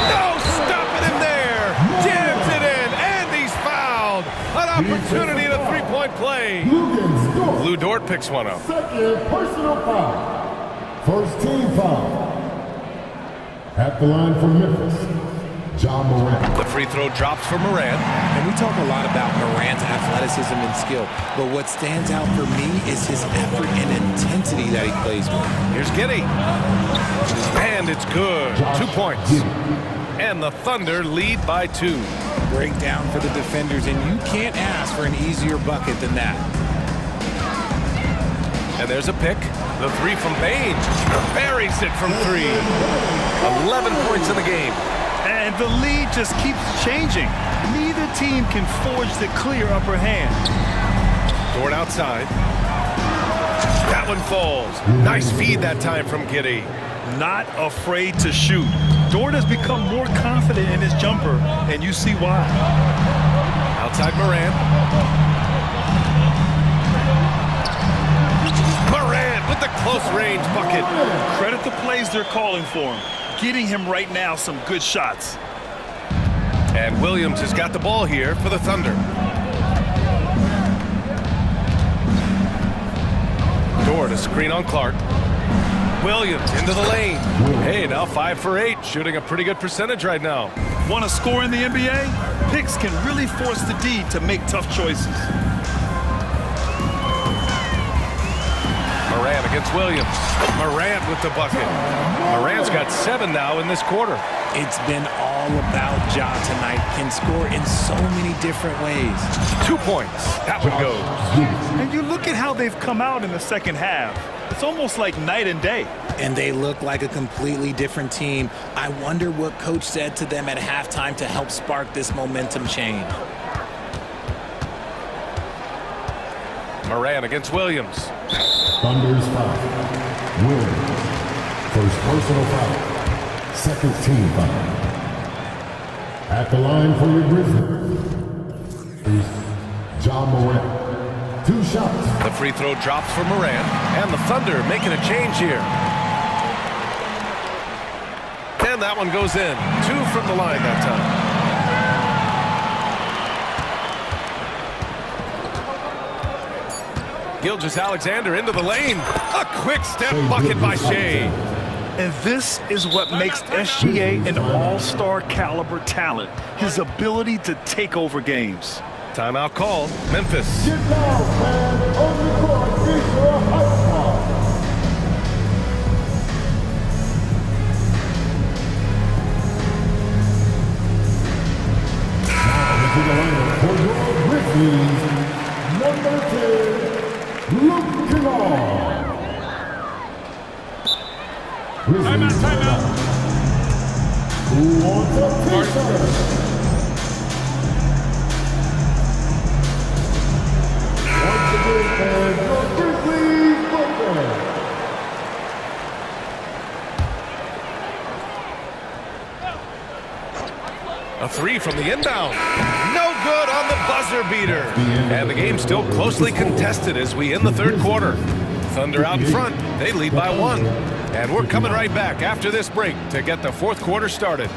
No, stop it in there. Jams it in, and he's fouled. An opportunity at a 3-point play. Lou Dort picks one up. Second personal foul. First team foul. At the line for Memphis, Ja Morant. The free throw drops for Morant. And we talk a lot about Morant's athleticism and skill, but what stands out for me is his effort and intensity that he plays with. Here's Giddey. And it's good. 2 points. And the Thunder lead by 2. Breakdown for the defenders, and you can't ask for an easier bucket than that. And there's a pick. The 3 from Bane. Buries it from 3. 11 points in the game. And the lead just keeps changing. Neither team can forge the clear upper hand. Dort outside. That one falls. Nice feed that time from Giddey. Not afraid to shoot. Dort has become more confident in his jumper, and you see why. Outside Morant. Morant with the close range bucket. Credit the plays they're calling for him. Getting him right now some good shots. And Williams has got the ball here for the Thunder. Dort, a screen on Clark. Williams into the lane. Hey, now 5 for 8, shooting a pretty good percentage right now. Want to score in the NBA? Picks can really force the D to make tough choices. Morant against Williams. Morant with the bucket. Morant's got 7 now in this quarter. It's been all about Ja tonight. Can score in so many different ways. 2 points. That one goes. And you look at how they've come out in the second half. It's almost like night and day. And they look like a completely different team. I wonder what coach said to them at halftime to help spark this momentum change. Morant against Williams. Thunder's foul. Williams. First personal foul. Second team foul. At the line for your Grizzlies, Ja Morant. 2 shots. The free throw drops for Morant, and the Thunder making a change here. And that one goes in. 2 from the line that time. Gilgeous-Alexander into the lane. A quick step bucket by Shea. And this is what makes SGA an all-star caliber talent. His ability to take over games. Timeout call. Memphis. Get down, man. On the court is your high squad. Now into the lineup for your Grizzlies, number 10, Luke Kennard. Timeout. Who wants a t-shirt? A 3 from the inbound. No good on the buzzer beater. And the game still closely contested as we end the third quarter. Thunder out in front. They lead by 1. And we're coming right back after this break to get the fourth quarter started.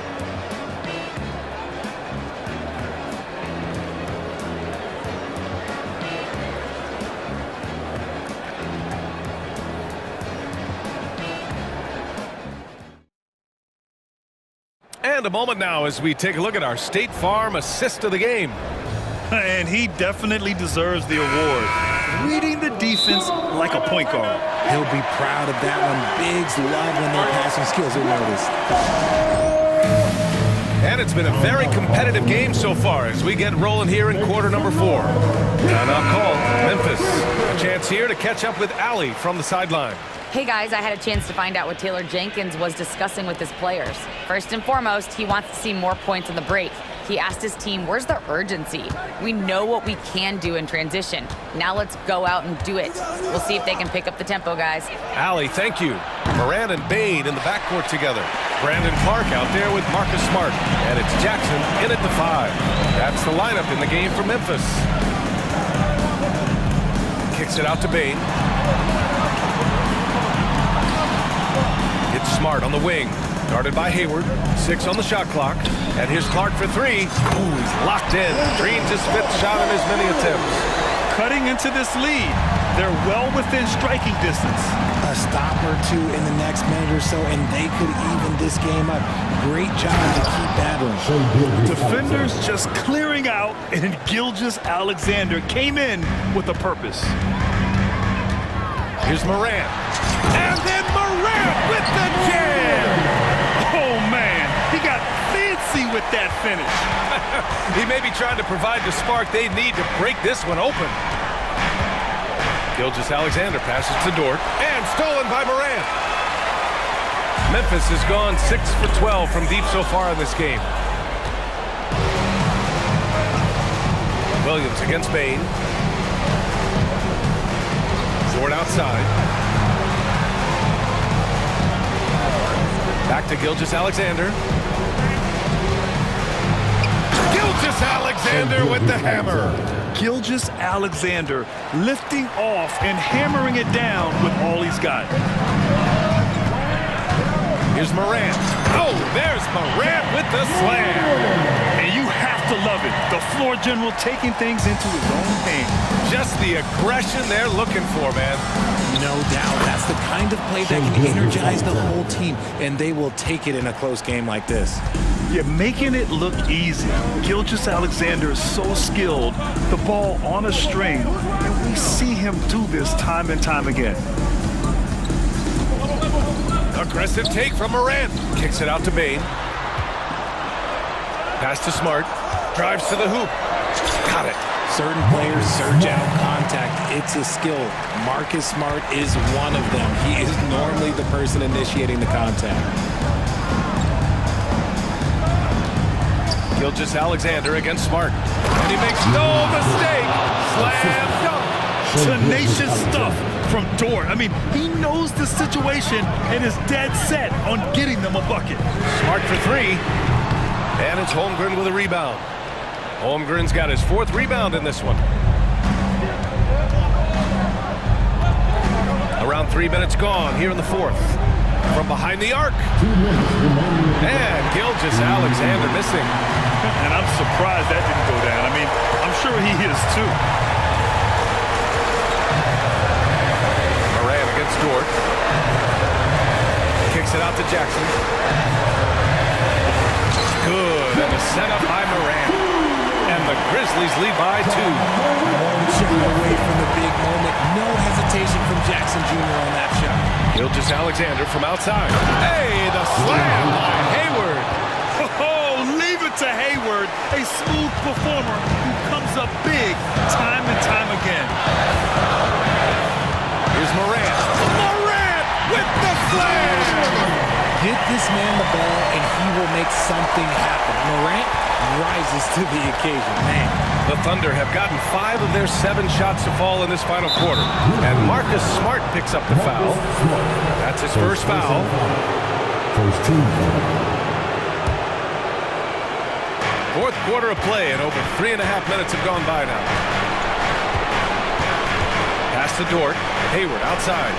And a moment now as we take a look at our State Farm assist of the game. And he definitely deserves the award. Reading the defense like a point guard. He'll be proud of that one. Bigs love when their passing skills are noticed. And it's been a very competitive game so far as we get rolling here in quarter number 4. Timeout call. Memphis. A chance here to catch up with Allie from the sideline. Hey guys, I had a chance to find out what Taylor Jenkins was discussing with his players. First and foremost, he wants to see more points on the break. He asked his team, where's the urgency? We know what we can do in transition. Now let's go out and do it. We'll see if they can pick up the tempo, guys. Allie, thank you. Moran and Bain in the backcourt together. Brandon Clark out there with Marcus Smart. And it's Jackson in at the 5. That's the lineup in the game for Memphis. Kicks it out to Bain. It's Smart on the wing. Guarded by Hayward. 6 on the shot clock. And here's Clark for 3. Ooh, he's locked in. Dreams his 5th shot in as many attempts. Cutting into this lead. They're well within striking distance. A stop or 2 in the next minute or so, and they could even this game up. Great job to keep battling. Defenders just clearing out, and Gilgeous-Alexander came in with a purpose. Here's Morant. And then Morant with the jam! Oh, man. He got fancy with that finish. He may be trying to provide the spark they need to break this one open. Gilgeous-Alexander passes to Dort. And stolen by Morant. Memphis has gone 6 for 12 from deep so far in this game. Williams against Bain. Dort outside. Back to Gilgeous-Alexander. Gilgeous-Alexander with the hammer. Gilgeous-Alexander lifting off and hammering it down with all he's got. Here's Morant. Oh, there's Morant with the slam. And you have to love it. The floor general taking things into his own hands. Just the aggression they're looking for, man. No doubt. That's the kind of play that can energize the whole team, and they will take it in a close game like this. Yeah, making it look easy. Gilgeous-Alexander is so skilled. The ball on a string, and we see him do this time and time again. Aggressive take from Morant. Kicks it out to Bane. Pass to Smart. Drives to the hoop. Got it. Certain players surge out contact. It's a skill. Marcus Smart is one of them. He is normally the person initiating the contact. Gilgeous-Alexander against Smart. And he makes no mistake. Slam dunk. Tenacious stuff from Dort. I mean, he knows the situation and is dead set on getting them a bucket. Smart for three. And it's Holmgren with a rebound. Holmgren's got his 4th rebound in this one. Around 3 minutes gone here in the 4th. From behind the arc. And Gilgeous-Alexander missing. And I'm surprised that didn't go down. I mean, I'm sure he is too. Morant against Dort. Kicks it out to Jackson. Good. And a setup by Morant. And the Grizzlies lead by 2. One shot away from the big moment. No hesitation from Jackson Jr. on that shot. Gilgeous-Alexander from outside. Hey, the slam by Hayward. Oh, leave it to Hayward, a smooth performer who comes up big time and time again. Here's Morant. Morant with the slam. Get this man the ball and he will make something happen. Morant rises to the occasion, man. The Thunder have gotten 5 of their 7 shots to fall in this final quarter. And Marcus Smart picks up the foul. That's his first foul. First team foul. 4th quarter of play, and over 3.5 minutes have gone by now. Pass to Dort. Hayward outside.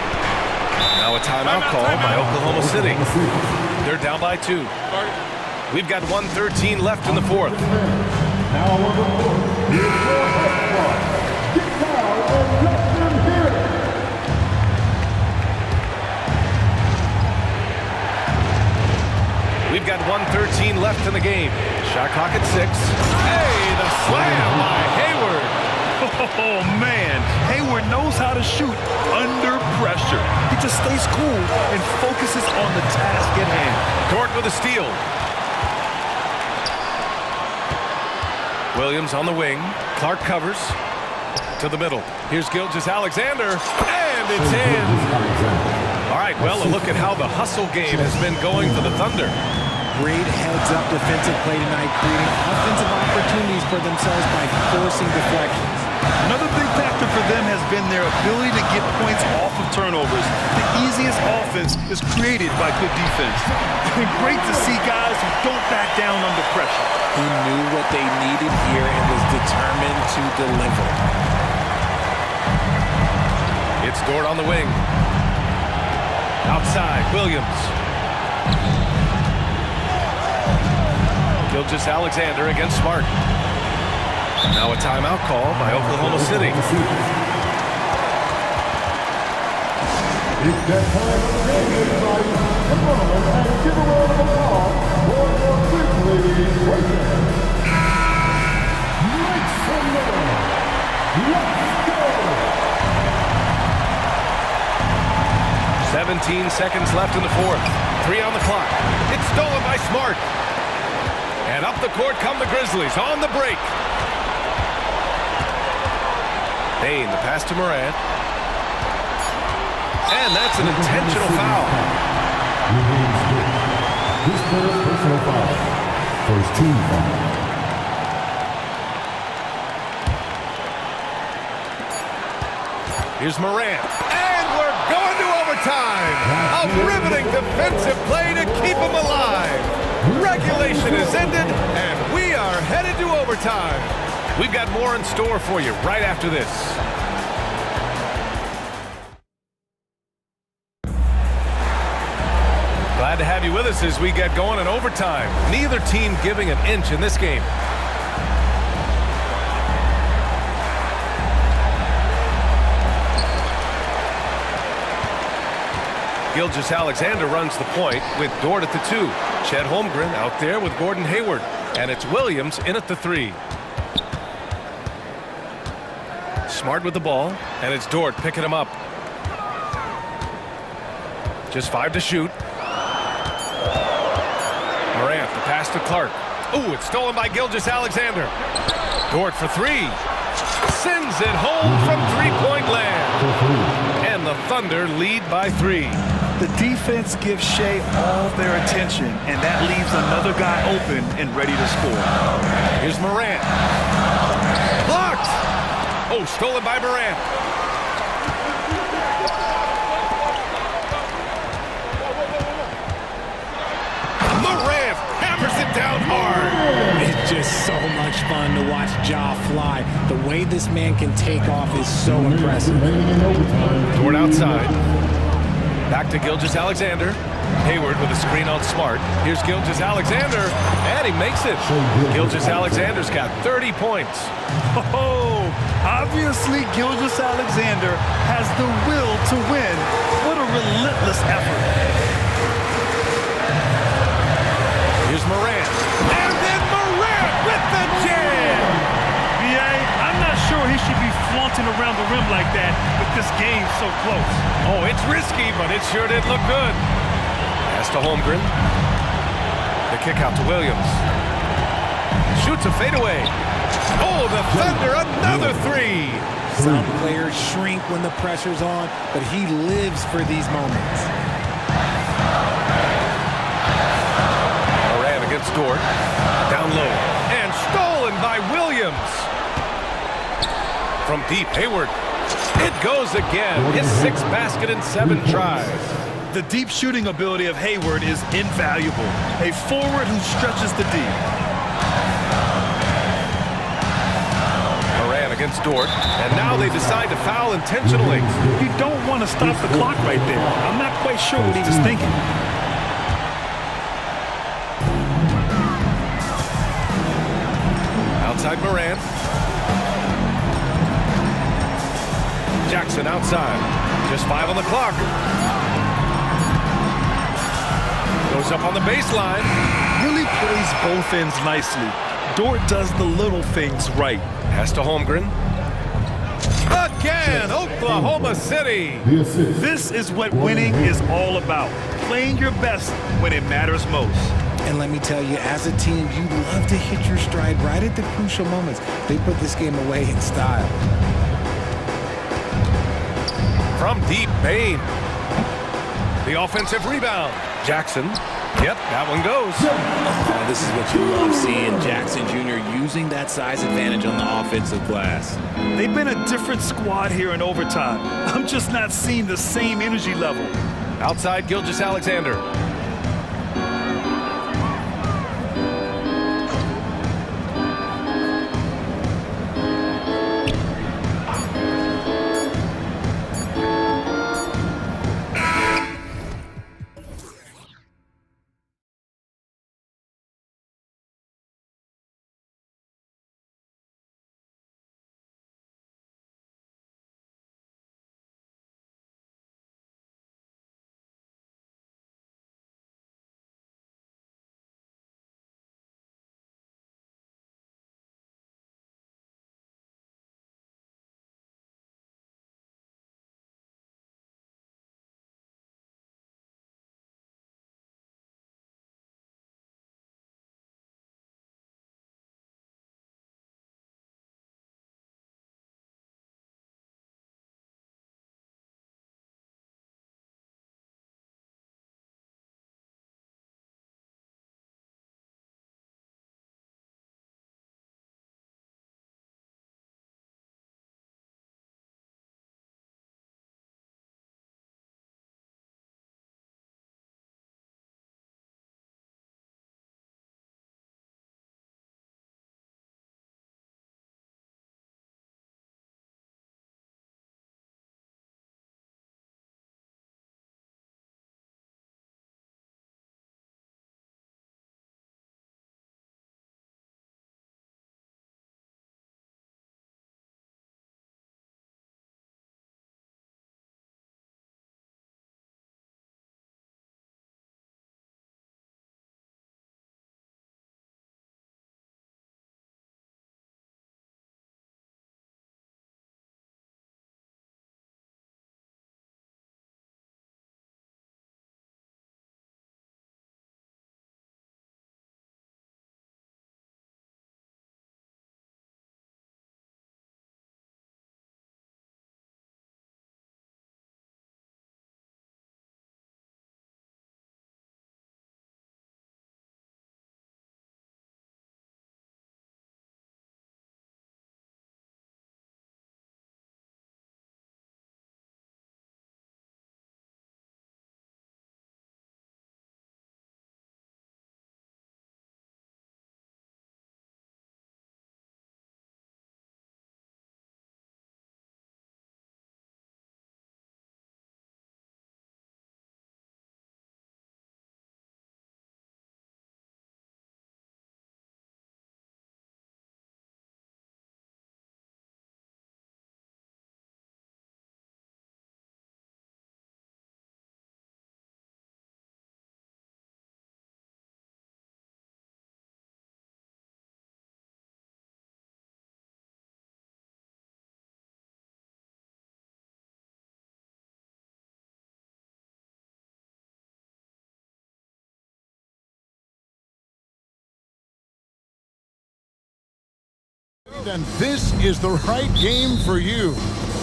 Now a timeout call by Oklahoma City. They're down by 2. We've got 1:13 left in the 4th. Now on the court, We've got 1:13 left in the game. Shot clock at 6. Hey, the slam by Hayward. Oh, man. Hayward knows how to shoot under pressure. He just stays cool and focuses on the task at hand. Dort with a steal. Williams on the wing. Clark covers. To the middle. Here's Gilgeous-Alexander. And it's in. All right, well, a look at how the hustle game has been going for the Thunder. Great heads-up defensive play tonight, creating offensive opportunities for themselves by forcing deflections. Another big factor for them has been their ability to get points off of turnovers. The easiest offense is created by good defense. And great to see guys who don't back down under pressure. He knew what they needed here and was determined to deliver. It's Dort on the wing. Outside, Williams. Gilgeous-Alexander against Smart. Now a timeout call by Oklahoma City. It's that time of the game, everybody. Come on, and give a round of applause for your Grizzlies Racers. Make some noise. Let's go. 17 seconds left in the 4th. 3 on the clock. It's stolen by Smart. And up the court come the Grizzlies on the break. Bane, the pass to Morant. And that's an intentional foul. This first personal foul. First team foul. Here's Morant. And we're going to overtime. A riveting defensive play to keep him alive. Regulation is ended, and we are headed to overtime. We've got more in store for you right after this. Glad to have you with us as we get going in overtime. Neither team giving an inch in this game. Gilgeous-Alexander runs the point with Dort at the 2. Chet Holmgren out there with Gordon Hayward. And it's Williams in at the 3. Smart with the ball. And it's Dort picking him up. Just 5 to shoot. Morant, the pass to Clark. Ooh, it's stolen by Gilgeous-Alexander. Dort for 3. Sends it home from three-point land. And the Thunder lead by 3. The defense gives Shea all their attention, and that leaves another guy open and ready to score. Here's Morant. Blocked! Oh, stolen by Morant. Morant hammers it down hard. It's just so much fun to watch Ja fly. The way this man can take off is so impressive. Dort outside. Back to Gilgeous-Alexander. Hayward with a screen on Smart. Here's Gilgeous-Alexander, and he makes it. Gilgeous-Alexander's got 30 points. Oh, obviously Gilgeous-Alexander has the will to win. What a relentless effort. Here's Morant. And then Morant with the jam! I'm not sure he should be flaunting around the rim like that with this game so close. Oh, it's risky, but it sure did look good. Pass to Holmgren. The kick out to Williams. Shoots a fadeaway. Oh, the Thunder, another 3. Some players shrink when the pressure's on, but he lives for these moments. Morant against Dort. Down low. And stolen by Williams. From deep, Hayward. It goes again. His 6th basket in 7 tries. The deep shooting ability of Hayward is invaluable. A forward who stretches the D. Morant against Dort. And now they decide to foul intentionally. You don't want to stop the clock right there. I'm not quite sure what he was thinking. Outside Morant. Jackson outside. Just 5 on the clock. Goes up on the baseline. Really plays both ends nicely. Dort does the little things right. Pass to Holmgren. Again, Oklahoma City. This is what winning is all about. Playing your best when it matters most. And let me tell you, as a team, you love to hit your stride right at the crucial moments. They put this game away in style. From deep, Bain. The offensive rebound. Jackson. Yep, that one goes. Oh, this is what you love seeing. Jackson Jr. using that size advantage on the offensive glass. They've been a different squad here in overtime. I'm just not seeing the same energy level. Outside Gilgeous-Alexander. then this is the right game for you.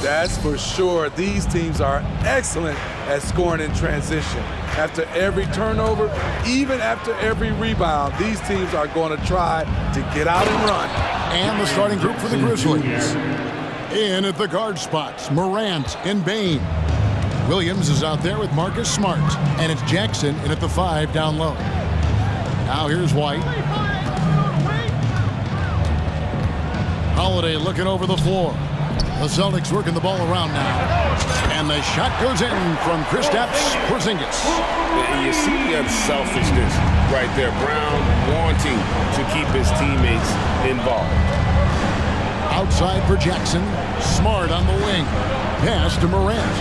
That's for sure. These teams are excellent at scoring in transition. After every turnover, even after every rebound, these teams are going to try to get out and run. And the starting group for the Grizzlies. In at the guard spots, Morant and Bain. Williams is out there with Marcus Smart. And it's Jackson in at the 5 down low. Now here's White. Holiday looking over the floor. The Celtics working the ball around now. And the shot goes in from Kristaps Porzingis. You see the unselfishness right there. Brown wanting to keep his teammates involved. Outside for Jackson. Smart on the wing. Pass to Morant.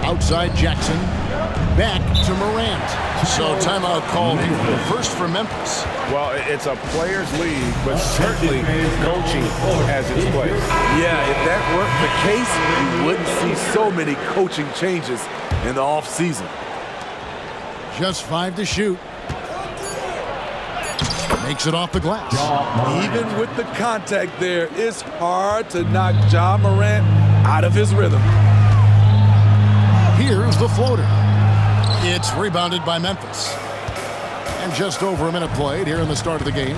Outside Jackson. Back to Morant. So timeout called here. First for Memphis. Well, it's a players' league, but certainly coaching has its place. Yeah, if that weren't the case, you wouldn't see so many coaching changes in the offseason. Just 5 to shoot. Makes it off the glass. Even with the contact there, it's hard to knock Ja Morant out of his rhythm. Here's the floater. It's rebounded by Memphis. And just over a minute played here in the start of the game.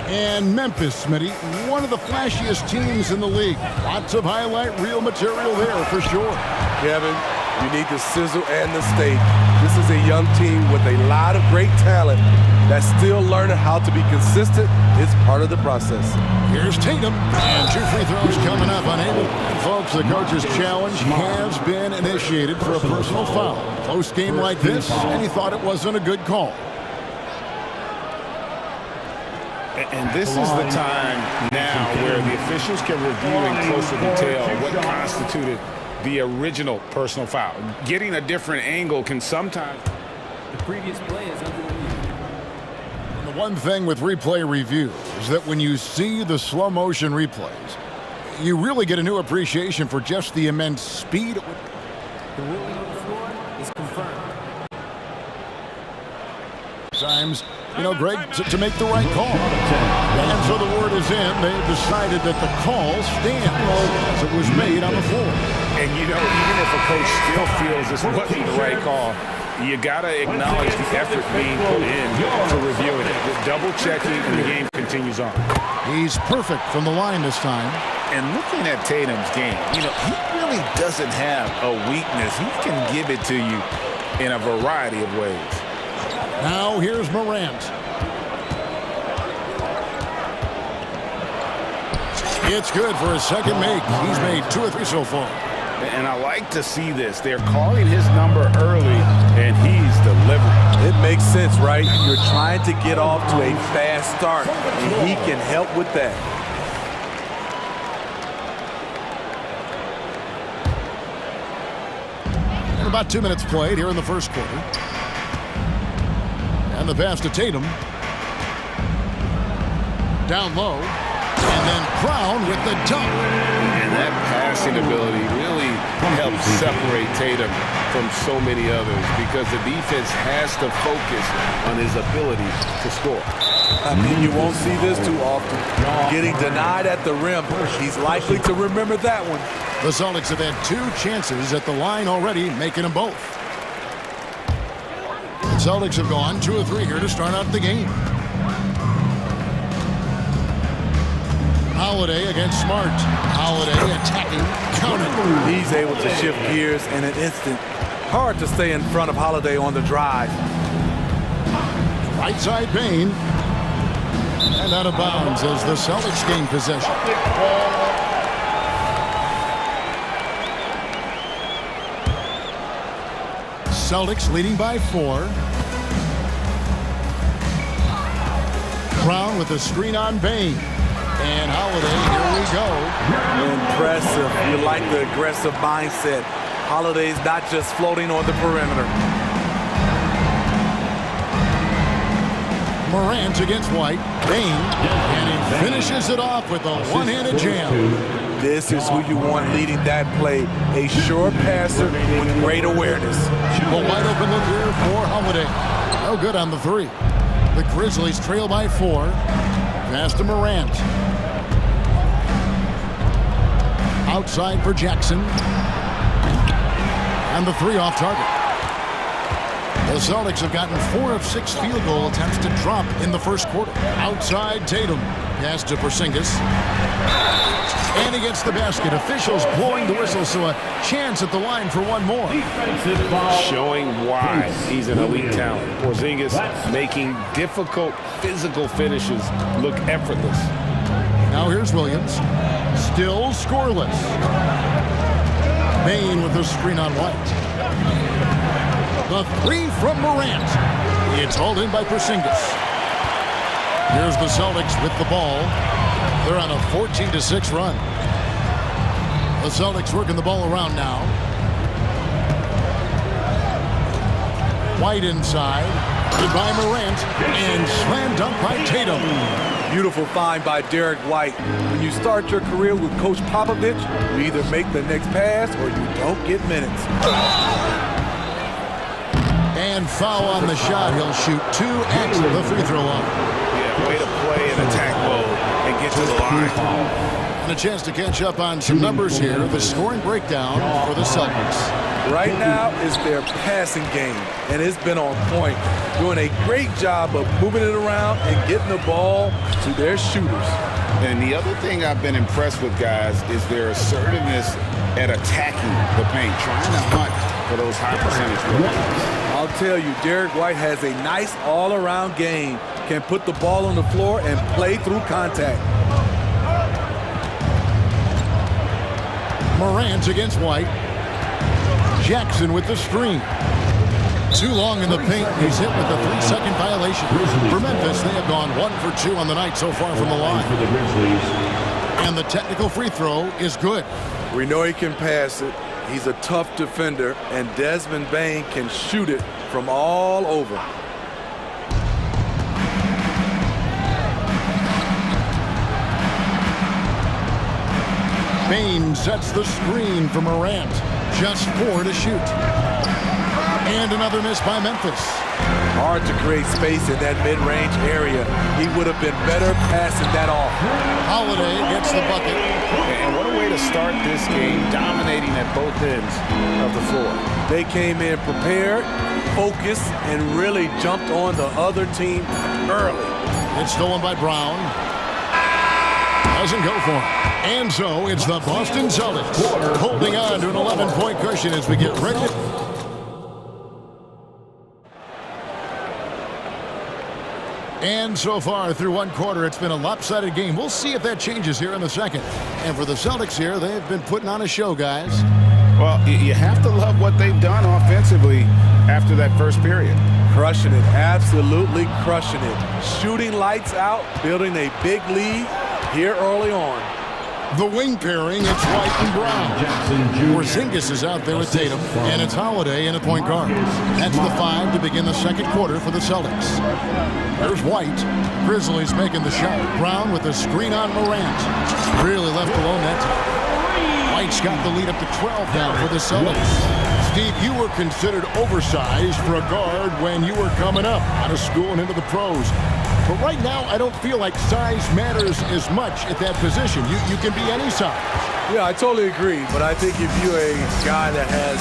And Memphis, Smitty, one of the flashiest teams in the league. Lots of highlight reel material there for sure. Kevin, you need the sizzle and the steak. This is a young team with a lot of great talent that's still learning how to be consistent. It's part of the process. Here's Tatum. And 2 free throws coming up unable. Folks, the coach's challenge has been initiated for a personal foul. Close game like this, and he thought it wasn't a good call. And this is the time now where the officials can review in closer detail what constituted the original personal foul. Getting a different angle can sometimes... The previous play is under review. The one thing with replay review is that when you see the slow motion replays, you really get a new appreciation for just the immense speed. The ruling on the floor is confirmed. Times, you know, Greg, to make the right call. And so the word is in. They've decided that the call stands as it was made on the floor. And, you know, even if a coach still feels this wasn't the right call, you got to acknowledge the effort being put in to reviewing it. Double checking, and the game continues on. He's perfect from the line this time. And looking at Tatum's game, you know, he really doesn't have a weakness. He can give it to you in a variety of ways. Now here's Morant. It's good for his second make. He's made 2 or 3 so far. And I like to see this. They're calling his number early, and he's delivering. It makes sense, right? You're trying to get off to a fast start, and he can help with that. And about 2 minutes played here in the first quarter. And the pass to Tatum. Down low. And then Brown with the dunk. And that passing ability really helps separate Tatum from so many others because the defense has to focus on his ability to score. I mean, you won't see this too often. Getting denied at the rim, he's likely to remember that one. The Celtics have had 2 chances at the line already, making them both. The Celtics have gone 2 or 3 here to start out the game. Holiday against Smart. Holiday attacking, counting. He's able to shift gears in an instant. Hard to stay in front of Holiday on the drive. Right side Bain. And out of bounds as the Celtics gain possession. Celtics leading by 4. Brown with a screen on Bain. And Holiday, here we go. Impressive. You like the aggressive mindset. Holiday's not just floating on the perimeter. Morant against White. Bain. And he finishes it off with a one-handed jam. This is who you want leading that play. A sure passer with great awareness. A wide open look here for Holiday. No good on the 3. The Grizzlies trail by 4. Pass to Morant. Outside for Jackson. And the three off target. The Celtics have gotten 4 of 6 field goal attempts to drop in the first quarter. Outside Tatum. Pass to Porzingis. And he gets the basket. Officials blowing the whistle, so a chance at the line for one more. Showing why he's an elite talent. Porzingis making difficult physical finishes look effortless. Now here's Williams. Still scoreless. Bane with the screen on White. The three from Morant. It's hauled in by Porzingis. Here's the Celtics with the ball. They're on a 14-6 run. The Celtics working the ball around now. White inside. Goodbye Morant. And slam dunk by Tatum. Beautiful find by Derek White. When you start your career with Coach Popovich, you either make the next pass or you don't get minutes. And foul on the shot. He'll shoot 2 at the free throw line. Yeah, way to play in attack mode and get to the line. And a chance to catch up on some numbers here. The scoring breakdown for the Celtics. Right now is their passing game, and it's been on point. Doing a great job of moving it around and getting the ball to their shooters. And the other thing I've been impressed with, guys, is their assertiveness at attacking the paint, trying to hunt for those high percentage goals. I'll tell you, Derek White has a nice all-around game. Can put the ball on the floor and play through contact. Morant against White. Jackson with the screen. Too long in the paint. He's hit with a 3-second violation. For Memphis, they have gone 1 for 2 on the night so far from the line. And the technical free throw is good. We know he can pass it. He's a tough defender, and Desmond Bane can shoot it from all over. Bane sets the screen for Morant. Just 4 to shoot. And another miss by Memphis. Hard to create space in that mid-range area. He would have been better passing that off. Holiday gets the bucket. And what a way to start this game, dominating at both ends of the floor. They came in prepared, focused, and really jumped on the other team early. It's stolen by Brown. Doesn't go for him. And so it's the Boston Celtics holding on to an 11-point cushion as we get ready. And so far through one quarter, it's been a lopsided game. We'll see if that changes here in the second. And for the Celtics here, they've been putting on a show, guys. Well, you have to love what they've done offensively after that first period. Crushing it, absolutely crushing it. Shooting lights out, building a big lead here early on. The wing pairing, it's White and Brown. Porzingis is out there with Tatum, and it's Holiday in a point guard. That's the 5 to begin the second quarter for the Celtics. There's White. Grizzlies making the shot. Brown with the screen on Morant. Really left alone that time. White's got the lead up to 12 now for the Celtics. Steve, you were considered oversized for a guard when you were coming up out of school and into the pros. But right now, I don't feel like size matters as much at that position. You can be any size. Yeah, I totally agree. But I think if you're a guy that has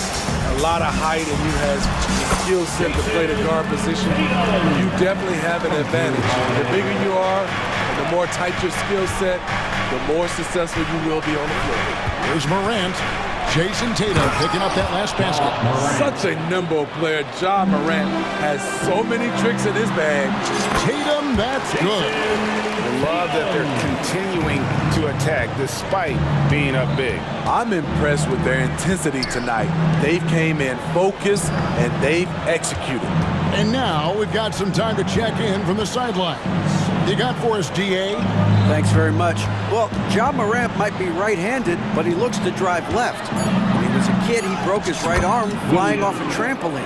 a lot of height and you have the skill set to play the guard position, you definitely have an advantage. The bigger you are, and the more tight your skill set, the more successful you will be on the floor. Here's Morant. Jason Tatum picking up that last basket. Such a nimble player. Ja Morant has so many tricks in his bag. Tatum, that's good. I love that they're continuing to attack despite being up big. I'm impressed with their intensity tonight. They came in focused and they've executed. And now we've got some time to check in from the sidelines. You got for us, DA? Thanks very much. Well, Ja Morant might be right-handed, but he looks to drive left. When he was a kid, he broke his right arm flying off a trampoline.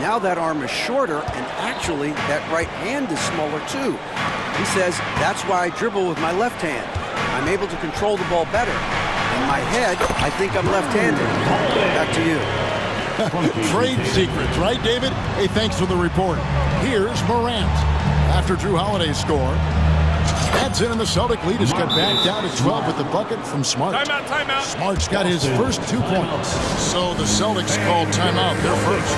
Now that arm is shorter, and actually, that right hand is smaller too. He says, that's why I dribble with my left hand. I'm able to control the ball better. In my head, I think I'm left-handed. Back to you. Trade secrets, right, David? Hey, thanks for the report. Here's Morant. After Drew Holiday's score, That's in, and the Celtic lead has got back down to 12 with the bucket from Smart. Timeout, timeout. Smart's got his first 2 points. So the Celtics called timeout. They're first.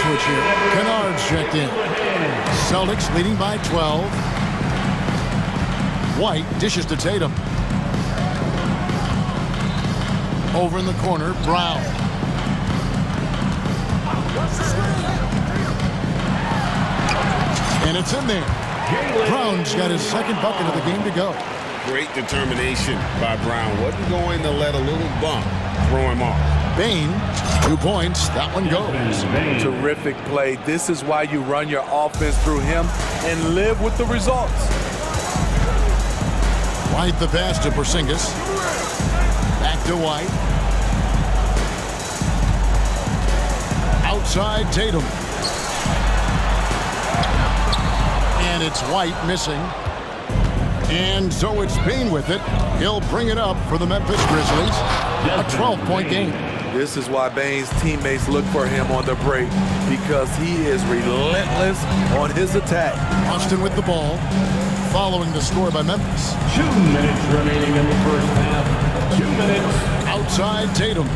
Switch here. Kennard's checked in. Celtics leading by 12. White dishes to Tatum. Over in the corner, Brown. And it's in there. Brown's got his second bucket of the game to go. Great determination by Brown. Wasn't going to let a little bump throw him off. Bain, 2 points. That one goes. Terrific play. This is why you run your offense through him and live with the results. White the pass to Porzingis. Back to White. Outside Tatum. And it's White missing. And so it's Bain with it. He'll bring it up for the Memphis Grizzlies. A 12-point game. This is why Bain's teammates look for him on the break, because he is relentless on his attack. Austin with the ball, following the score by Memphis. 2 minutes remaining in the first half. 2 minutes. Outside Tatum.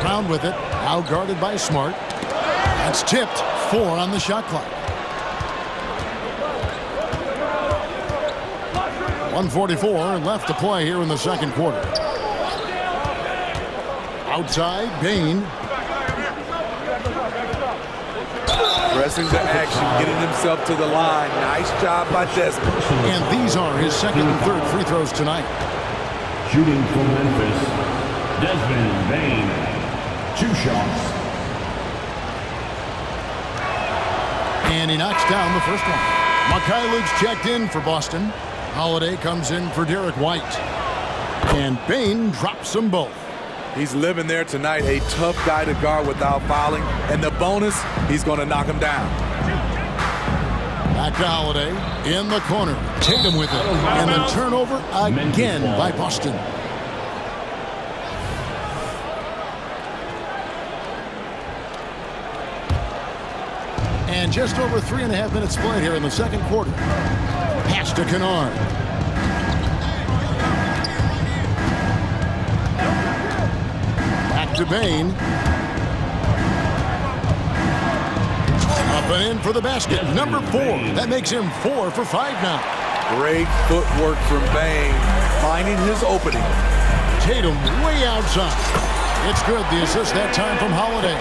Brown with it, now guarded by Smart. That's tipped. 4 on the shot clock. 1:44 left to play here in the second quarter. Outside, Bain. Pressing the action, getting himself to the line. Nice job by Desmond. And these are his second and third free throws tonight. Shooting for Memphis, Desmond Bain. 2 shots. And he knocks down the first one. Mikhailov's checked in for Boston. Holiday comes in for Derek White. And Bain drops them both. He's living there tonight, a tough guy to guard without fouling. And the bonus, he's going to knock him down. Back to Holiday in the corner. Tatum with it. And the turnover again by Boston. And just over 3.5 minutes played here in the second quarter. Pass to Kennard. Back to Bain. Up and in for the basket. Number 4. That makes him 4 for 5 now. Great footwork from Bain, finding his opening. Tatum way outside. It's good. The assist that time from Holiday.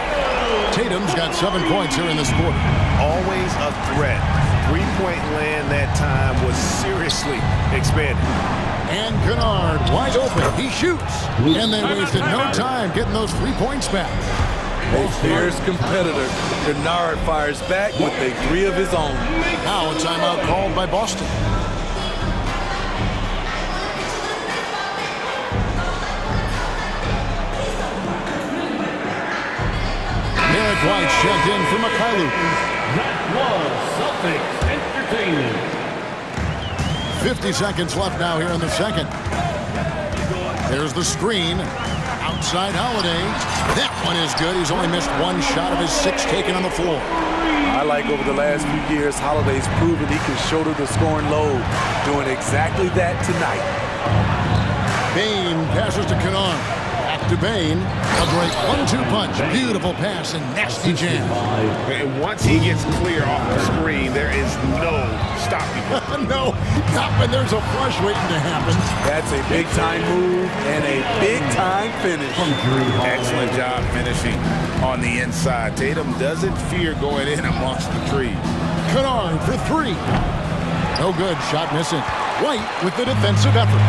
Tatum's got 7 points here in this quarter. Always a threat. 3-point land that time was seriously expanded. And Kennard wide open. He shoots. And they wasted no time getting those 3 points back. A fierce competitor. Kennard fires back with a 3 of his own. Now a timeout called by Boston. Derek White checked in for Mikhailuk. That was Celtics Entertainment. 50 seconds left now here in the second. There's the screen. Outside Holiday. That one is good. He's only missed 1 shot of his 6 taken on the floor. I like over the last few years, Holiday's proven he can shoulder the scoring load. Doing exactly that tonight. Bain passes to Kennard. Back to Bain. A great 1-2 punch. Beautiful pass and nasty jam. And once he gets clear off the screen, there is no stopping him. No, not when there's a flush waiting to happen. That's a big-time move and a big-time finish. Excellent job finishing on the inside. Tatum doesn't fear going in amongst the trees. Kennard for 3. No good. Shot missing. White with the defensive effort.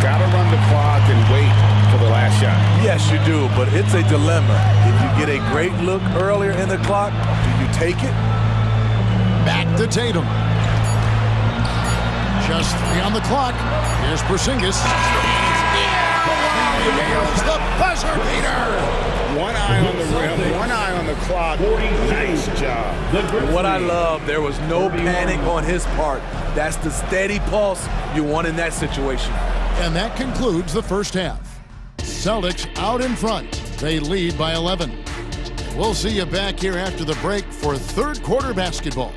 Gotta run the clock and wait for the last shot. Yes, you do, but it's a dilemma. If you get a great look earlier in the clock, do you take it? Back to Tatum. Just 3 on the clock. Here's Porzingis. Nails the buzzer beater. One eye on the rim, one eye on the clock. Nice job. What I love, there was no panic on his part. That's the steady pulse you want in that situation. And that concludes the first half. Celtics out in front. They lead by 11. We'll see you back here after the break for third quarter basketball.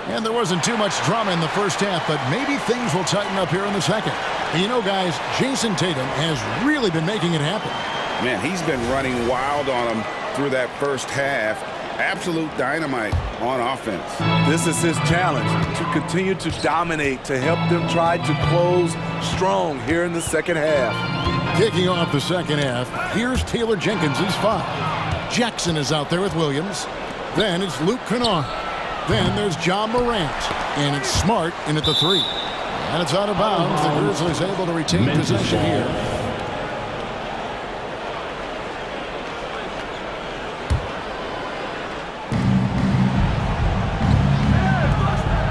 And there wasn't too much drama in the first half, but maybe things will tighten up here in the second. And you know, guys, Jason Tatum has really been making it happen. Man, he's been running wild on him through that first half. Absolute dynamite on offense. This is his challenge, to continue to dominate, to help them try to close strong here in the second half. Kicking off the second half, here's Taylor Jenkins' 5. Jackson is out there with Williams. Then it's Luke Kennard. Then there's John Morant. And it's Smart in at the 3. And it's out of bounds. The Grizzlies able to retain possession here.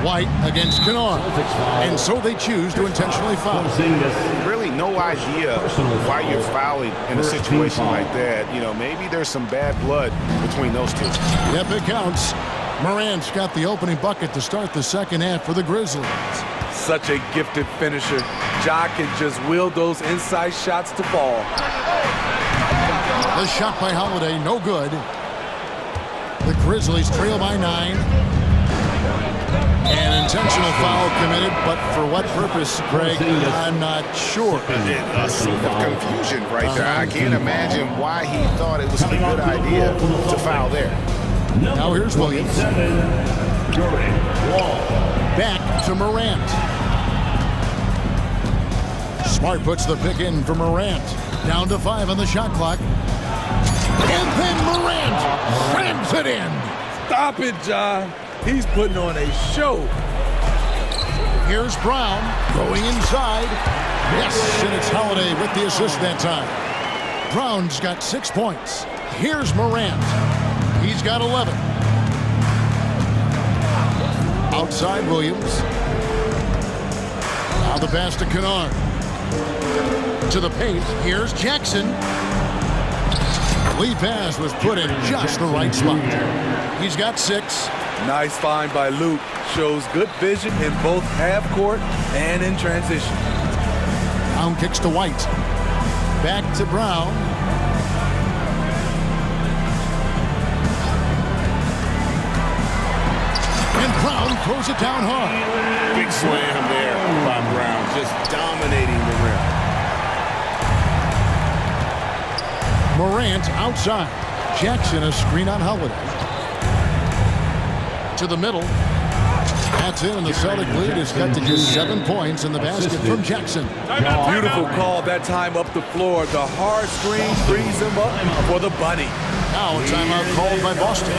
White against Kennard. And so they choose to intentionally foul. Really no idea why you're fouling in a situation like that. You know, maybe there's some bad blood between those two. Yep, it counts. Morant's got the opening bucket to start the second half for the Grizzlies. Such a gifted finisher. Ja can just will those inside shots to fall. The shot by Holiday, no good. The Grizzlies trail by 9. An intentional foul committed, but for what purpose, Greg, I'm not sure. A scene of confusion right there. I can't imagine why he thought it was a good idea to foul there. Now here's Williams. Back to Morant. Smart puts the pick in for Morant. Down to 5 on the shot clock. And then Morant slams it in. Stop it, John. He's putting on a show. Here's Brown going inside. Yes, and it's Holiday with the assist that time. Brown's got 6 points. Here's Morant. He's got 11. Outside Williams. Now the pass to Kennard. To the paint. Here's Jackson. Lead pass was put in just the right spot. He's got 6. Nice find by Luke. Shows good vision in both half court and in transition. Brown kicks to White. Back to Brown. And Brown throws it down hard. Big slam there by Brown, just dominating the rim. Morant outside. Jackson a screen on Holiday. To the middle. That's in, and the Celtic lead is cut to just 7 points in the basket from Jackson. Beautiful call that time up the floor. The hard screen frees him up for the bunny. Now a timeout called by Boston.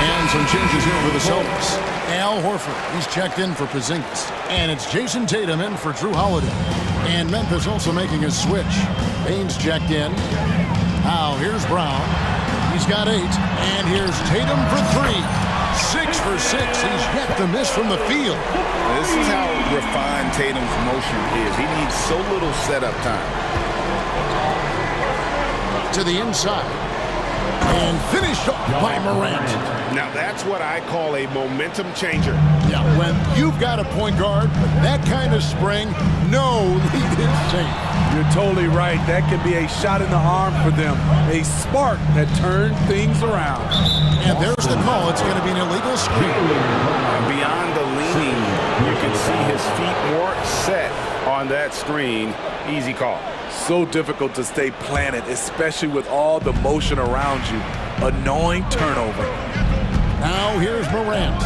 And some changes here for the Celtics. Al Horford, he's checked in for Porzingis. And it's Jason Tatum in for Drew Holiday. And Memphis also making a switch. Baines checked in. Now here's Brown. He's got 8. And here's Tatum for 3. 6 for 6. He's yet to miss from the field. This is how refined Tatum's motion is. He needs so little setup time. To the inside. And finished off by Morant. Now that's what I call a momentum changer. Yeah, when you've got a point guard, that kind of spring, no lead is safe. You're totally right. That could be a shot in the arm for them. A spark that turned things around. And there's the call. It's going to be an illegal screen. Beyond the leaning, you can see his feet more set on that screen. Easy call. So difficult to stay planted, especially with all the motion around you. Annoying turnover. Now here's Morant.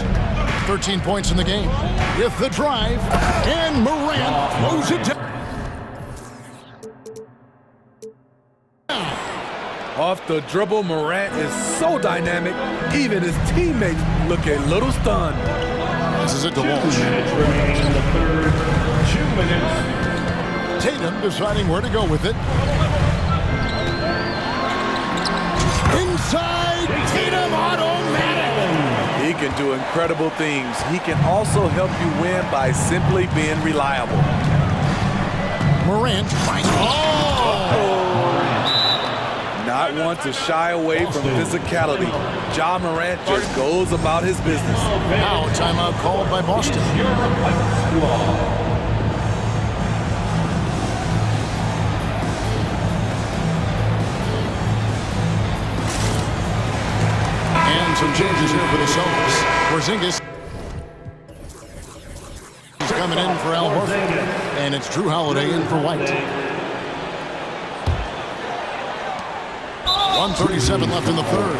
13 points in the game. With the drive. And Morant throws it down. Off the dribble, Morant is so dynamic, even his teammates look a little stunned. This is it to Walsh. 2 minutes remaining in the third. 2 minutes. Tatum deciding where to go with it. Inside, Tatum automatic. He can do incredible things. He can also help you win by simply being reliable. Morant finds. Not one to shy away from physicality. Ja Morant just goes about his business. Now a timeout called by Boston. And some changes here for the Celtics. Porzingis is coming in for Al Horford. And it's Drew Holiday in for White. 1:37 left in the third.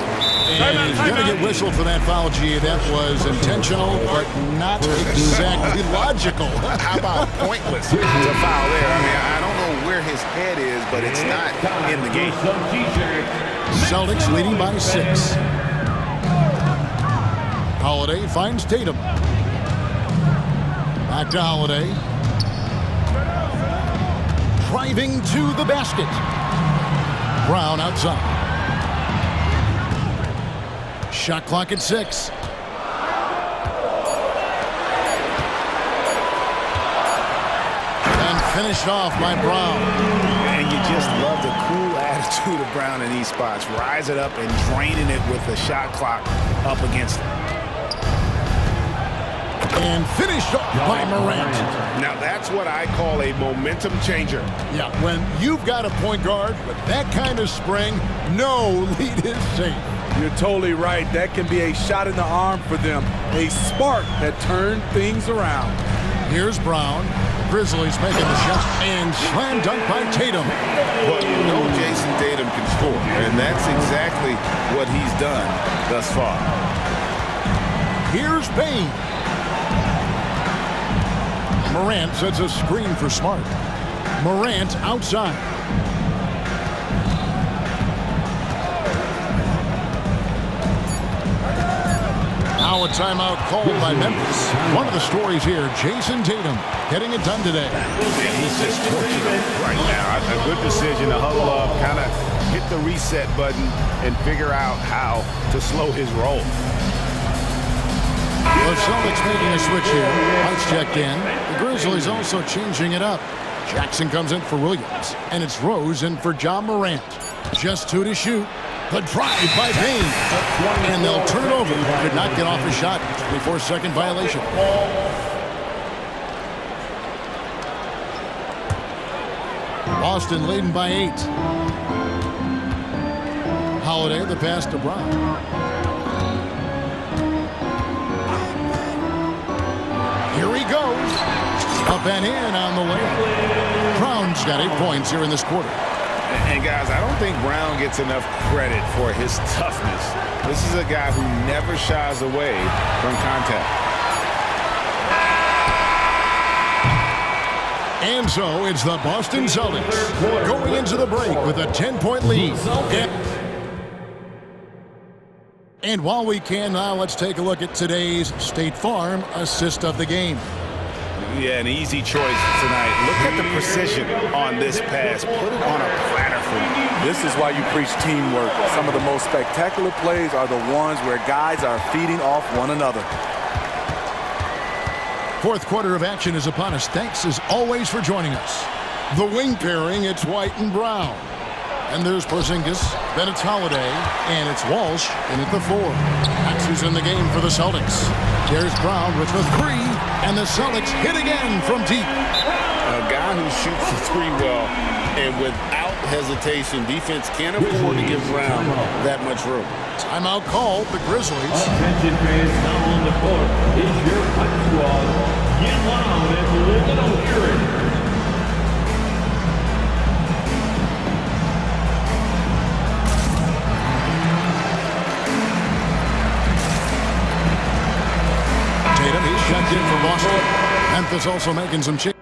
And he's going to get whistled for that foul, G. That was intentional, but not exactly logical. How about pointless to foul there? I mean, I don't know where his head is, but it's not in the game. Celtics leading by 6. Holiday finds Tatum. Back to Holiday. Driving to the basket. Brown outside. Shot clock at 6. And finished off by Brown. And you just love the cool attitude of Brown in these spots. Rise it up and draining it with the shot clock up against him. And finished off by Morant. Now that's what I call a momentum changer. Yeah, when you've got a point guard with that kind of spring, no lead is safe. You're totally right. That can be a shot in the arm for them. A spark that turned things around. Here's Brown. Grizzlies making the shot. And slam dunk by Tatum. Well, you know Jason Tatum can score. And that's exactly what he's done thus far. Here's Payne. Morant sets a screen for Smart. Morant outside. Now a timeout called by Memphis. One of the stories here, Jason Tatum getting it done today. He's just torching them right now. A good decision to huddle up, kind of hit the reset button and figure out how to slow his roll. The Celtics making a switch here. White's checked in. The Grizzlies also changing it up. Jackson comes in for Williams. And it's Rose in for Ja Morant. Just 2 to shoot. The drive by Payne. And they'll turn it over. Could not get off a shot. 24-second violation. Boston leading by 8. Holiday, the pass to Brown. Here he goes. Up and in on the layup. Brown's got 8 points here in this quarter. And guys, I don't think Brown gets enough credit for his toughness. This is a guy who never shies away from contact. And so it's the Boston Celtics going into the break with a 10-point lead. And while we can now, let's take a look at today's State Farm assist of the game. Yeah, an easy choice tonight. Look at the precision on this pass. Put it on a platter for you. This is why you preach teamwork. Some of the most spectacular plays are the ones where guys are feeding off one another. Fourth quarter of action is upon us. Thanks as always for joining us. The wing pairing, it's White and Brown. And there's Porzingis, then it's Holiday, and it's Walsh in at the 4. That's who's in the game for the Celtics. There's Brown with the 3, and the Celtics hit again from deep. A guy who shoots the 3 well, and without hesitation, defense can't afford to give Brown that much room. Timeout called, the Grizzlies. Attention fans, now on the court is your punch squad. Get loud and let them hear it. He's checked in for Boston. Memphis also making some changes.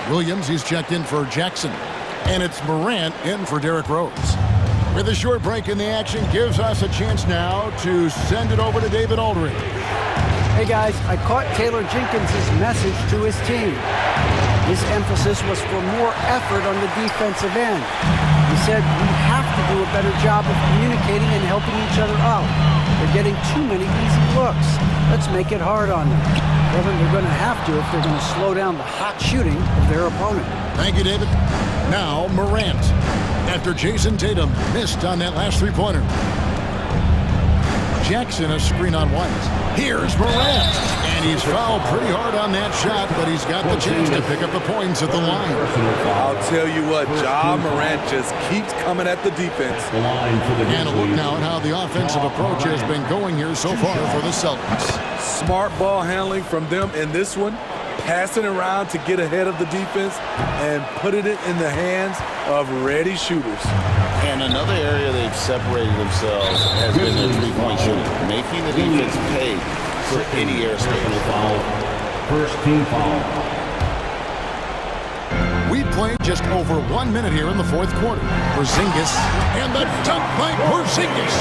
Williams, he's checked in for Jackson. And it's Morant in for Derrick Rose. With a short break in the action, gives us a chance now to send it over to David Aldridge. Hey guys, I caught Taylor Jenkins' message to his team. His emphasis was for more effort on the defensive end. He said we have to do a better job of communicating and helping each other out. They're getting too many easy looks. Let's make it hard on them. Well, then they're going to have to if they're going to slow down the hot shooting of their opponent. Thank you, David. Now, Morant. After Jason Tatum missed on that last three-pointer. Jackson a screen on White. Here's Morant. And he's fouled pretty hard on that shot, but he's got the chance to pick up the points at the line. I'll tell you what, Ja Morant just keeps coming at the defense. And a look now at how the offensive approach has been going here so far for the Celtics. Smart ball handling from them in this one. Passing around to get ahead of the defense and putting it in the hands of ready shooters. And another area they've separated themselves has been their three-point shooting, making the defense pay for any airspace. First team foul. We've played just over 1 minute here in the fourth quarter. Porzingis and the dunk by Porzingis.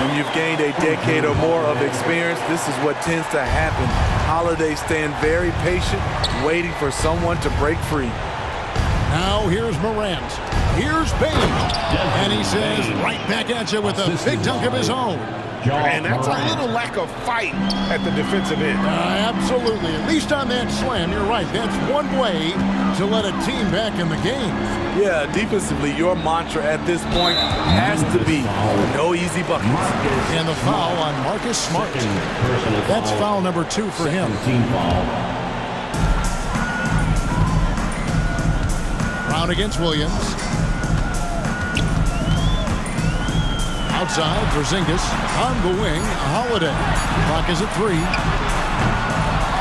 When you've gained a decade or more of experience, this is what tends to happen. Holiday staying very patient, waiting for someone to break free. Now here's Morant. Here's Bane. And he says right back at you with a big dunk of his own. And that's a little lack of fight at the defensive end. Absolutely. At least on that slam, you're right. That's one way to let a team back in the game. Yeah, defensively, your mantra at this point has to be no easy buckets. And the foul on Marcus Smart. That's foul number 2 for him. Brown against Williams. Outside, Porzingis on the wing, Holiday. Clock is at 3.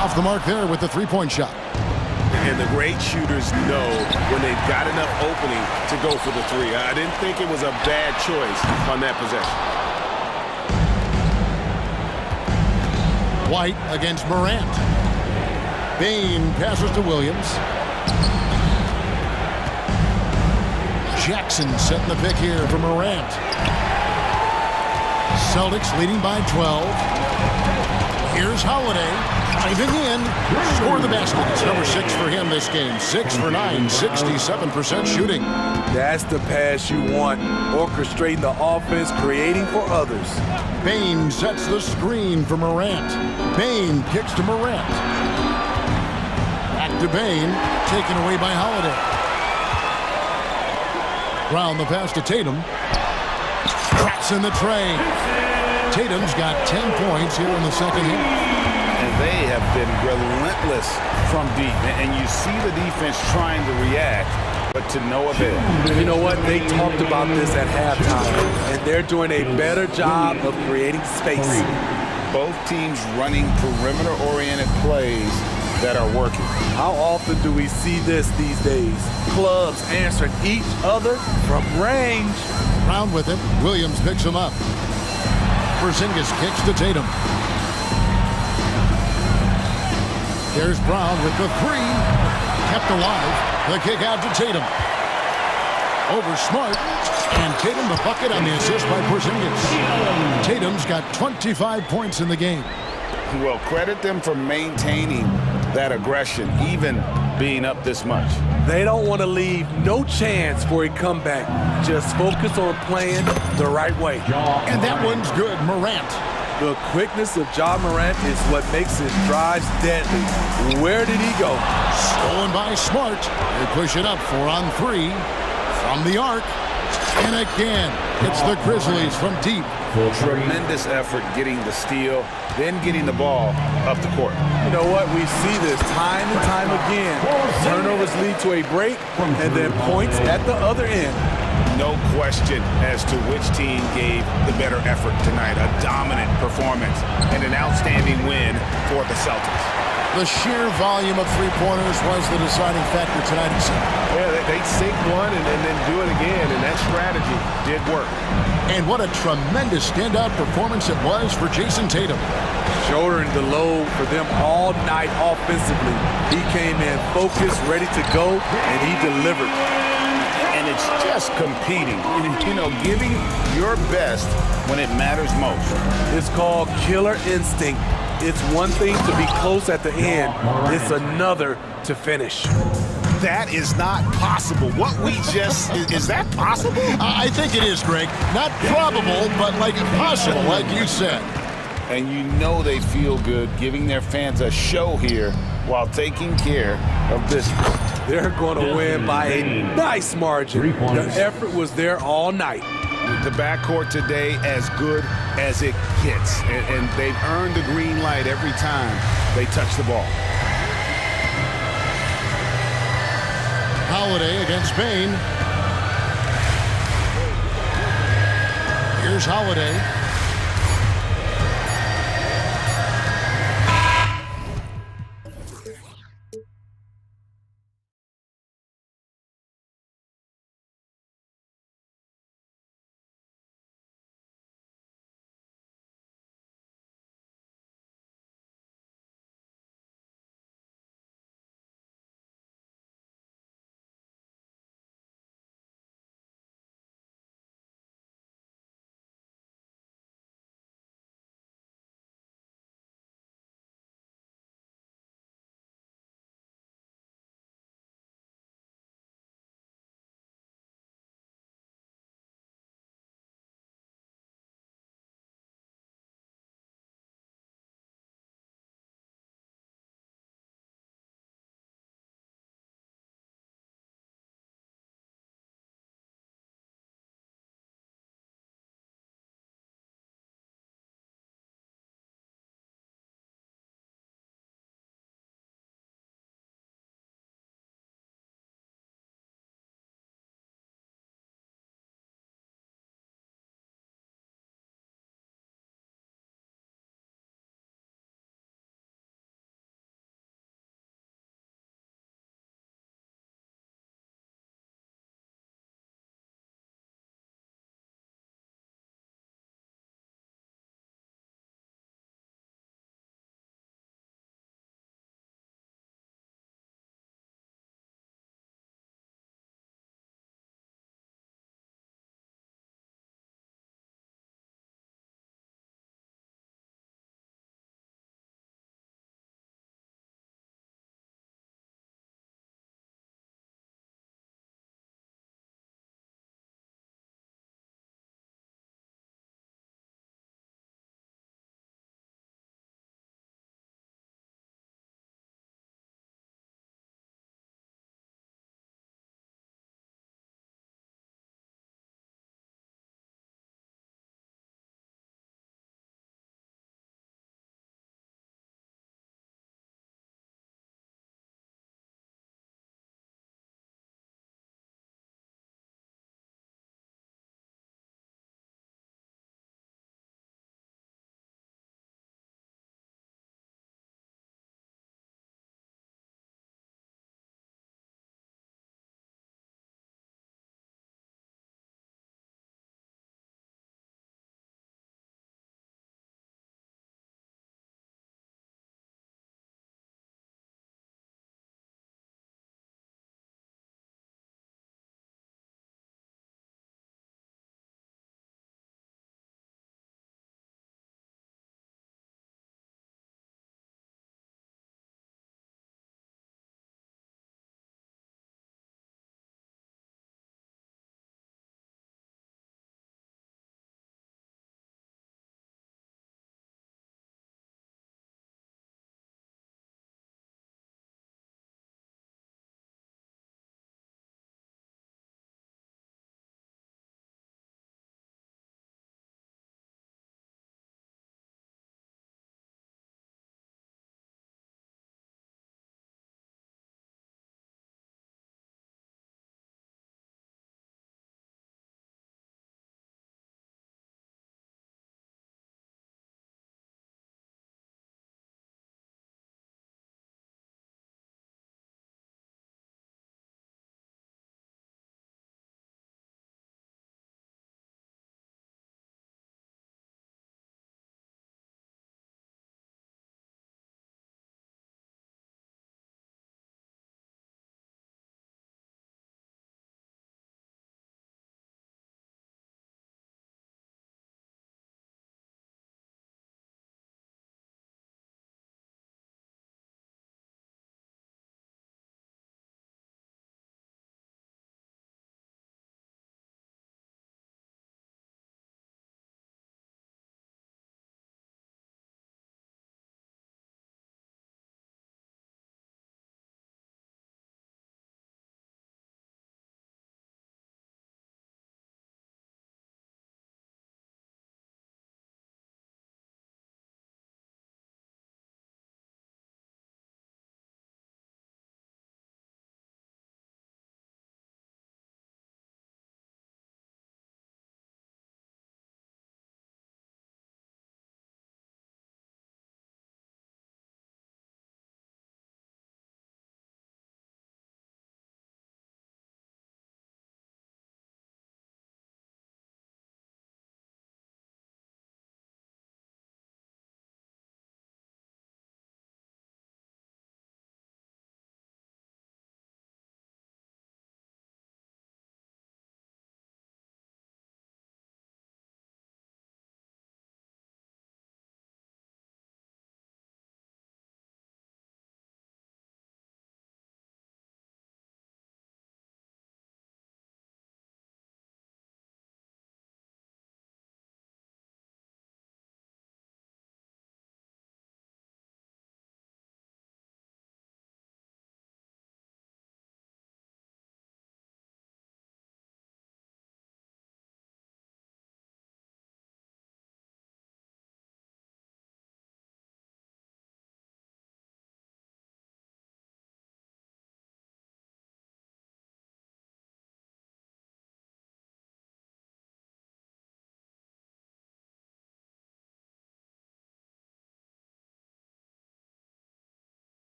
Off the mark there with the three-point shot. And the great shooters know when they've got enough opening to go for the three. I didn't think it was a bad choice on that possession. White against Morant. Bane passes to Williams. Jackson setting the pick here for Morant. Celtics leading by 12. Here's Holiday driving in. Score the basket. It's number 6 for him this game. 6 for 9, 67% shooting. That's the pass you want. Orchestrating the offense, creating for others. Bane sets the screen for Morant. Bane kicks to Morant. Back to Bane. Taken away by Holiday. Round the pass to Tatum. Traps in the tray. Tatum's got 10 points here in the second half. And they have been relentless from deep. And you see the defense trying to react, but to no avail. You know what? They talked about this at halftime, and they're doing a better job of creating space. Both teams running perimeter-oriented plays that are working. How often do we see this these days? Clubs answering each other from range. Round with it. Williams picks him up. Porzingis kicks to Tatum. There's Brown with the 3. Kept alive. The kick out to Tatum. Over Smart. And Tatum the bucket on the assist by Porzingis. Tatum's got 25 points in the game. Well, credit them for maintaining that aggression, even being up this much. They don't want to leave no chance for a comeback. Just focus on playing the right way. And that one's good. Morant. The quickness of Ja Morant is what makes his drives deadly. Where did he go? Stolen by Smart. They push it up 4 on 3 from the arc. And again, it's the Grizzlies from deep. Tremendous effort getting the steal, then getting the ball up the court. You know what? We see this time and time again. Turnovers lead to a break, and then points at the other end. No question as to which team gave the better effort tonight. A dominant performance and an outstanding win for the Celtics. The sheer volume of three-pointers was the deciding factor tonight. Yeah, they sink one and then do it again, and that strategy did work. And what a tremendous standout performance it was for Jason Tatum. Shouldering the load for them all night offensively. He came in focused, ready to go, and he delivered. And It's just competing, you know, giving your best when it matters most. It's called killer instinct. It's one thing to be close at the end. It's another to finish. That is not possible. What we just, is that possible? I think it is, Greg. Not probable, but like possible, like you said. And you know they feel good giving their fans a show here while taking care of business. They're going to win by a nice margin. The effort was there all night. The backcourt today as good as it gets. And they've earned the green light every time they touch the ball. Holiday against Bain. Here's Holiday.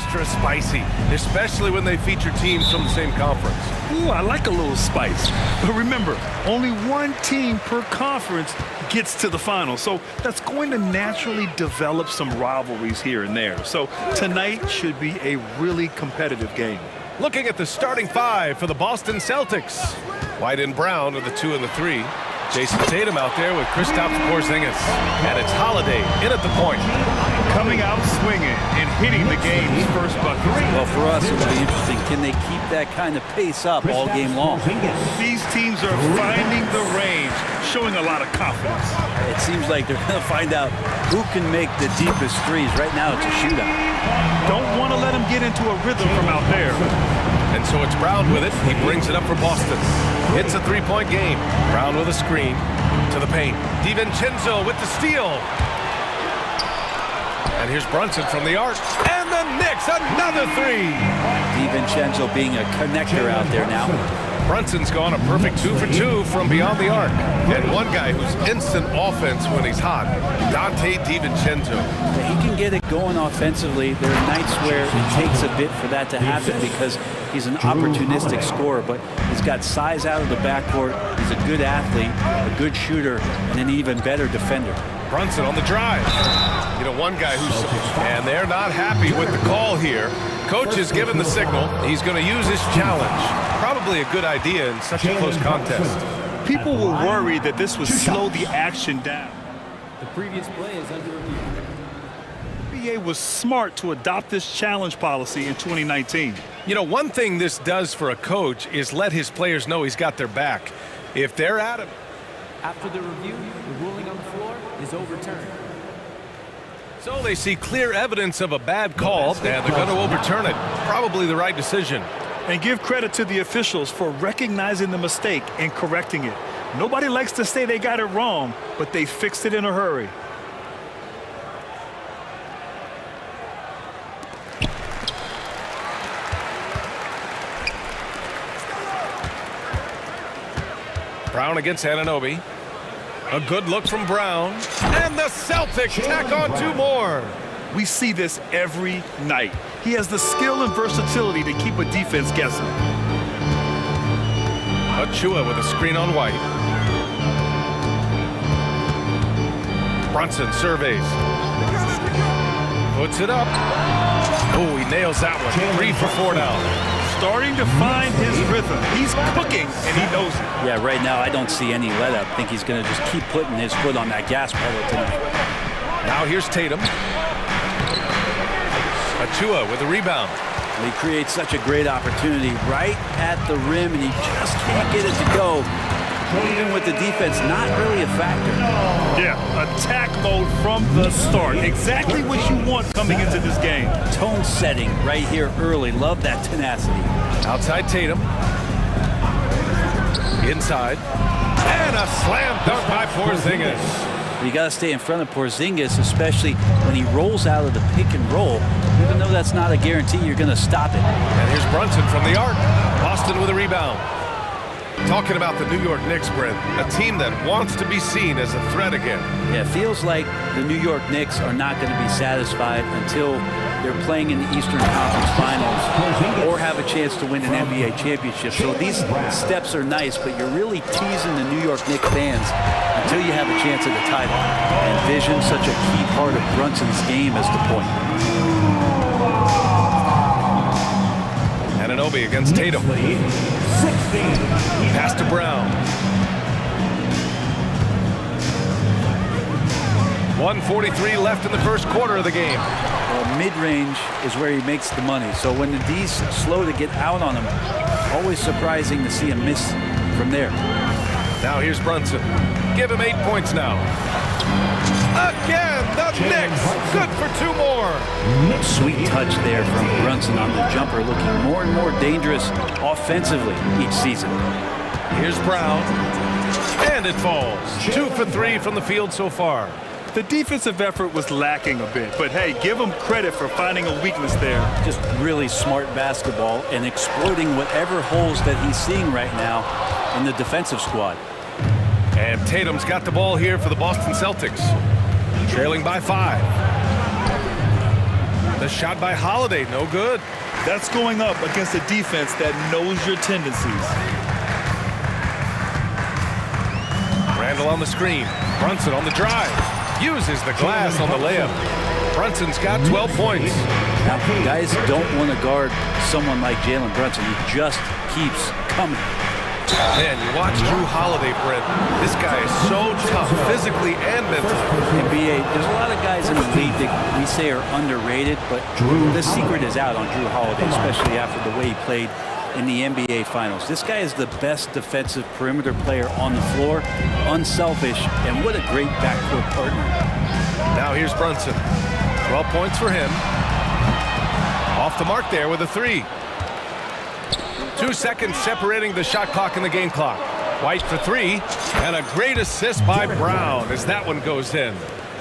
extra spicy, especially when they feature teams from the same conference. Ooh, I like a little spice. But remember, only one team per conference gets to the final. So that's going to naturally develop some rivalries here and there. So tonight should be a really competitive game. Looking at the starting five for the Boston Celtics. White and Brown are the 2 and the 3. Jason Tatum out there with Kristaps Porzingis. And it's Holiday in at the point. Coming out swinging and hitting the game's first bucket. Well, for us, it'll be interesting. Can they keep that kind of pace up all game long? These teams are finding the range, showing a lot of confidence. It seems like they're going to find out who can make the deepest threes. Right now, it's a shootout. Don't want to let them get into a rhythm from out there. And so it's Brown with it. He brings it up for Boston. It's a three-point game. Brown with a screen to the paint. DiVincenzo with the steal. And here's Brunson from the arc. And the Knicks, another three. DiVincenzo being a connector out there now. Brunson's gone a perfect 2 for 2 from beyond the arc. And one guy who's instant offense when he's hot, Dante DiVincenzo. He can get it going offensively. There are nights where it takes a bit for that to happen because he's an opportunistic scorer, but he's got size out of the backcourt. He's a good athlete, a good shooter, and an even better defender. Brunson on the drive. You know, one guy who's... And they're not happy with the call here. Coach has given the signal. He's going to use his challenge. Probably a good idea in such a close contest. People were worried that this would slow the action down. The previous play is under review. The NBA was smart to adopt this challenge policy in 2019. You know, one thing this does for a coach is let his players know he's got their back. If they're at him. After the review, the ruling on the floor is overturned. So they see clear evidence of a bad call, and they're going to overturn it. Probably the right decision. And give credit to the officials for recognizing the mistake and correcting it. Nobody likes to say they got it wrong, but they fixed it in a hurry. Brown against Anunoby. A good look from Brown. And the Celtics tack on 2 more. We see this every night. He has the skill and versatility to keep a defense guessing. Achua with a screen on White. Brunson surveys. Puts it up. Oh, he nails that one. 3 for 4 now. Starting to find his rhythm. He's cooking, and he knows it. Yeah, right now I don't see any let up. I think he's going to just keep putting his foot on that gas pedal tonight. Now here's Tatum. Achua with a rebound. He creates such a great opportunity right at the rim, and he just can't get it to go. Even with the defense, not really a factor. Yeah, attack mode from the start. Exactly what you want coming into this game. Tone setting right here early. Love that tenacity. Outside Tatum. Inside. And a slam dunk by Porzingis. You got to stay in front of Porzingis, especially when he rolls out of the pick and roll. Even though that's not a guarantee, you're going to stop it. And here's Brunson from the arc. Boston with a rebound. Talking about the New York Knicks, Brent, a team that wants to be seen as a threat again. Yeah, it feels like the New York Knicks are not going to be satisfied until they're playing in the Eastern Conference Finals or have a chance to win an NBA championship. So these steps are nice, but you're really teasing the New York Knicks fans until you have a chance at the title. And vision such a key part of Brunson's game as the point. Anunoby against Tatum. Pass to Brown. 1:43 left in the first quarter of the game. Well, mid-range is where he makes the money. So when the D's slow to get out on him, always surprising to see him miss from there. Now here's Brunson. Give him 8 points now. Again, the Knicks. Good for 2 more. Sweet touch there from Brunson on the jumper, looking more and more dangerous offensively each season. Here's Brown. And it falls. 2 for 3 from the field so far. The defensive effort was lacking a bit, but hey, give him credit for finding a weakness there. Just really smart basketball and exploiting whatever holes that he's seeing right now in the defensive squad. And Tatum's got the ball here for the Boston Celtics. Trailing by 5. The shot by Holiday, no good. That's going up against a defense that knows your tendencies. Randall on the screen. Brunson on the drive. Uses the glass on the layup. Brunson's got 12 points. Now, guys don't want to guard someone like Jalen Brunson. He just keeps coming. Man, you watch Drew Holiday, Brent. This guy is so tough, physically and mentally. NBA, there's a lot of guys in the league that we say are underrated, but the secret is out on Drew Holiday, especially after the way he played in the NBA Finals. This guy is the best defensive perimeter player on the floor, unselfish, and what a great backcourt partner. Now here's Brunson. 12 points for him. Off the mark there with a three. 2 seconds separating the shot clock and the game clock. White for three, and a great assist by Brown as that one goes in.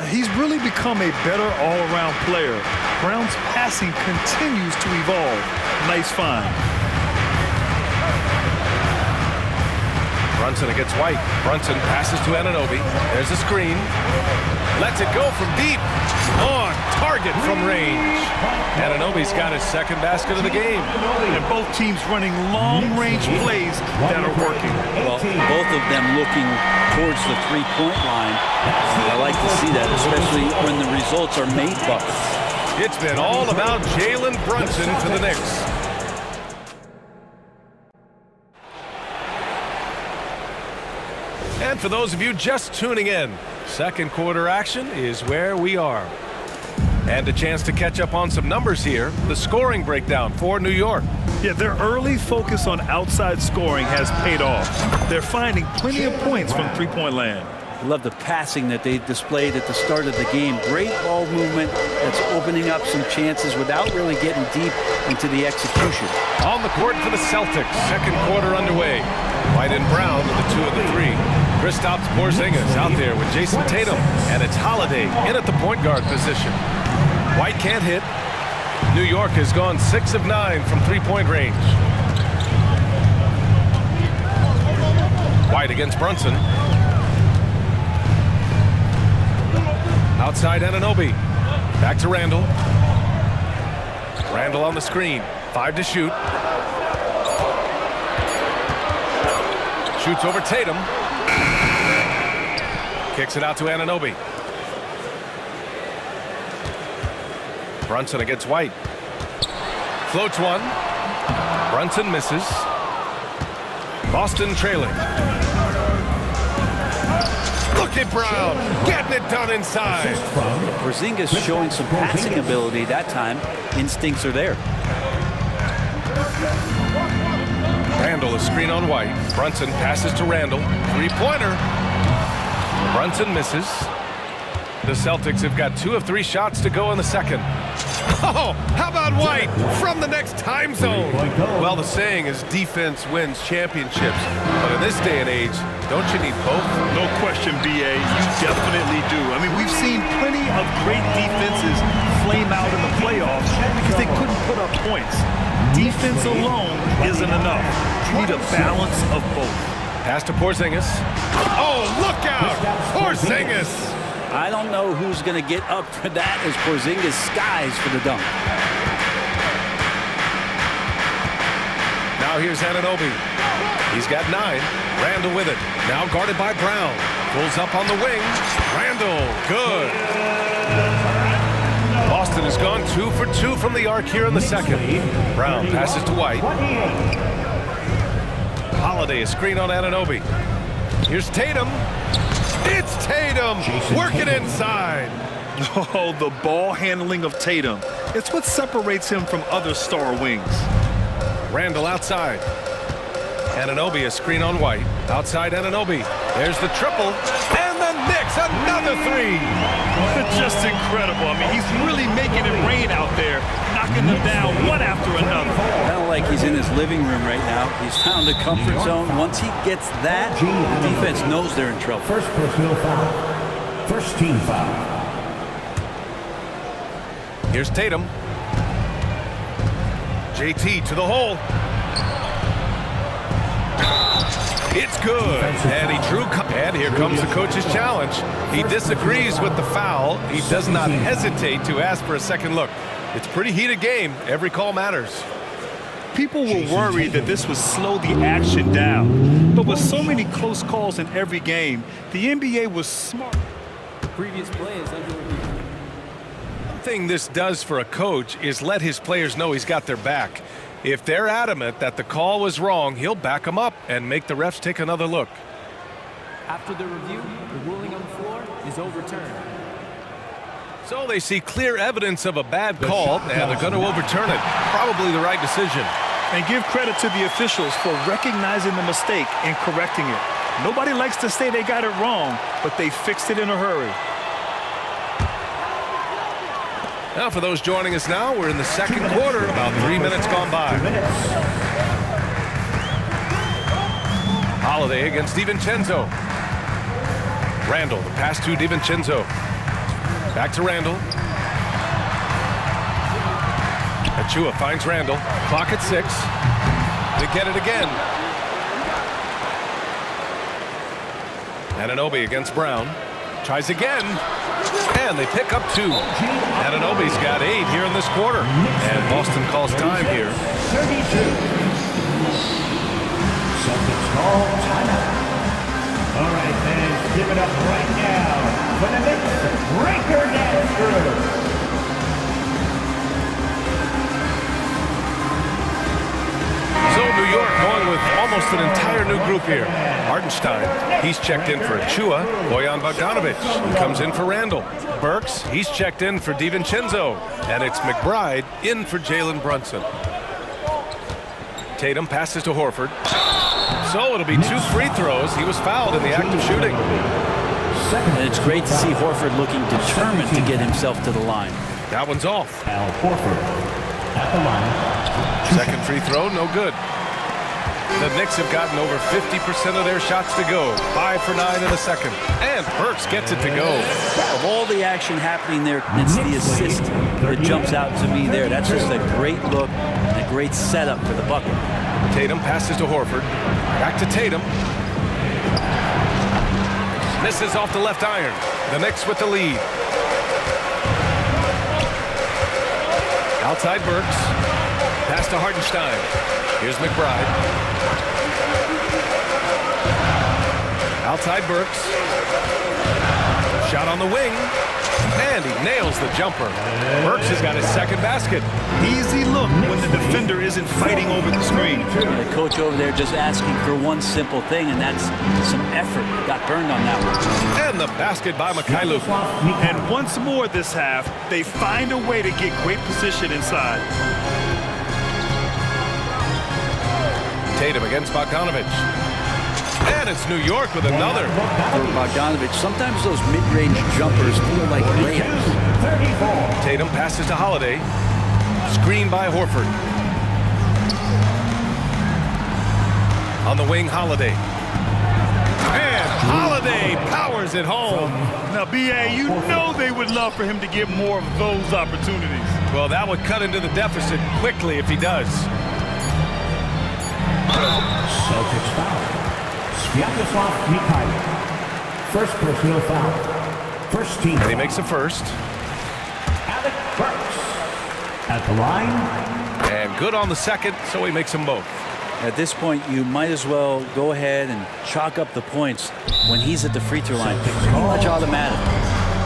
He's really become a better all-around player. Brown's passing continues to evolve. Nice find. Brunson against White. Brunson passes to Anunoby. There's a screen. Lets it go from deep. On target from range. Anunoby's got his second basket of the game. And both teams running long-range plays that are working. Well, both of them looking towards the three-point line. I like to see that, especially when the results are made buckets. It's been all about Jalen Brunson for the Knicks. And for those of you just tuning in, second quarter action is where we are. And a chance to catch up on some numbers here. The scoring breakdown for New York. Yeah, their early focus on outside scoring has paid off. They're finding plenty of points from three-point land. I love the passing that they displayed at the start of the game. Great ball movement that's opening up some chances without really getting deep into the execution. On the court for the Celtics, second quarter underway. White and Brown are the two of the three. Kristaps Porzingis out there with Jason Tatum, and it's Holiday in at the point guard position. White can't hit. New York has gone 6 of 9 from three-point range. White against Brunson. Outside Anunoby. Back to Randall. Randall on the screen. 5 to shoot. Shoots over Tatum. Kicks it out to Anunoby. Brunson against White. Floats one. Brunson misses. Boston trailing. Look at Brown getting it done inside. Porzingis showing some passing ability that time. Instincts are there. Randall a screen on White. Brunson passes to Randall. Three-pointer. Brunson misses. The Celtics have got 2 of 3 shots to go in the second. Oh, how about White from the next time zone? Well, the saying is defense wins championships. But in this day and age, don't you need both? No question, B.A. You definitely do. I mean, we've seen plenty of great defenses flame out in the playoffs because they couldn't put up points. Defense alone isn't enough. You need a balance of both. Pass to Porzingis. Oh, look out! Porzingis! I don't know who's going to get up for that as Porzingis skies for the dunk. Now here's Anunoby. He's got 9. Randall with it. Now guarded by Brown. Pulls up on the wing. Randall, good. Boston has gone 2 for 2 from the arc here in the second. Brown passes to White. Holiday a screen on Anunoby. Here's Tatum. It's Tatum working inside. Oh, the ball handling of Tatum. It's what separates him from other star wings. Randall outside. Anunoby a screen on White. Outside Anunoby. There's the triple. And the Knicks another 3. Just incredible. I mean, he's really making it rain out there, knocking them down one after another. Kind of like he's in his living room right now. He's found a comfort zone. Once he gets that, the defense knows they're in trouble. First personal foul. First team foul. Here's Tatum. JT to the hole. It's good. And he drew. And here comes the coach's challenge. He disagrees with the foul. He does not hesitate to ask for a second look. It's a pretty heated game. Every call matters. People were worried that this would slow the action down. But with so many close calls in every game, the NBA was smart. Previous play is under review. One thing this does for a coach is let his players know he's got their back. If they're adamant that the call was wrong, he'll back them up and make the refs take another look. After the review, the ruling on the floor is overturned. So they see clear evidence of a bad call, and they're going to overturn it. Probably the right decision. And give credit to the officials for recognizing the mistake and correcting it. Nobody likes to say they got it wrong, but they fixed it in a hurry. Now, for those joining us now, we're in the second quarter, about 3 minutes gone by. Holiday against DiVincenzo. Randall, the pass to DiVincenzo. Back to Randall. Achua finds Randall. Clock at 6. They get it again. Anunoby against Brown. Tries again. And they pick up 2. Anunoby's got 8 here in this quarter. And Boston calls time here. 32. Celtics call timeout. All right, fans, give it up right now for the Knicks breaker dance crew. So New York going with almost an entire new group here. Hartenstein, he's checked in for Achua. Bojan Bogdanovic, he comes in for Randall. Burks, he's checked in for DiVincenzo. And it's McBride in for Jalen Brunson. Tatum passes to Horford. So it'll be 2 free throws. He was fouled in the act of shooting. And it's great to see Horford looking determined to get himself to the line. That one's off. Al Horford at the line. Second free throw, no good. The Knicks have gotten over 50% of their shots to go. 5 for 9 in the second. And Burks gets it to go. Of all the action happening there, it's the assist that jumps out to me there. That's just a great look and a great setup for the bucket. Tatum passes to Horford. Back to Tatum. Misses off the left iron. The Knicks with the lead. Outside Burks. Pass to Hartenstein. Here's McBride. Outside Burks. Shot on the wing. And he nails the jumper. Burks has got his second basket. Easy look when the defender isn't fighting over the screen. And the coach over there just asking for one simple thing, and that's some effort. Got burned on that one. And the basket by Mikhailuk. And once more this half, they find a way to get great position inside. Tatum against Bogdanovic. And it's New York with another. For Bogdanovic, sometimes those mid-range jumpers feel like layups. Tatum passes to Holiday. Screen by Horford. On the wing, Holiday. And Holiday powers it home. Now, B.A., you know they would love for him to get more of those opportunities. Well, that would cut into the deficit quickly if he does. Celtics foul. Sviatoslav Mikhailuk. First personal foul. First team. And he makes a first. Alec Burks at the line. And good on the second, so he makes them both. At this point, you might as well go ahead and chalk up the points when he's at the free throw line. Pretty much automatic.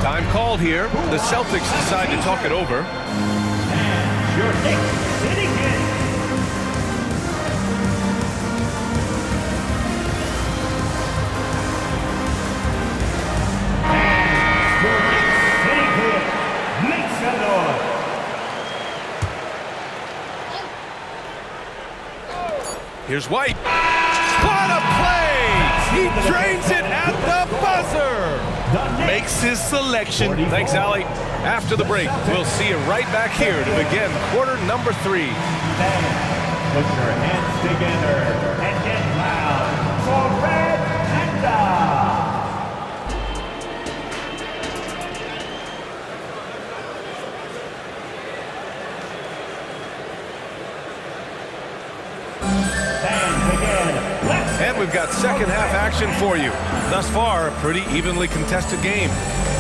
Time called here. The Celtics decide to talk it over. And your Knicks sitting in. Here's White. What a play! He drains it at the buzzer! Makes his selection. Thanks, Allie. After the break, we'll see you right back here to begin quarter number 3. Put your hands together and get loud for Red Panda! And we've got second half action for you. Thus far, a pretty evenly contested game.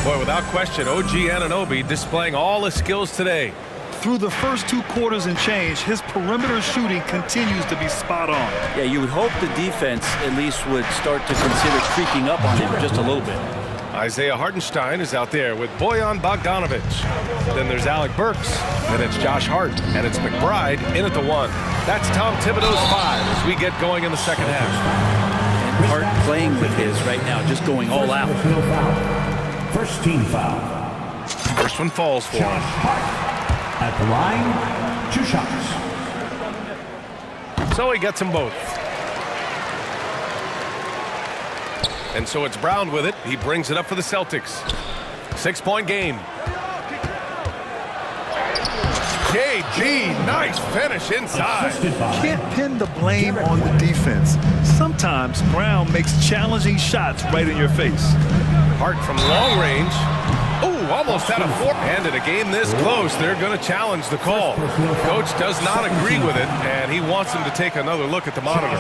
Boy, without question, OG Anunoby displaying all his skills today. Through the first 2 quarters and change, his perimeter shooting continues to be spot on. Yeah, you would hope the defense at least would start to consider creeping up on him just a little bit. Isaiah Hartenstein is out there with Bojan Bogdanovic. Then there's Alec Burks. Then it's Josh Hart. And it's McBride in at the 1. That's Tom Thibodeau's 5 as we get going in the second half. And Hart playing with his right now, just going all out. First team foul. First one falls for him. At the line, 2 shots. So he gets them both. And so it's Brown with it. He brings it up for the Celtics. 6-point game. KG, nice finish inside. Can't pin the blame on the defense. Sometimes Brown makes challenging shots right in your face. Hart from long range. Ooh, almost had a 4. And in a game this close, they're going to challenge the call. Coach does not agree with it, and he wants him to take another look at the monitor.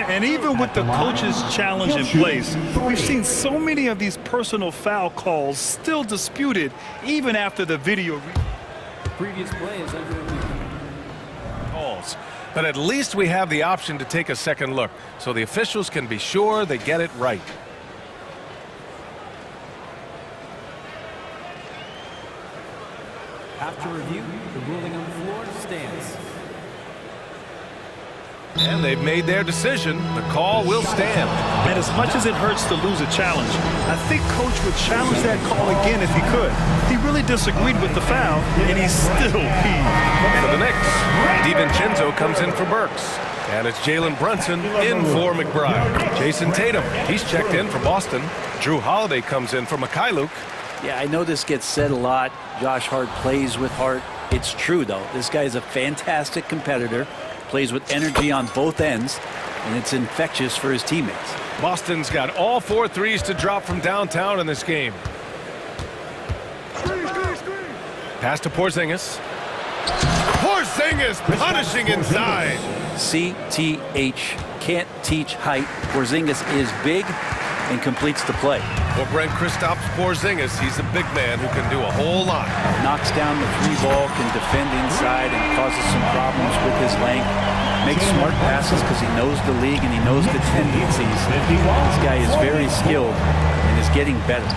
And even with the coach's challenge in place, we've seen so many of these personal foul calls still disputed even after the video. Previous play is under Calls. But at least we have the option to take a second look, so the officials can be sure they get it right. After review, the ruling on the floor stands. And they've made their decision. The call will stand. And as much as it hurts to lose a challenge, I think Coach would challenge that call again if he could. He really disagreed with the foul, and he's still peeved. For the Knicks, DiVincenzo comes in for Burks. And it's Jalen Brunson in for McBride. Jason Tatum, he's checked in for Boston. Drew Holiday comes in for Mikhailuk. Yeah, I know this gets said a lot. Josh Hart plays with heart. It's true, though. This guy is a fantastic competitor, plays with energy on both ends, and it's infectious for his teammates. Boston's got all 4 threes to drop from downtown in this game. Pass to Porzingis. Porzingis punishing inside. CTH, can't teach height. Porzingis is big and completes the play. Well, Brent Kristaps Porzingis, he's a big man who can do a whole lot. Knocks down the 3-ball, can defend inside, and causes some problems with his length. Makes smart passes because he knows the league and he knows the tendencies. This guy is very skilled and is getting better.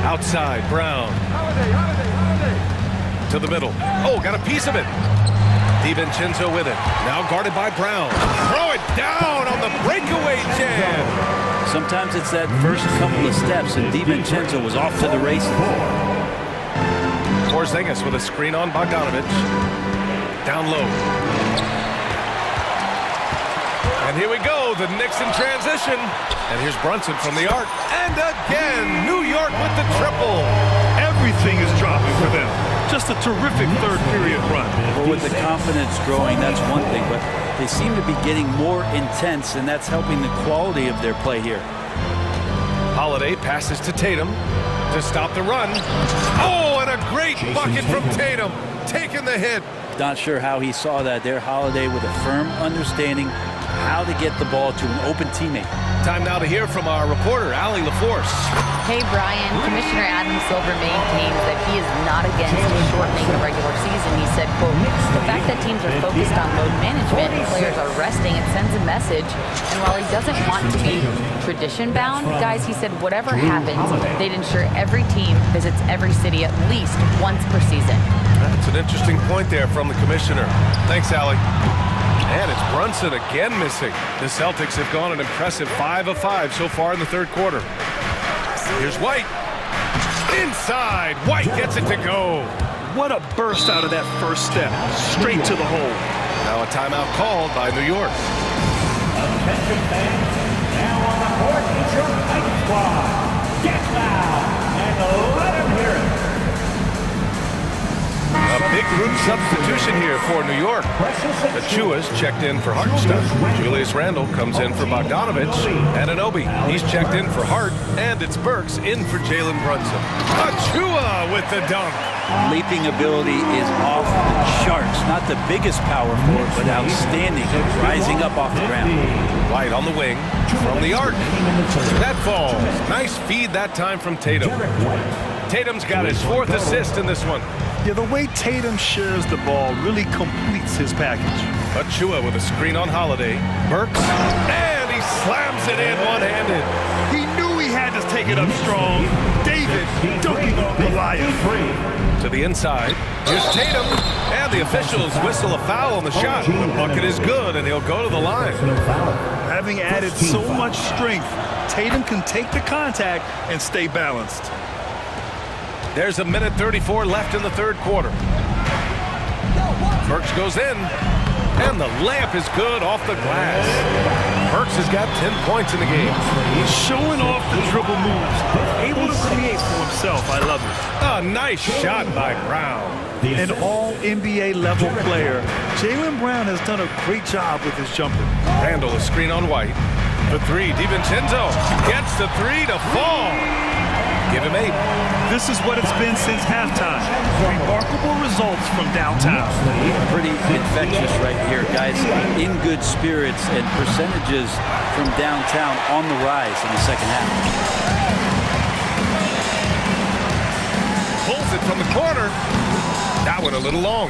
Outside, Brown. To the middle. Oh, got a piece of it. DiVincenzo with it. Now guarded by Brown. Throw it down on the breakaway jam. Sometimes it's that first couple of steps, and DiVincenzo was off to the races. Porzingis with a screen on Bogdanovic. Down low. And here we go, the Knicks in transition. And here's Brunson from the arc. And again, New York with the triple. Everything is dropping for them. Just a terrific third-period run. Well, with the confidence growing, that's one thing, but they seem to be getting more intense, and that's helping the quality of their play here. Holiday passes to Tatum to stop the run. Oh, and a great bucket from Tatum, taking the hit. Not sure how he saw that there. Holiday with a firm understanding how to get the ball to an open teammate. Time now to hear from our reporter, Allie LaForce. Hey, Brian. Commissioner Adam Silver maintains that he is not against shortening the regular season. He said, quote, the fact that teams are focused on load management and players are resting, it sends a message. And while he doesn't want to be tradition-bound, guys, he said whatever happens, they'd ensure every team visits every city at least once per season. That's an interesting point there from the commissioner. Thanks, Allie. And it's Brunson again missing. The Celtics have gone an impressive 5 of 5 so far in the third quarter. Here's White. Inside. White gets it to go. What a burst out of that first step. Straight to the hole. Now a timeout called by New York. Attention fans, now on the court is your fight squad. Get loud and let them hear it. A big group substitution here for New York. Achua's checked in for Hartenstein. Julius Randle comes in for Bogdanovic. And Anunoby, he's checked in for Hart. And it's Burks in for Jalen Brunson. Achua with the dunk. Leaping ability is off the charts. Not the biggest power forward, but outstanding, rising up off the ground. White on the wing from the arc. That falls. Nice feed that time from Tatum. Tatum's got his 4th assist in this one. Yeah, the way Tatum shares the ball really completes his package. Achua with a screen on Holiday. Burks, and he slams it in one-handed. He knew he had to take it up strong. David dunking on Goliath. To the inside. Here's Tatum, and the officials whistle a foul on the shot. The bucket is good, and he'll go to the line. Having added so much strength, Tatum can take the contact and stay balanced. There's a minute 34 left in the third quarter. Burks goes in, and the layup is good off the glass. Burks has got 10 points in the game. He's showing off the dribble moves, able to create for himself. I love it. A nice shot by Brown. An all-NBA level player, Jaylen Brown has done a great job with his jumper. Randall, a screen on White. The three, DiVincenzo gets the three to fall. Give him 8. This is what it's been since halftime. Remarkable results from downtown. Pretty infectious right here, guys. In good spirits and percentages from downtown on the rise in the second half. Pulls it from the corner. That one a little long.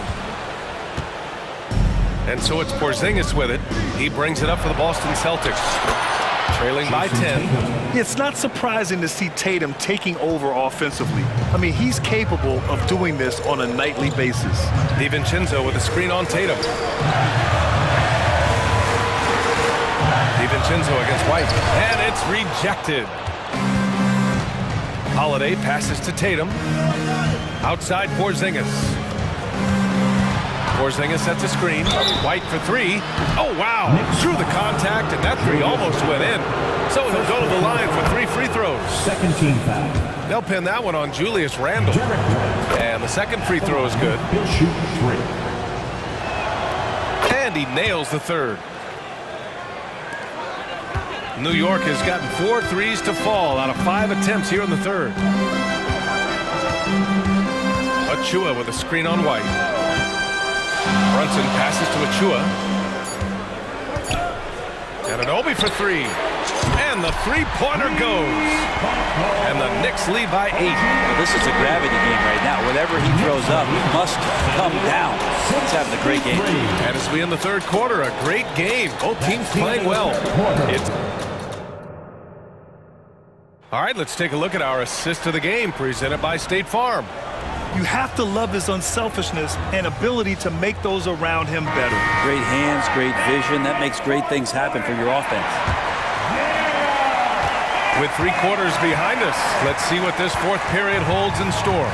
And so it's Porzingis with it. He brings it up for the Boston Celtics. Trailing by 10. It's not surprising to see Tatum taking over offensively. I mean, he's capable of doing this on a nightly basis. DiVincenzo with a screen on Tatum. DiVincenzo against White, and it's rejected. Holiday passes to Tatum. Outside Porzingis. Porzingis sets a screen. White for 3. Oh, wow. Through the contact, and that 3 almost went in. So he'll go to the line for 3 free throws. Second team foul. They'll pin that one on Julius Randle. And the second free throw is good. He'll shoot 3. And he nails the third. New York has gotten 4 threes to fall out of 5 attempts here in the third. Achua with a screen on White. Brunson passes to Achua. And an Obi for 3. And the three-pointer goes. And the Knicks lead by 8. Well, this is a gravity game right now. Whatever he throws up, it must come down. He's having a great game. And as we end the third quarter, a great game. Both teams playing well. All right, let's take a look at our assist of the game presented by State Farm. You have to love his unselfishness and ability to make those around him better. Great hands, great vision. That makes great things happen for your offense. With 3 quarters behind us, let's see what this fourth period holds in store.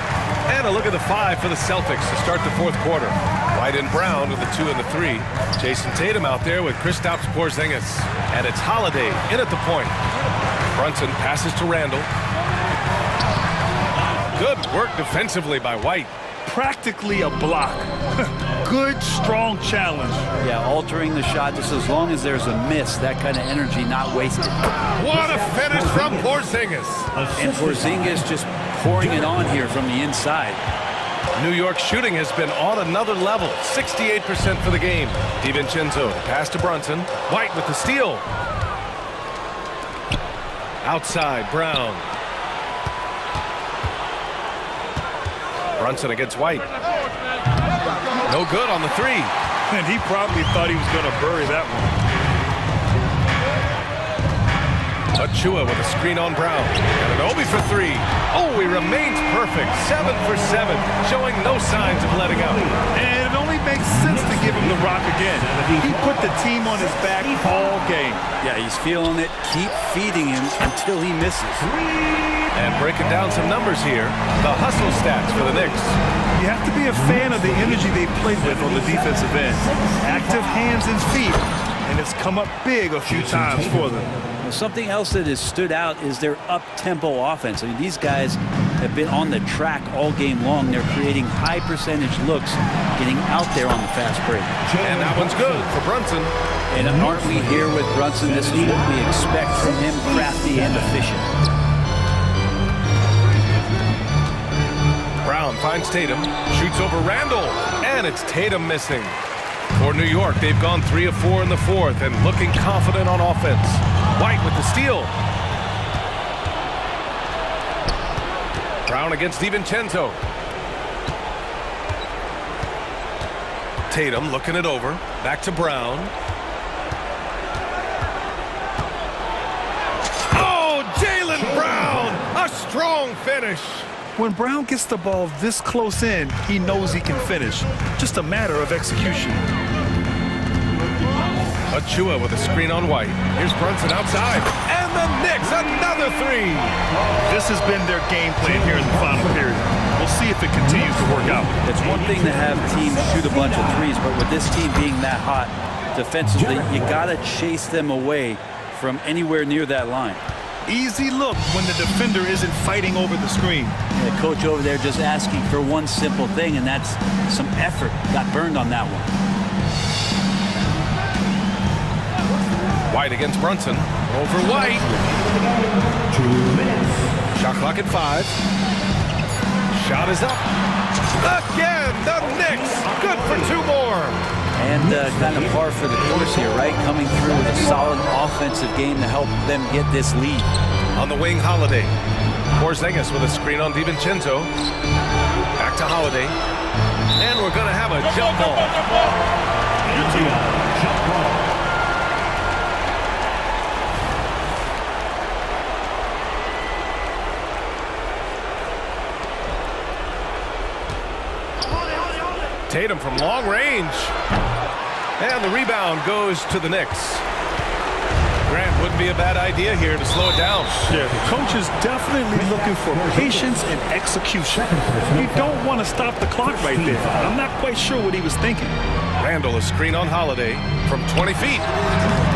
And a look at the 5 for the Celtics to start the fourth quarter. White and Brown with the 2 and the 3. Jason Tatum out there with Kristaps Porzingis. And it's Holiday in at the point. Brunson passes to Randall. Good work defensively by White. Practically a block. Good, strong challenge. Yeah, altering the shot just as long as there's a miss. That kind of energy not wasted. What a finish from Porzingis. And Porzingis just pouring it on here from the inside. New York shooting has been on another level. 68% for the game. DiVincenzo pass to Brunson. White with the steal. Outside, Brown. Brunson against White. No good on the 3. And he probably thought he was going to bury that one. Achua with a screen on Brown. And an Obi for 3. Oh, he remains perfect. 7 for 7, showing no signs of letting up. And it only makes sense to give him the rock again. He put the team on his back all game. Yeah, he's feeling it. Keep feeding him until he misses. And breaking down some numbers here, the hustle stats for the Knicks. You have to be a fan of the energy they played with on the defensive end. Active hands and feet, and it's come up big a few times for them. Well, something else that has stood out is their up-tempo offense. I mean, these guys have been on the track all game long. They're creating high-percentage looks, getting out there on the fast break. And that one's good for Brunson. And aren't we here with Brunson? This is what we expect from him, crafty and efficient. Brown finds Tatum, shoots over Randall, and it's Tatum missing. For New York, they've gone 3 of 4 in the fourth and looking confident on offense. White with the steal. Brown against DiVincenzo. Tatum looking it over. Back to Brown. Oh, Jaylen Brown! A strong finish. When Brown gets the ball this close in, he knows he can finish. Just a matter of execution. Achua with a screen on White. Here's Brunson outside. And the Knicks, another three. This has been their game plan here in the final period. We'll see if it continues to work out. It's one thing to have teams shoot a bunch of threes, but with this team being that hot defensively, you got to chase them away from anywhere near that line. Easy look when the defender isn't fighting over the screen. The coach over there just asking for one simple thing, and that's some effort. Got burned on that one. White against Brunson. Over White. 2 minutes. Shot clock at 5. Shot is up. Again, the Knicks. Good for 2 more. And kind of par for the course here, right? Coming through with a solid offensive game to help them get this lead. On the wing, Holiday. Porzingis with a screen on DiVincenzo. Back to Holiday. And we're going to have a jump ball. Jump ball. Tatum from long range. And the rebound goes to the Knicks. Grant wouldn't be a bad idea here to slow it down. Yeah, the coach is definitely looking for patience and execution. You don't want to stop the clock right there. I'm not quite sure what he was thinking. Randall, a screen on Holiday from 20 feet.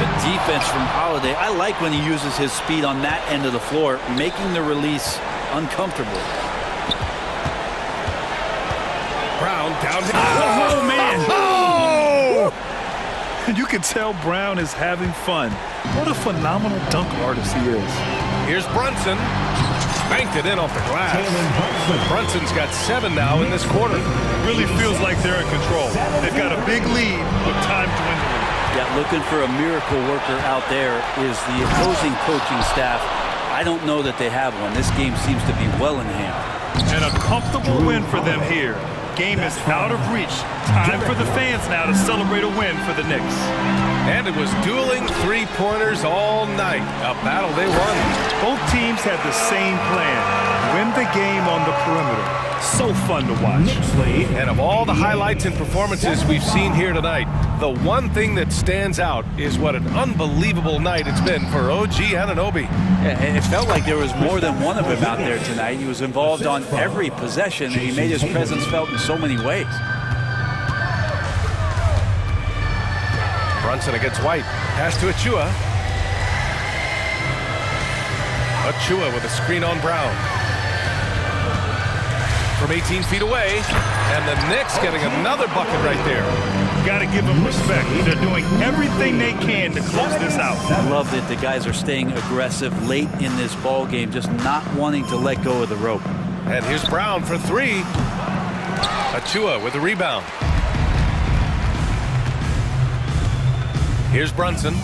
The defense from Holiday, I like when he uses his speed on that end of the floor, making the release uncomfortable. Brown down to... Oh, man! Oh! You can tell Brown is having fun. What a phenomenal dunk artist he is. Here's Brunson. Banked it in off the glass. Brunson's got 7 now in this quarter. Really feels like they're in control. They've got a big lead with time dwindling. Yeah, looking for a miracle worker out there is the opposing coaching staff. I don't know that they have one. This game seems to be well in hand. And a comfortable win for them here. Game is out of reach. Time for the fans now to celebrate a win for the Knicks. And it was dueling three-pointers all night. A battle they won. Both teams had the same plan. Win the game on the perimeter. So fun to watch. And of all the highlights and performances we've seen here tonight, the one thing that stands out is what an unbelievable night it's been for OG Anunoby. Yeah, it felt like there was more than one of him out there tonight. He was involved on every possession, and he made his presence felt in so many ways. Brunson against White. Pass to Achua. Achua with a screen on Brown. From 18 feet away, and the Knicks getting another bucket right there. Got to give them respect. They're doing everything they can to close this out. I love that the guys are staying aggressive late in this ball game, just not wanting to let go of the rope. And here's Brown for 3. Achua with the rebound. Here's Brunson.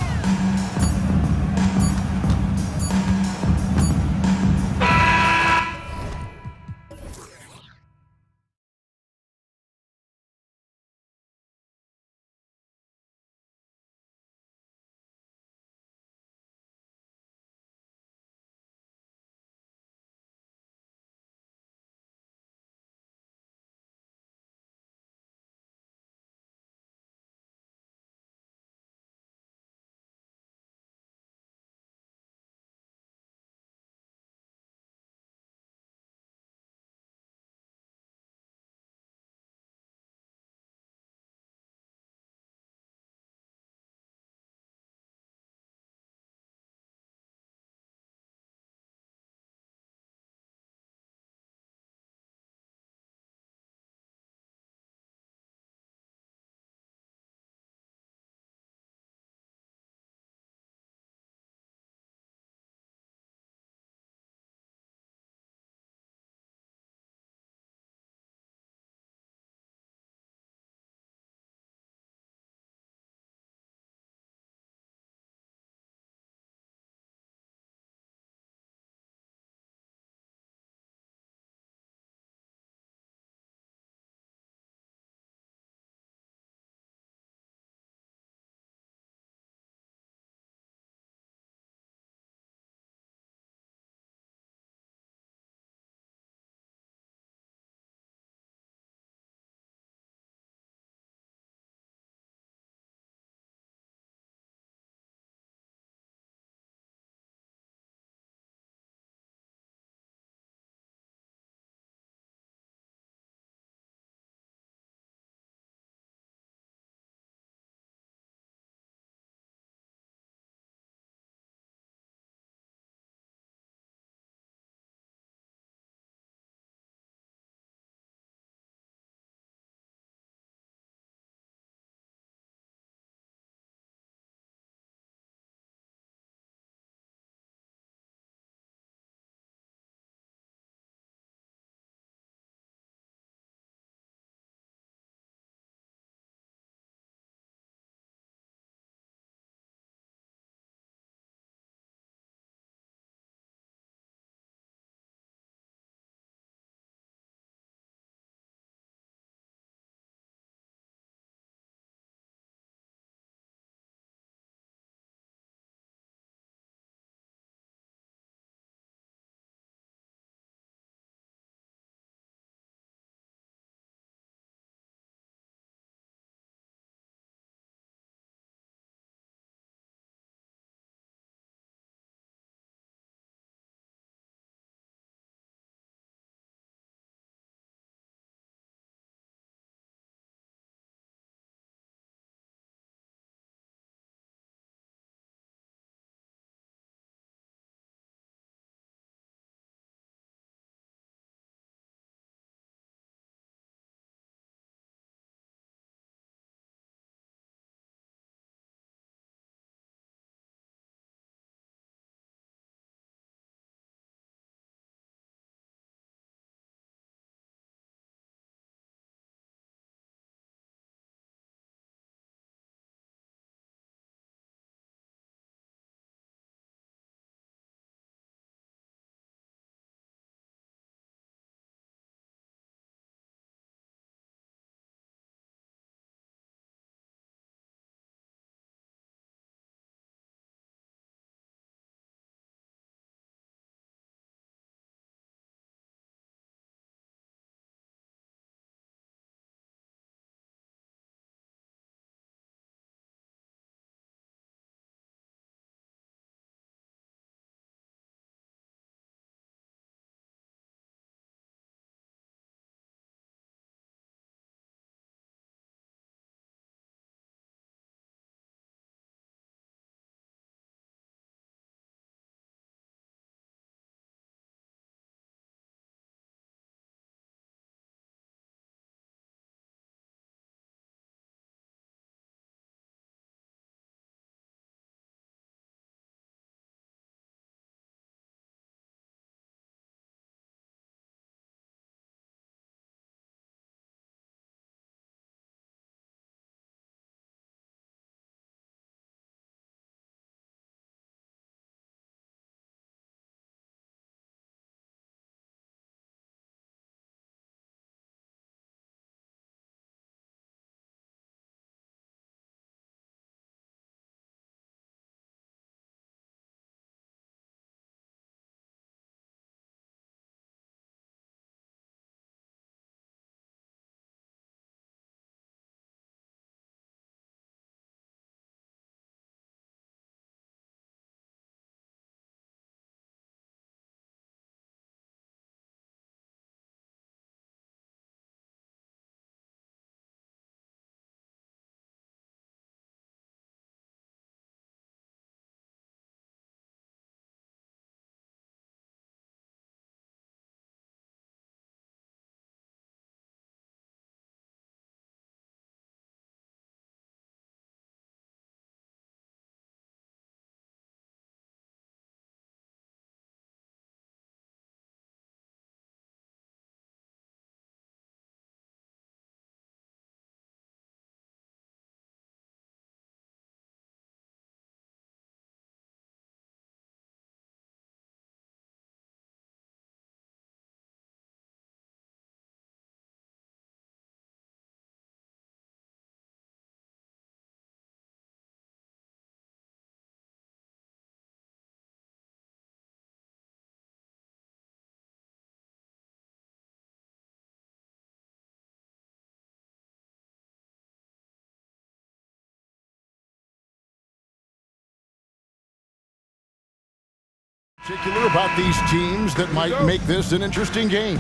Particular about these teams that might make this an interesting game.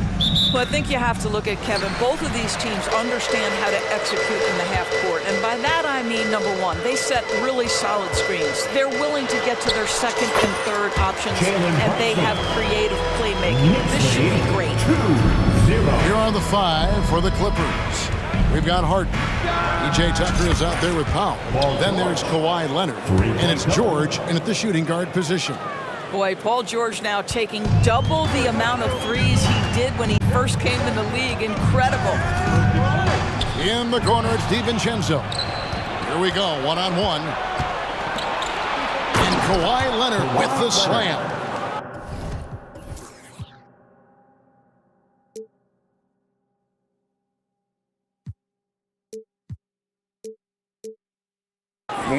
Well, I think you have to look at, Kevin, both of these teams understand how to execute in the half court. And by that, I mean, number one, they set really solid screens. They're willing to get to their second and third options, and they have creative playmaking. This should be great. Here are the 5 for the Clippers. We've got Harden. E.J. Tucker is out there with Powell. Then there's Kawhi Leonard. And it's George in at the shooting guard position. Boy, Paul George now taking double the amount of threes he did when he first came in the league. Incredible. In the corner, it's DiVincenzo. Here we go, one-on-one. And Kawhi Leonard with the slam.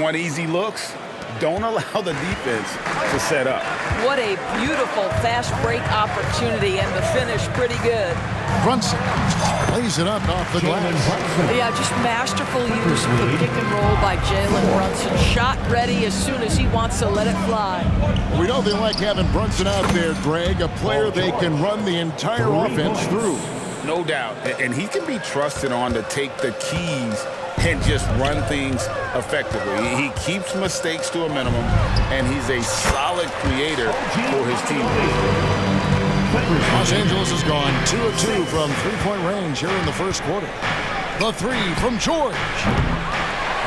Want easy looks? Don't allow the defense to set up. What a beautiful fast break opportunity, and the finish pretty good. Brunson plays it up off the glass. Yeah, just masterful use of the pick and roll by Jalen Brunson. Shot ready as soon as he wants to let it fly. We know they like having Brunson out there, Greg, a player they can run the entire offense through. No doubt. And he can be trusted on to take the keys and just run things effectively. He keeps mistakes to a minimum, and he's a solid creator for his team. Los Angeles has gone 2 of 2 from three-point range here in the first quarter. The 3 from George.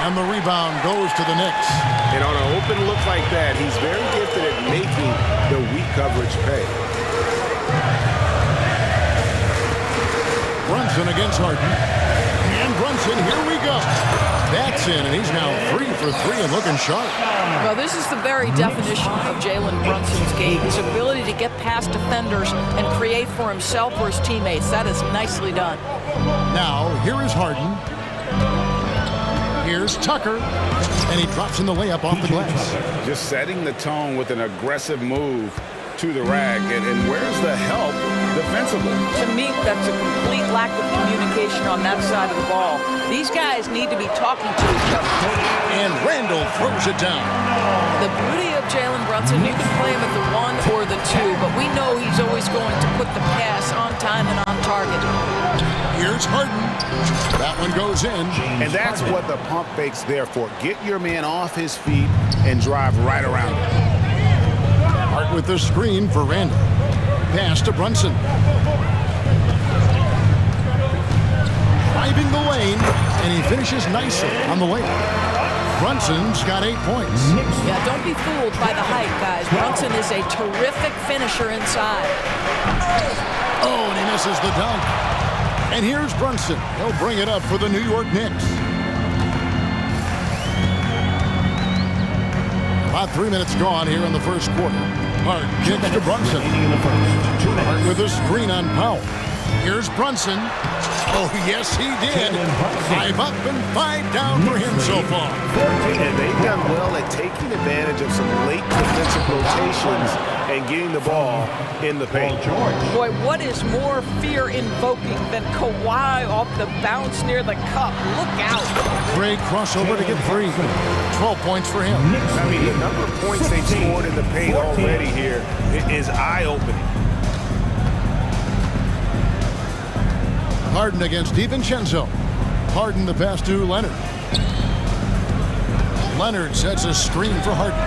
And the rebound goes to the Knicks. And on an open look like that, he's very gifted at making the weak coverage pay. Brunson against Harden. And Brunson, here we go. That's in, and he's now 3 for 3 and looking sharp. Well, this is the very definition of Jalen Brunson's game, his ability to get past defenders and create for himself or his teammates. That is nicely done. Now, here is Harden. Here's Tucker, and he drops in the layup off the glass. Just setting the tone with an aggressive move to the rack, and where's the help defensively? To me, that's a complete lack of communication on that side of the ball. These guys need to be talking to each other. And Randall throws it down. The beauty of Jalen Brunson, you can play him at the 1 or the 2, but we know he's always going to put the pass on time and on target. Here's Harden. That one goes in. And that's what the pump fake's there for. Get your man off his feet and drive right around him. Hart with the screen for Randall. Pass to Brunson. Driving the lane, and he finishes nicely on the layup. Brunson's got 8 points. Yeah, don't be fooled by the height, guys. Brunson is a terrific finisher inside. Oh, and he misses the dunk. And here's Brunson. He'll bring it up for the New York Knicks. About 3 minutes gone here in the first quarter. Hart kicks to Brunson. Hart with a screen on Powell. Here's Brunson. Oh, yes, he did. 5 up and 5 down for him so far. And they've done well at taking advantage of some late defensive rotations and getting the ball in the paint. Boy, what is more fear-invoking than Kawhi off the bounce near the cup? Look out. Great crossover to get free. 12 points for him. I mean, the number of points they've scored in the paint already here is eye-opening. Harden against DiVincenzo. Harden the pass to Leonard. Leonard sets a screen for Harden.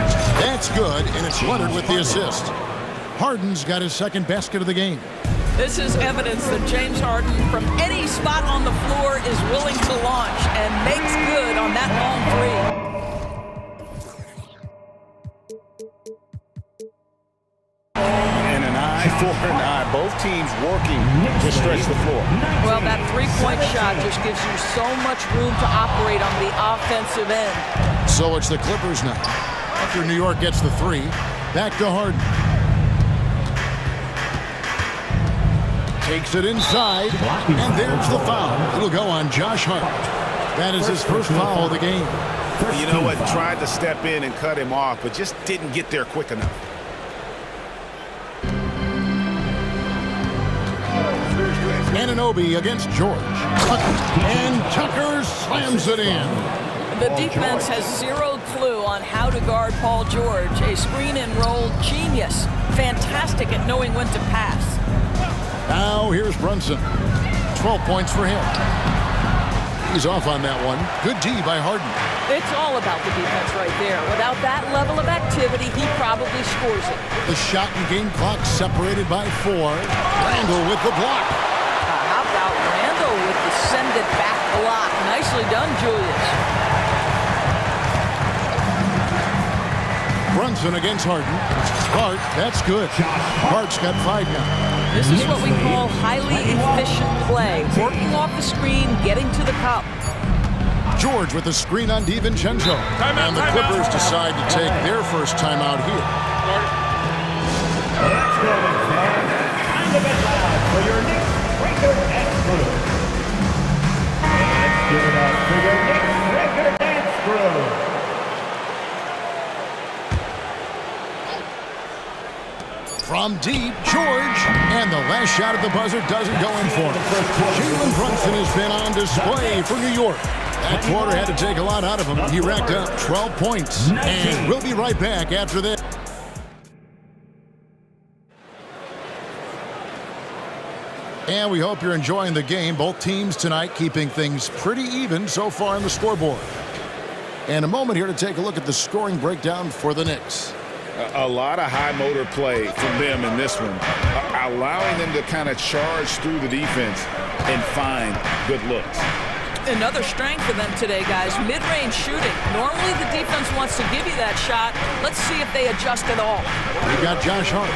That's good, and it's Leonard with the assist. Harden's got his second basket of the game. This is evidence that James Harden, from any spot on the floor, is willing to launch and makes good on that long three. For an eye, both teams working to stretch the floor. Well, that three-point shot just gives you so much room to operate on the offensive end. So it's the Clippers now. After New York gets the 3, back to Harden. Takes it inside, and there's the foul. It'll go on Josh Hart. That is his first foul of the game. You know what? Tried to step in and cut him off, but just didn't get there quick enough. Anunoby against George. And Tucker slams it in. The defense has zero clue on how to guard Paul George, a screen and roll genius. Fantastic at knowing when to pass. Now here's Brunson. 12 points for him. He's off on that one. Good D by Harden. It's all about the defense right there. Without that level of activity, he probably scores it. The shot and game clock separated by 4. Randall with the block. How about Randall with the send it back block? Nicely done, Julius. Brunson against Harden. Hart, that's good. Hart's got 5 now. This is what we call highly efficient play. Working off the screen, getting to the cup. George with the screen on DiVincenzo. And the Clippers decide to take their first timeout here. Let's go, fans. Time to get loud for your next record dance crew. Let's give it up for your next record dance crew. From deep, George, and the last shot at the buzzer doesn't go in for him. Jalen Brunson has been on display for New York. That quarter had to take a lot out of him. He racked up 12 points, and we'll be right back after this. And we hope you're enjoying the game. Both teams tonight keeping things pretty even so far on the scoreboard. And a moment here to take a look at the scoring breakdown for the Knicks. A lot of high motor play from them in this one, allowing them to kind of charge through the defense and find good looks. Another strength for them today, guys, mid-range shooting. Normally the defense wants to give you that shot. Let's see if they adjust at all. We got Josh Hart,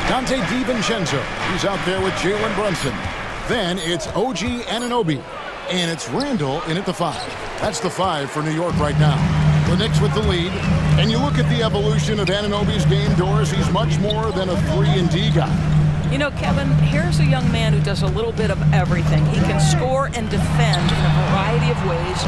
Dante DiVincenzo. He's out there with Jalen Brunson. Then it's OG Anunoby, and it's Randall in at the 5. That's the 5 for New York right now. The Knicks with the lead, and you look at the evolution of Anunoby's game, Doris, he's much more than a 3-and-D guy. You know, Kevin, here's a young man who does a little bit of everything. He can score and defend in a variety of ways,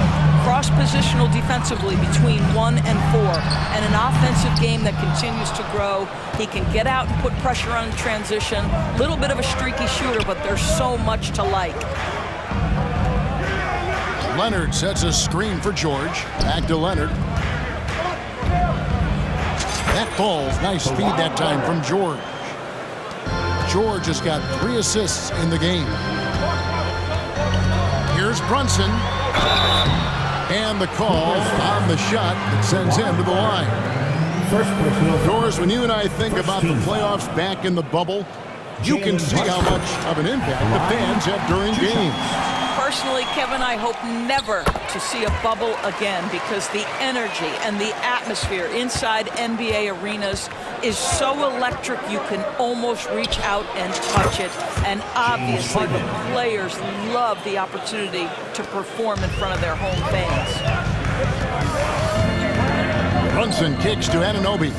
cross-positional defensively between 1 and 4, and an offensive game that continues to grow. He can get out and put pressure on transition, a little bit of a streaky shooter, but there's so much to like. Leonard sets a screen for George. Back to Leonard. That falls. Nice speed that time from George. George has got 3 assists in the game. Here's Brunson. And the call on the shot that sends him to the line. Doris, when you and I think about the playoffs back in the bubble, you can see how much of an impact the fans have during games. Personally, Kevin, I hope never to see a bubble again because the energy and the atmosphere inside NBA arenas is so electric you can almost reach out and touch it. And obviously, the players love the opportunity to perform in front of their home fans. Brunson kicks to Anunoby.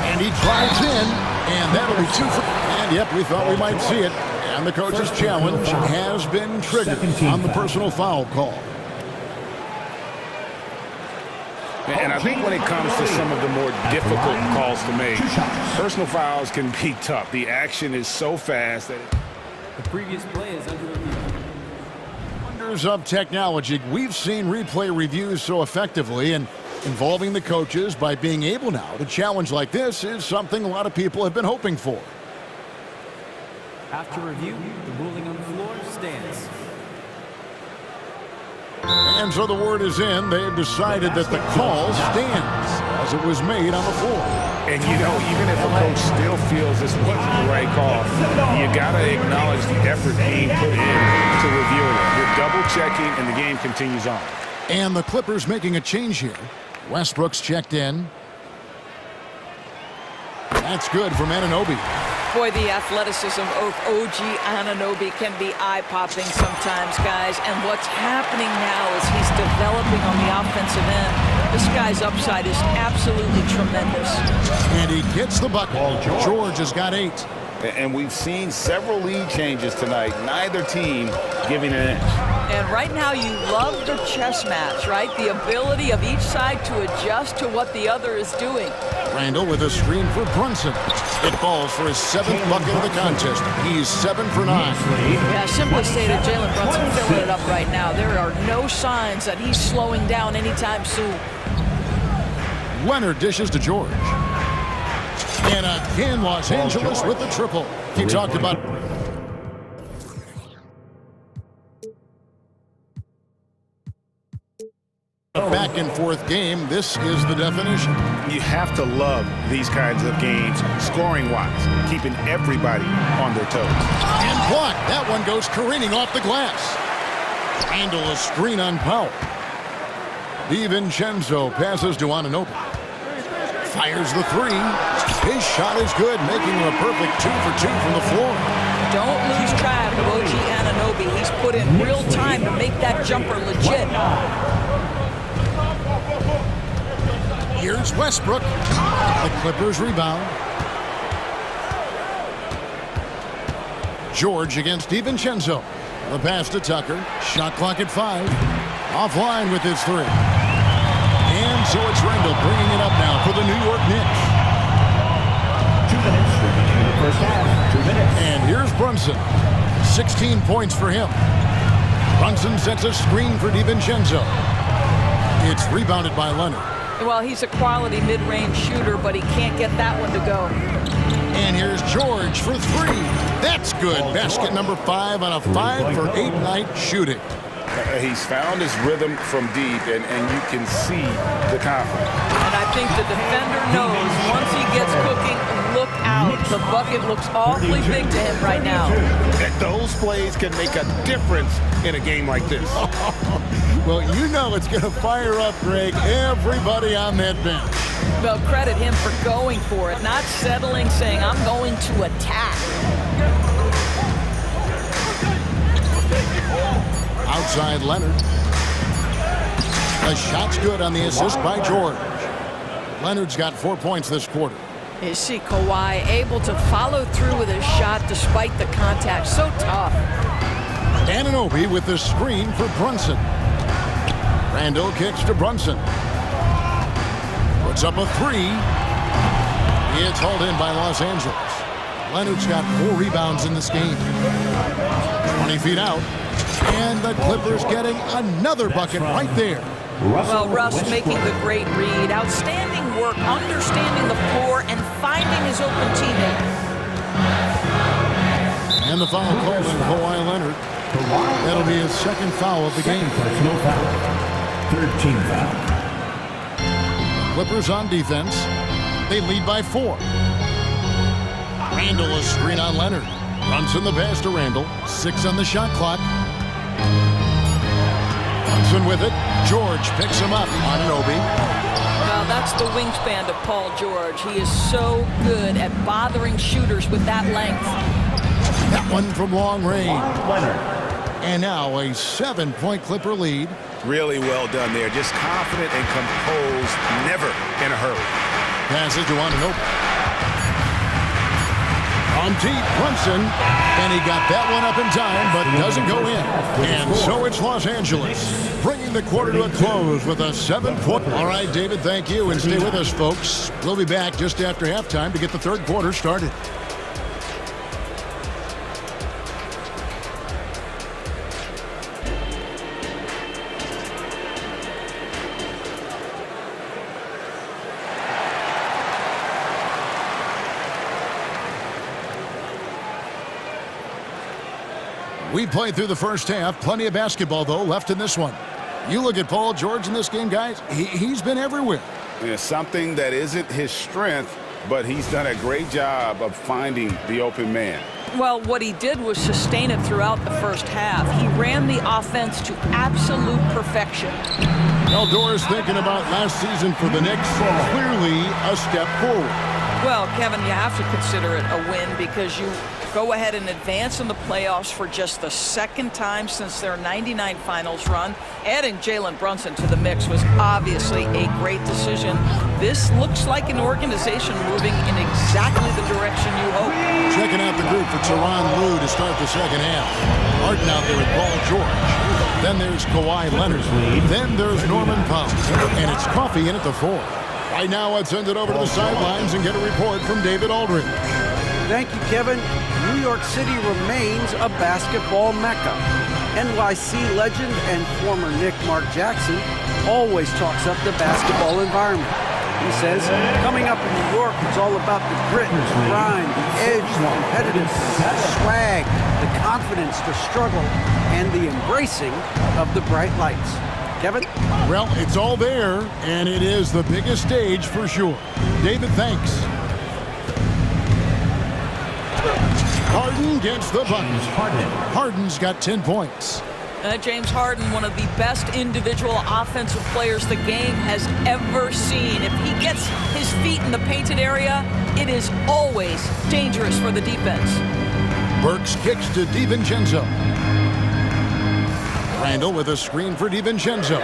And he drives in, and that'll be 2 for... And yep, we thought we might see it. And the coach's challenge has been triggered on the personal foul call. And I think when it comes to some of the more difficult calls to make, personal fouls can be tough. The action is so fast that the previous play is under review. Wonders of technology. We've seen replay reviews so effectively, and involving the coaches by being able now to challenge like this is something a lot of people have been hoping for. After review, the ruling on the floor stands. And so the word is in. They've decided that the call stands as it was made on the floor. And you know, even if a coach still feels this wasn't the right call, you got to acknowledge the effort being put in to reviewing it. You're double-checking, and the game continues on. And the Clippers making a change here. Westbrook's checked in. That's good from Anunoby. Boy, the athleticism of OG Anunoby can be eye-popping sometimes, guys. And what's happening now is he's developing on the offensive end. This guy's upside is absolutely tremendous. And he gets the bucket. George has got 8. And we've seen several lead changes tonight. Neither team giving an inch. And right now you love the chess match, right? The ability of each side to adjust to what the other is doing. Randall with a screen for Brunson. It falls for his 7th bucket of the contest. He's 7 for 9. Yeah, simply stated, Jalen Brunson filling it up right now. There are no signs that he's slowing down anytime soon. Leonard dishes to George. And again, Los Angeles with the triple. He talked about... a back-and-forth game. This is the definition. You have to love these kinds of games, scoring-wise, keeping everybody on their toes. And blocked. That one goes careening off the glass. Randall a screen on Powell. DiVincenzo passes to Anunoby. Fires the three. His shot is good, making him a perfect 2 for 2 from the floor. Don't lose track of OG Anunoby. He's put in real time to make that jumper legit. Here's Westbrook. The Clippers rebound. George against DiVincenzo. The pass to Tucker. Shot clock at 5. Offline with his 3. And so it's Randall bringing it up now for the New York Knicks. 2 minutes remaining in the first half. 2 minutes. And here's Brunson. 16 points for him. Brunson sets a screen for DiVincenzo. It's rebounded by Leonard. Well, he's a quality mid-range shooter, but he can't get that one to go. And here's George for 3. That's good. Basket number 5 on a 5 for 8 night shooting. He's found his rhythm from deep, and you can see the confidence. And I think the defender knows once he gets cooking, look out. The bucket looks awfully big to him right now. Those plays can make a difference in a game like this. Well, you know it's going to fire up, Greg, everybody on that bench. Well, credit him for going for it, not settling, saying, I'm going to attack. Outside Leonard. The shot's good on the assist by George. Leonard's got 4 points this quarter. You see Kawhi able to follow through with his shot despite the contact. So tough. Anunoby with the screen for Brunson. Randall kicks to Brunson. Puts up a 3. It's hauled in by Los Angeles. Leonard's got 4 rebounds in this game. 20 feet out. And the Clippers getting another bucket right there. Well, Russ making the great read. Outstanding work, understanding the floor, and finding his open teammate. And the foul called on Kawhi Leonard. That'll be his 2nd foul of the game. Personal foul. 3rd team foul. Clippers on defense. They lead by 4. Randall a screen on Leonard. Brunson the pass to Randall. 6 on the shot clock. Brunson with it. George picks him up. Anunoby. Well, that's the wingspan of Paul George. He is so good at bothering shooters with that length. That one from long range. And now a 7-point Clipper lead. Really well done there. Just confident and composed. Never in a hurry. Passes to Anunoby. On deep, Brunson, and he got that one up in time, but doesn't go in. And so it's Los Angeles, bringing the quarter to a close with a 7-point. All right, David, thank you, and stay with us, folks. We'll be back just after halftime to get the 3rd quarter started. We played through the first half. Plenty of basketball, though, left in this one. You look at Paul George in this game, guys. He's been everywhere. It's something that isn't his strength, but he's done a great job of finding the open man. Well, what he did was sustain it throughout the first half. He ran the offense to absolute perfection. Eldor's thinking about last season for the Knicks. Clearly a step forward. Well, Kevin, you have to consider it a win because you go ahead and advance in the playoffs for just the 2nd time since their '99 finals run. Adding Jalen Brunson to the mix was obviously a great decision. This looks like an organization moving in exactly the direction you hope. Checking out the group for Tyronn Lue to start the 2nd half. Harden out there with Paul George. Then there's Kawhi Leonard. Then there's Norman Powell. And it's Coffee in at the 4. Right now, let's send it over to the sidelines and get a report from David Aldridge. Thank you, Kevin. New York City remains a basketball mecca. NYC legend and former Knick Mark Jackson always talks up the basketball environment. He says, coming up in New York, it's all about the grit, the grind, the edge, the competitiveness, the swag, the confidence, the struggle, and the embracing of the bright lights. Kevin? Well, it's all there, and it is the biggest stage for sure. David, thanks. Harden gets the bucket. Harden's got 10 points. James Harden, one of the best individual offensive players the game has ever seen. If he gets his feet in the painted area, it is always dangerous for the defense. Burks kicks to DiVincenzo. Randall with a screen for DiVincenzo.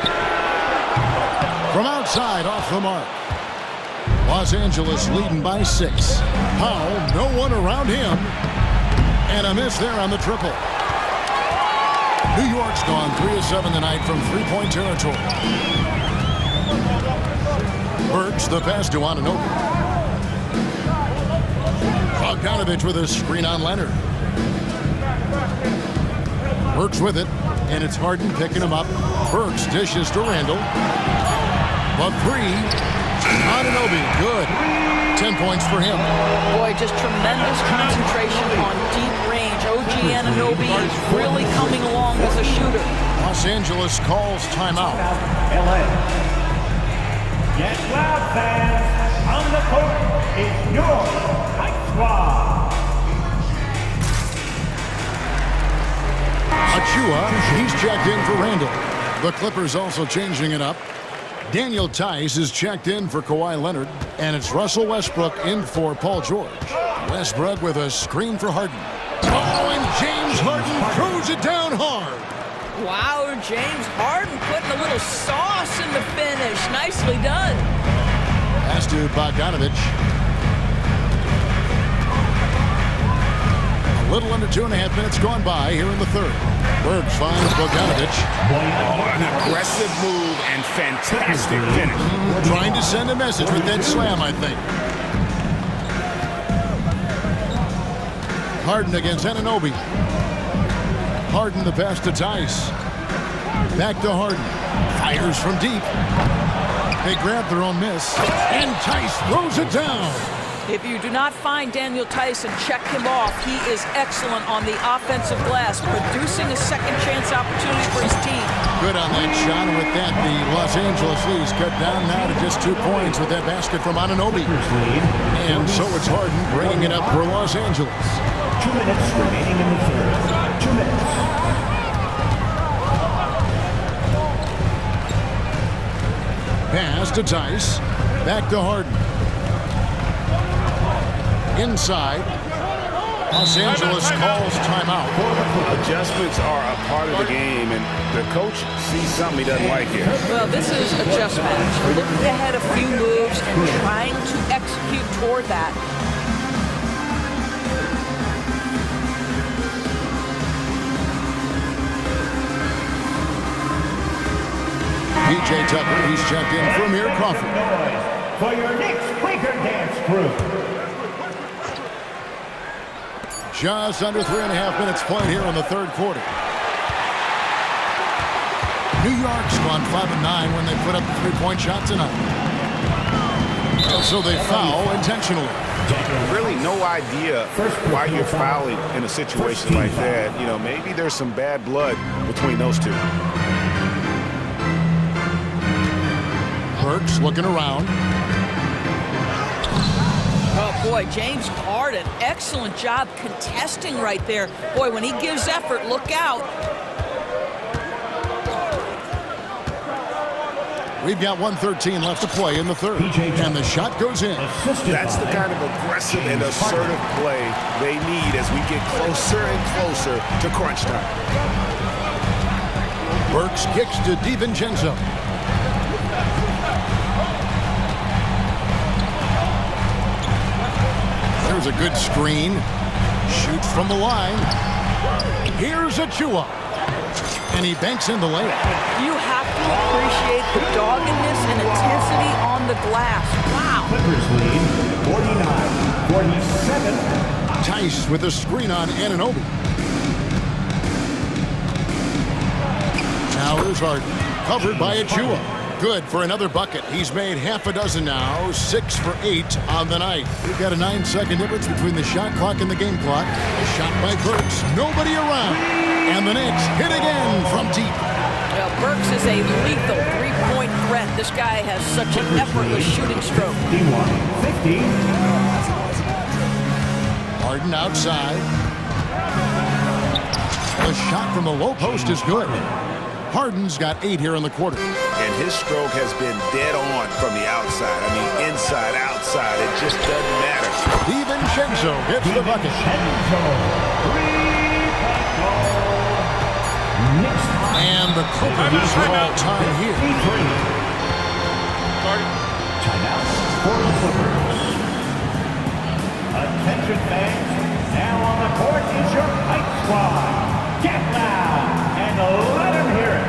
From outside, off the mark. Los Angeles leading by 6. Powell, no one around him. And a miss there on the triple. New York's gone 3 of 7 tonight from three-point territory. Burks the pass to Anunoby. Bogdanovich with a screen on Leonard. Burks with it, and it's Harden picking him up. Burks dishes to Randall. The 3. Anunoby, good. 10 points for him. Boy, just tremendous concentration on deep range. OG Anunoby is really coming along as a shooter. Los Angeles calls timeout. LA. Get loud, fans. On the court is your Hype Squad. Achua, he's checked in for Randall. The Clippers also changing it up. Daniel Tice is checked in for Kawhi Leonard, and it's Russell Westbrook in for Paul George. Westbrook with a screen for Harden. Oh, and James Harden throws it down hard. Wow, James Harden putting a little sauce in the finish. Nicely done. Pass to Bogdanovich. A little under 2.5 minutes gone by here in the third. Burks finds Bogdanovich. Oh, an aggressive move and fantastic finish. Trying to send a message with that slam, I think. Harden against Anunoby. Harden the pass to Tice. Back to Harden. Fires from deep. They grab their own miss. And Tice throws it down. If you do not find Daniel Tice and check him off, he is excellent on the offensive glass, producing a second chance opportunity for his team. Good on that shot, and with that, the Los Angeles Leafs cut down now to just 2 points with that basket from Anunoby. And so it's Harden bringing it up for Los Angeles. 2 minutes remaining in the third. 2 minutes. Pass to Tice. Back to Harden. Inside. Los Angeles calls timeout. Adjustments are a part of the game, and the coach sees something he doesn't like here. Well, this is adjustment. Looking ahead a few moves and trying to execute toward that. PJ Tucker, he's checked in for Amir Crawford. For your next Quaker Dance crew. Just under 3.5 minutes played here in the third quarter. New York's gone 5-9 when they put up the three-point shot tonight. So they foul intentionally. Really no idea why you're fouling in a situation like that. You know, maybe there's some bad blood between those two. Burks looking around. Oh, boy, James Harden, excellent job contesting right there. Boy, when he gives effort, look out. We've got 1:13 left to play in the third. And the shot goes in. That's the kind of aggressive and assertive play they need as we get closer and closer to crunch time. Burks kicks to DiVincenzo. There's a good screen. Shoots from the line. Here's Achua. And he banks in the layup. You have to appreciate the doggedness and intensity on the glass. Wow. Clippers lead 49-47. Tice with a screen on Anunoby. Now here's Harden, covered by Achua. Good for another bucket. He's made half a dozen now, 6 for 8 on the night. We've got a 9-second difference between the shot clock and the game clock. A shot by Burks, nobody around. And the Knicks hit again from deep. Well, Burks is a lethal three-point threat. This guy has such an effortless shooting stroke. 50. Harden outside. The shot from the low post is good. Harden's got 8 here in the quarter. And his stroke has been dead on from the outside. I mean, inside, outside, it just doesn't matter. Even Shenzo gets the bucket. And the Clippers call time here. Timeout for the Clippers. Attention fans, now on the court is your Hype Squad. Get loud and let them hear it.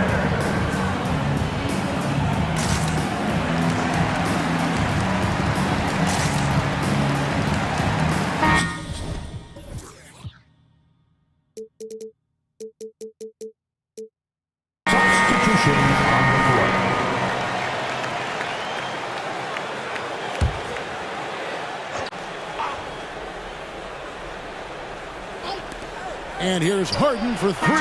Substitutions on the court. And here's Harden for 3. Oh,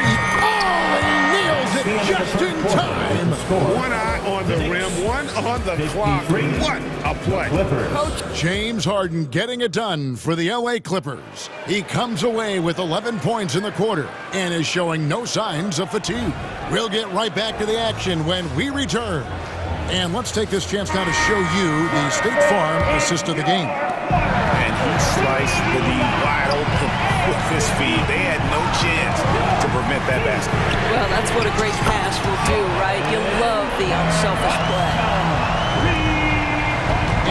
and he nails it just in time. One eye on the rim, one on the clock. What a play. James Harden getting it done for the LA Clippers. He comes away with 11 points in the quarter and is showing no signs of fatigue. We'll get right back to the action when we return. And let's take this chance now to show you the State Farm assist of the game. And he sliced the D wide open with his feet. They had no chance to prevent that basket. Well, that's what a great pass will do, right? You love the unselfish play.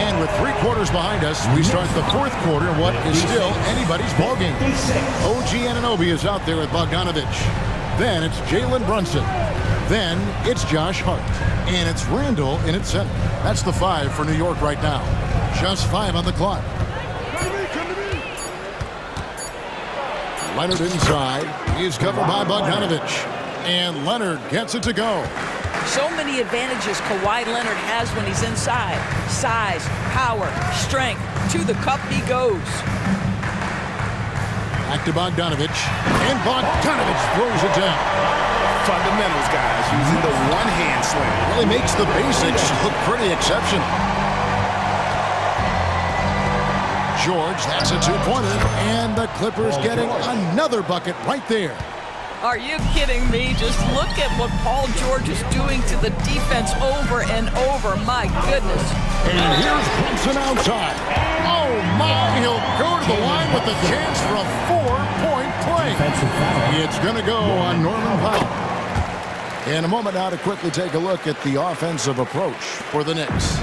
And with 3 quarters behind us, we start the 4th quarter, what is still anybody's ballgame. OG Anunoby is out there with Bogdanovich. Then it's Jalen Brunson. Then it's Josh Hart. And it's Randall in its center. That's the 5 for New York right now. Just 5 on the clock. Leonard inside. He's covered by Bogdanovich. And Leonard gets it to go. So many advantages Kawhi Leonard has when he's inside. Size, power, strength. To the cup he goes. Back to Bogdanovich. And Bogdanovich throws it down. Fundamentals, guys, using the one-hand slam. Really makes the basics look pretty exceptional. George, that's a 2-pointer. And the Clippers getting another bucket right there. Are you kidding me? Just look at what Paul George is doing to the defense over and over. My goodness. And here's Brunson outside. Oh, my. He'll go to the line with a chance for a 4-point play. It's going to go on Norman Powell. In a moment now to quickly take a look at the offensive approach for the Knicks.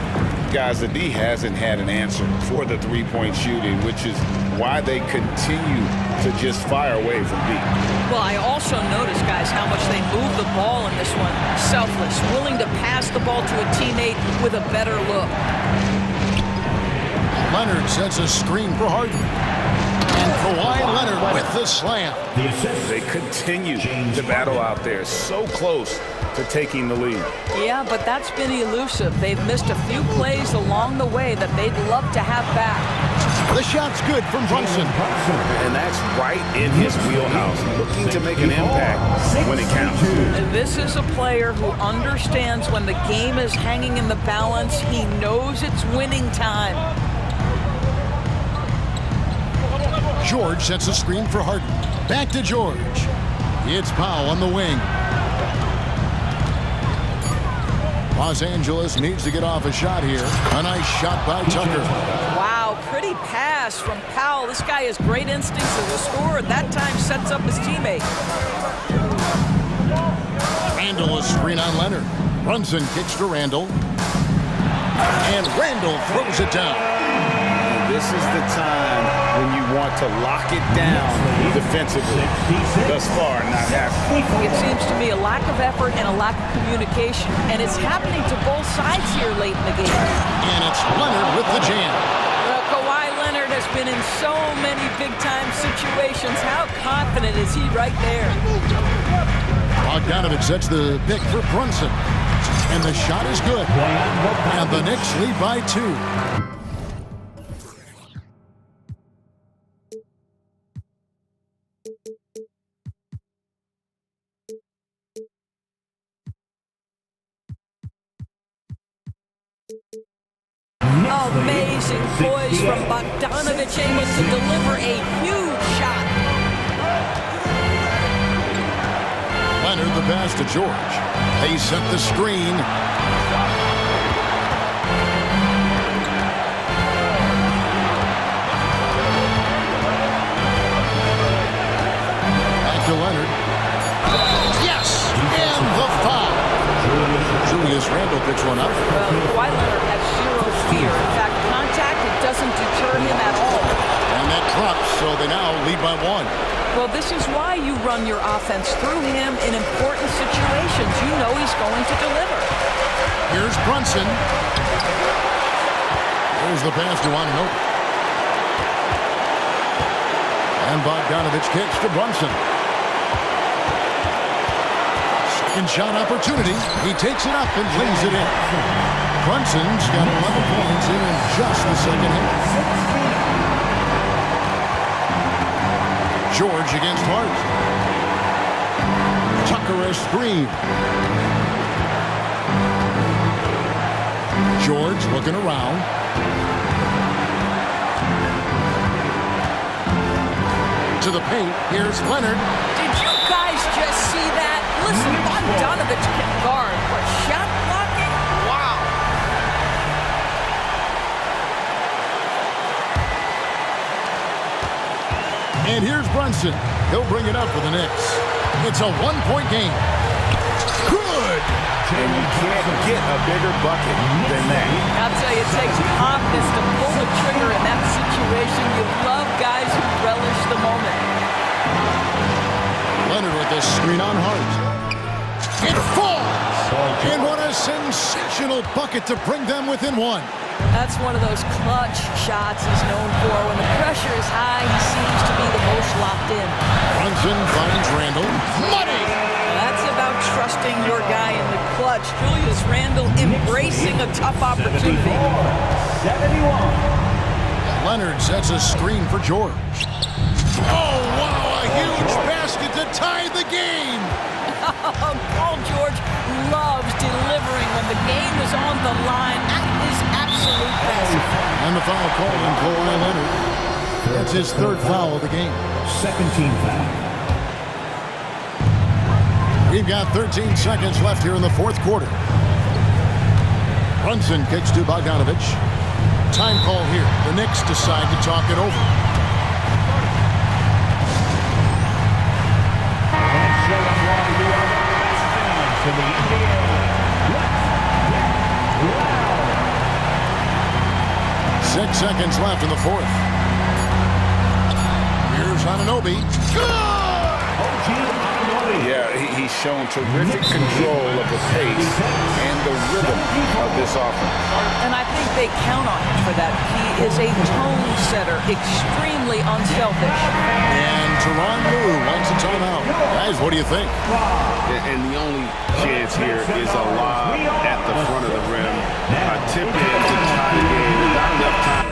Guys, the D hasn't had an answer for the three-point shooting, which is why they continue to just fire away from deep. Well, I also noticed, guys, how much they move the ball in this one. Selfless, willing to pass the ball to a teammate with a better look. Leonard sets a screen for Harden. And Kawhi Leonard with the slam. They continue to battle out there, so close to taking the lead. Yeah, but that's been elusive. They've missed a few plays along the way that they'd love to have back. The shot's good from Brunson. And that's right in his wheelhouse, looking to make an impact when it counts. This is a player who understands when the game is hanging in the balance. He knows it's winning time. George sets a screen for Harden. Back to George. It's Powell on the wing. Los Angeles needs to get off a shot here. A nice shot by Tucker. Wow, pretty pass from Powell. This guy has great instincts as a scorer. That time sets up his teammate. Randall a screen on Leonard. Brunson kicks to Randall. And Randall throws it down. And this is the time when you want to lock it down defensively. Thus far, not happening. It seems to me a lack of effort and a lack of communication, and it's happening to both sides here late in the game. And it's Leonard with the jam. Well, Kawhi Leonard has been in so many big-time situations. How confident is he right there? Bogdanovich sets the pick for Brunson. And the shot is good. And the Knicks lead by 2. Amazing poise from Bogdanovich, able to deliver a huge shot. Leonard the pass to George. They set the screen. Back to Leonard. Yes! And the foul. Julius Randle picks one up. Well, Kawhi Leonard has zero fear. In fact, contact, it doesn't deter him at all. And that drops, so they now lead by 1. Well, this is why you run your offense through him in important situations. You know he's going to deliver. Here's Brunson. There's the pass to Anunoby. And Bogdanovich kicks to Brunson. Second shot opportunity. He takes it up and lays it in. Brunson's got 11 points in just the second half. George against Hart. Tucker a screen. George looking around. To the paint. Here's Leonard. Did you guys just see that? Listen, Bogdanovich can guard. What, shot blocking? Wow. And here's Brunson. He'll bring it up for the Knicks. It's a 1-point game. Good! And you can't get a bigger bucket than that. I'll tell you, it takes confidence to pull the trigger in that situation. You love guys who relish the moment. Leonard with the screen on Hart. It falls! And what a sensational bucket to bring them within 1. That's one of those clutch shots he's known for. When the pressure is high, he seems to be the most locked in. Brunson finds Randle. Money! That's about trusting your guy in the clutch. Julius Randle embracing a tough opportunity. 71. Leonard sets a screen for George. Oh, wow, a huge basket to tie the game! Paul George loves delivering when the game is on the line. That is absolute best. And the foul call on Kawhi Leonard. That's his 3rd foul of the game. Second team foul. We've got 13 seconds left here in the 4th quarter. Brunson kicks to Bogdanovich. Time call here. The Knicks decide to talk it over. To the NBA. 6 seconds left in the 4th. Here's Anunoby. Good! Yeah, he's shown terrific control of the pace and the rhythm of this offense. And I think they count on him for that. He is a tone setter, extremely unselfish. And Tyronn Lue wants a timeout. Guys, what do you think? And the only chance here is a lob at the front of the rim. A tip in to tie the game. Not enough time.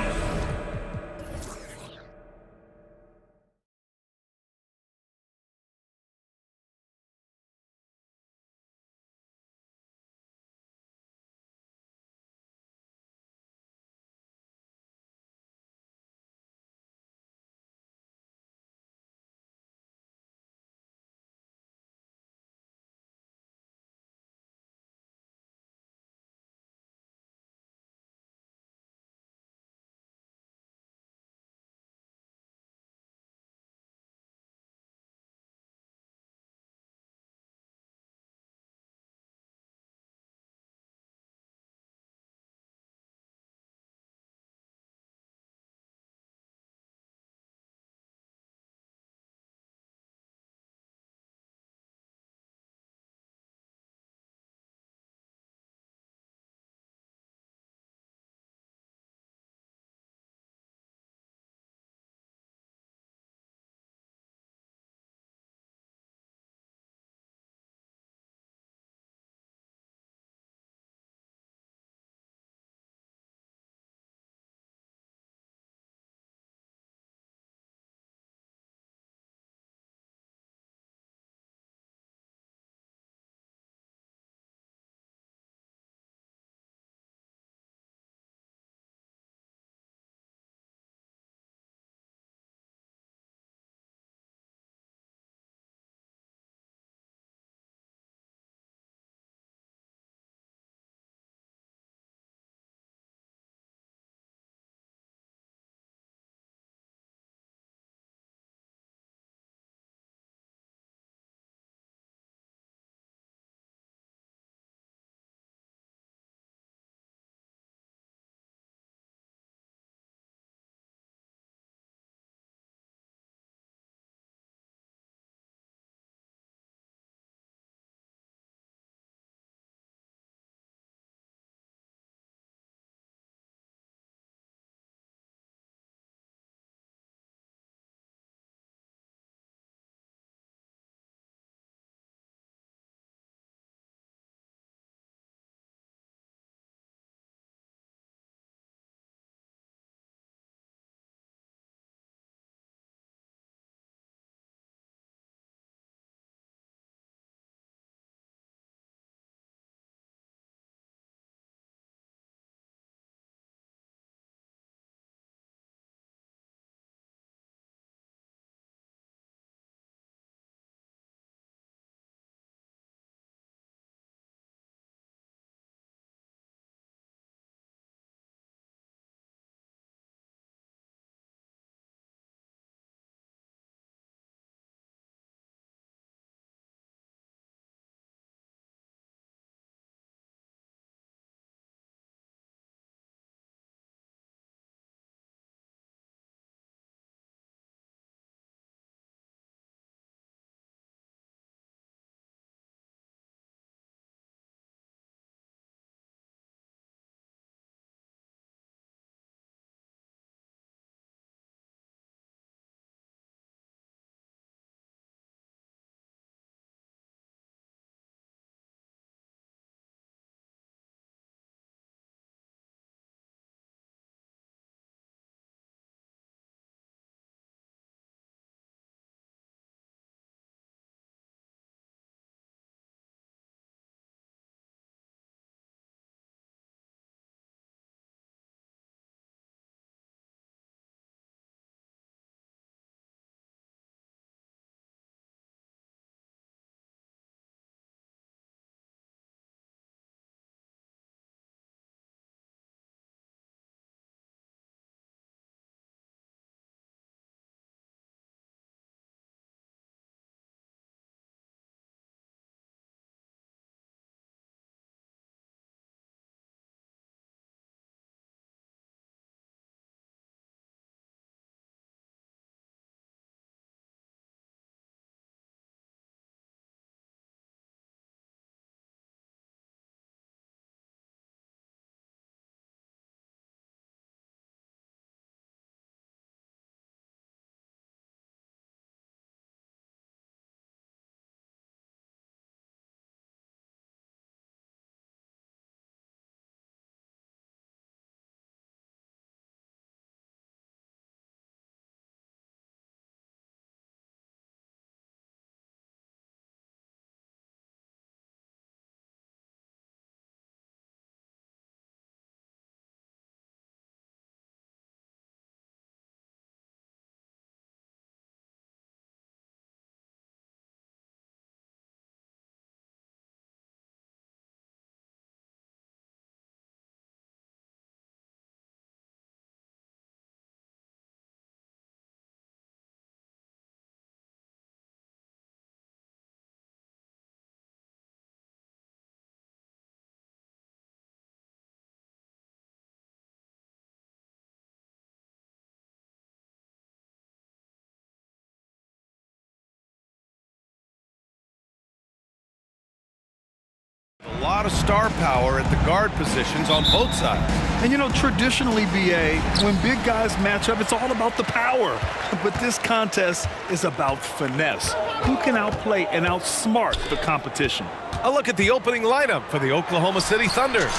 lot of star power at the guard positions on both sides. And you know, traditionally, BA, when big guys match up, it's all about the power. But this contest is about finesse. Who can outplay and outsmart the competition? A look at the opening lineup for the Oklahoma City Thunder.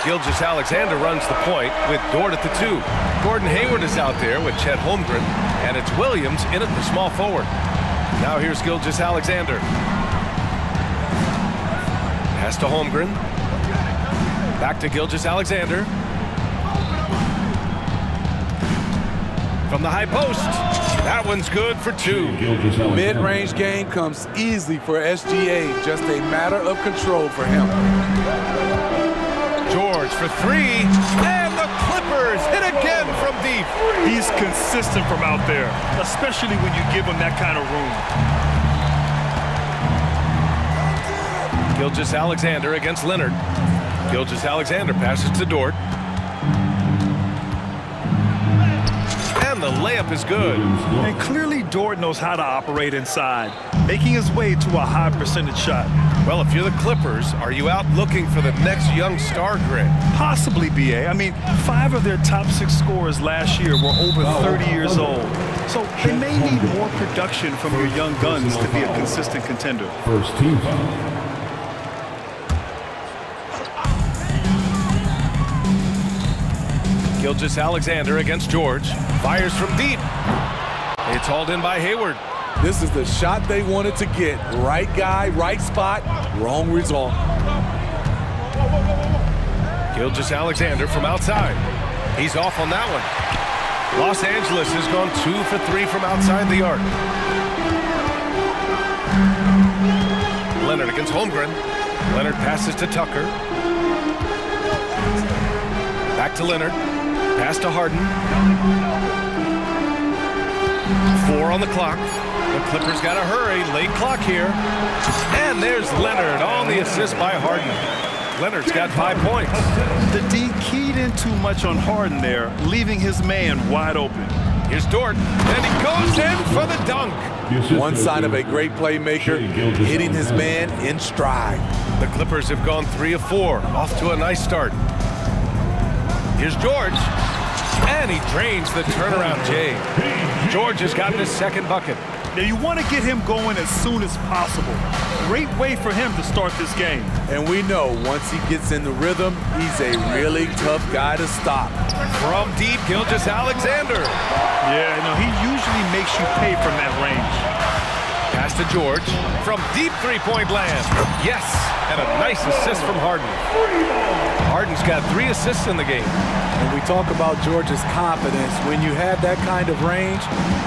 Gilgeous-Alexander runs the point with Dort at the 2. Gordon Hayward is out there with Chet Holmgren, and it's Williams in at the small forward. Now here's Gilgeous-Alexander. Pass to Holmgren. Back to Gilgeous-Alexander. From the high post. That one's good for 2. Mid-range game comes easily for SGA. Just a matter of control for him. George for 3. And the Clippers hit again from deep. He's consistent from out there, especially when you give him that kind of room. Gilgeous-Alexander against Leonard. Gilgeous-Alexander passes to Dort. And the layup is good. And clearly Dort knows how to operate inside, making his way to a high percentage shot. Well, if you're the Clippers, are you out looking for the next young star grid? Possibly, BA. I mean, 5 of their top 6 scorers last year were over 30 years old. So they may need more production from your young guns to be a consistent contender. First team foul. Gilgeous-Alexander against George. Fires from deep. It's hauled in by Hayward. This is the shot they wanted to get. Right guy, right spot, wrong result. Gilgeous-Alexander from outside. He's off on that one. Los Angeles has gone 2 for 3 from outside the arc. Leonard against Holmgren. Leonard passes to Tucker. Back to Leonard. Pass to Harden. 4 on the clock. The Clippers got to hurry. Late clock here. And there's Leonard on the assist by Harden. Leonard's got 5 points. The D keyed in too much on Harden there, leaving his man wide open. Here's Dort, and he goes in for the dunk. One side of a great playmaker, hitting his man in stride. The Clippers have gone 3 of 4, off to a nice start. Here's George, and he drains the turnaround J. George has gotten his second bucket. Now you want to get him going as soon as possible. Great way for him to start this game. And we know once he gets in the rhythm, he's a really tough guy to stop. From deep, Gilgeous-Alexander. Yeah, no, he usually makes you pay from that range. Pass to George from deep three-point land. Yes, and a nice assist from Harden. Harden's got 3 assists in the game. When we talk about George's confidence, when you have that kind of range,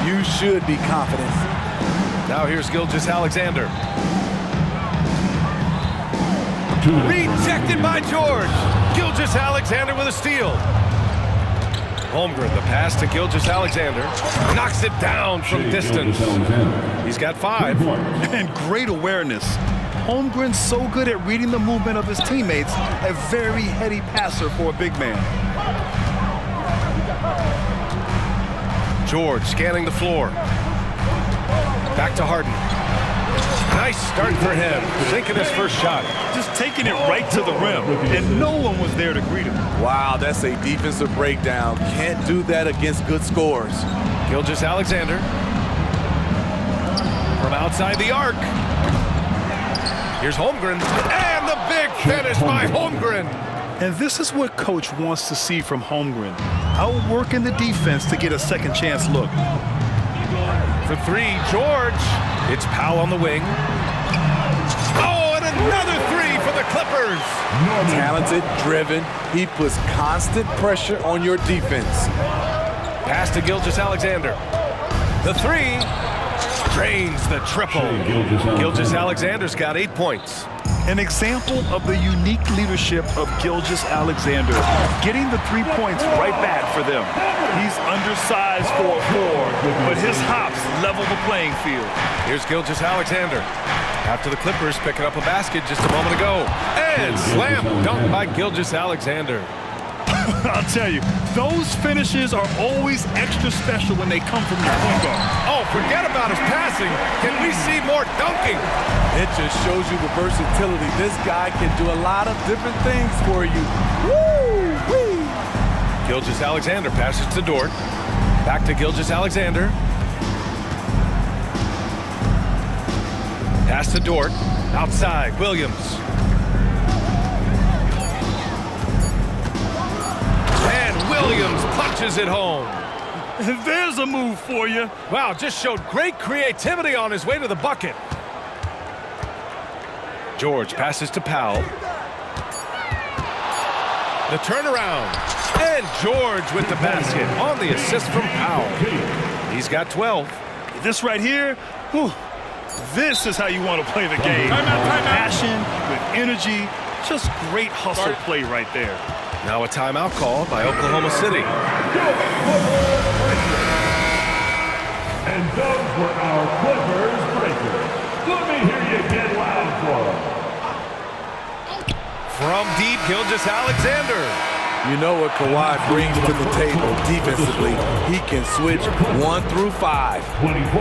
you should be confident. Now here's Gilgeous-Alexander. Rejected by George. Gilgeous-Alexander with a steal. Holmgren, the pass to Gilgeous-Alexander. Knocks it down from distance. He's got 5. And great awareness. Holmgren's so good at reading the movement of his teammates, a very heady passer for a big man. George scanning the floor. Back to Harden. Nice start for him, sinking his first shot. Just taking it right to the rim, and no one was there to greet him. Wow, that's a defensive breakdown. Can't do that against good scores. Gilgeous-Alexander from outside the arc. Here's Holmgren, and the big finish by Holmgren. And this is what coach wants to see from Holmgren. Outworking the defense to get a second chance look. For 3, George. It's Powell on the wing. Oh, and another 3 for the Clippers. Talented, driven. He puts constant pressure on your defense. Pass to Gilgeous-Alexander. The 3. Drains the triple. Gilgeous-Alexander's got 8 points. An example of the unique leadership of Gilgeous-Alexander, getting the 3 points right back for them. He's undersized for a 4, but his hops level the playing field. Here's Gilgeous-Alexander. After the Clippers picking up a basket just a moment ago. And slam dunk by Gilgeous-Alexander. I'll tell you, those finishes are always extra special when they come from your point guard. Oh, forget about his passing. Can we see more dunking? It just shows you the versatility. This guy can do a lot of different things for you. Woo-wee! Gilgeous-Alexander passes to Dort. Back to Gilgeous-Alexander. Pass to Dort. Outside, Williams. And Williams punches it home. There's a move for you. Wow, just showed great creativity on his way to the bucket. George passes to Powell. The turnaround. And George with the basket on the assist from Powell. He's got 12. This right here, whew, this is how you want to play the game. With passion, with energy, just great hustle play right there. Now a timeout call by Oklahoma City. And those were our Clippers breakers. Let me hear you get loud for them. From deep, Gilgeous-Alexander. You know what Kawhi brings to the table defensively. He can switch 1 through 5.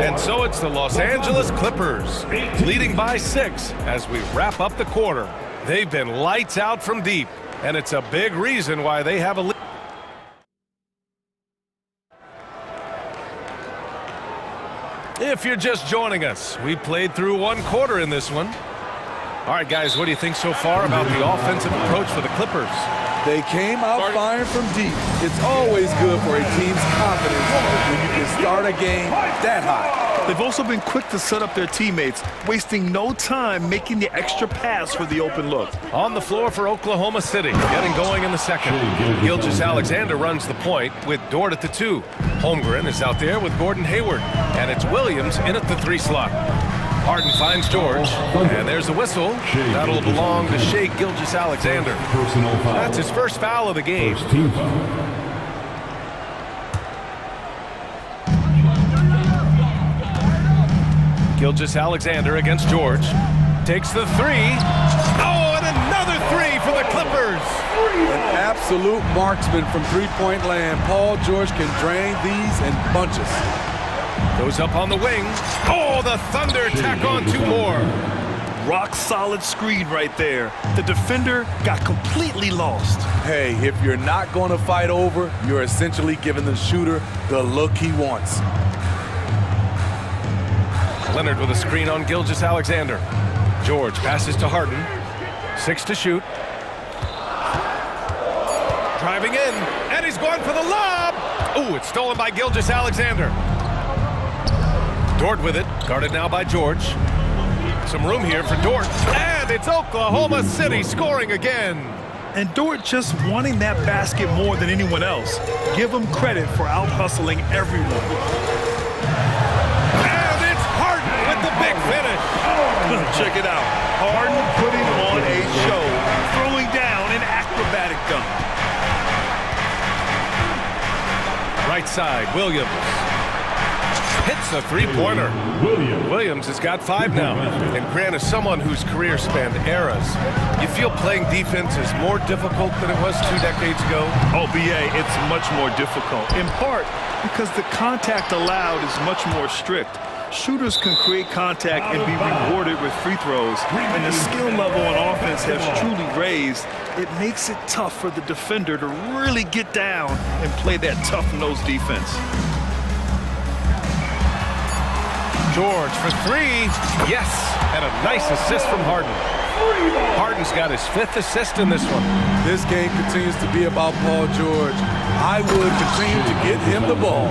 And so it's the Los Angeles Clippers, leading by 6 as we wrap up the quarter. They've been lights out from deep, and it's a big reason why they have a lead. If you're just joining us, we played through 1 quarter in this one. All right, guys, what do you think so far about the offensive approach for the Clippers? They came out firing from deep. It's always good for a team's confidence when you can start a game that high. They've also been quick to set up their teammates, wasting no time making the extra pass for the open look. On the floor for Oklahoma City, getting going in the second. Gilgeous-Alexander runs the point with Dort at the 2. Holmgren is out there with Gordon Hayward, and it's Williams in at the 3 slot. Harden finds George, and there's a whistle. That'll belong to Shai Gilgeous-Alexander. That's his first foul of the game. Gilgeous-Alexander against George. Takes the 3. Oh, and another 3 for the Clippers. An absolute marksman from three-point land. Paul George can drain these in bunches. Goes up on the wing. Oh, the Thunder tack on 2 more. Rock solid screen right there. The defender got completely lost. Hey, if you're not going to fight over, you're essentially giving the shooter the look he wants. Leonard with a screen on Gilgeous-Alexander. George passes to Harden. 6 to shoot. Driving in, and he's going for the lob. Ooh, it's stolen by Gilgeous-Alexander. Dort with it, guarded now by George. Some room here for Dort, and it's Oklahoma City scoring again. And Dort just wanting that basket more than anyone else. Give him credit for out-hustling everyone. And it's Harden with the big finish. Check it out. Harden putting on a show, throwing down an acrobatic dunk. Right side, Williams. Hits a 3-pointer. Williams has got 5 now. And Grant is someone whose career spanned eras. You feel playing defense is more difficult than it was 2 decades ago? Oh, BA, it's much more difficult. In part because the contact allowed is much more strict. Shooters can create contact and be rewarded with free throws. And the skill level on offense has truly raised. It makes it tough for the defender to really get down and play that tough-nosed defense. George for 3. Yes, and a nice assist from Harden. Harden's got his 5th assist in this one. This game continues to be about Paul George. I would continue to get him the ball.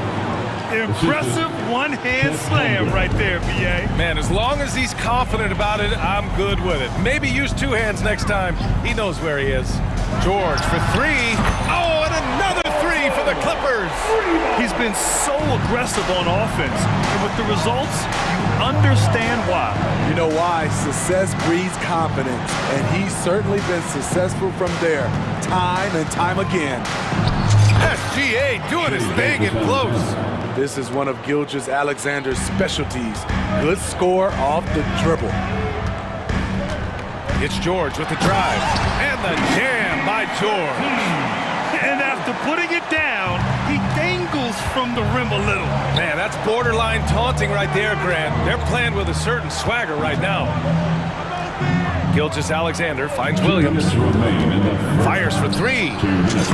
Impressive one-hand slam right there, BA. Man, as long as he's confident about it, I'm good with it. Maybe use 2 hands next time. He knows where he is. George for 3. Oh, and another 3 for the Clippers. He's been so aggressive on offense, and with the results, you understand why. You know why? Success breeds confidence, and he's certainly been successful from there, time and time again. SGA doing his thing in close. This is one of Gilgeous-Alexander's specialties. Good score off the dribble. It's George with the drive, and the jam by George. And after putting it down, he dangles from the rim a little. Man, that's borderline taunting right there, Grant. They're playing with a certain swagger right now. Gilgeous-Alexander finds Williams. Fires for three.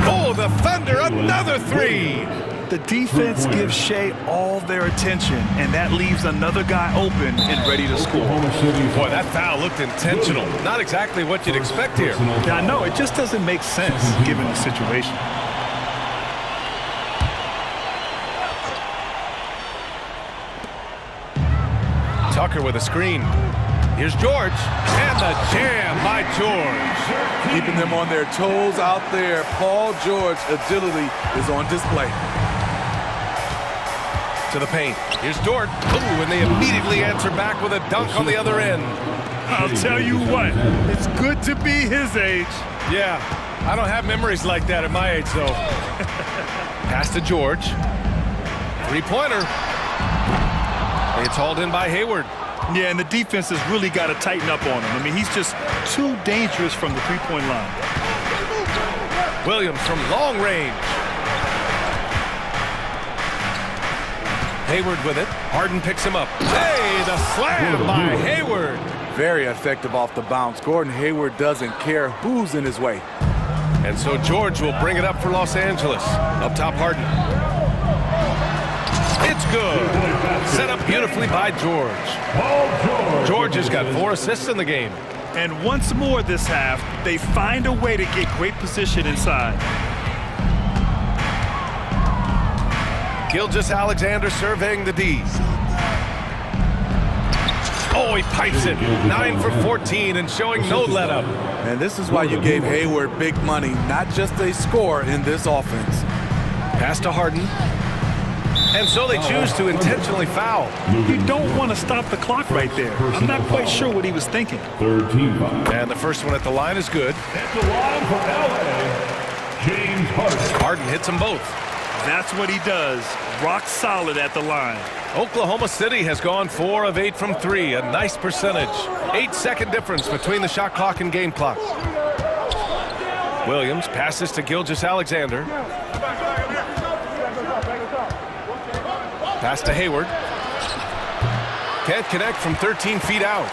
Oh, the Thunder, another three. The defense gives Shea all their attention, and that leaves another guy open and ready to score. Boy, that foul looked intentional. Not exactly what you'd expect here. Yeah, I know. It just doesn't make sense given the situation. Tucker with a screen. Here's George, and the jam by George. Keeping them on their toes out there. Paul George's agility is on display. To the paint. Here's Dort. Ooh, and they immediately answer back with a dunk on the other end. I'll tell you what, it's good to be his age. Yeah, I don't have memories like that at my age, though. Pass to George. Three-pointer. It's hauled in by Hayward. Yeah, and the defense has really got to tighten up on him. I mean, he's just too dangerous from the three-point line. Williams from long range. Hayward with it. Harden picks him up. Hey, the slam by Hayward. Very effective off the bounce. Gordon Hayward doesn't care who's in his way. And so George will bring it up for Los Angeles. Up top, Harden. It's good. Set up beautifully by George. George has got 4 assists in the game. And once more this half, they find a way to get great position inside. Gilgeous-Alexander surveying the D's. Oh, he pipes it. 9 for 14 and showing no let-up. And this is why you gave Hayward big money, not just a score in this offense. Pass to Harden. And so they choose to intentionally foul. You don't want to stop the clock right there. I'm not quite sure what he was thinking. And the first one at the line is good. At the line for LA, James Harden. Harden hits them both. That's what he does. Rock solid at the line. Oklahoma City has gone 4 of 8 from 3. A nice percentage. 8-second difference between the shot clock and game clock. Williams passes to Gilgeous-Alexander. Pass to Hayward. Can't connect from 13 feet out.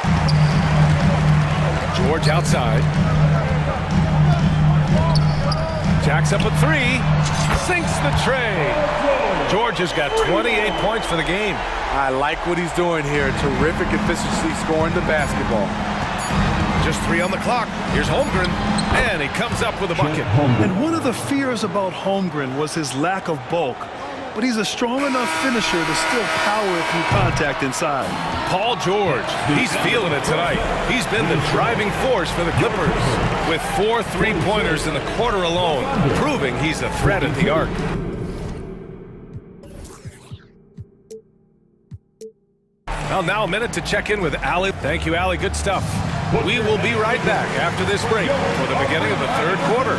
George outside. Jacks up a 3. Sinks the tray. George has got 28 points for the game. I like what he's doing here. Terrific efficiency scoring the basketball. Just 3 on the clock. Here's Holmgren. And he comes up with a bucket. And one of the fears about Holmgren was his lack of bulk. But he's a strong enough finisher to still power through contact inside. Paul George, he's feeling it tonight. He's been the driving force for the Clippers with 4 3-pointers in the quarter alone, proving he's a threat at the arc. Well, now a minute to check in with Allie. Thank you, Allie. Good stuff. We will be right back after this break for the beginning of the third quarter.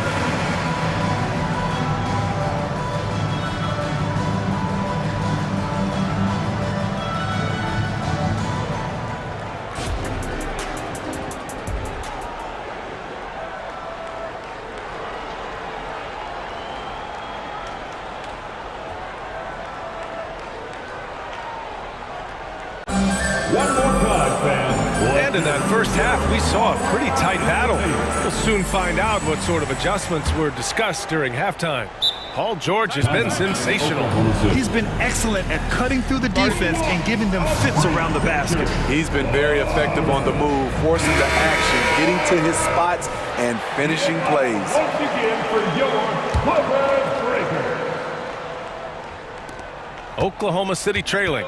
And in that first half, we saw a pretty tight battle. We'll soon find out what sort of adjustments were discussed during halftime. Paul George has been sensational. He's been excellent at cutting through the defense and giving them fits around the basket. He's been very effective on the move, forcing the action, getting to his spots, and finishing plays. Once again for your breaker. Oklahoma City trailing.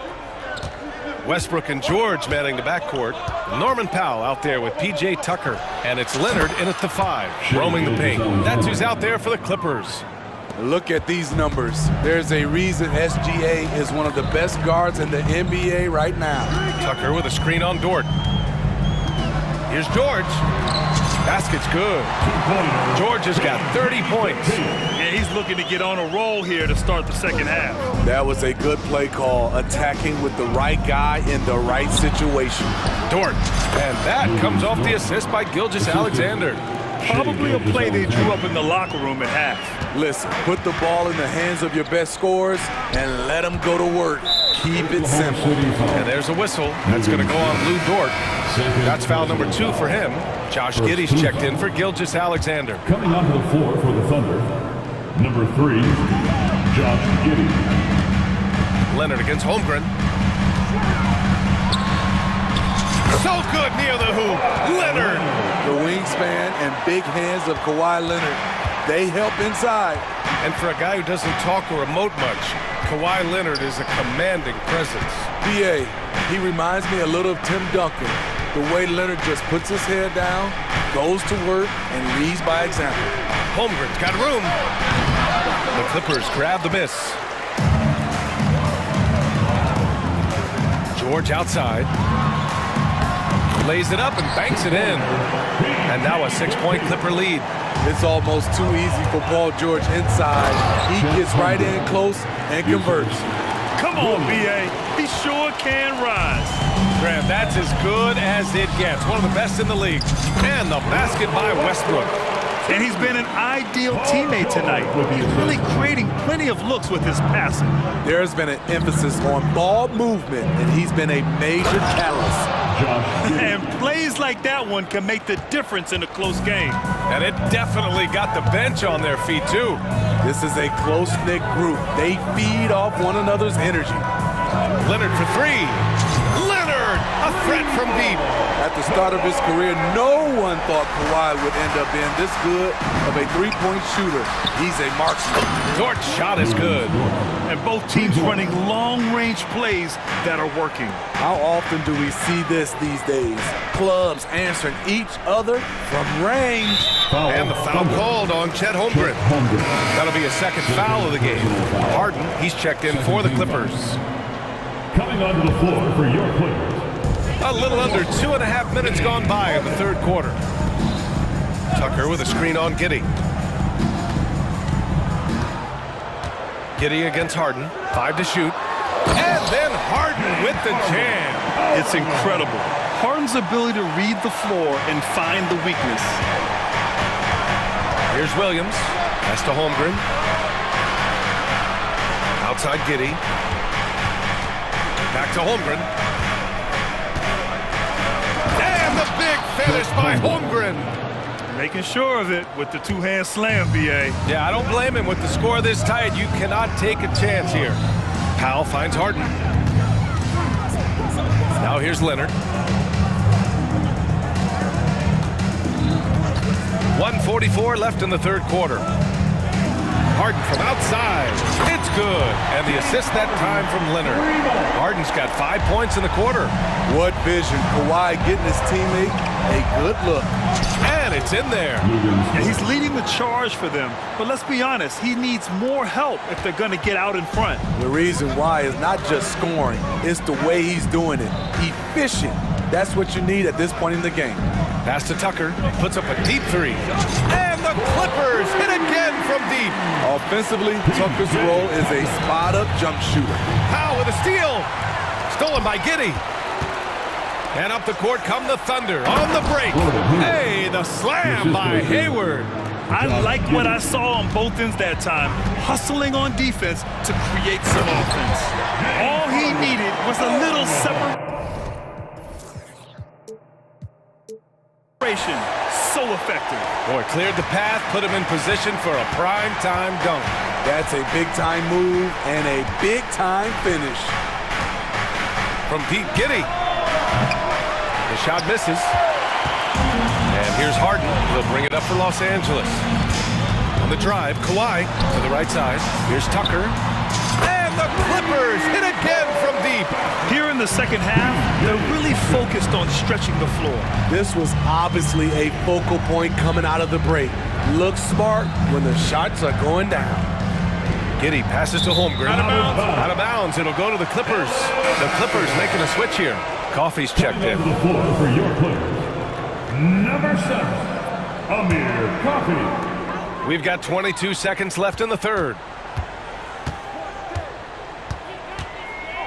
Westbrook and George manning the backcourt. Norman Powell out there with P.J. Tucker. And it's Leonard in at the 5, roaming the paint. That's who's out there for the Clippers. Look at these numbers. There's a reason SGA is one of the best guards in the NBA right now. Tucker with a screen on Dort. Here's George. Basket's good. George has got 30 points. And he's looking to get on a roll here to start the second half. That was a good play call, attacking with the right guy in the right situation. Dort. And that comes off the assist by Gilgeous-Alexander. Probably a play they drew up in the locker room at half. Listen, put the ball in the hands of your best scorers and let them go to work. Keep it simple. And there's a whistle. That's going to go on Lou Dort. That's foul number 2 for him. Josh Giddey's checked in for Gilgeous Alexander. Coming onto the floor for the Thunder, number 3, Josh Giddey. Leonard against Holmgren. So good near the hoop. Leonard. The wingspan and big hands of Kawhi Leonard, they help inside. And for a guy who doesn't talk or emote much, Kawhi Leonard is a commanding presence. B.A., he reminds me a little of Tim Duncan. The way Leonard just puts his head down, goes to work, and leads by example. Holmgren's got room. The Clippers grab the miss. George outside. Lays it up and banks it in. And now a 6-point Clipper lead. It's almost too easy for Paul George inside. He gets right in close and converts. Come on, B.A. He sure can rise. Graham, that's as good as it gets. One of the best in the league. And the basket by Westbrook. And he's been an ideal teammate tonight. He's really creating plenty of looks with his passing. There's been an emphasis on ball movement, and he's been a major catalyst. And plays like that one can make the difference in a close game. And it definitely got the bench on their feet, too. This is a close-knit group. They feed off one another's energy. Leonard for 3. Leonard, a threat from deep. At the start of his career, no one thought Kawhi would end up being this good of a three-point shooter. He's a marksman. Dort's shot is good. And both teams running long-range plays that are working. How often do we see this these days? Clubs answering each other from range. And the foul called on Chet Holmgren. That'll be a second foul of the game. Harden, he's checked in for the Clippers. Coming onto the floor for your Clippers. A little under 2.5 minutes gone by in the third quarter. Tucker with a screen on Giddey. Giddey against Harden. 5 to shoot. And then Harden with the jam. It's incredible. Harden's ability to read the floor and find the weakness. Here's Williams. Pass to Holmgren. Outside Giddey. Back to Holmgren. And the big finish by Holmgren. Making sure of it with the two-hand slam, B.A. Yeah, I don't blame him. With the score this tight, you cannot take a chance here. Powell finds Harden. Now here's Leonard. 1:44 left in the third quarter. Harden from outside. It's good. And the assist that time from Leonard. Harden's got 5 points in the quarter. What vision. Kawhi getting his teammate a good look. And it's in there. And he's leading the charge for them. But let's be honest, he needs more help if they're going to get out in front. The reason why is not just scoring. It's the way he's doing it. Efficient. That's what you need at this point in the game. Pass to Tucker. Puts up a deep 3. And the Clippers hit again from deep. Offensively, Tucker's role is a spot-up jump shooter. Powell with a steal. Stolen by Giddey. And up the court come the Thunder on the break. Hey, the slam by Hayward. I like what I saw on both ends that time, hustling on defense to create some offense. All he needed was a little separation. So effective. Boy, cleared the path, put him in position for a prime-time dunk. That's a big-time move and a big-time finish. From Pete Giddey. The shot misses. And here's Harden. He'll bring it up for Los Angeles. On the drive, Kawhi to the right side. Here's Tucker. And the Clippers hit again from deep. Here in the second half, they're really focused on stretching the floor. This was obviously a focal point coming out of the break. Looks smart when the shots are going down. Giddey passes to Holmgren. Out of bounds. Out of bounds. It'll go to the Clippers. The Clippers making a switch here. Coffey's checked in. The floor for your Clippers. Number 7, Amir Coffey. We've got 22 seconds left in the third.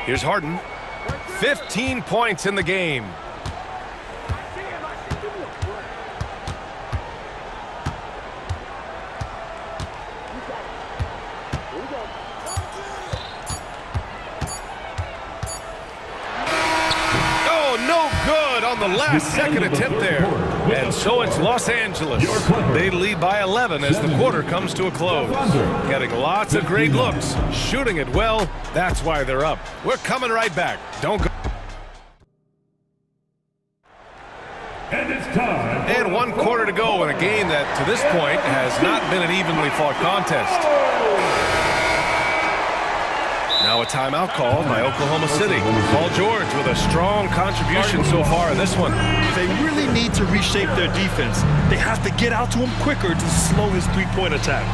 Here's Harden. 15 points in the game. the last-second attempt there. And so it's Los Angeles. They lead by 11 as the quarter comes to a close. Getting lots of great looks, shooting it well. That's why they're up. We're coming right back. Don't go. And 1 quarter to go in a game that, to this point, has not been an evenly fought contest. Now a timeout called by Oklahoma City. Paul George with a strong contribution so far in this one. They really need to reshape their defense. They have to get out to him quicker to slow his three-point attack.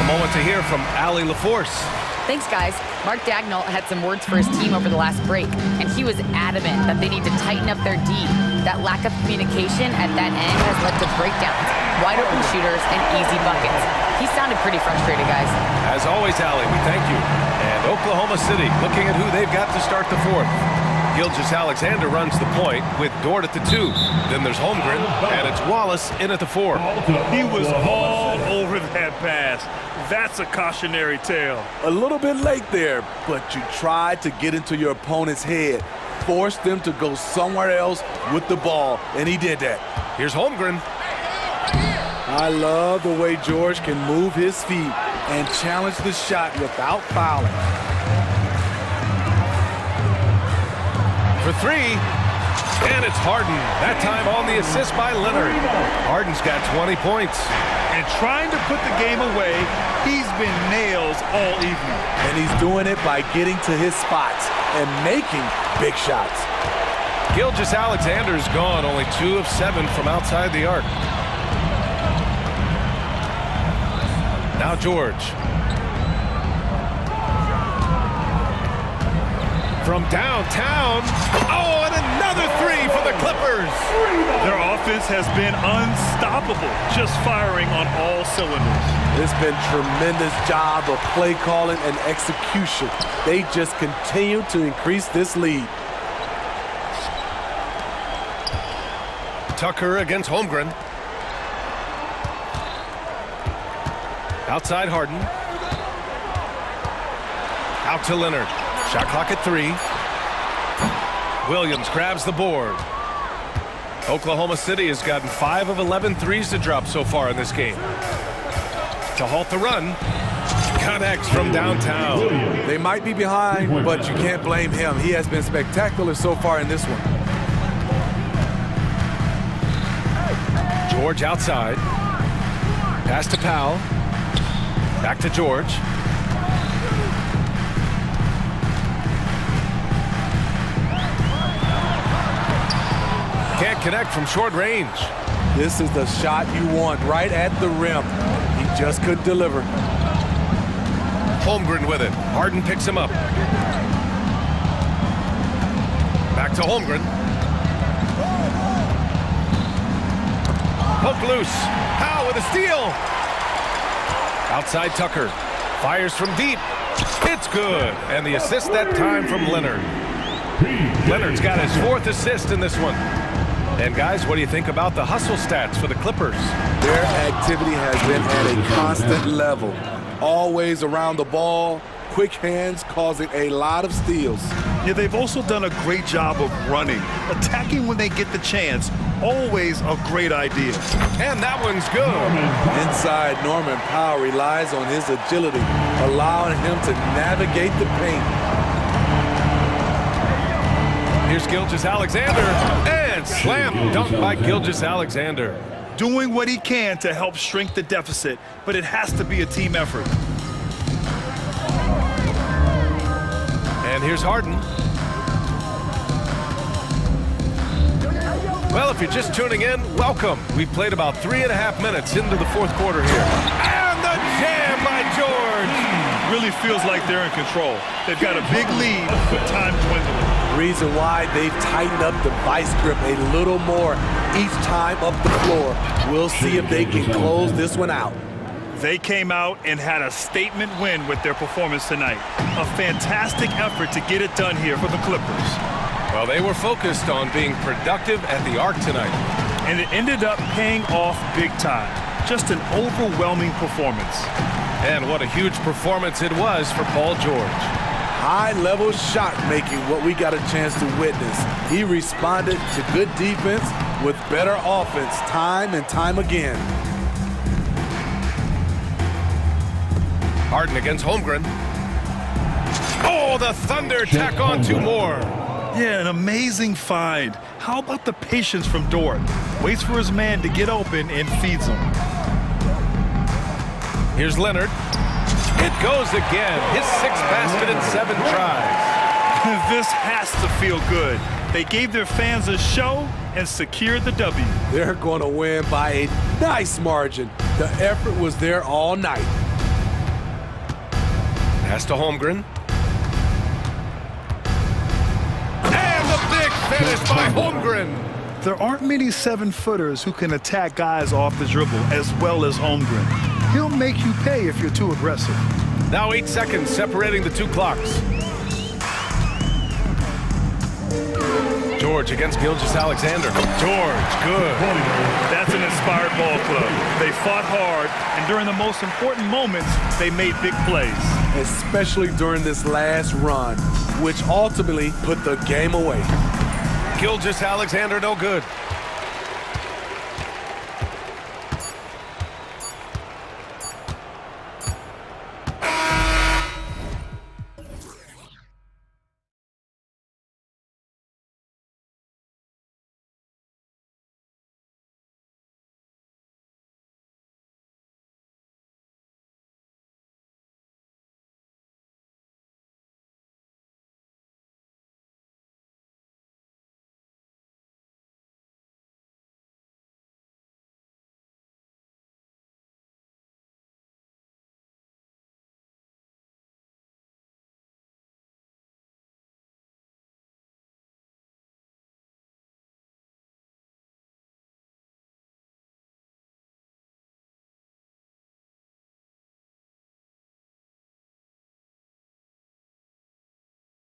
A moment to hear from Allie LaForce. Thanks, guys. Mark Dagnall had some words for his team over the last break, and he was adamant that they need to tighten up their D. That lack of communication at that end has led to breakdowns, wide open shooters, and easy buckets. He sounded pretty frustrated, guys. As always, Allie, we thank you. And Oklahoma City looking at who they've got to start the fourth. Gilgeous-Alexander runs the point with Dort at the 2. Then there's Holmgren, and it's Wallace in at the 4. He was all over that pass. That's a cautionary tale. A little bit late there, but you tried to get into your opponent's head. Forced them to go somewhere else with the ball, and he did that. Here's Holmgren. I love the way George can move his feet and challenge the shot without fouling. For 3, and it's Harden. That time on the assist by Leonard. Harden's got 20 points. And trying to put the game away, he's been nails all evening. And he's doing it by getting to his spots and making big shots. Gilgeous-Alexander's gone, only 2 of 7 from outside the arc. Now George. From downtown. Oh, and another 3 for the Clippers. Their offense has been unstoppable, just firing on all cylinders. It's been tremendous job of play calling and execution. They just continue to increase this lead. Tucker against Holmgren. Outside Harden. Out to Leonard. Shot clock at 3. Williams grabs the board. Oklahoma City has gotten 5 of 11 threes to drop so far in this game. To halt the run, connects from downtown. They might be behind, but you can't blame him. He has been spectacular so far in this one. George outside. Pass to Powell. Back to George. Can't connect from short range. This is the shot you want, right at the rim. He just couldn't deliver. Holmgren with it. Harden picks him up. Back to Holmgren. Poke loose. Powell with a steal. Outside Tucker. Fires from deep. It's good. And the assist that time from Leonard. Leonard's got his 4th assist in this one. And guys, what do you think about the hustle stats for the Clippers? Their activity has been at a constant level. Always around the ball, quick hands causing a lot of steals. Yeah, they've also done a great job of running, attacking when they get the chance. Always a great idea. And that one's good. Inside, Norman Powell relies on his agility, allowing him to navigate the paint. Here's Gilgeous-Alexander, and slam dunk by Gilgeous-Alexander. Doing what he can to help shrink the deficit, but it has to be a team effort. And here's Harden. Well, if you're just tuning in, welcome. We've played about 3.5 minutes into the 4th quarter here. And the jam by George. Really feels like they're in control. They've got a big lead, but time dwindling. Reason why they've tightened up the vice grip a little more each time up the floor. We'll see if they can close this one out. They came out and had a statement win with their performance tonight. A fantastic effort to get it done here for the Clippers. Well, they were focused on being productive at the arc tonight. And it ended up paying off big time. Just an overwhelming performance. And what a huge performance it was for Paul George. High-level shot making, what we got a chance to witness. He responded to good defense with better offense time and time again. Harden against Holmgren. Oh, the Thunder tack on 2 more. Yeah, an amazing find. How about the patience from Dort? Waits for his man to get open and feeds him. Here's Leonard. It goes again. His 6th basket in 7 tries. This has to feel good. They gave their fans a show and secured the W. They're going to win by a nice margin. The effort was there all night. Pass to Holmgren. And the big finish by Holmgren. There aren't many 7-footers who can attack guys off the dribble as well as Holmgren. He'll make you pay if you're too aggressive. Now 8 seconds separating the 2 clocks. George against Gilgeous-Alexander. George, good. That's an inspired ball club. They fought hard, and during the most important moments, they made big plays. Especially during this last run, which ultimately put the game away. Gilgeous-Alexander no good.